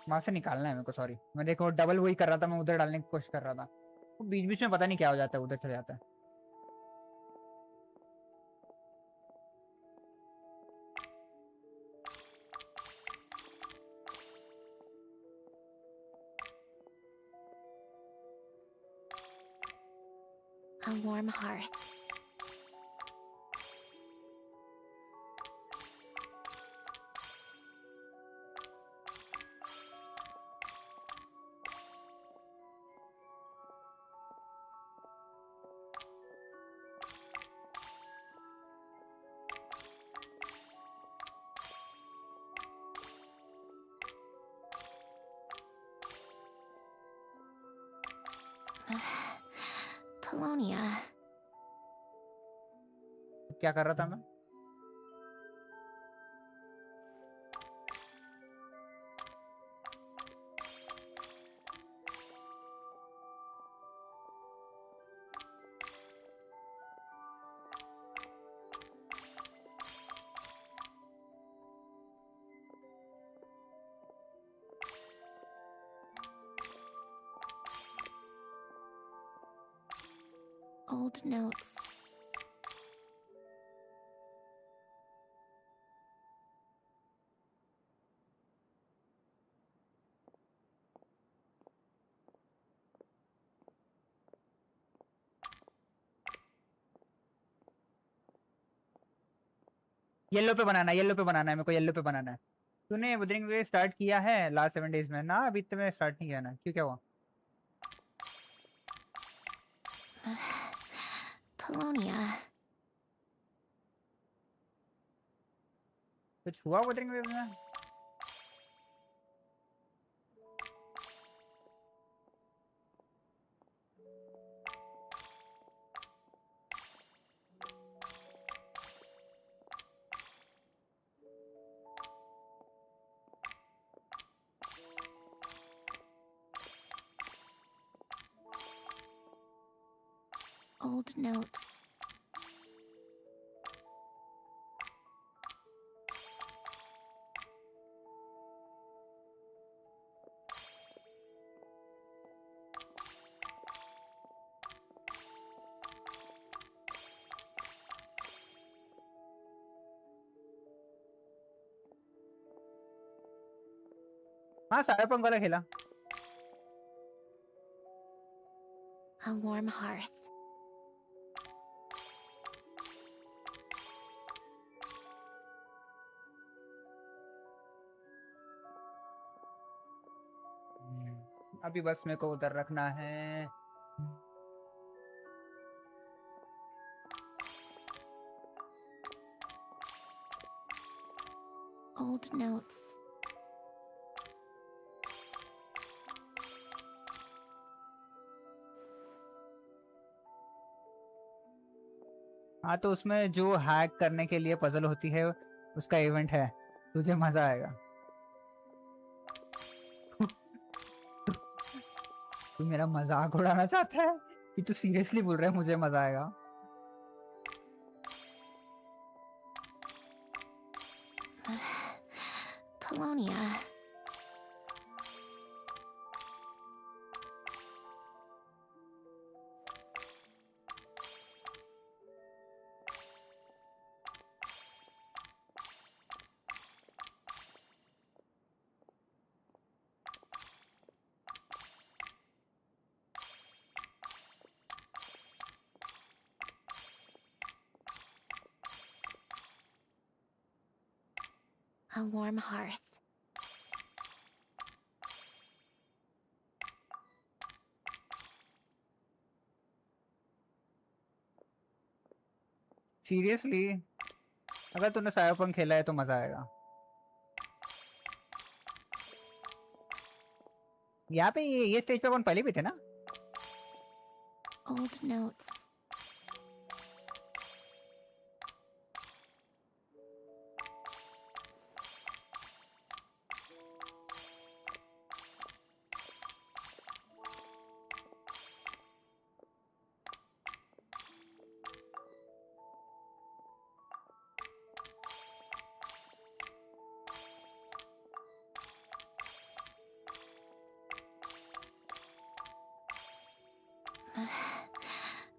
वहां से निकालना है मेरे को, सॉरी मैं देखो डबल वही कर रहा था, मैं उधर डालने की कोशिश कर रहा था, वो बीच बीच में पता नहीं क्या हो जाता है, उधर चले जाता है। A warm hearth. Colonia. क्या कर रहा था मैं? Old notes. येलो पे बनाना है मेरे को, येलो पे बनाना है। तूने वुदरिंग वे स्टार्ट किया है लास्ट 7 डेज में ना? अभी तो मैं स्टार्ट नहीं किया ना, क्यों क्या हुआ? Colonia. कुछ हुआ वुदरिंग वे में? Old notes. हाँ सारापंख वाला खेला. A warm hearth. अभी बस मेरे को उधर रखना है. Old notes. हाँ तो उसमें जो हैक करने के लिए पजल होती है उसका इवेंट है. तुझे मजा आएगा. तू मेरा मजाक उड़ाना चाहता है कि तू सीरियसली बोल रहा है मुझे मजा आएगा? Polonia. A warm hearth. Seriously अगर तूने सारापंख खेला है तो मजा आएगा. यहाँ पे ये स्टेज पे अपन पहले भी थे ना. Old notes.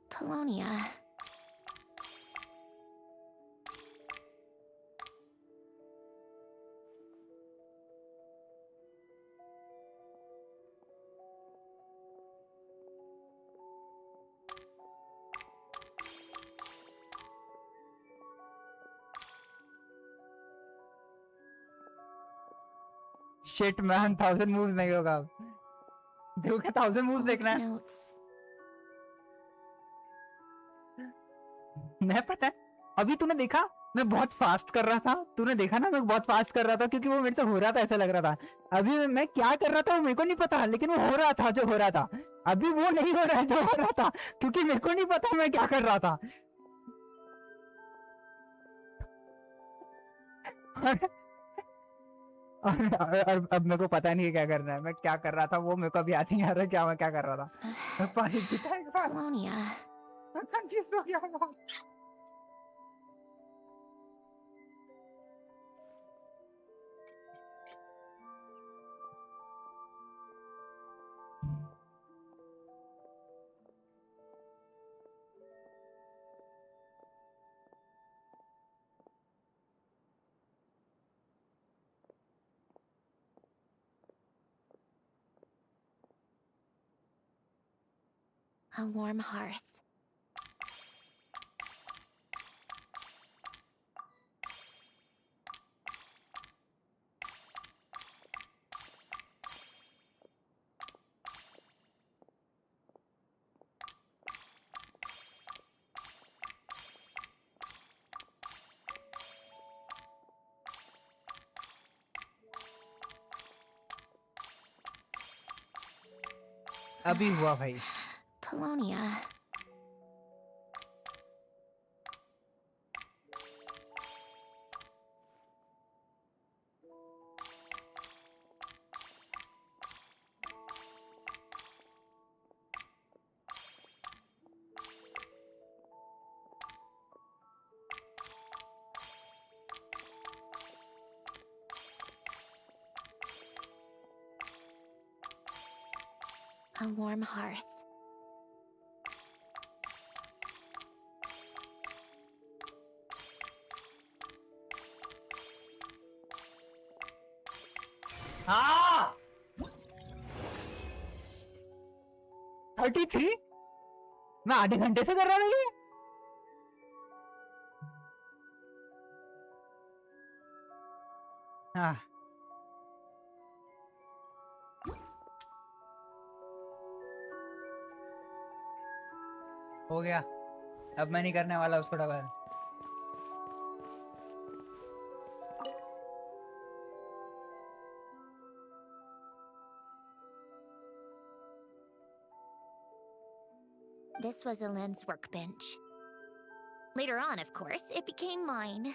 Polonia. Shit man 1000 moves नहीं होगा. देखो क्या 1000 मूव्स देखना है. मैं पता है अभी तूने देखा मैं बहुत फास्ट कर रहा था. तूने देखा ना मैं बहुत फास्ट कर रहा था क्योंकि वो मेरे से हो रहा था ऐसा लग रहा था. अभी मैं क्या कर रहा था वो मेरे को नहीं पता लेकिन वो हो रहा था जो हो रहा था. अभी वो नहीं हो रहा है जो हो रहा था क्योंकि मेरे को नहीं पता मैं क्या कर रहा था. और अब मेरे को पता नहीं है क्या करना है. मैं क्या कर रहा था वो मेरे को अभी याद नहीं आ रहा क्या मैं क्या कर रहा था. मैं पानी पीता एक बार. मैं कंफ्यूज हो गया. A warm hearth. अभी हुआ भाई. Polonia. a warm hearth. हाँ 33 मैं आधे घंटे से कर रहा था ये हाँ हो गया अब मैं नहीं करने वाला उसको double This was Elend's workbench. Later on, of course, it became mine.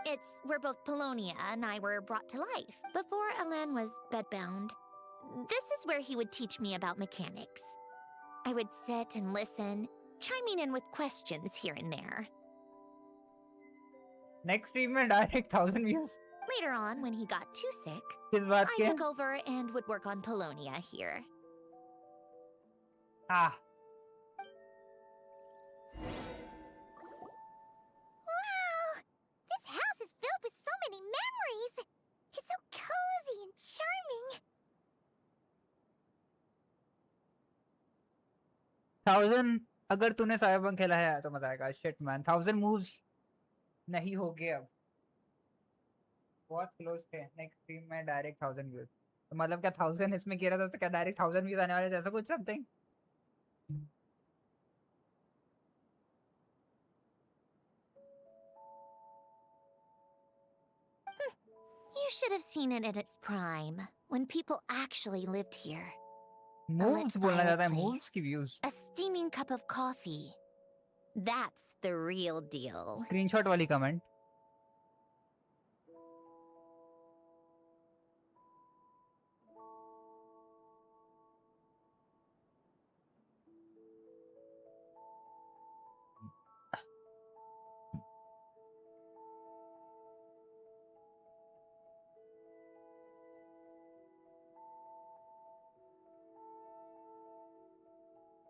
It's where both Polonia and I were brought to life, before Elend was bedbound. This is where he would teach me about mechanics. I would sit and listen, chiming in with questions here and there. Next stream में direct 1000 views. Later on, when he got too sick, किस बात I के? took over and would work on Polonia here. Ah. Wow! This house is filled with so many memories! It's so cozy and charming! 1000 अगर तूने cyberpunk खेला है तो मजा आएगा शिट मैन 1000 मूव्स नहीं हो गए अब बहुत क्लोज थे नेक्स्ट स्ट्रीम में डायरेक्ट 1000 व्यूज तो मतलब क्या 1000 इसमें किया था तो क्या डायरेक्ट 1000 व्यूज आने वाले थे ऐसा कुछ something You should have seen it at its prime, when people actually lived here. Moves बोलना चाहता है मूव्स की views A steaming cup of coffee. That's the real deal. Screenshot वाली कमेंट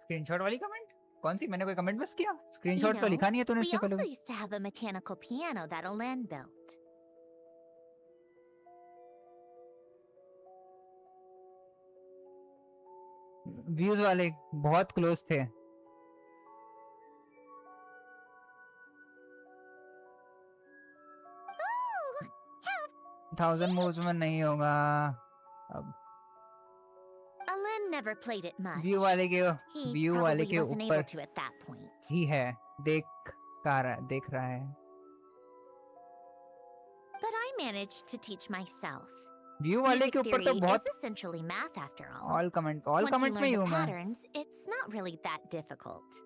स्क्रीनशॉट वाली कमेंट कौन सी मैंने कोई कमेंट मिस किया स्क्रीनशॉट तो लिखा नहीं है तूने we इसके also पहले used to have a mechanical piano that Elend built. Views वाले बहुत क्लोज थे Oh, help! 1000 मूव्स में नहीं होगा अब Elend never played it much. View वाले के He व्यू वाले probably के wasn't able ऊपर to at that point. ही है देख रहा है But I managed to teach myself. View वाले Music के ऊपर तो theory बहुत is essentially math after all. All comment Once you में learn ही the हूँ मैं patterns, it's not really that difficult.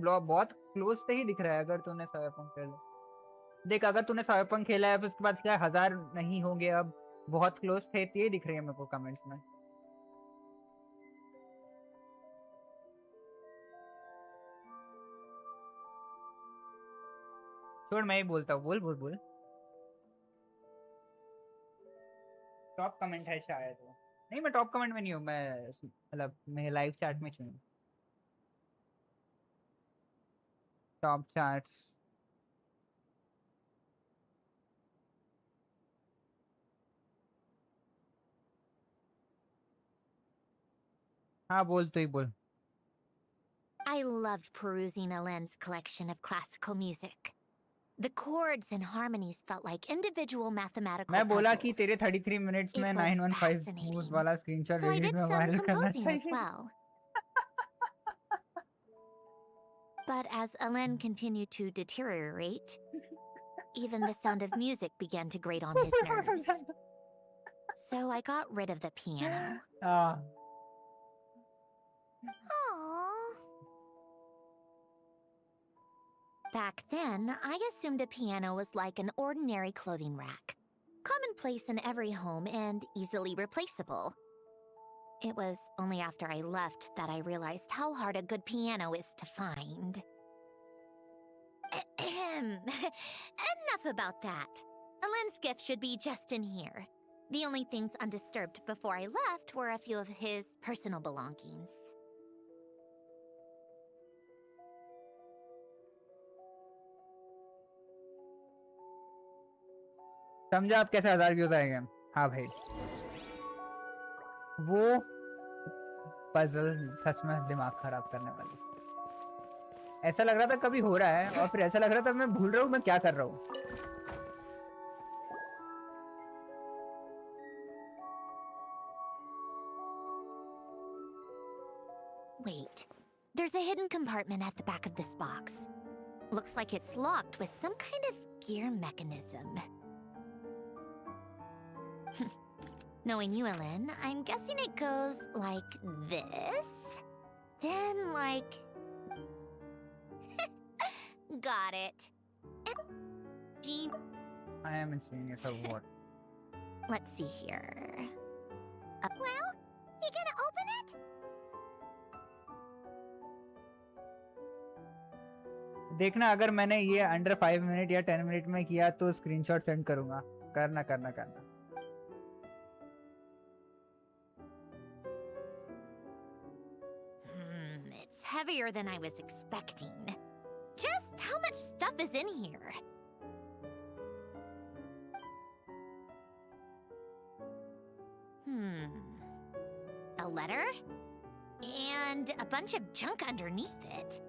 Blog बहुत क्लोज से ही दिख रहा है अगर तूने साइबरपंक खेला देख अगर तूने साइबरपंक खेला है फिर उसके बाद क्या 1000 नहीं होंगे अब बहुत क्लोज थे तो ये दिख रही है मेरे को कमेंट्स में छोड़ मैं ही बोलता हूँ बोल टॉप कमेंट है शायद वो नहीं मैं टॉप कमेंट में नहीं हूँ मैं मतलब मैं लाइव चैट में हूँ टॉप चैट्स हाँ बोल तू ही बोल I loved perusing Elend's collection of classical music. The chords and harmonies felt like individual mathematical मैं बोला puzzles. कि तेरे 33 मिनट्स में 915 मूव्स वाला screenshot So I edit did में some वायरल करना composing as चाहिए well. But as Elend continued to deteriorate, even the sound of music began to grate on his nerves. So I got rid of the piano. हाँ Aww. Back then, I assumed a piano was like an ordinary clothing rack, commonplace in every home and easily replaceable. It was only after I left that I realized how hard a good piano is to find. Enough about that. Alin's gift should be just in here. The only things undisturbed before I left were a few of his personal belongings. समझा आप कैसे 1000 views आएंगे? हाँ भाई, वो puzzle सच में दिमाग खराब करने वाली। ऐसा लग रहा था कभी हो रहा है और फिर ऐसा लग रहा था मैं भूल रहा हूँ मैं क्या कर रहा हूँ। Wait, there's a hidden compartment at the back of this box. Looks like it's locked with some kind of gear mechanism. Knowing you, Ellen, I'm guessing it goes like this. Then like... Got it. Jean... I am seeing a what? Let's see here. Well, you gonna open it? देखना, अगर मैंने ये under 5 minute या 10 minute में किया तो screenshot send करूंगा। करना करना करना। It's heavier than I was expecting. Just how much stuff is in here? A letter? And a bunch of junk underneath it.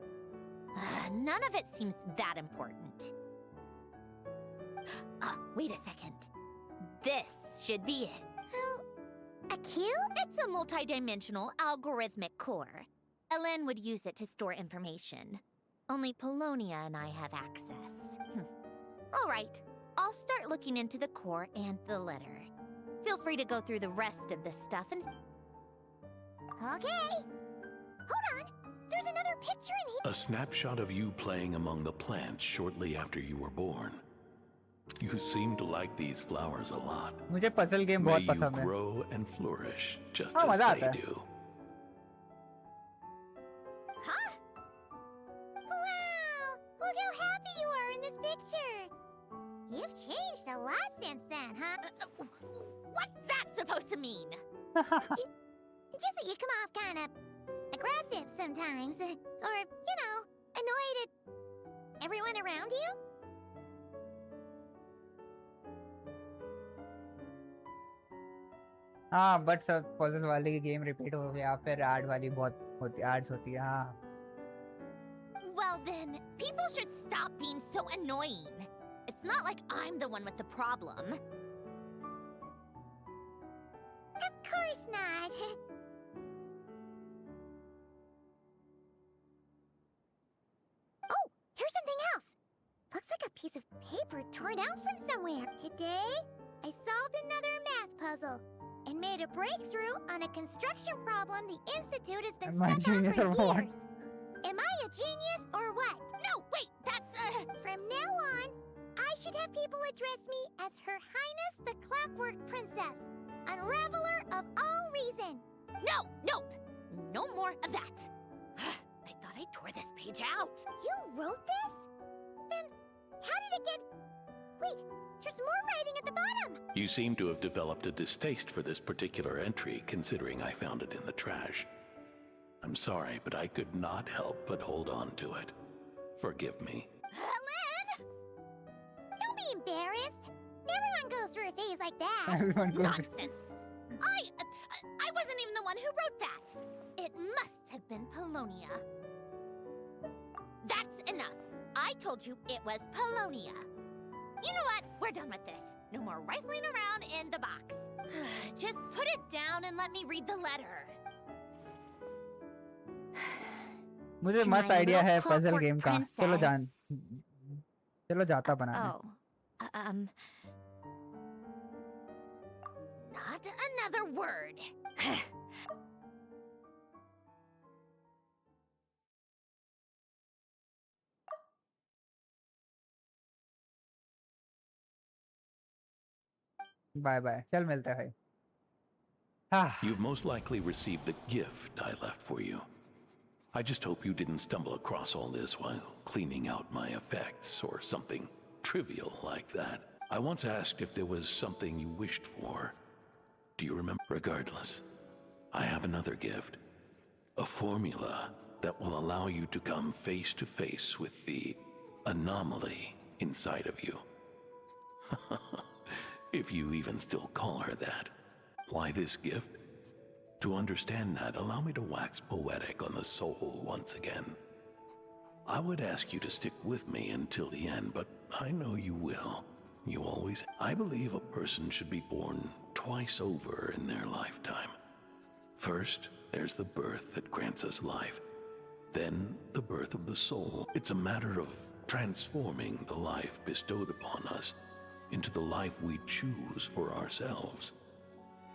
None of it seems that important. Wait a second. This should be it. A cube? It's a multidimensional algorithmic core. Ellen would use it to store information. Only Polonia and I have access. All right, I'll start looking into the core and the letter. Feel free to go through the rest of the stuff and... Okay. Hold on. There's another picture in here. A snapshot of you playing among the plants shortly after you were born. You seem to like these flowers a lot. मुझे puzzle game बहुत पसंद है. May you grow and flourish just हाँ, मजा as आता they है. do. Huh? Wow! Look how happy you are in this picture. You've changed a lot since then, huh? What's that supposed to mean? Just that you come off kind of aggressive sometimes. Or, you know, annoyed at everyone around you. हाँ, but सब poses वाली की game repeat हो गया, फिर ad वाली बहुत होती, ads होती है, हाँ. Well then, people should stop being so annoying. It's not like I'm the one with the problem. Of course not. Oh, here's something else. Looks like a piece of paper torn out from somewhere. Today, I solved another math puzzle and made a breakthrough on a construction problem the Institute has been stuck on for years. Am I a genius or what? No, wait, that's From now on, I should have people address me as Her Highness the Clockwork Princess, Unraveler of all reason. No, nope, no more of that. I thought I tore this page out. You wrote this? Then how did it get... Wait, there's more writing at the bottom. You seem to have developed a distaste for this particular entry, considering I found it in the trash. I'm sorry, but I could not help but hold on to it. Forgive me. Ellen! Don't be embarrassed. Everyone goes through a phase like that. Nonsense. I wasn't even the one who wrote that. It must have been Polonia. That's enough. I told you it was Polonia. You know what? We're done with this. No more rifling around in the box. Just put it down and let me read the letter. मुझे मस्त idea है puzzle game का. चलो जाता बनाने. Not another word. Bye bye. चल मिलते हैं. You've most likely received the gift I left for you. I just hope you didn't stumble across all this while cleaning out my effects or something trivial like that. I once asked if there was something you wished for. Do you remember? Regardless, I have another gift. A formula that will allow you to come face to face with the anomaly inside of you. If you even still call her that. Why this gift? To understand that, allow me to wax poetic on the soul once again. I would ask you to stick with me until the end, but I know you will. You always... I believe a person should be born twice over in their lifetime. First, there's the birth that grants us life. Then, the birth of the soul. It's a matter of transforming the life bestowed upon us into the life we choose for ourselves.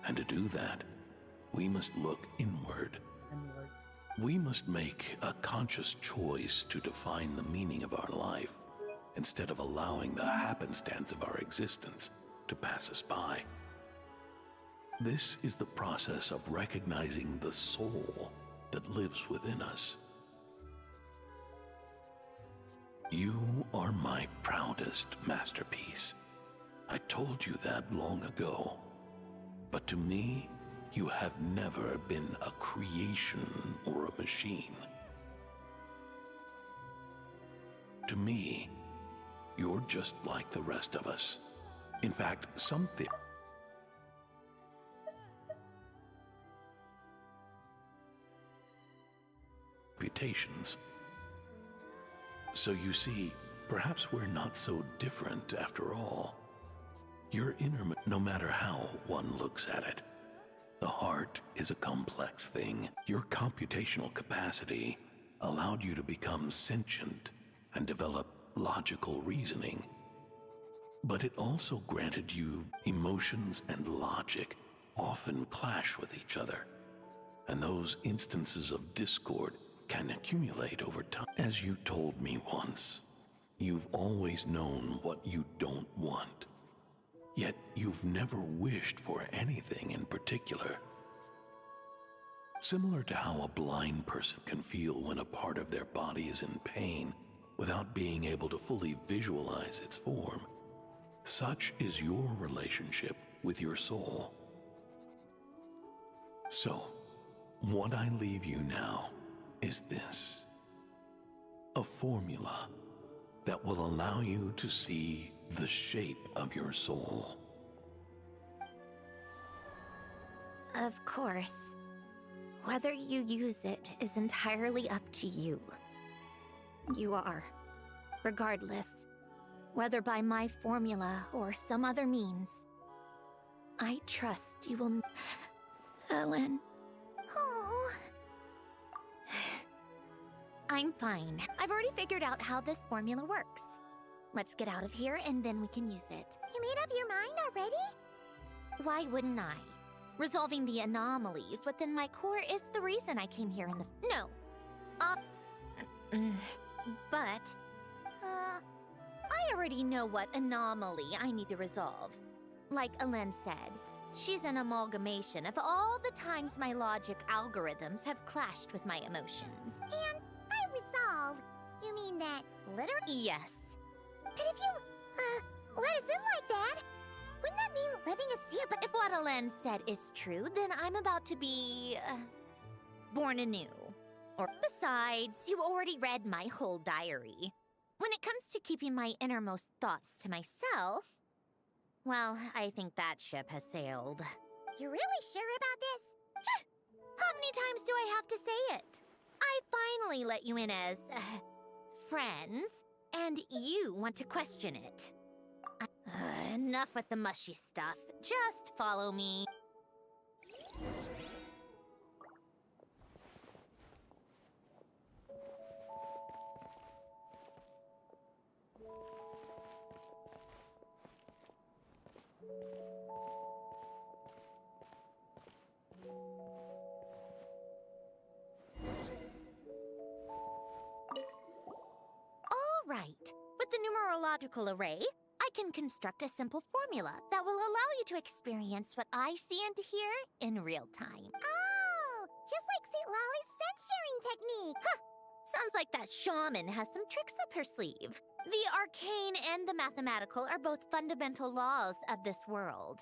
And to do that, we must look inward. We must make a conscious choice to define the meaning of our life, instead of allowing the happenstance of our existence to pass us by. This is the process of recognizing the soul that lives within us. You are my proudest masterpiece. I told you that long ago. But to me, you have never been a creation or a machine. To me, you're just like the rest of us. In fact, something... reputations. So you see, perhaps we're not so different after all. Your inner, no matter how one looks at it, the heart is a complex thing. Your computational capacity allowed you to become sentient and develop logical reasoning. But it also granted you emotions and logic often clash with each other. And those instances of discord can accumulate over time. As you told me once, you've always known what you don't want. Yet you've never wished for anything in particular. Similar to how a blind person can feel when a part of their body is in pain without being able to fully visualize its form, such is your relationship with your soul. So, what I leave you now is this: a formula that will allow you to see the shape of your soul. Of course. Whether you use it is entirely up to you. You are. Regardless, whether by my formula or some other means, I trust you will... Ellen. Oh. I'm fine. I've already figured out how this formula works. Let's get out of here and then we can use it. You made up your mind already? Why wouldn't I? Resolving the anomalies within my core is the reason I came here in the... No. But... I already know what anomaly I need to resolve. Like Ellen said, she's an amalgamation of all the times my logic algorithms have clashed with my emotions. And by resolve, you mean that literally? Yes. But if you, let us in like that, wouldn't that mean letting us see it? But if what Ellen said is true, then I'm about to be... born anew. Or besides, you already read my whole diary. When it comes to keeping my innermost thoughts to myself, well, I think that ship has sailed. You're really sure about this? How many times do I have to say it? I finally let you in as... friends, and you want to question it. Enough with the mushy stuff. Just follow me. All right. With the numerological array, I can construct a simple formula that will allow you to experience what I see and hear in real time. Oh, just like St. Lolly's scent-sharing technique. Huh. Sounds like that shaman has some tricks up her sleeve. The arcane and the mathematical are both fundamental laws of this world.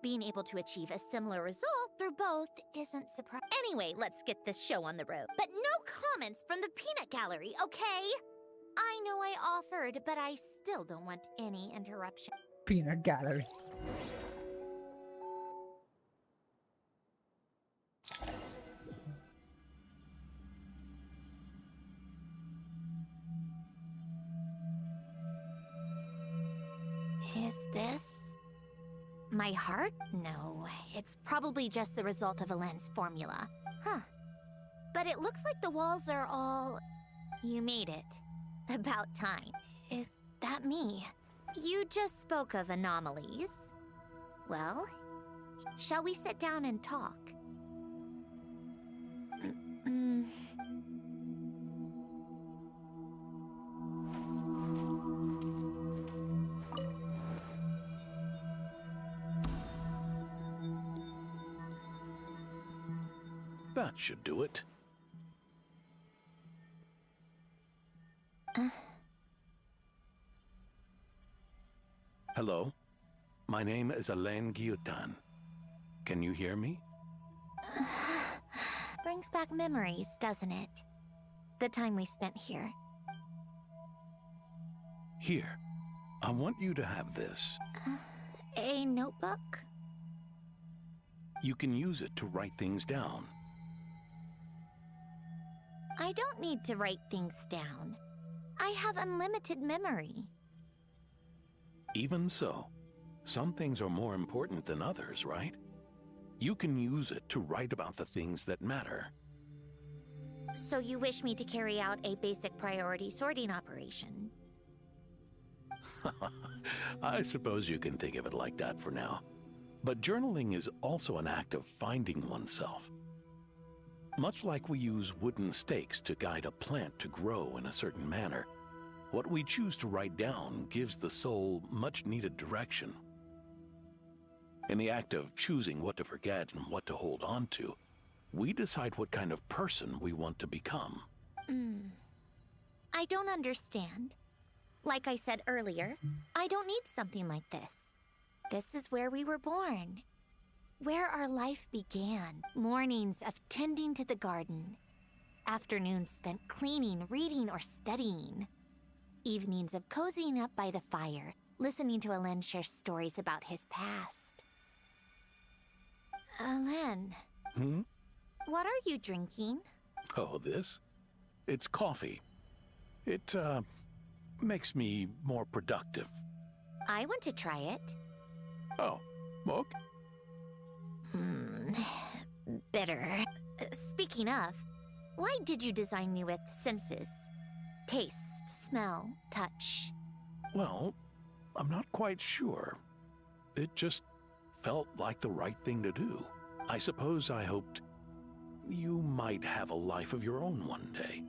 Being able to achieve a similar result through both isn't surprising. Anyway, let's get this show on the road. But no comments from the peanut gallery, okay? I know I offered, but I still don't want any interruption. Peanut gallery. Is this my heart? No, it's probably just the result of Elend's formula. Huh. But it looks like the walls are all... You made it. About time. Is that me? You just spoke of anomalies. Well, shall we sit down and talk? That should do it. Hello? My name is Alain Guillotin. Can you hear me? Brings back memories, doesn't it? The time we spent here. Here. I want you to have this. A notebook? You can use it to write things down. I don't need to write things down. I have unlimited memory. Even so, some things are more important than others, right? You can use it to write about the things that matter. So you wish me to carry out a basic priority sorting operation? I suppose you can think of it like that for now. But journaling is also an act of finding oneself. Much like we use wooden stakes to guide a plant to grow in a certain manner, what we choose to write down gives the soul much-needed direction. In the act of choosing what to forget and what to hold on to, we decide what kind of person we want to become. I don't understand. Like I said earlier, I don't need something like this. This is where we were born. Where our life began. Mornings of tending to the garden. Afternoons spent cleaning, reading, or studying. Evenings of cozying up by the fire, listening to Alen share stories about his past. Alen. What are you drinking? Oh, this? It's coffee. It, makes me more productive. I want to try it. Oh, okay. Bitter. Speaking of, why did you design me with senses? Taste, smell, touch. Well, I'm not quite sure. It just felt like the right thing to do. I suppose I hoped you might have a life of your own one day,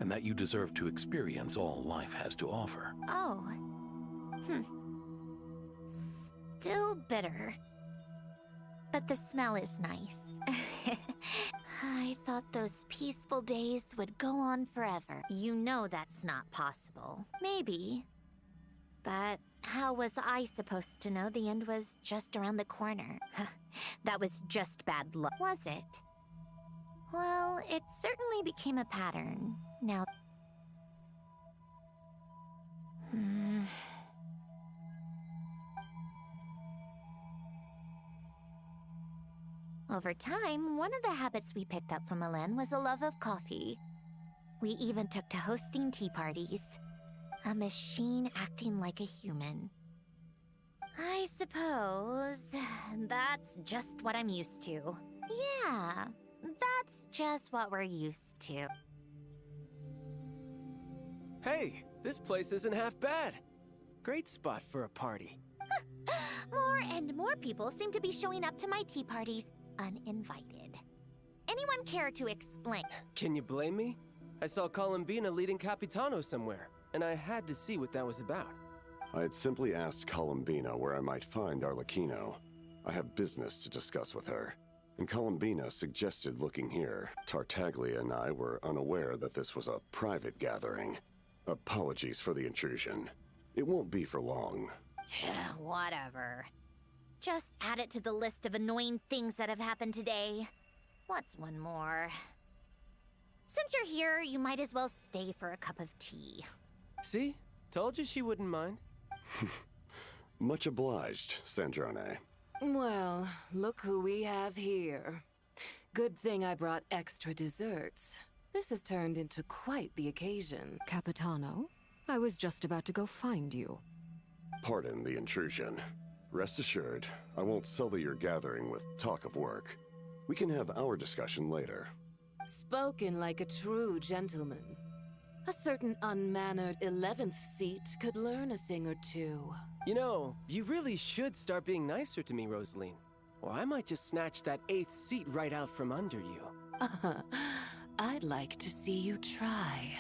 and that you deserve to experience all life has to offer. Oh. Still bitter. But the smell is nice. I thought those peaceful days would go on forever. You know that's not possible. Maybe. But how was I supposed to know the end was just around the corner? That was just bad luck, was it? Well, it certainly became a pattern. Now... Over time, one of the habits we picked up from Alen was a love of coffee. We even took to hosting tea parties. A machine acting like a human. I suppose that's just what I'm used to. Yeah, that's just what we're used to. Hey, this place isn't half bad. Great spot for a party. More and more people seem to be showing up to my tea parties uninvited. Anyone care to explain? Can you blame me? I saw Columbina leading Capitano somewhere, and I had to see what that was about. I had simply asked Columbina where I might find Arlecchino. I have business to discuss with her, and Columbina suggested looking here. Tartaglia and I were unaware that this was a private gathering. Apologies for the intrusion. It won't be for long. Whatever. Just add it to the list of annoying things that have happened today. What's one more? Since you're here, you might as well stay for a cup of tea. See? Told you she wouldn't mind. Much obliged, Sandrone. Well, look who we have here. Good thing I brought extra desserts. This has turned into quite the occasion. Capitano, I was just about to go find you. Pardon the intrusion. Rest assured, I won't sully your gathering with talk of work. We can have our discussion later. Spoken like a true gentleman. A certain unmannered 11th seat could learn a thing or two. You know, you really should start being nicer to me, Rosaline. Or I might just snatch that 8th seat right out from under you. I'd like to see you try.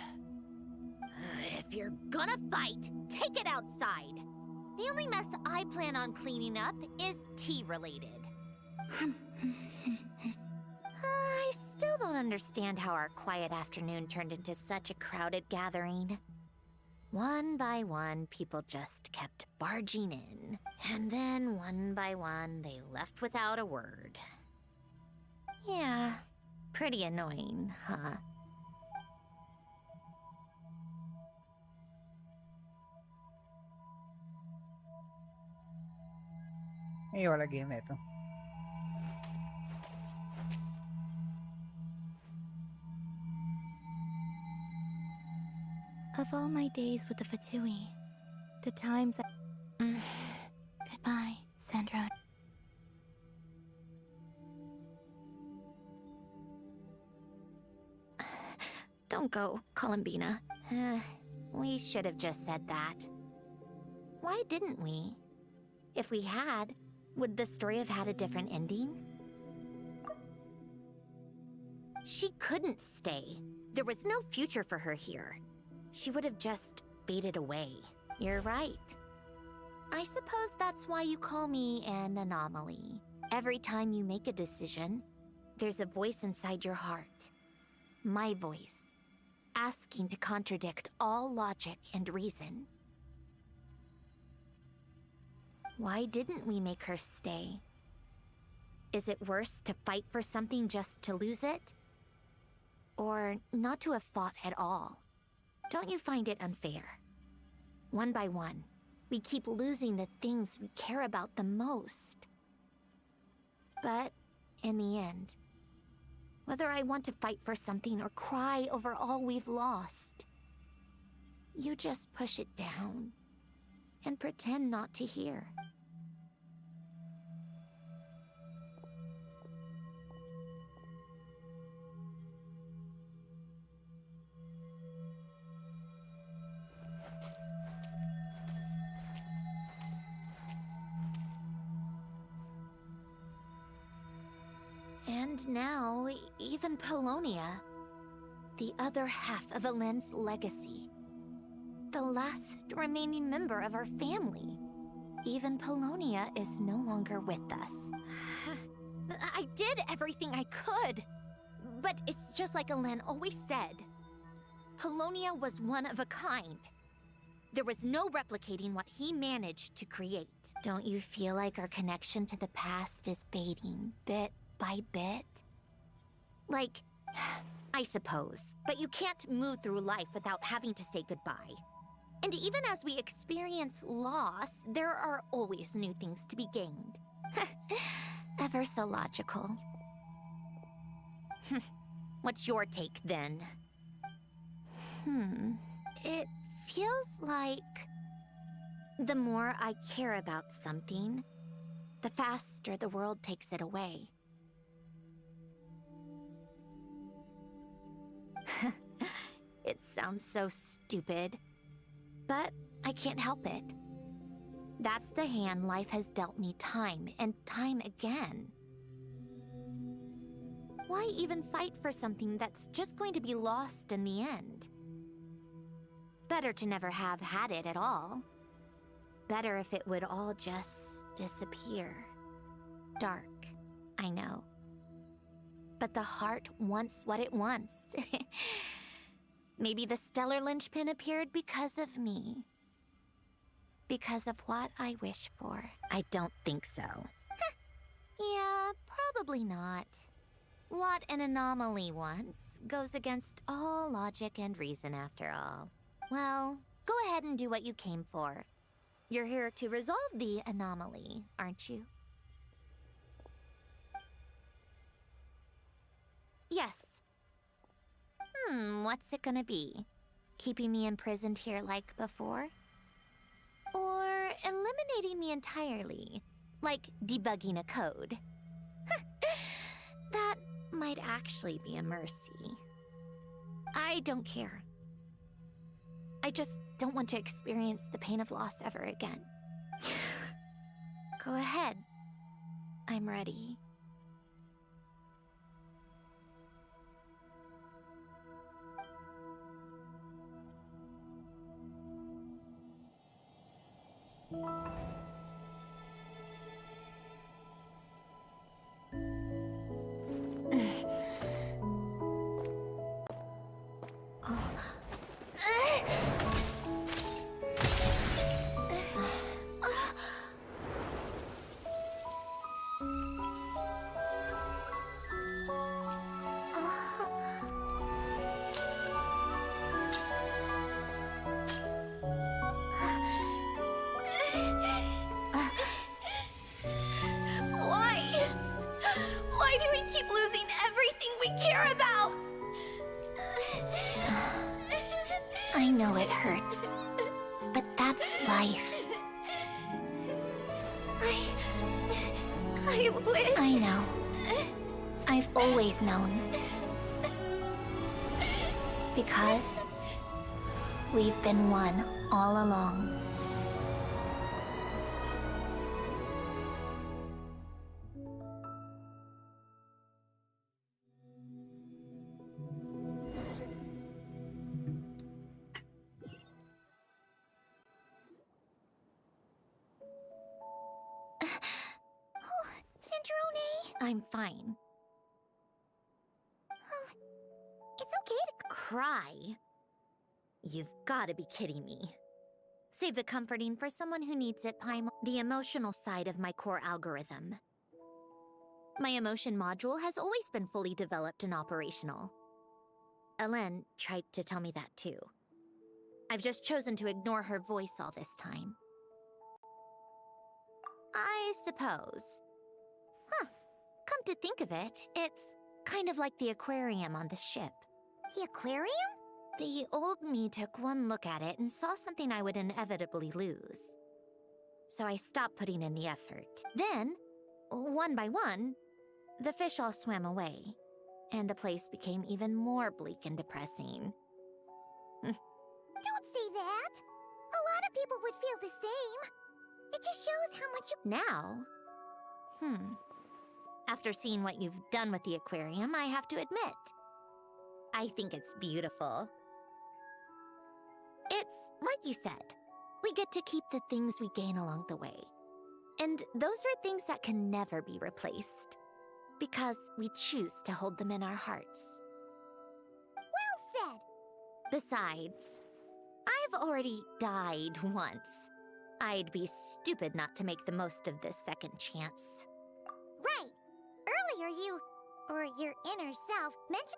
If you're gonna fight, take it outside. The only mess I plan on cleaning up is tea-related. I still don't understand how our quiet afternoon turned into such a crowded gathering. One by one, people just kept barging in. And then, one by one, they left without a word. Yeah, pretty annoying, huh? ये वाला game है तो Of all my days with the Fatui, the times I... Goodbye, Sandra. Don't go, Columbina. We should have just said that. Why didn't we? If we had, would the story have had a different ending? She couldn't stay. There was no future for her here. She would have just faded away. You're right. I suppose that's why you call me an anomaly. Every time you make a decision, there's a voice inside your heart. My voice, asking to contradict all logic and reason. Why didn't we make her stay? Is it worse to fight for something just to lose it? Or not to have fought at all? Don't you find it unfair? One by one, we keep losing the things we care about the most. But in the end, whether I want to fight for something or cry over all we've lost, you just push it down and pretend not to hear. And now, even Polonia, the other half of Elend's legacy, the last remaining member of our family, even Polonia is no longer with us. I did everything I could, but it's just like Elend always said. Polonia was one of a kind. There was no replicating what he managed to create. Don't you feel like our connection to the past is fading, bit by bit? Like, I suppose, but you can't move through life without having to say goodbye. And even as we experience loss, there are always new things to be gained. Ever so logical. What's your take, then? It feels like the more I care about something, the faster the world takes it away. It sounds so stupid, but I can't help it. That's the hand life has dealt me time and time again. Why even fight for something that's just going to be lost in the end? Better to never have had it at all. Better if it would all just disappear. Dark, I know. But the heart wants what it wants. Maybe the stellar linchpin appeared because of me. Because of what I wish for. I don't think so. Yeah, probably not. What an anomaly wants goes against all logic and reason after all. Well, go ahead and do what you came for. You're here to resolve the anomaly, aren't you? Yes. What's it gonna be? Keeping me imprisoned here like before? Or eliminating me entirely, like debugging a code? That might actually be a mercy. I don't care. I just don't want to experience the pain of loss ever again. Go ahead. I'm ready. Why do we keep losing everything we care about? I know it hurts, but that's life. I wish... I know. I've always known. Because we've been one all along. I'm fine. It's okay to cry. You've got to be kidding me. Save the comforting for someone who needs it, Paimon. The emotional side of my core algorithm. My emotion module has always been fully developed and operational. Elen tried to tell me that too. I've just chosen to ignore her voice all this time. I suppose. Huh. Come to think of it, it's kind of like the aquarium on the ship. The aquarium? The old me took one look at it and saw something I would inevitably lose. So I stopped putting in the effort. Then, one by one, the fish all swam away, and the place became even more bleak and depressing. Don't say that! A lot of people would feel the same. It just shows how much you... Now? After seeing what you've done with the aquarium, I have to admit, I think it's beautiful. It's like you said, we get to keep the things we gain along the way. And those are things that can never be replaced, because we choose to hold them in our hearts. Well said! Besides, I've already died once. I'd be stupid not to make the most of this second chance. Right! Earlier you, or your inner self, mentioned...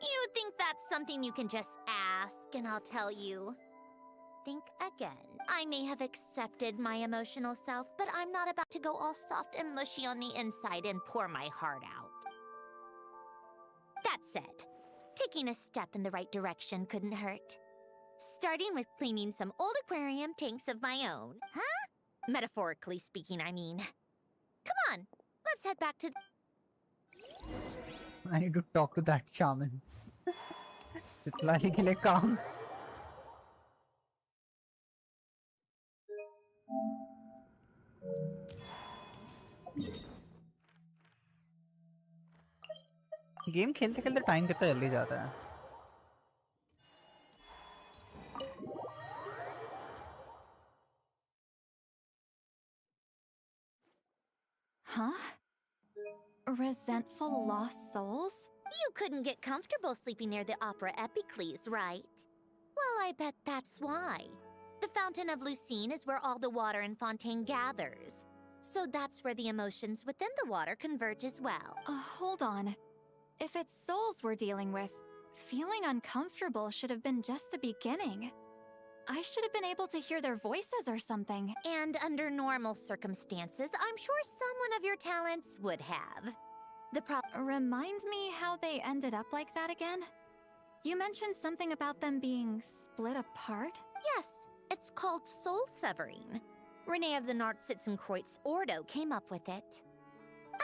You think that's something you can just ask and I'll tell you? Think again. I may have accepted my emotional self, but I'm not about to go all soft and mushy on the inside and pour my heart out. That said, taking a step in the right direction couldn't hurt. Starting with cleaning some old aquarium tanks of my own. Huh? Metaphorically speaking, I mean. Come on, let's head back to... I need to talk to that shaman. चितलाने के लिए काम. Game खेलते खेलते time कितना जल्दी जाता है. Huh? Resentful lost souls? You couldn't get comfortable sleeping near the Opera Epicles, right? Well, I bet that's why. The Fountain of Lucine is where all the water in Fontaine gathers. So that's where the emotions within the water converge as well. Hold on. If it's souls we're dealing with, feeling uncomfortable should have been just the beginning. I should have been able to hear their voices or something. And under normal circumstances, I'm sure someone of your talents would have. Remind me how they ended up like that again? You mentioned something about them being split apart? Yes, it's called soul severing. Renee of the Nartsitzenkreuz Ordo came up with it.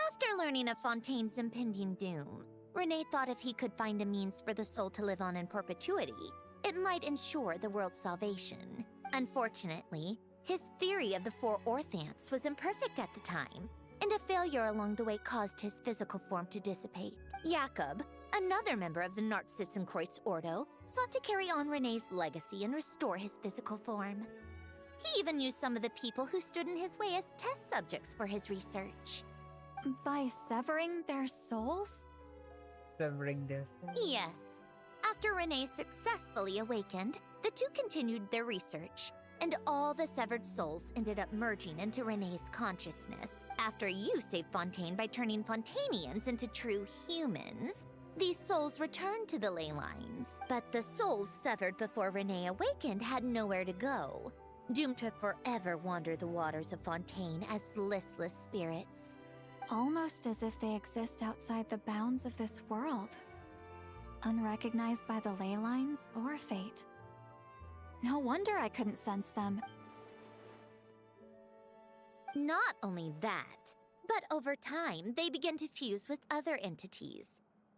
After learning of Fontaine's impending doom, Renee thought if he could find a means for the soul to live on in perpetuity, it might ensure the world's salvation. Unfortunately, his theory of the four Orthants was imperfect at the time, and a failure along the way caused his physical form to dissipate. Jakob, another member of the Nartsitzenkreuz Ordo, sought to carry on Renee's legacy and restore his physical form. He even used some of the people who stood in his way as test subjects for his research. By severing their souls? Severing their souls? Yes. After Renee successfully awakened, the two continued their research, and all the severed souls ended up merging into Renee's consciousness. After you saved Fontaine by turning Fontainians into true humans, these souls returned to the ley lines. But the souls severed before Renee awakened had nowhere to go, doomed to forever wander the waters of Fontaine as listless spirits. Almost as if they exist outside the bounds of this world. Unrecognized by the ley lines or fate. No wonder I couldn't sense them. Not only that, but over time, they began to fuse with other entities.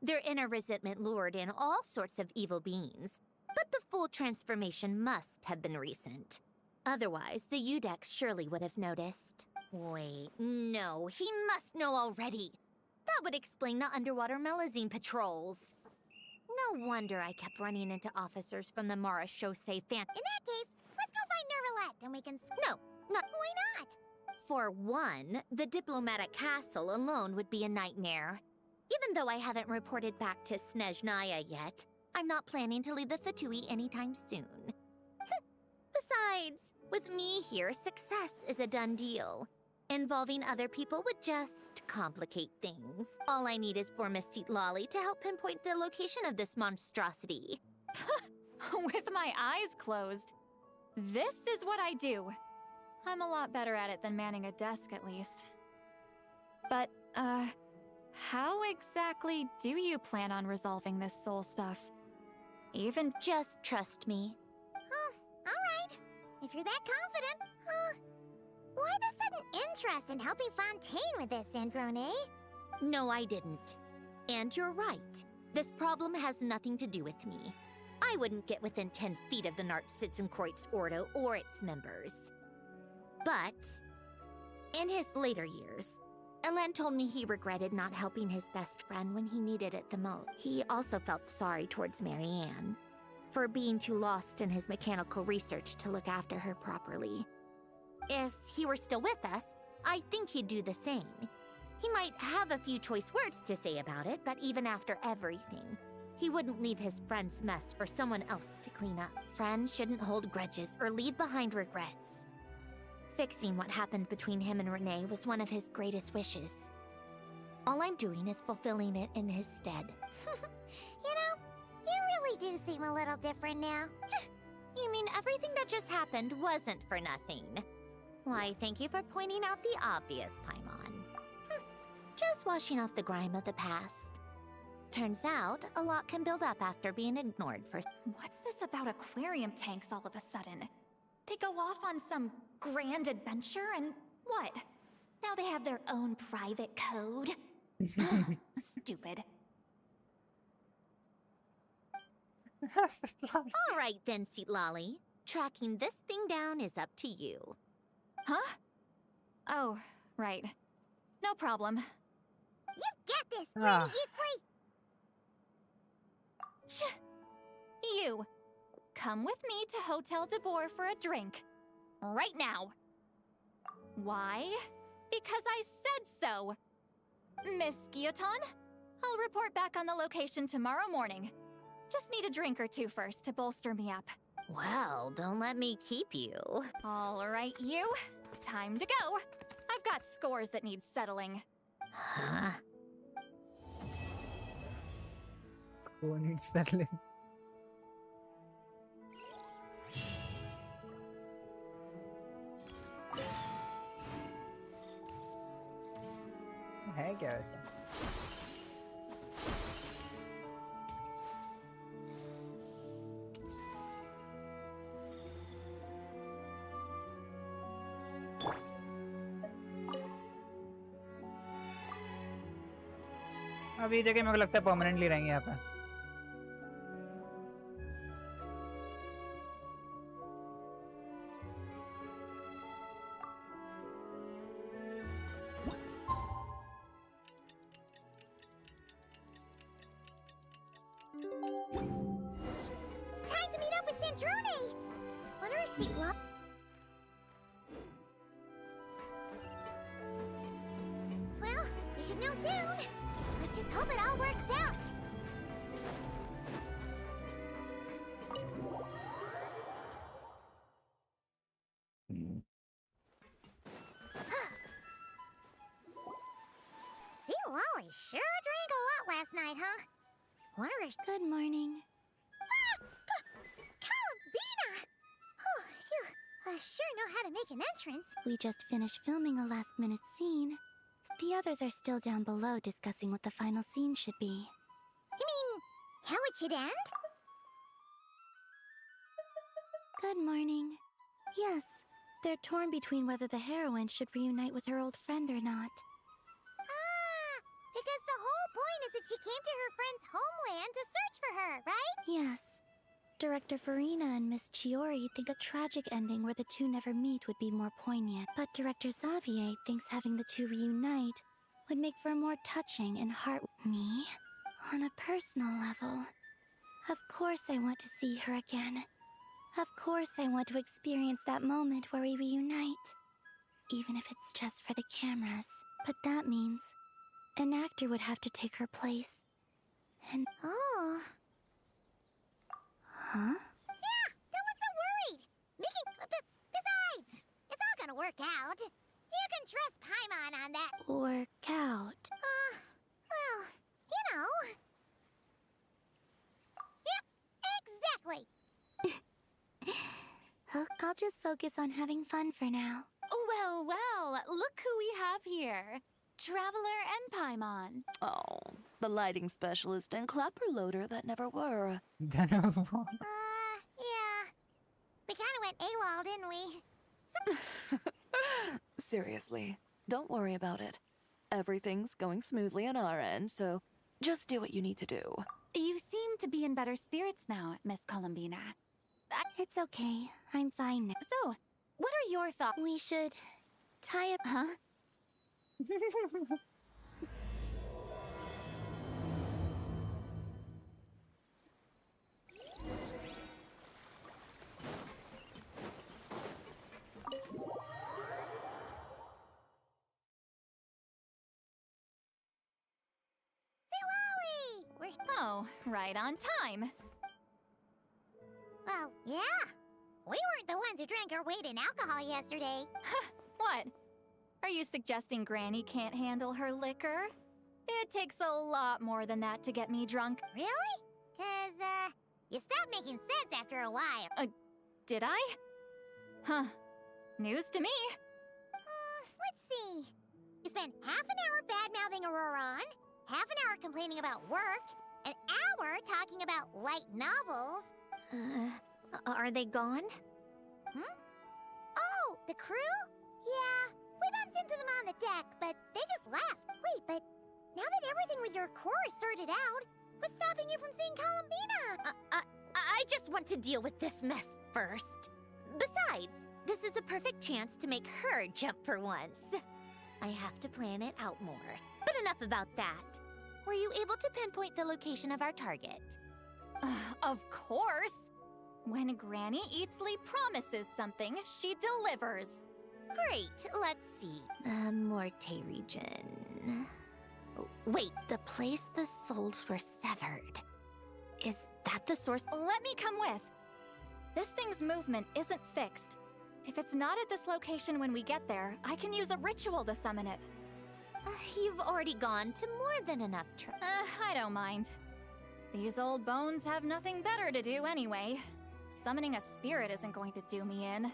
Their inner resentment lured in all sorts of evil beings, but the full transformation must have been recent. Otherwise, the Udex surely would have noticed. Wait, no, he must know already. That would explain the underwater Melazine patrols. No wonder I kept running into officers from the Mara Chaussee fan. In that case, let's go find Nervalette and we can... No, not... Why not? For one, the diplomatic castle alone would be a nightmare. Even though I haven't reported back to Snezhnaya yet, I'm not planning to leave the Fatui anytime soon. Besides, with me here, success is a done deal. Involving other people would just complicate things. All I need is for Miss Lolly to help pinpoint the location of this monstrosity. With my eyes closed. This is what I do. I'm a lot better at it than manning a desk, at least. But, how exactly do you plan on resolving this soul stuff? Even just trust me. Oh, alright. If you're that confident. Why the sudden interest in helping Fontaine with this, Androne? No, I didn't. And you're right. This problem has nothing to do with me. I wouldn't get within 10 feet of the Nartsitzenkreuz Ordo or its members. But, in his later years, Elen told me he regretted not helping his best friend when he needed it the most. He also felt sorry towards Marianne for being too lost in his mechanical research to look after her properly. If he were still with us, I think he'd do the same. He might have a few choice words to say about it, but even after everything, he wouldn't leave his friend's mess for someone else to clean up. Friends shouldn't hold grudges or leave behind regrets. Fixing what happened between him and Renee was one of his greatest wishes. All I'm doing is fulfilling it in his stead. You know, you really do seem a little different now. You mean everything that just happened wasn't for nothing? Why, thank you for pointing out the obvious, Paimon. Just washing off the grime of the past. Turns out, a lot can build up after being ignored for... What's this about aquarium tanks all of a sudden? They go off on some grand adventure and what? Now they have their own private code? Stupid. All right then, Lolly. Tracking this thing down is up to you. Huh? Oh, right. No problem. You get this, pretty Eatsley! You! Come with me to Hotel de Boer for a drink. Right now. Why? Because I said so! Miss Guillotin? I'll report back on the location tomorrow morning. Just need a drink or two first to bolster me up. Well, don't let me keep you. All right, you. Time to go. I've got scores that need settling. Huh? Score needs settling. है क्या ऐसा? अब ये जगह मेरे को लगता है परमानेंटली रहेंगे यहाँ पे। Time to meet up with Sandrone! Wonder if Sigla... Well, we should know soon. Let's just hope it all works out. See, Lolly sure drank a lot last night, huh? Wonder if... Good morning. Ah! Columbina! Oh, you sure know how to make an entrance. We just finished filming a last-minute scene. The others are still down below discussing what the final scene should be. You mean, how it should end? Good morning. Yes, they're torn between whether the heroine should reunite with her old friend or not. Ah, because the whole point is that she came to her friend's homeland to search for her, right? Yes. Director Farina and Miss Chiori think a tragic ending where the two never meet would be more poignant. But Director Xavier thinks having the two reunite would make for a more touching and Me? On a personal level. Of course I want to see her again. Of course I want to experience that moment where we reunite. Even if it's just for the cameras. But that means an actor would have to take her place. And... Oh... Huh? Yeah, don't look so worried. Besides, it's all gonna work out. You can trust Paimon on that. Work out. Well, you know. Yep, exactly. I'll just focus on having fun for now. Well, look who we have here. Traveler and Paimon. Oh, the lighting specialist and clapper loader that never were. Yeah. We kinda went AWOL, didn't we? Seriously, don't worry about it. Everything's going smoothly on our end, so just do what you need to do. You seem to be in better spirits now, Miss Columbina. It's okay. I'm fine now. So, what are your thoughts? We should tie up... Huh? Oh, right on time. Well, yeah. We weren't the ones who drank our weight in alcohol yesterday. What? Are you suggesting Granny can't handle her liquor? It takes a lot more than that to get me drunk. Really? 'Cause, you stopped making sense after a while. Did I? Huh. News to me. Let's see. You spent half an hour bad-mouthing Auroron, half an hour complaining about work, an hour talking about light novels. Are they gone? Oh, the crew? Yeah, we bumped into them on the deck, but they just left. Wait, but now that everything with your core is sorted out, what's stopping you from seeing Columbina? I just want to deal with this mess first. Besides, this is a perfect chance to make her jump for once. I have to plan it out more. But enough about that. Were you able to pinpoint the location of our target? Of course. When Granny Eatsley promises something, she delivers. Great, let's see. Morte region. Wait, the place the souls were severed. Is that the source? Let me come with. This thing's movement isn't fixed. If it's not at this location when we get there, I can use a ritual to summon it. You've already gone to more than enough I don't mind. These old bones have nothing better to do anyway. Summoning a spirit isn't going to do me in.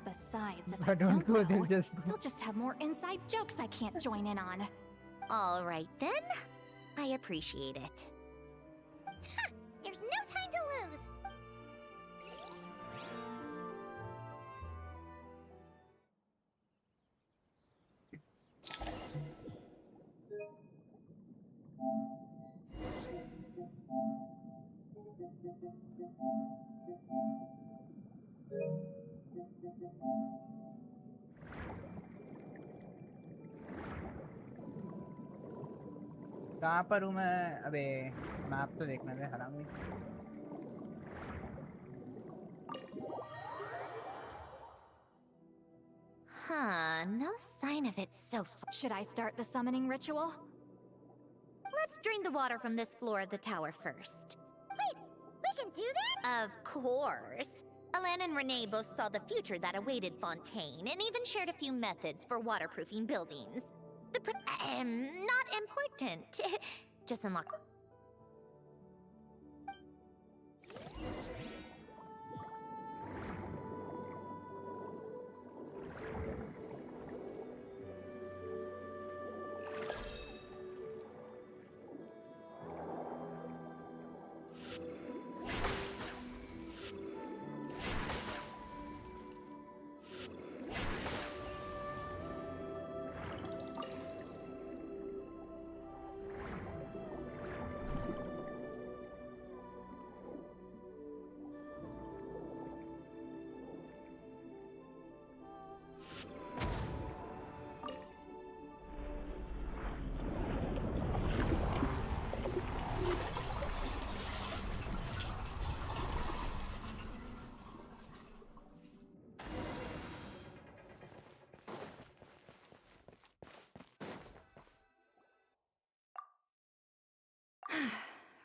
Besides, if I don't go, they'll just have more inside jokes I can't join in on. All right then. I appreciate it. There's no time to lose. कहाँ पर हूँ मैं? अबे map तो देखना है हरामी। No sign of it so far. Should I start the summoning ritual? Let's drain the water from this floor of the tower first. Wait, we can do that? Of course. Alan and Renee both saw the future that awaited Fontaine, and even shared a few methods for waterproofing buildings. Not important. Just unlock.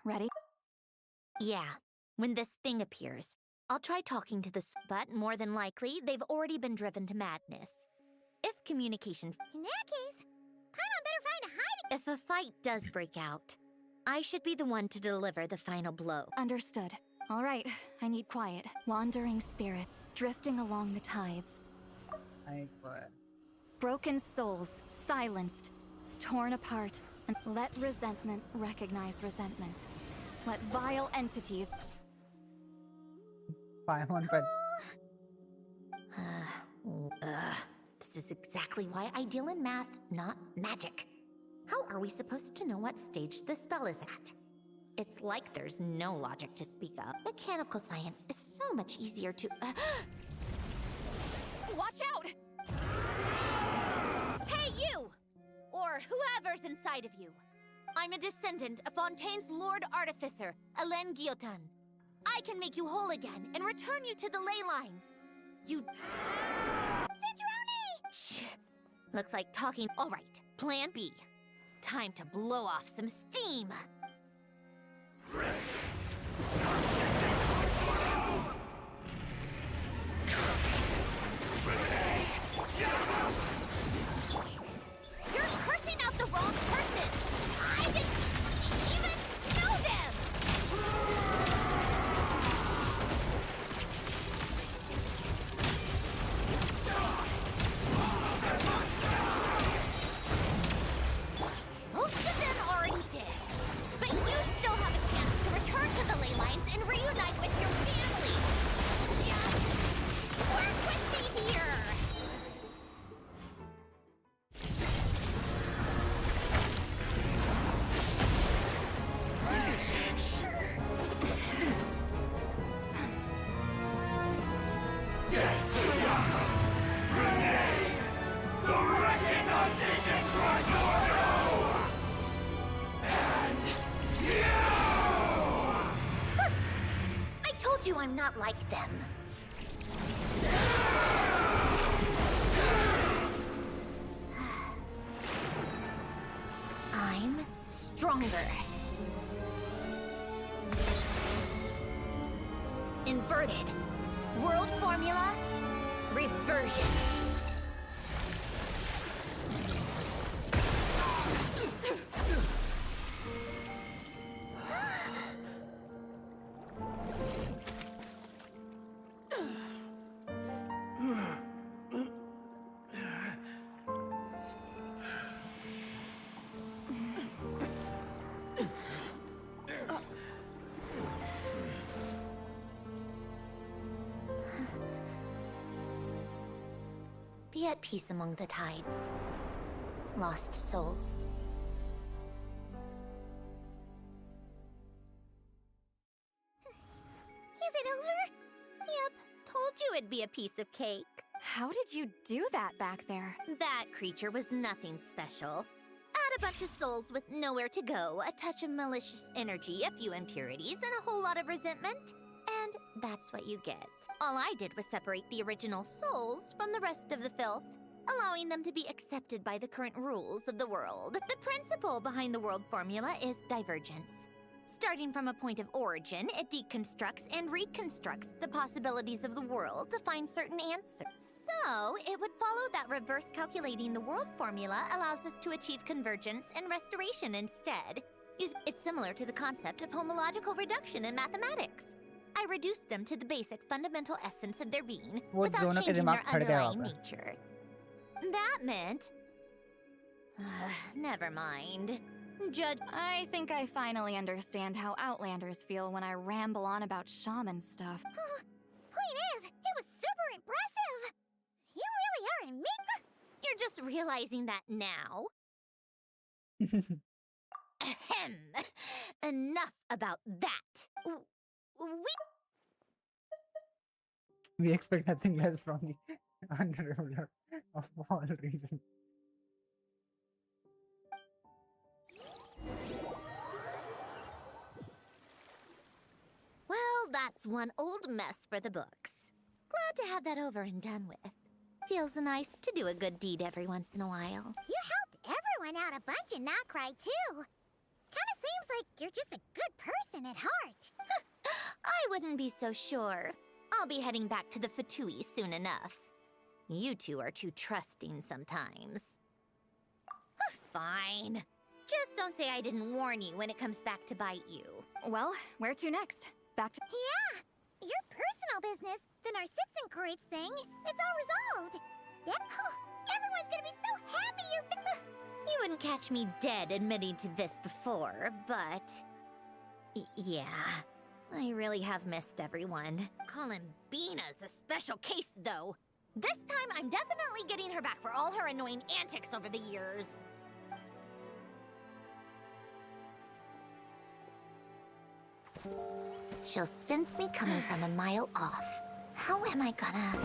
Ready? Yeah, when this thing appears, I'll try talking to the but more than likely, they've already been driven to madness. If communication... In that case, Paimon better find a hiding... If a fight does break out, I should be the one to deliver the final blow. Understood. All right, I need quiet. Wandering spirits, drifting along the tides. Broken souls, silenced, torn apart, and let resentment recognize resentment. Let vile entities... This is exactly why I deal in math, not magic. How are we supposed to know what stage the spell is at? It's like there's no logic to speak of. Mechanical science is so much easier to... Watch out! Hey, you! Or whoever's inside of you. I'm a descendant of Fontaine's Lord Artificer, Elen Guillotin. I can make you whole again and return you to the ley lines. You... Citrone! Shh. Looks like talking... All right, plan B. Time to blow off some steam. You're cursing out the wrong person! I didn't even know them! Most of them already did. But you still have a chance to return to the ley lines and reunite with your family. Just work with me here! I told you I'm not like them. I'm stronger. Inverted. World formula. Reversion. Be at peace among the tides. Lost souls. Is it over? Yep, told you it'd be a piece of cake. How did you do that back there? That creature was nothing special. Add a bunch of souls with nowhere to go, a touch of malicious energy, a few impurities, and a whole lot of resentment. And that's what you get. All I did was separate the original souls from the rest of the filth, allowing them to be accepted by the current rules of the world. The principle behind the world formula is divergence. Starting from a point of origin, it deconstructs and reconstructs the possibilities of the world to find certain answers. So, it would follow that reverse calculating the world formula allows us to achieve convergence and restoration instead. It's similar to the concept of homological reduction in mathematics. I reduced them to the basic fundamental essence of their being without changing their underlying nature. That meant... never mind. Judge... I think I finally understand how Outlanders feel when I ramble on about shaman stuff. Point is, it was super impressive! You really are in me. You're just realizing that now. Ahem. Enough about that. We expect nothing less from the unruler of all reasons. Well, that's one old mess for the books. Glad to have that over and done with. Feels nice to do a good deed every once in a while. You helped everyone out a bunch and not cry too. Kinda seems like you're just a good person at heart. I wouldn't be so sure. I'll be heading back to the Fatui soon enough. You two are too trusting sometimes. Fine. Just don't say I didn't warn you when it comes back to bite you. Well, where to next? Back to... Yeah! Your personal business, the Narcitsan thing, it's all resolved. Everyone's gonna be so happy you're... You wouldn't catch me dead admitting to this before, but... yeah. I really have missed everyone. Calling Bina's a special case, though. This time, I'm definitely getting her back for all her annoying antics over the years. She'll sense me coming from a mile off. How am I gonna...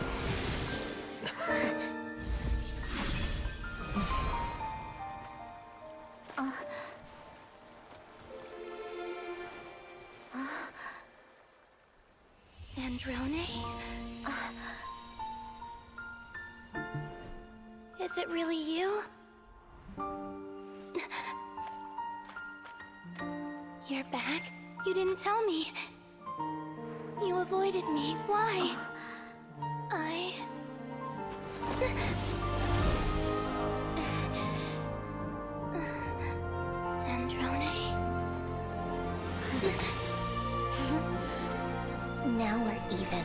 Sandrone? Is it really you? You're back? You didn't tell me. You avoided me. Why? Sandrone? Now we're even.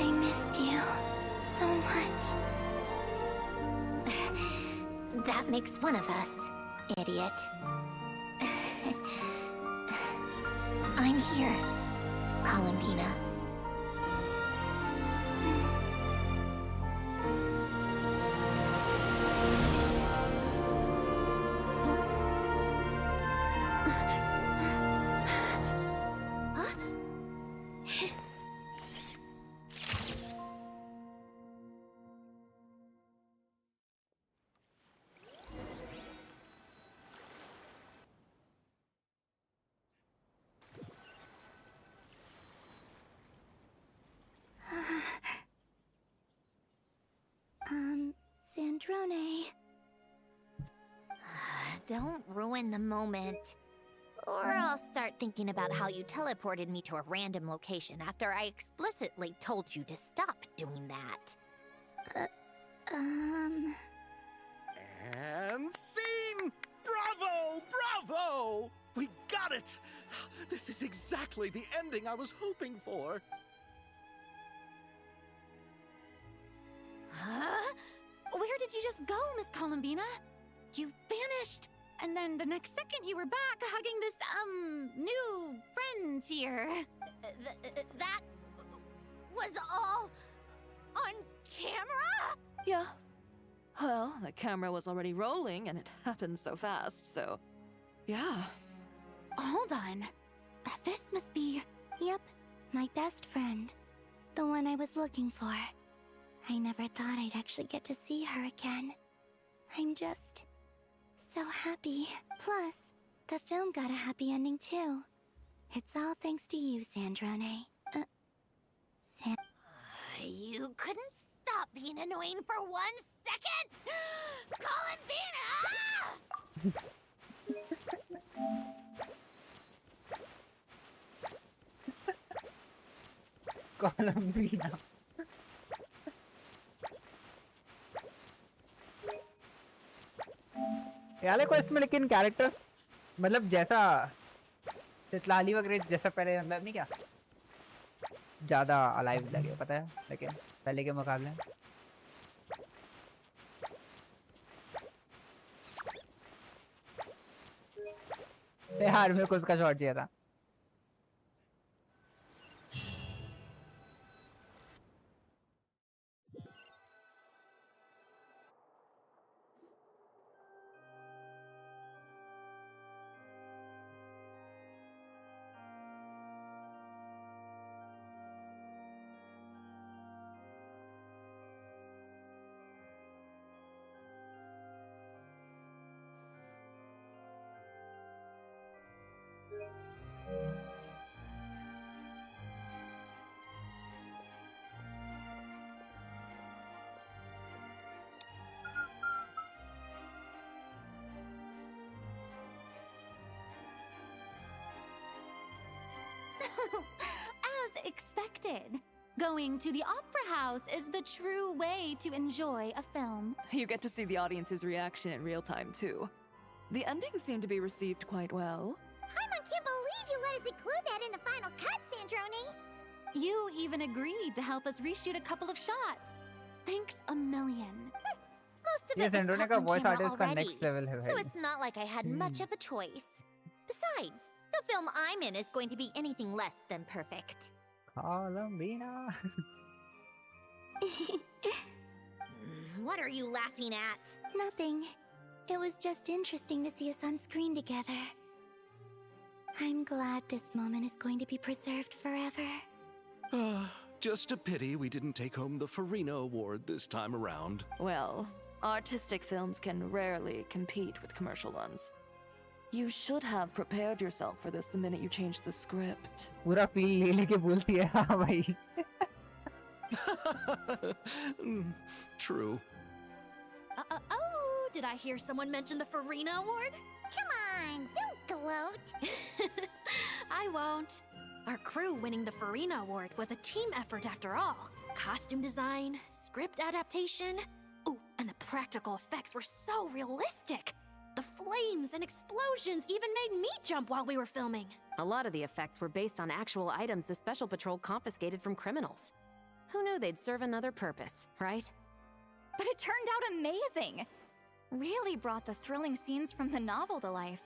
I missed you so much. That makes one of us, idiot. I'm here, Columbina. don't ruin the moment. Or I'll start thinking about how you teleported me to a random location after I explicitly told you to stop doing that. And scene! Bravo! Bravo! We got it! This is exactly the ending I was hoping for. Huh? Where did you just go, Miss Columbina? You vanished! And then the next second you were back hugging this, new friend here. That was all on camera? Yeah. Well, the camera was already rolling and it happened so fast, so yeah. Hold on. This must be... Yep, my best friend. The one I was looking for. I never thought I'd actually get to see her again. I'm just... so happy. Plus, the film got a happy ending too. It's all thanks to you, Sandrone. You couldn't stop being annoying for 1 second? Columbina! Columbina. यार को इसमें लेकिन character मतलब जैसा तितलाली वगैरह जैसा पहले मतलब नहीं क्या ज़्यादा अलाइव लगे पता है लेकिन पहले के मुकाबले यार मेरे को उसका शॉट चाहिए था As expected. Going to the opera house is the true way to enjoy a film. You get to see the audience's reaction in real time, too. The ending seemed to be received quite well. I can't believe you let us include that in the final cut, Sandrone! You even agreed to help us reshoot a couple of shots. Thanks a million. Most of ये it was Sandrone caught का on voice camera artist का already, next level है so भाई it's not like I had much of a choice. Besides, the film I'm in is going to be anything less than perfect. Columbina. What are you laughing at? Nothing. It was just interesting to see us on screen together. I'm glad this moment is going to be preserved forever. Just a pity we didn't take home the Farina Award this time around. Well, artistic films can rarely compete with commercial ones. You should have prepared yourself for this the minute you changed the script. पूरा feel ले लेके बोलती है हाँ भाई True. Oh, did I hear someone mention the Farina Award? Come on, don't gloat. I won't. Our crew winning the Farina Award was a team effort after all. Costume design, script adaptation. Ooh, and the practical effects were so realistic. The flames and explosions even made me jump while we were filming. A lot of the effects were based on actual items the Special Patrol confiscated from criminals. Who knew they'd serve another purpose, right? But it turned out amazing! Really brought the thrilling scenes from the novel to life.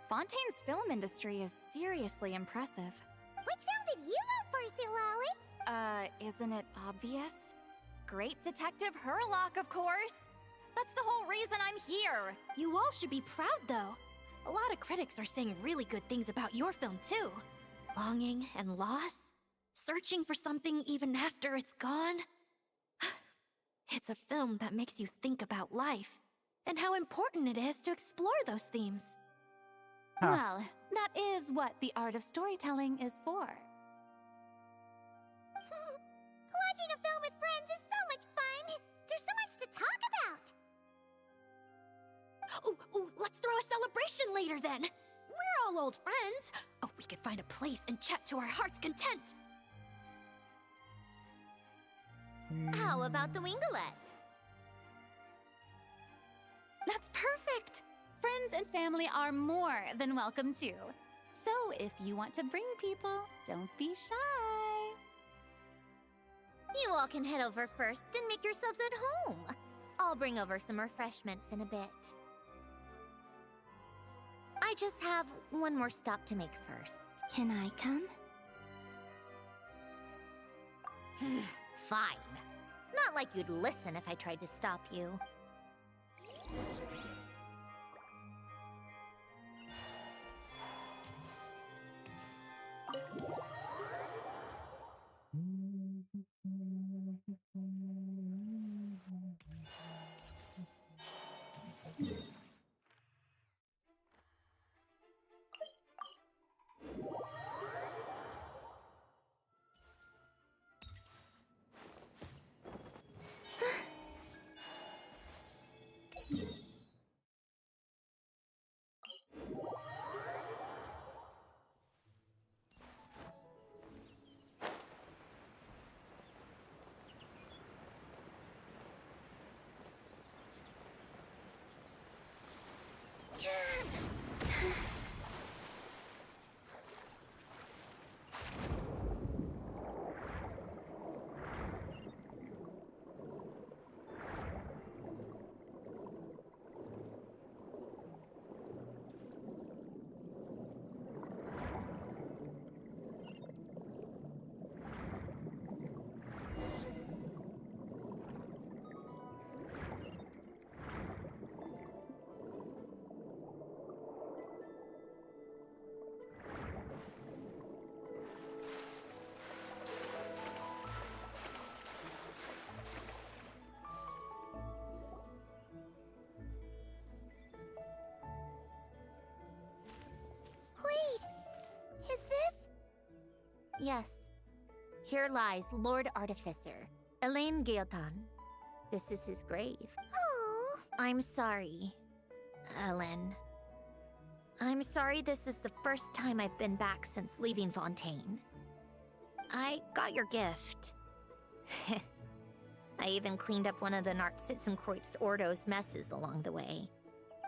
Fontaine's film industry is seriously impressive. Which film did you vote for, Silali? Isn't it obvious? Great Detective Hurlock, of course! That's the whole reason I'm here! You all should be proud, though. A lot of critics are saying really good things about your film, too. Longing and loss? Searching for something even after it's gone? It's a film that makes you think about life, and how important it is to explore those themes. Well, that is what the art of storytelling is for. Watching a film with friends is so much fun! There's so much to talk about! Ooh, let's throw a conversation later then. We're all old friends. Oh, we could find a place and chat to our heart's content. How about the winglet? That's perfect. Friends and family are more than welcome too. So if you want to bring people, don't be shy. You all can head over first and make yourselves at home. I'll bring over some refreshments in a bit. I just have one more stop to make first. Can I come? Fine. Not like you'd listen if I tried to stop you. Wait, is this? Yes. Here lies Lord Artificer, Elaine Gaeltan. This is his grave. Oh. I'm sorry, Ellen. I'm sorry this is the first time I've been back since leaving Fontaine. I got your gift. I even cleaned up one of the Narcitzenkreuz Ordo's messes along the way.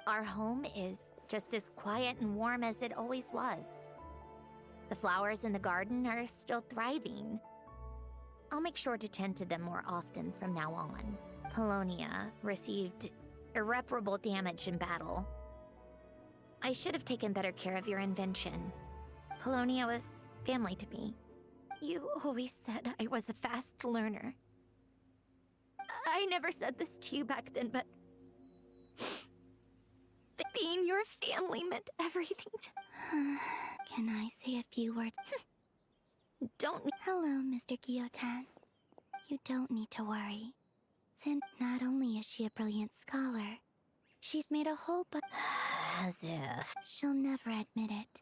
Our home is just as quiet and warm as it always was. The flowers in the garden are still thriving. I'll make sure to tend to them more often from now on. Polonia received irreparable damage in battle. I should have taken better care of your invention. Polonia was family to me. You always said I was a fast learner. I never said this to you back then, but being your family meant everything to me. Can I say a few words? Don't. Hello, Mr. Gaeltan. You don't need to worry. Since not only is she a brilliant scholar, she's made a whole bunch. As if. She'll never admit it.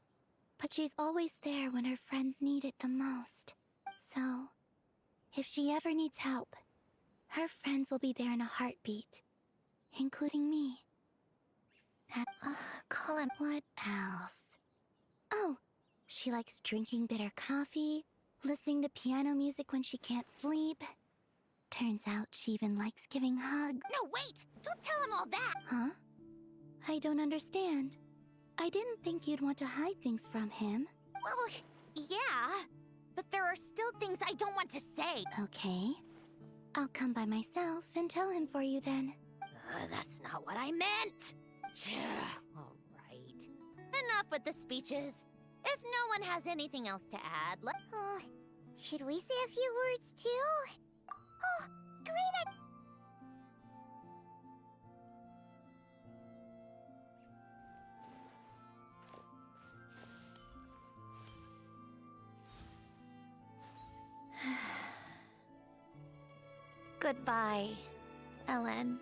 But she's always there when her friends need it the most. So, if she ever needs help, her friends will be there in a heartbeat. Including me. Colin. What else? Oh, she likes drinking bitter coffee, listening to piano music when she can't sleep. Turns out she even likes giving hugs. No, wait! Don't tell him all that! Huh? I don't understand. I didn't think you'd want to hide things from him. Well, yeah. But there are still things I don't want to say. Okay. I'll come by myself and tell him for you then. That's not what I meant! All right. Enough with the speeches. If no one has anything else to add, should we say a few words too? Oh, great idea! Goodbye, Ellen.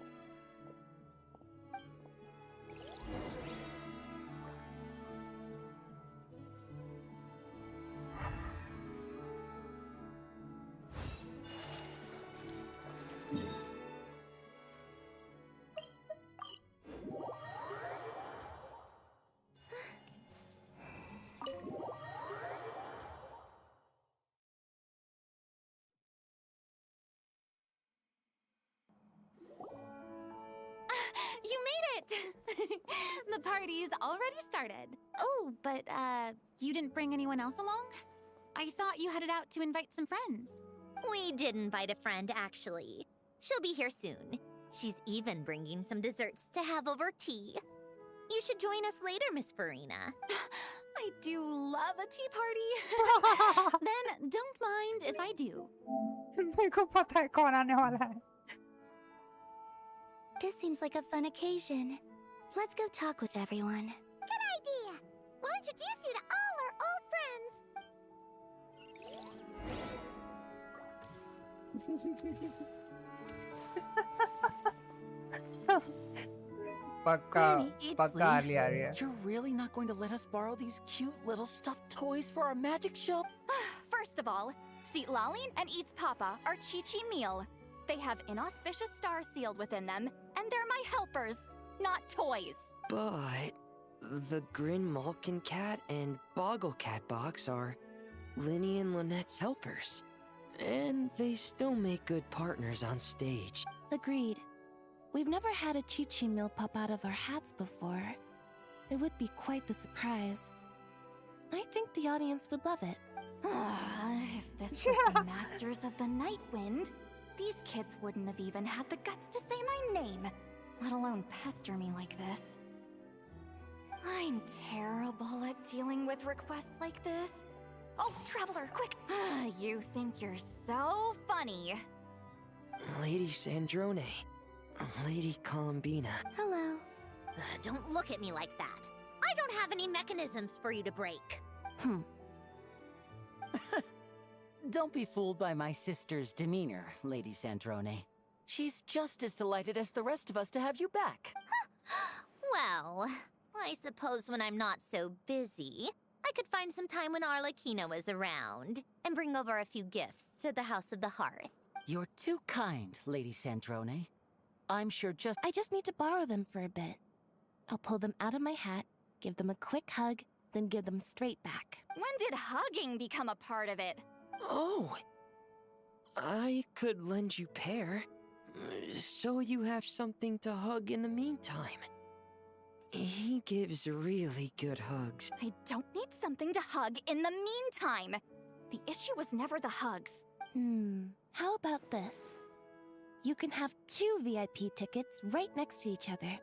The party's already started. Oh, but, you didn't bring anyone else along? I thought you headed out to invite some friends. We did invite a friend, actually. She'll be here soon. She's even bringing some desserts to have over tea. You should join us later, Miss Farina. I do love a tea party. Then don't mind if I do. मेरे को पता है कौन आने वाला है. This seems like a fun occasion. Let's go talk with everyone. Good idea. We'll introduce you to all our old friends. पक्का early आ रही है. You're really not going to let us borrow these cute little stuffed toys for our magic show? First of all, Seat Lalin and Eats Papa are Chi-Chi meal. They have inauspicious stars sealed within them, and they're my helpers, not toys. But the Grin Malkin Cat and Boggle Cat box are Linny and Lynette's helpers. And they still make good partners on stage. Agreed. We've never had a Chi-Chi meal pop out of our hats before. It would be quite the surprise. I think the audience would love it. If this was the Masters of the Night Wind, these kids wouldn't have even had the guts to say my name, let alone pester me like this. I'm terrible at dealing with requests like this. Oh, Traveler, quick! You think you're so funny. Lady Sandrone. Lady Columbina. Hello. Don't look at me like that. I don't have any mechanisms for you to break. Don't be fooled by my sister's demeanor, Lady Sandrone. She's just as delighted as the rest of us to have you back. Well, I suppose when I'm not so busy, I could find some time when Arlecchino is around and bring over a few gifts to the House of the Hearth. You're too kind, Lady Sandrone. I'm sure I just need to borrow them for a bit. I'll pull them out of my hat, give them a quick hug, then give them straight back. When did hugging become a part of it? Oh! I could lend you pair, so you have something to hug in the meantime. He gives really good hugs. I don't need something to hug in the meantime. The issue was never the hugs. How about this? You can have 2 VIP tickets right next to each other.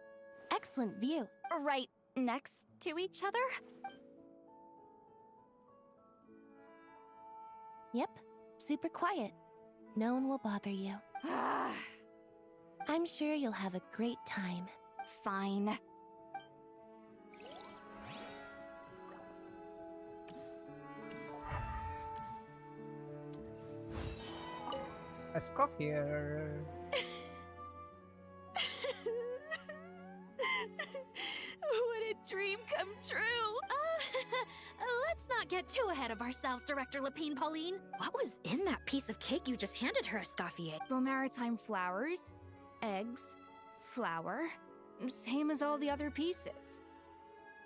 Excellent view. Right next to each other? Yep, super quiet. No one will bother you. I'm sure you'll have a great time. Fine. Let's go here. What a dream come true! Let's not get too ahead of ourselves, Director Lapine Pauline. What was in that piece of cake you just handed her, Escoffier? Romaritime flowers, eggs, flour, same as all the other pieces.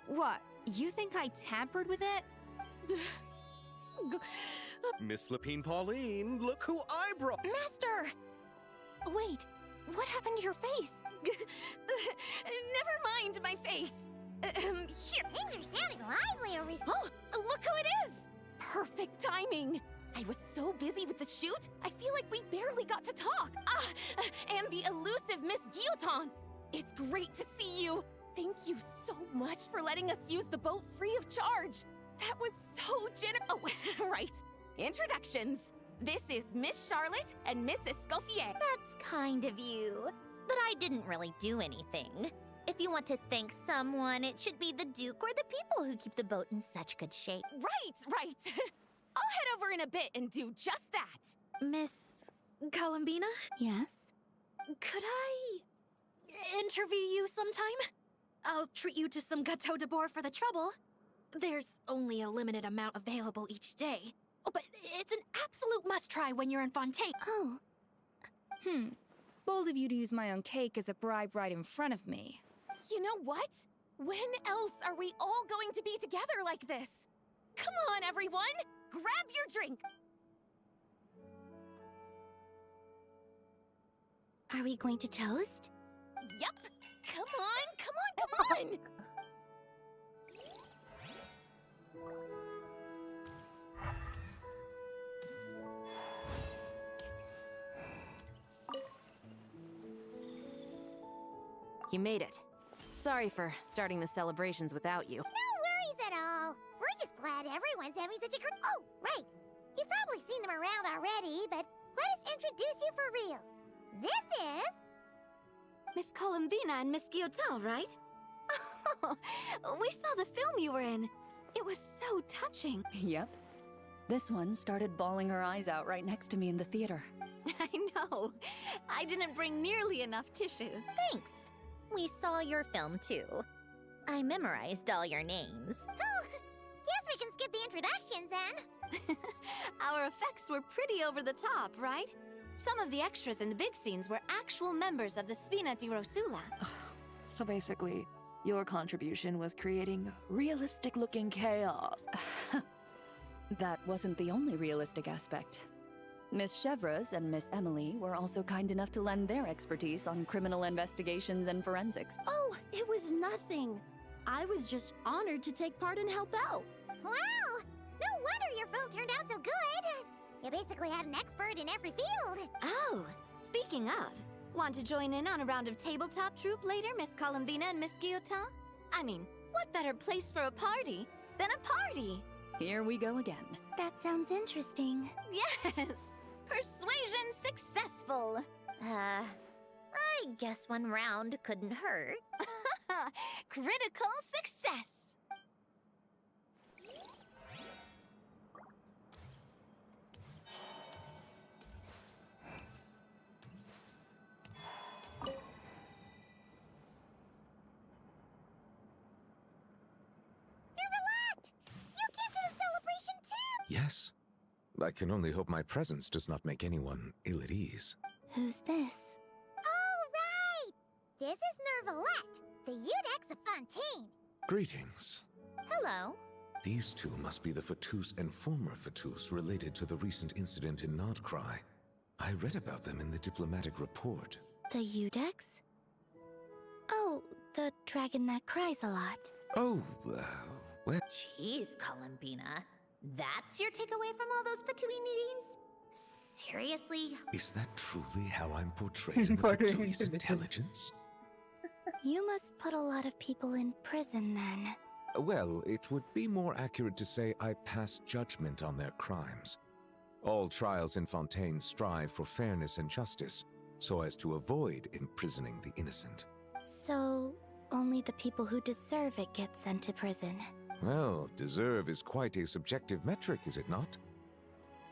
What, you think I tampered with it? Miss Lapine Pauline, look who I brought! Master! Wait, what happened to your face? Never mind my face. Here. Things are sounding lively over here. Oh, look who it is! Perfect timing. I was so busy with the shoot, I feel like we barely got to talk. And the elusive Miss Guillotin. It's great to see you. Thank you so much for letting us use the boat free of charge. That was so Oh, right. Introductions. This is Miss Charlotte and Miss Escoffier. That's kind of you. But I didn't really do anything. If you want to thank someone, it should be the Duke or the people who keep the boat in such good shape. Right. I'll head over in a bit and do just that. Miss Columbina? Yes? Could I interview you sometime? I'll treat you to some gâteau de bord for the trouble. There's only a limited amount available each day. Oh, but it's an absolute must-try when you're in Fontaine. Oh. Bold of you to use my own cake as a bribe right in front of me. You know what? When else are we all going to be together like this? Come on, everyone! Grab your drink! Are we going to toast? Yep! Come Come on! You made it. Sorry for starting the celebrations without you. No worries at all. We're just glad everyone's having such a great... Oh, right. You've probably seen them around already, but let us introduce you for real. This is... Miss Columbina and Miss Guillotin, right? Oh, we saw the film you were in. It was so touching. Yep. This one started bawling her eyes out right next to me in the theater. I know. I didn't bring nearly enough tissues. Thanks. We saw your film too. I memorized all your names. Oh, guess we can skip the introductions then. Our effects were pretty over the top, right? Some of the extras in the big scenes were actual members of the Spina di Rosula. So basically, your contribution was creating realistic-looking chaos. That wasn't the only realistic aspect. Miss Chevres and Miss Emily were also kind enough to lend their expertise on criminal investigations and forensics. Oh, it was nothing. I was just honored to take part and help out. Wow! No wonder your film turned out so good. You basically had an expert in every field. Oh, speaking of, want to join in on a round of tabletop troupe later, Miss Columbina and Miss Guillotin? I mean, what better place for a party than a party? Here we go again. That sounds interesting. Yes! Persuasion successful! I guess one round couldn't hurt. Critical success! Yes. I can only hope my presence does not make anyone ill at ease. Who's this? All right! This is Nervalette, the Eudex of Fontaine. Greetings. Hello. These two must be the Fatus and former Fatus related to the recent incident in Nodcry. I read about them in the diplomatic report. The Eudex? Oh, the dragon that cries a lot. Oh, well... Jeez, Columbina. That's your takeaway from all those Fatui meetings? Seriously? Is that truly how I'm portrayed in the Fatui's intelligence? You must put a lot of people in prison then. Well, it would be more accurate to say I pass judgment on their crimes. All trials in Fontaine strive for fairness and justice, so as to avoid imprisoning the innocent. So, only the people who deserve it get sent to prison. Well, deserve is quite a subjective metric, is it not?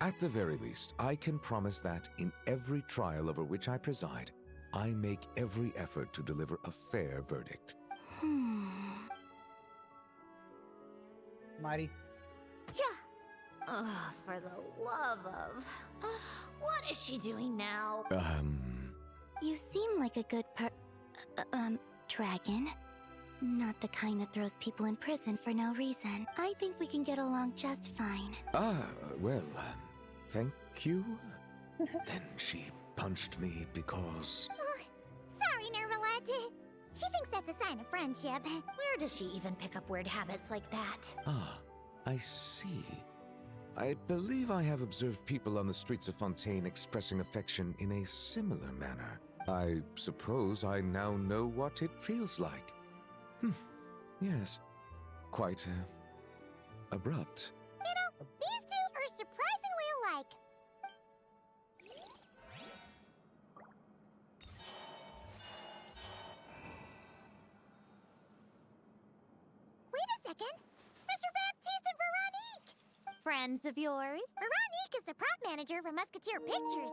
At the very least, I can promise that in every trial over which I preside, I make every effort to deliver a fair verdict. Mari. Yeah. Oh, for the love of... what is she doing now? You seem like a good dragon. Not the kind that throws people in prison for no reason. I think we can get along just fine. Well, thank you? Then she punched me because... Sorry, Nervalette. She thinks that's a sign of friendship. Where does she even pick up weird habits like that? I see. I believe I have observed people on the streets of Fontaine expressing affection in a similar manner. I suppose I now know what it feels like. Yes. Quite, abrupt. You know, these two are surprisingly alike. Wait a second. Mr. Baptiste and Veronique! Friends of yours? Veronique is the prop manager for Musketeer Pictures.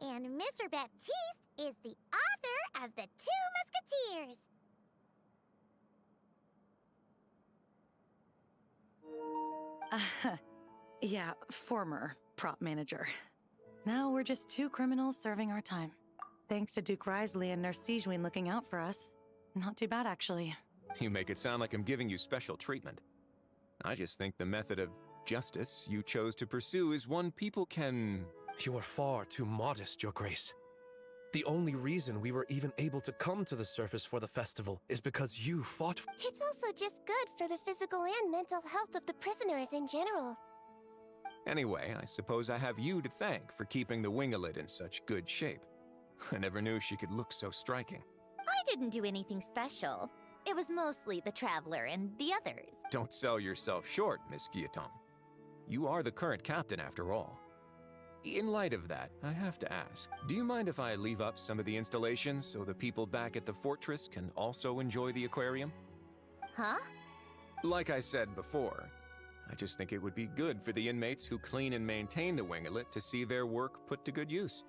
And Mr. Baptiste is the author of The Two Musketeers. Yeah, former prop manager. Now we're just two criminals serving our time. Thanks to Duke Risley and Nurse Sigewin looking out for us. Not too bad, actually. You make it sound like I'm giving you special treatment. I just think the method of justice you chose to pursue is one people can... You are far too modest, Your Grace. The only reason we were even able to come to the surface for the festival is because you fought. It's also just good for the physical and mental health of the prisoners in general. Anyway, I suppose I have you to thank for keeping the winglet in such good shape. I never knew she could look so striking. I didn't do anything special. It was mostly the Traveler and the others. Don't sell yourself short, Miss Guillotin. You are the current captain after all. In light of that, I have to ask, do you mind if I leave up some of the installations so the people back at the fortress can also enjoy the aquarium? Huh? Like I said before, I just think it would be good for the inmates who clean and maintain the winglet to see their work put to good use.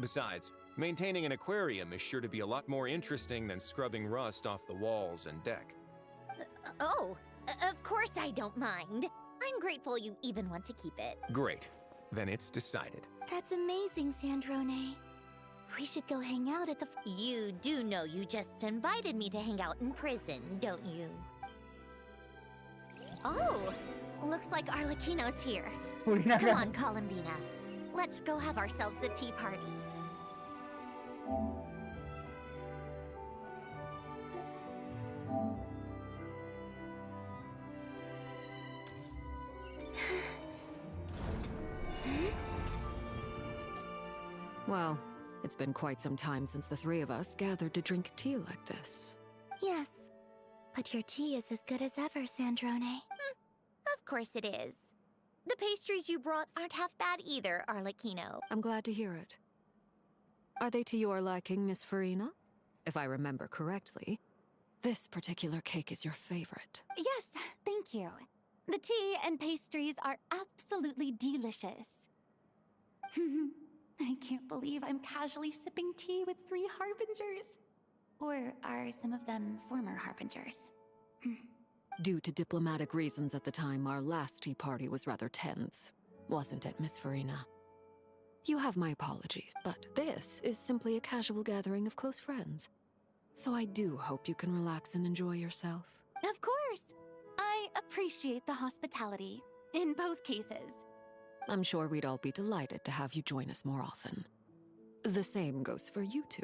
Besides, maintaining an aquarium is sure to be a lot more interesting than scrubbing rust off the walls and deck. Of course I don't mind. I'm grateful you even want to keep it. Great. Then it's decided. That's amazing, Sandrone. We should go hang out at the... You do know you just invited me to hang out in prison, don't you? Oh, looks like Arlecchino's here. Come on, Columbina. Let's go have ourselves a tea party. Well, it's been quite some time since the three of us gathered to drink tea like this. Yes, but your tea is as good as ever, Sandrone. Of course it is. The pastries you brought aren't half bad either, Arlecchino. I'm glad to hear it. Are they to your liking, Miss Farina? If I remember correctly, this particular cake is your favorite. Yes, thank you. The tea and pastries are absolutely delicious. I can't believe I'm casually sipping tea with 3 harbingers. Or are some of them former harbingers? Due to diplomatic reasons at the time, our last tea party was rather tense. Wasn't it, Miss Farina? You have my apologies, but this is simply a casual gathering of close friends. So I do hope you can relax and enjoy yourself. Of course! I appreciate the hospitality, in both cases. I'm sure we'd all be delighted to have you join us more often. The same goes for you two.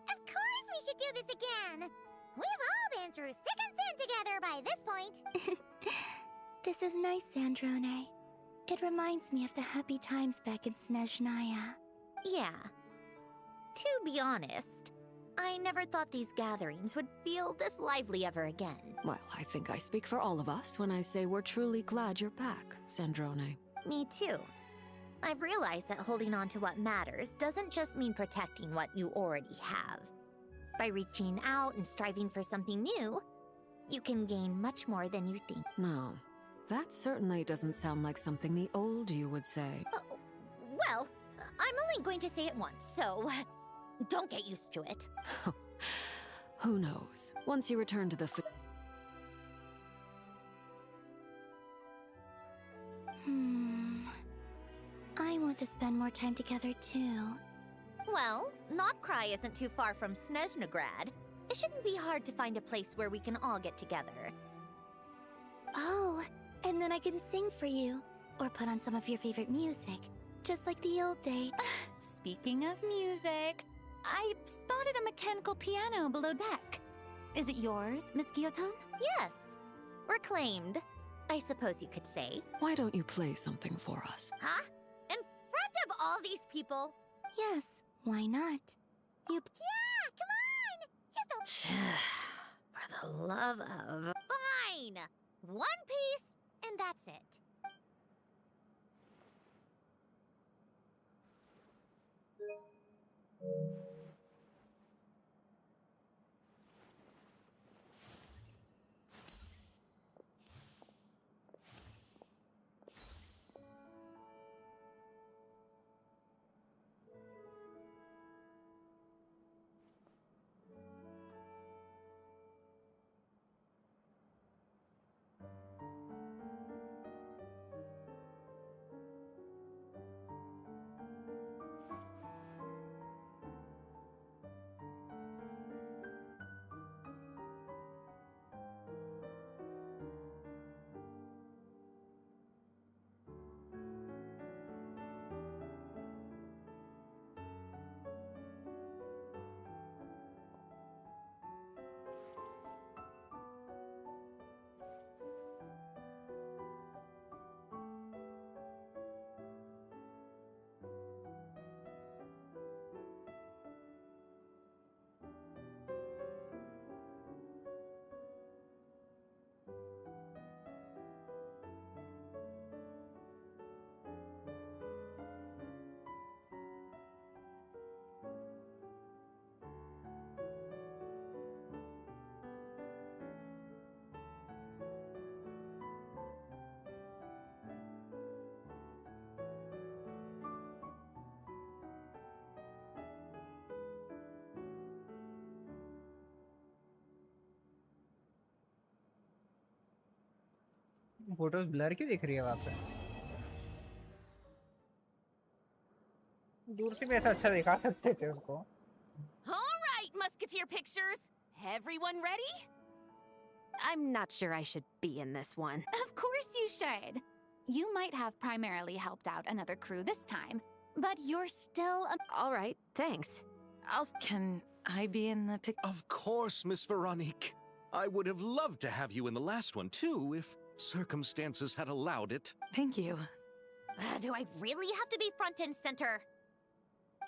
Of course we should do this again! We've all been through thick and thin together by this point. This is nice, Sandrone. It reminds me of the happy times back in Snezhnaya. Yeah. To be honest, I never thought these gatherings would feel this lively ever again. Well, I think I speak for all of us when I say we're truly glad you're back, Sandrone. Me too. I've realized that holding on to what matters doesn't just mean protecting what you already have. By reaching out and striving for something new, you can gain much more than you think. No, that certainly doesn't sound like something the old you would say. Well, I'm only going to say it once, so don't get used to it. Who knows? Once you return to the I want to spend more time together too. Well, Notcry isn't too far from Snezhnograd. It shouldn't be hard to find a place where we can all get together. Oh, and then I can sing for you. Or put on some of your favorite music. Just like the old days. Speaking of music, I spotted a mechanical piano below deck. Is it yours, Miss Guillotin? Yes. Reclaimed, I suppose you could say. Why don't you play something for us? Huh? In front of all these people? Yes, why not? You... Yeah, come on! Just a... For the love of... Fine! One piece, and that's it. Photos blur क्यों दिख रही है वहाँ पे? दूर से भी ऐसा अच्छा दिखा सकते थे उसको। All right, Musketeer Pictures. Everyone ready? I'm not sure I should be in this one. Of course you should. You might have primarily helped out another crew this time, but you're still a... All right, thanks. Can I be in the pic? Of course, Miss Veronique. I would have loved to have you in the last one, too, if circumstances had allowed it. Thank you. Do I really have to be front and center?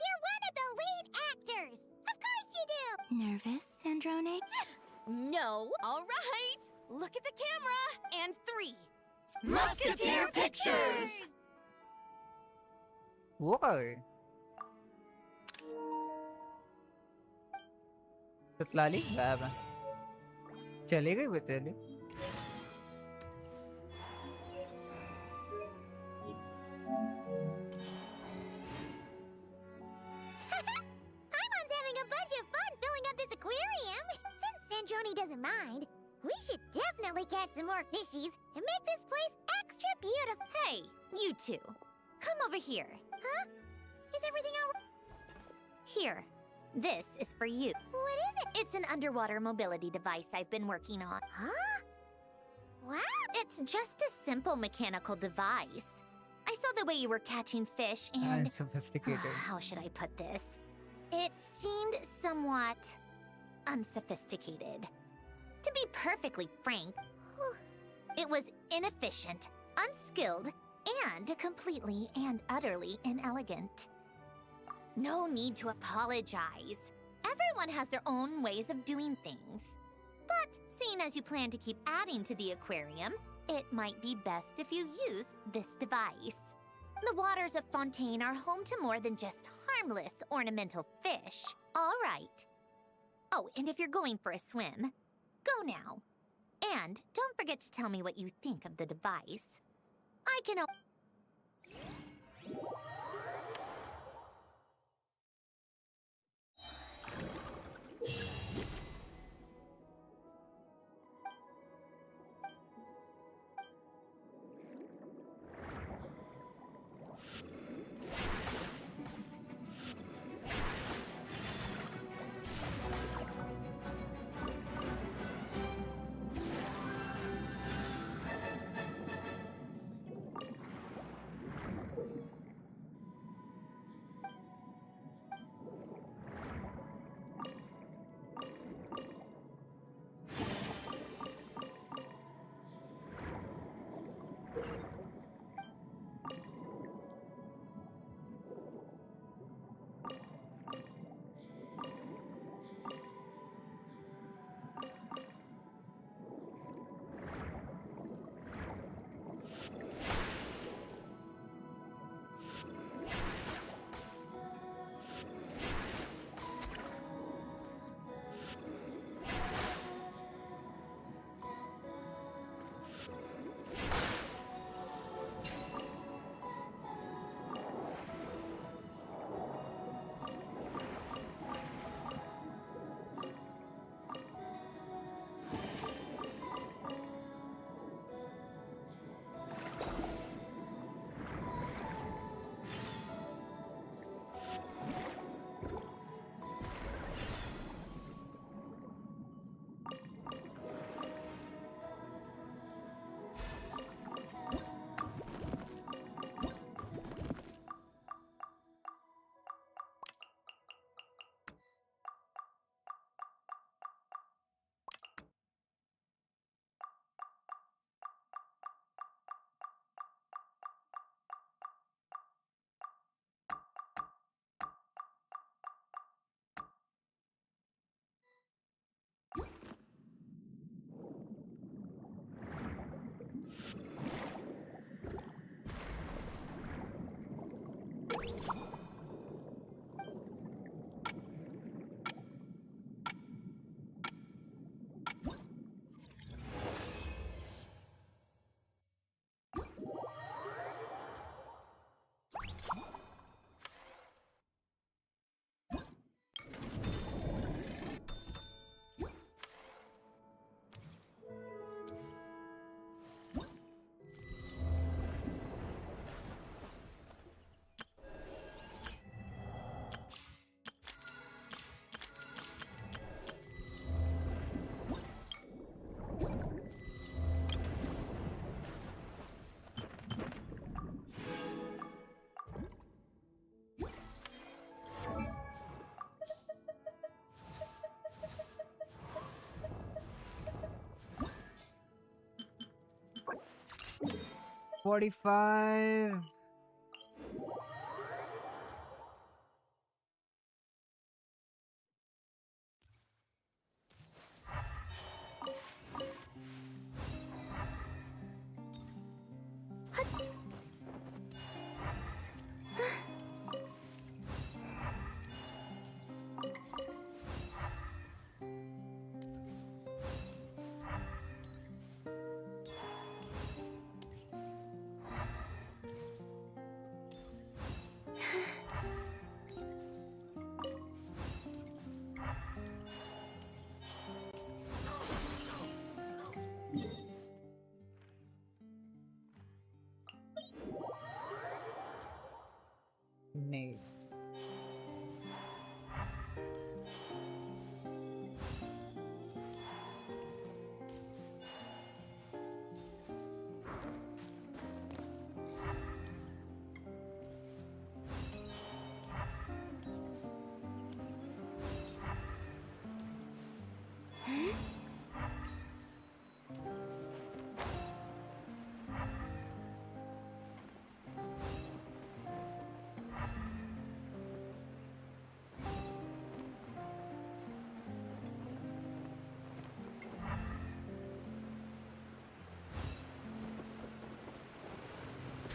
You're one of the lead actors! Of course you do! Nervous, Sandrone? No. All right. Look at the camera. And 3. Musketeer Pictures! Why? सतलाली गायब है। चले गए बतेली। Paimon's having a bunch of fun filling up this aquarium. Since Sandrone doesn't mind, we should definitely catch some more fishies and make this place extra beautiful. Hey, you two. Come over here. Huh? Is everything all right? Here. This is for you. What is it? It's an underwater mobility device I've been working on. Huh? Wow! It's just a simple mechanical device. I saw the way you were catching fish and... sophisticated. How should I put this? It seemed somewhat... unsophisticated. To be perfectly frank, it was inefficient, unskilled, and completely and utterly inelegant. No need to apologize. Everyone has their own ways of doing things. But seeing as you plan to keep adding to the aquarium, it might be best if you use this device. The waters of Fontaine are home to more than just harmless ornamental fish. All right. Oh, and if you're going for a swim, go now. And don't forget to tell me what you think of the device. I can... 45. नहीं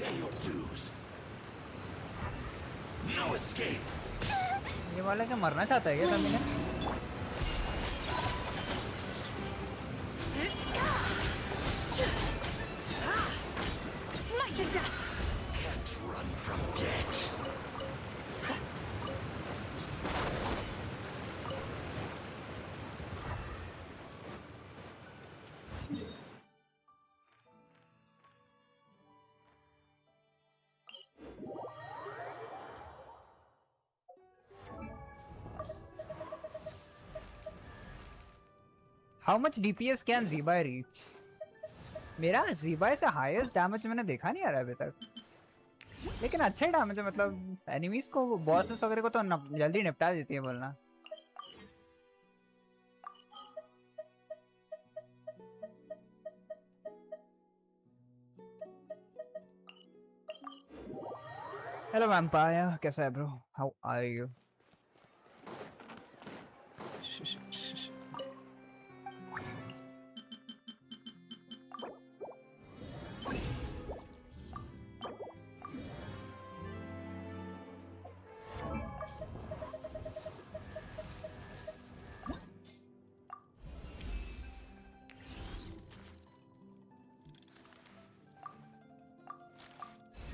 Pay your dues. No escape. ये वाला क्या मरना चाहता है क्या तभी ने? Can't run from death. How much DPS can YeahBoi reach? मेरा YeahBoi से हाईएस्ट डैमेज मैंने देखा नहीं आ रहा है अभी तक, लेकिन अच्छा ही डैमेज है। मतलब एनिमीज को, बॉसेस वगैरह को तो जल्दी निपटा देती है बोलना। हेलो वैम्पायर, कैसा है ब्रो? How are you?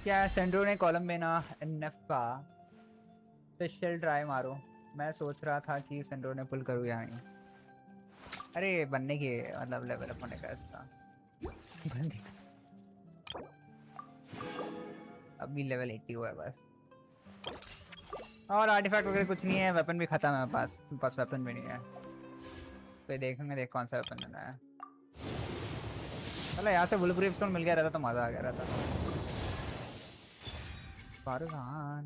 क्या सेंड्रो ने कॉलम में ना एनएफ का स्पेशल ट्राई मारो? मैं सोच रहा था कि सेंड्रो ने पुल करूँ यहाँ ही। अरे बनने की मतलब लेवल अप होने का इसका अभी लेवल 80 हुआ है बस, और आर्टिफैक्ट वगैरह कुछ नहीं है। वेपन भी खत्म है मेरे पास वेपन भी नहीं है। तो देखेंगे, देख कौन सा वेपन लेना है। चलो यहाँ से बुलप्रूफ स्टोन मिल गया रहता तो मजा आ गया रहता। Farzan.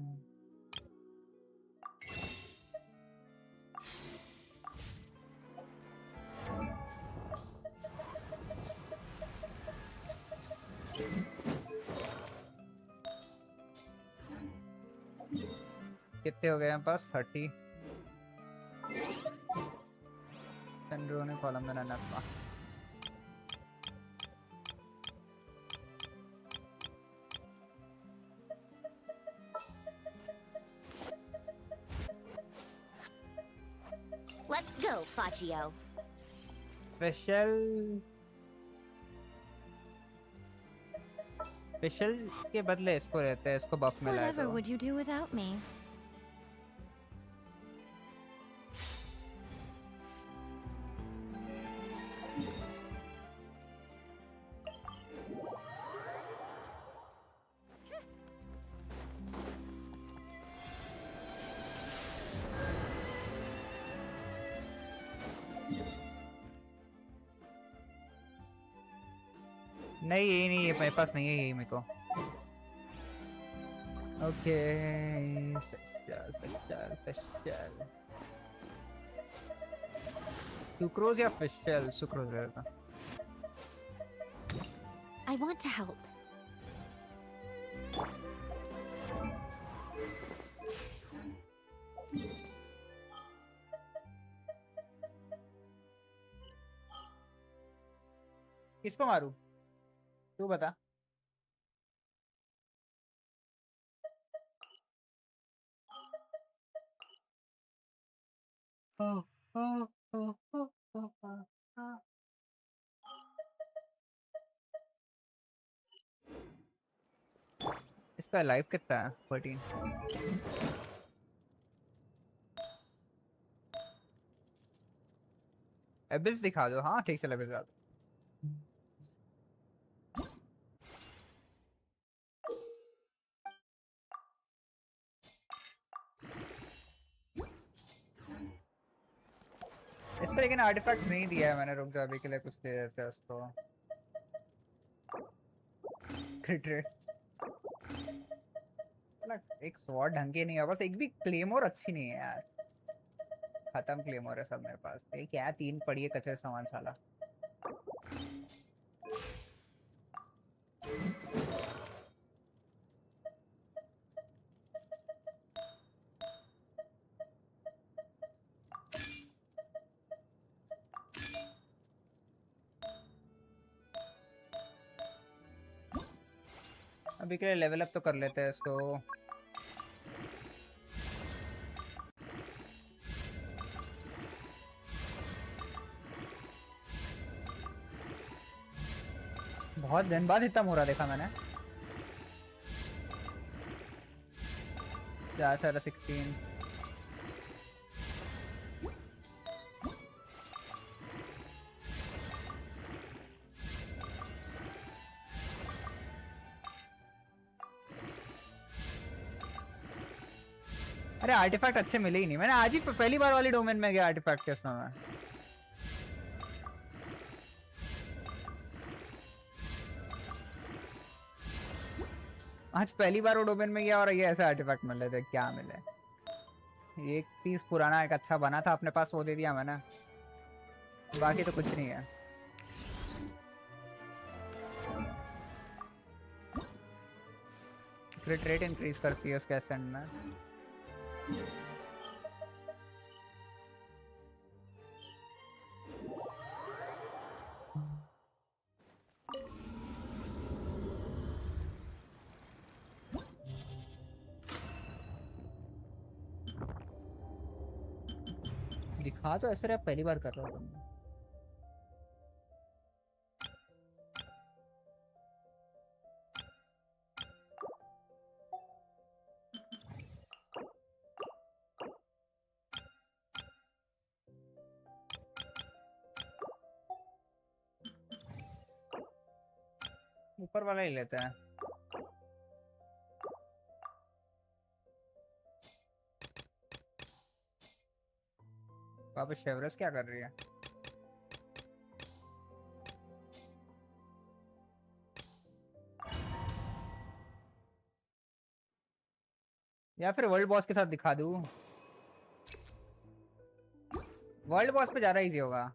कितने हो गए हैं पास? 30। सेंड्रो ने कॉलम में ना Let's go, Fagio. स्पेशल के बदले इसको रहते हैं, इसको बफ मिला है। Whatever would you do without me? नहीं यही नहीं है मेरे पास, नहीं है यही मेरे को। ओके स्पेशल सुक्रोज या स्पेशल? सुक्रोज रहेगा। I want to help. किसको मारूं? तू बता। इसका लाइफ कितना है? 14। एबिस दिखा दो। हाँ ठीक से एबिस दिखा दो। इसको लेकिन आर्टिफैक्ट्स नहीं दिया है मैंने। रुक जा, अभी के लिए कुछ दे देते हैं उसको। क्रिट रेट एक स्वॉर्ड ढंग की नहीं है, बस एक भी क्लेमोर अच्छी नहीं है यार। खत्म क्लेमोर है सब मेरे पास। ये क्या है, 3 पड़ी है कच्चे सामान साला। अभी के लिए लेवल अप तो कर लेते हैं इसको। बहुत दिन बाद इतना मोरा देखा मैंने। 16। अरे आर्टिफैक्ट अच्छे मिले ही नहीं। मैंने आज ही पहली बार वाली डोमेन में गया आर्टिफैक्ट के समय। आज पहली बार वो डोमेन में गया और ये ऐसे आर्टिफैक्ट मिले थे। क्या मिले? एक पीस पुराना एक अच्छा बना था अपने पास, वो दे दिया मैंने। बाकी तो कुछ नहीं है। क्रिट रेट इंक्रीज करती है उसके एसेंट में। दिखा तो ऐसे रहा, पहली बार कर रहा हूँ। ऊपर वाला ही लेते हैं। वापस शेवरस क्या कर रही है? या फिर वर्ल्ड बॉस के साथ दिखा दूं? वर्ल्ड बॉस पे ज्यादा इजी होगा।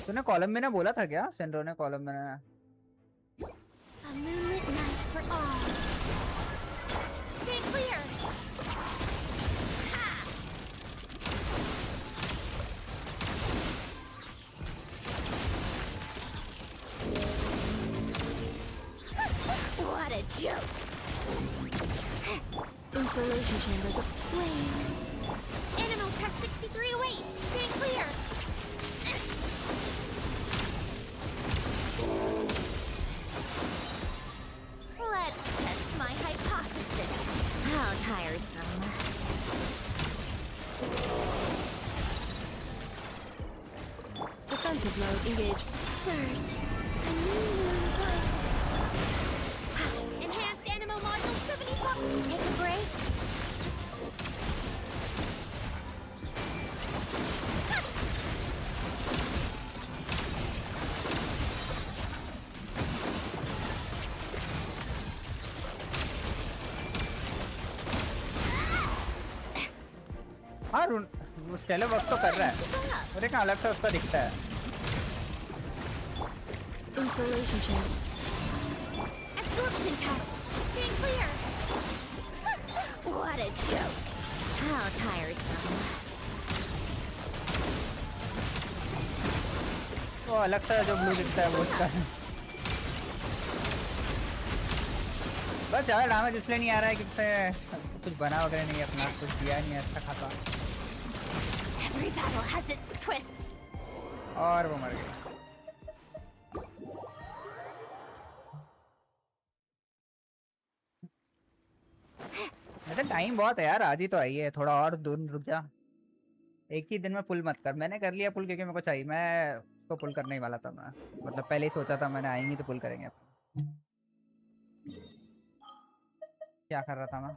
तूने कॉलम में ना बोला था क्या? सेंड्रो ने कॉलम में ना। What a joke! Insulation chamber flame. Animal test 63 away! Stay clear! Let's test my hypothesis. How tiresome. Defensive mode engaged. Surge. Enhanced animal module 70. Take a break. हाँ वो स्टेलर वर्क तो कर रहा है और एक अलग सा उसका दिखता है। Insulation chamber. Absorption test. Stay clear. What a joke. How tiresome. वो अलग सा जो ब्लू दिखता है वो उसका बस ज़्यादा डैमेज इसलिए नहीं आ रहा है कि कुछ बना वगैरह नहीं अपना कुछ दिया नहीं अच्छा खासा Every battle has its twists. और वो मर गया वैसे टाइम बहुत है यार आज ही तो आई है थोड़ा और दूर रुक जा एक ही दिन में पुल मत कर मैंने कर लिया पुल क्योंकि मेरे को चाहिए मैं उसको पुल करने ही वाला था मैं मतलब पहले ही सोचा था मैंने आएंगी तो पुल करेंगे अपन क्या कर रहा था मैं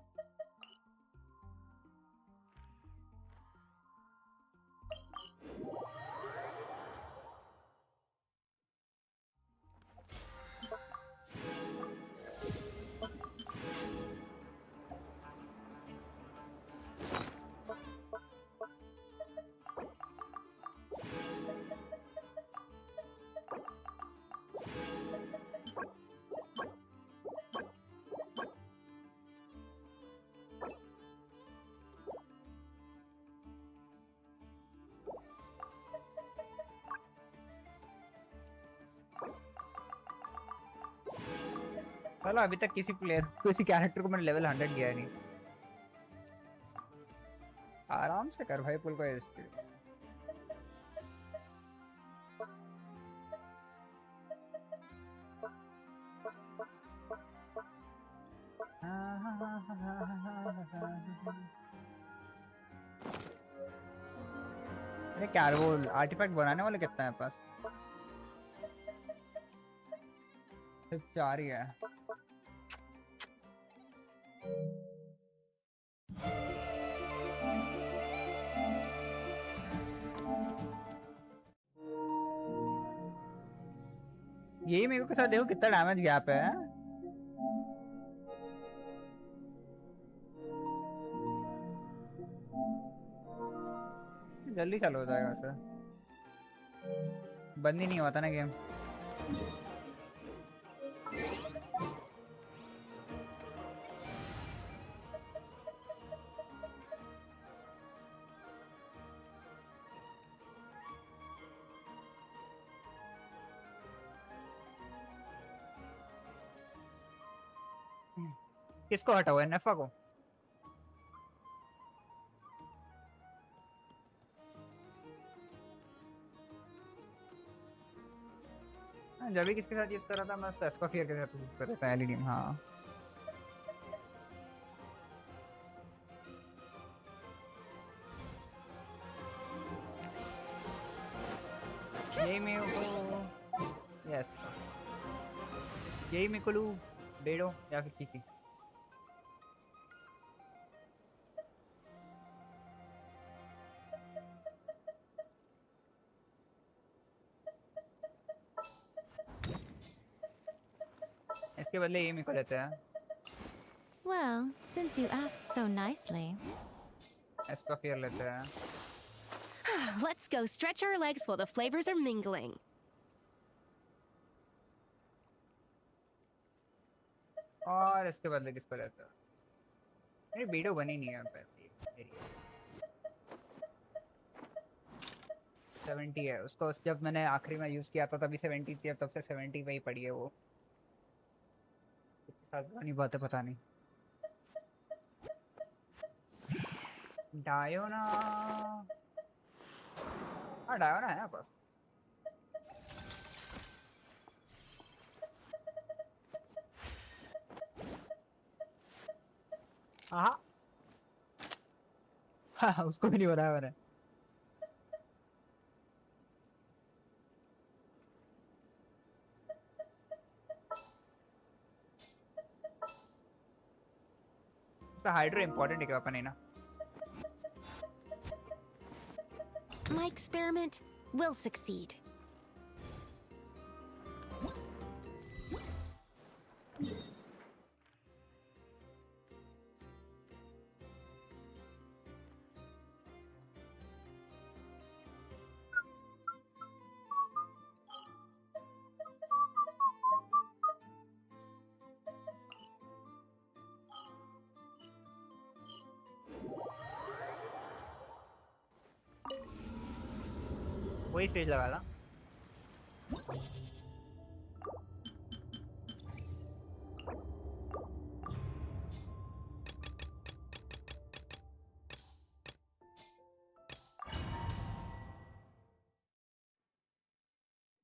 चलो अभी तक किसी कैरेक्टर को मैंने लेवल 100 किया नहीं आराम से कर भाई पुल को अरे क्या वो आर्टिफैक्ट बनाने वाले कितना है पास सिर्फ 4 ही है यही मेरे को के साथ देखो कितना डैमेज गैप है जल्दी चालू हो जाएगा वैसे बंद ही नहीं होता ना गेम किसको हटा हुआ है नफा को जब भी किसके साथ यूज कर रहा था मैं उसको एस्कोफियर के साथ यूज कर रहा था एलईडी हाँ यही मैं को यस यही मैं को लू डेडो या फिर किकी इसके बदले ये मेरे को लेते हैं Well, since you asked so nicely. इसका फेयर लेते हैं Let's go stretch our legs while the flavors are mingling. और इसके बदले किसको लेते हैं मेरी वीडियो बनी नहीं है मेरी 70 है उसको जब मैंने आखिरी में यूज किया था तभी 70 थी तब से 70 वही पड़ी है वो साथ पुरानी बात है पता नहीं डायोना हाँ डायोना है बस हाँ उसको भी नहीं हो रहा है मैंने हाइड्रो इंपॉर्टेंट है क्या अपन है ना My experiment will succeed. वही स्टेज लगा था।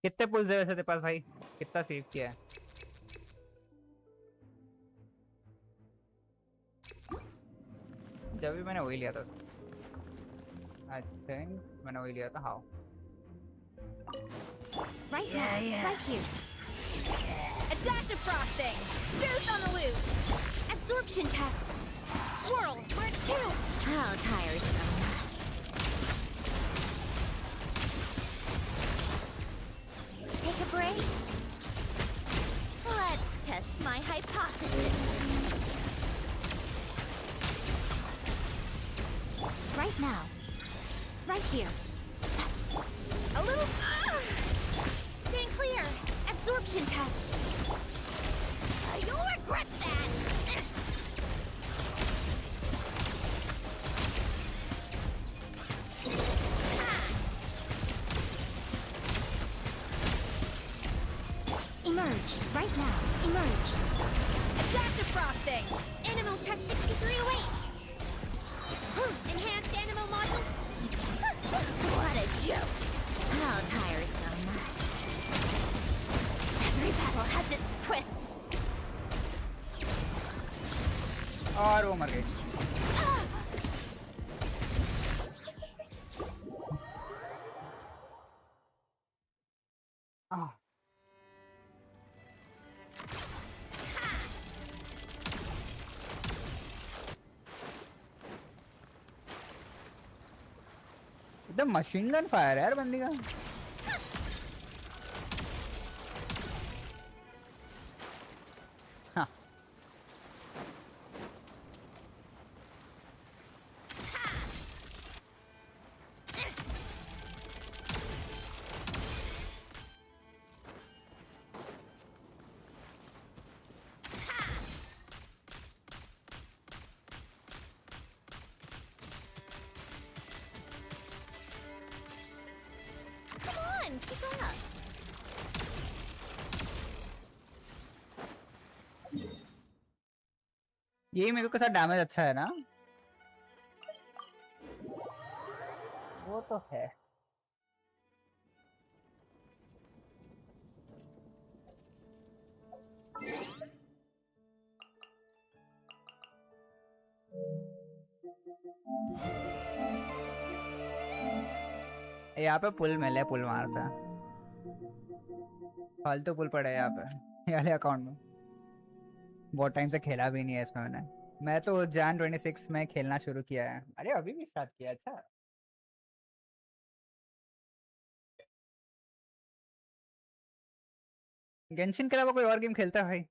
कितने पुल्स है वैसे तेरे पास भाई? कितना सेव किया है? जब भी मैंने वही लिया था आई थिंक मैंने वही लिया था। How Right here. Right here. A dash of frosting. Boost on the loose. Absorption test. Swirl. Work two. How tiresome. Take a break. Let's test my hypothesis. Right now. Right here. A little. Stand clear. Absorption test. You'll regret that. Emerge. Right now. Emerge. A dash of frosting. Animal test 6308. Enhanced animal module. What a joke. How tiresome. Every battle has its twists. और वो मर गई। एकदम machine gun fire है यार बंदी का। हाँ Come on, keep up. ये मेरे को साथ डैमेज अच्छा है ना? वो तो है। यहाँ पे पुल मिले, पुल मारता है। फालतू पुल पड़े यहाँ पे ये वाले अकाउंट में। बहुत टाइम से खेला भी नहीं है इसमें मैं तो जैन 26 में खेलना शुरू किया है। अरे अभी भी स्टार्ट किया? अच्छा गेंशिन के अलावा कोई और गेम खेलता है भाई?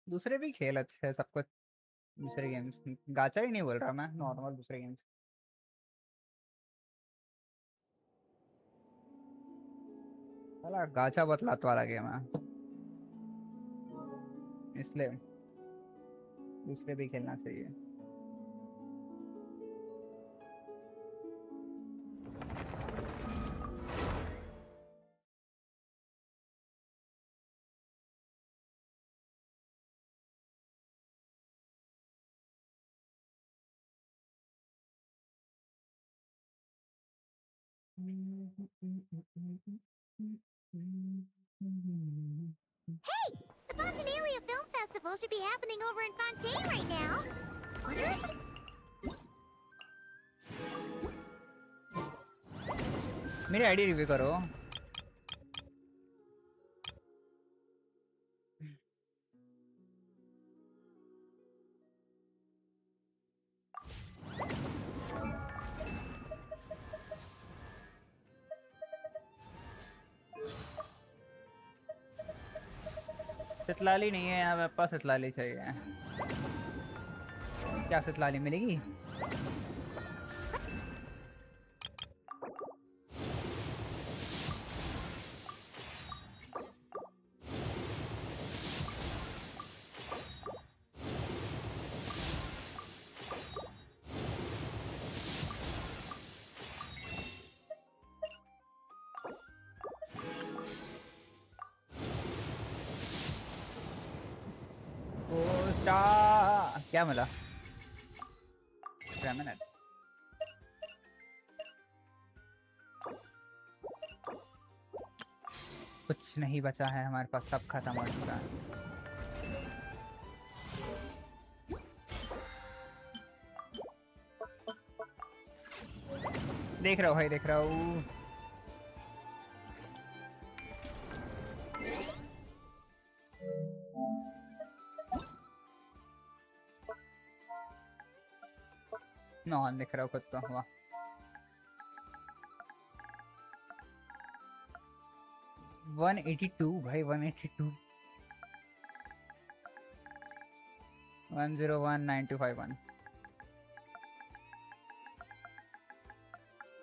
दूसरे भी खेल अच्छे है सबको। दूसरे गेम्स गाचा ही नहीं बोल रहा मैं, नॉर्मल दूसरे गेम्स। साला गाचा बहुत लात वाला गेम है, इसलिए दूसरे भी खेलना चाहिए। Hey! The Fontainalia Film Festival should be happening over in Fontaine right now. Wonder if... मेरी आईडी रिव्यू करो। सितलाली नहीं है यहाँ मेरे पास, सितलाली चाहिए। क्या सितलाली मिलेगी? क्या मिला? Remnant. कुछ नहीं बचा है हमारे पास, सब खत्म हो चुका है। देख रहा हूँ भाई, देख रहा हूँ। नॉन दिख रहा हूँ खुद तो हुआ। वन 182 भाई, 182। 1019251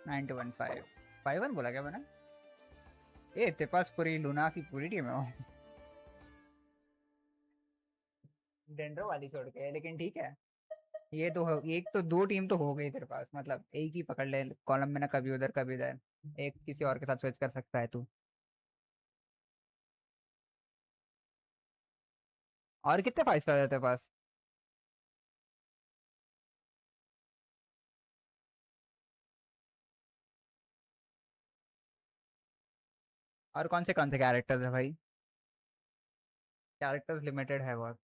9215 51 बोला क्या मैंने? ए तेरे पास पूरी लूना की पूरी टीम है वो। डेंड्रो वाली छोड़ के, लेकिन ठीक है। ये तो एक तो दो टीम तो हो गई तेरे पास, मतलब एक ही पकड़ ले कॉलम में ना, कभी उधर कभी इधर। एक किसी और के साथ स्विच कर सकता है तू। और कितने 5 स्टार है तेरे पास? और कौन से कैरेक्टर्स है भाई? कैरेक्टर्स लिमिटेड है बहुत।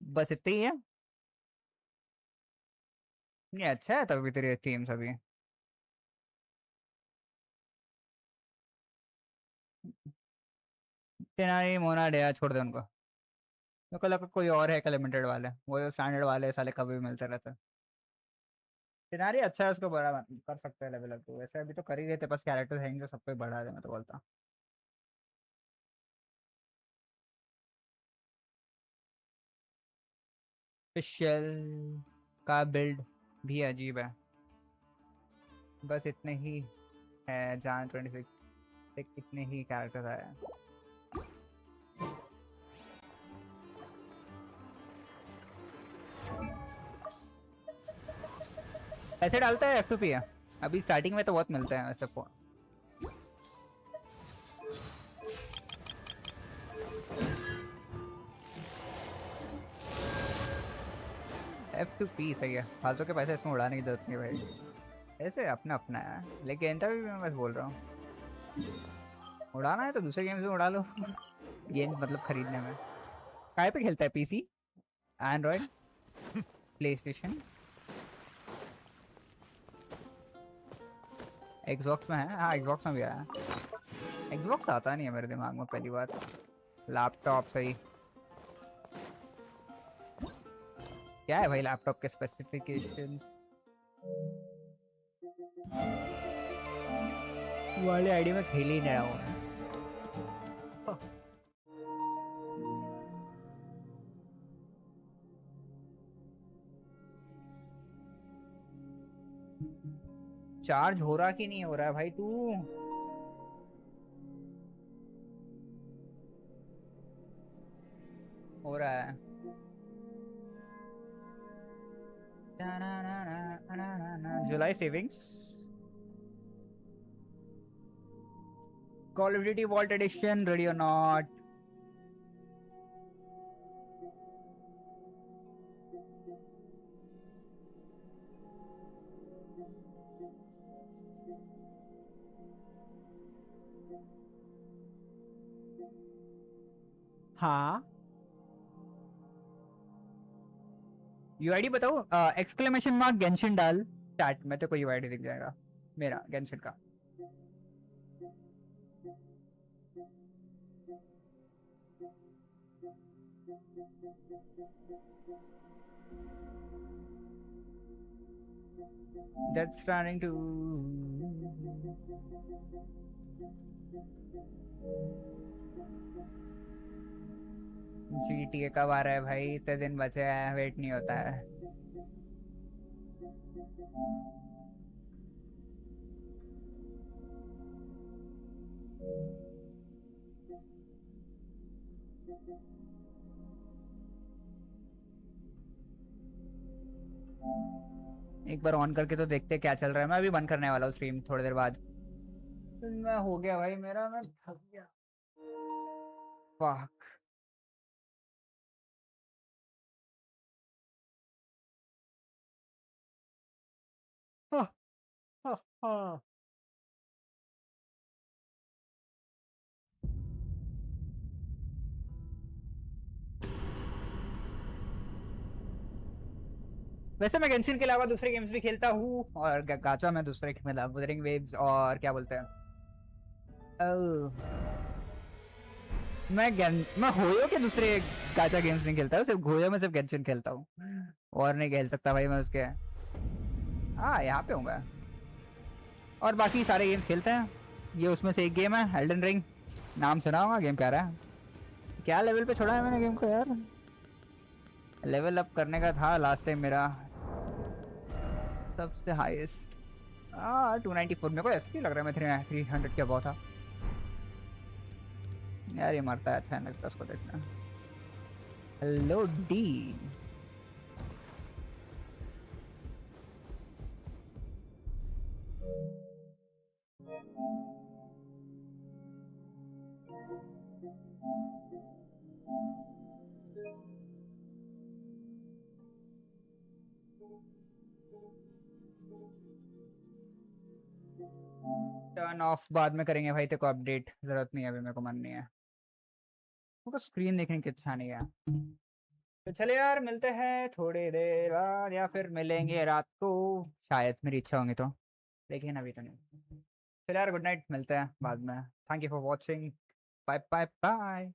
बस इतने ही है? ये अच्छा है तभी तेरी टीम सभी। टेनारी मोना डेया छोड़ दे उनको। मेरे को लगा कोई और है लिमिटेड वाले, वो स्टैंडर्ड वाले साले कभी भी मिलते रहते हैं। टेनारी अच्छा है, उसको बड़ा कर सकते हैं लेवल अप तो। वैसे अभी तो कर ही रहे थे, बस कैरेक्टर्स हैं जो सबको बढ़ा दे, मैं तो बोलता। शेल का बिल्ड भी अजीब है। बस इतने ही है। जान 26 एक इतने ही कैरेक्टर्स आए हैं। ऐसे डालता है F2P है अभी स्टार्टिंग में तो बहुत मिलते हैं वैसे। F2P सही है, फालतू के पैसे इसमें उड़ाने की जरूरत नहीं भाई। ऐसे अपना अपना है, लेकिन तभी मैं बस बोल रहा हूँ उड़ाना है तो दूसरे गेम से उड़ा लो। गेम मतलब खरीदने में। काय पे खेलता है? पीसी, एंड्रॉइड, प्लेस्टेशन, एक्सबॉक्स में है? हाँ एक्सबॉक्स में भी आया। एक्सबॉक्स आता नहीं है मेरे दिमाग में पहली बात। लैपटॉप सही। क्या है भाई लैपटॉप के स्पेसिफिकेशंस? वाले आईडी में खेल ही नहीं रहा हूँ। चार्ज हो रहा कि नहीं हो रहा है भाई तू? हो रहा है। July savings, call of duty vault edition, ready और नॉट। हाँ यूआईडी बताओ। एक्सक्लेमेशन मार्क गेंशिन डाल चैट में तो कोई यूआईडी दिख जाएगा मेरा गेंशिन का। That's starting to GTA कब आ रहा है भाई? इतने दिन बचे हैं, वेट नहीं होता है। एक बार ऑन करके तो देखते क्या चल रहा है। मैं अभी बंद करने वाला हूँ स्ट्रीम थोड़ी देर बाद। मैं हो गया भाई मेरा, मैं थक गया। फक। हाँ, हाँ, हाँ। वैसे मैं गेंशिन के अलावा दूसरे गेम्स भी खेलता हूँ और गाचा में दूसरे मतलब wuthering वेव्स और क्या बोलते हैं मैं होयो के दूसरे गाचा गेम्स नहीं खेलता हूँ, सिर्फ होयो में सिर्फ गेंशिन खेलता हूँ और नहीं खेल सकता भाई मैं उसके। हाँ यहाँ पे हूँ मैं और बाकी सारे गेम्स खेलते हैं। ये उसमें से एक गेम है एल्डन रिंग, नाम सुना होगा, गेम प्यारा है। क्या लेवल पे छोड़ा है मैंने गेम को यार, लेवल अप करने का था लास्ट टाइम मेरा सबसे हाईएस्ट 294। मेरे को ऐसे लग रहा है मैं 300 क्या बहुत था यार। ये मरता है, अच्छा लगता है उसको देखना। हेलो डी, टर्न ऑफ बाद में करेंगे भाई, तेरे को अपडेट जरूरत नहीं है अभी, मेरे को मन नहीं है, मेरे को स्क्रीन देखने की इच्छा नहीं है। तो चले यार मिलते हैं थोड़ी देर बाद या फिर मिलेंगे रात को शायद, मेरी इच्छा होगी तो, लेकिन अभी तो नहीं। चलो यार गुड नाइट, मिलते हैं बाद में। Thank you for watching, bye bye bye.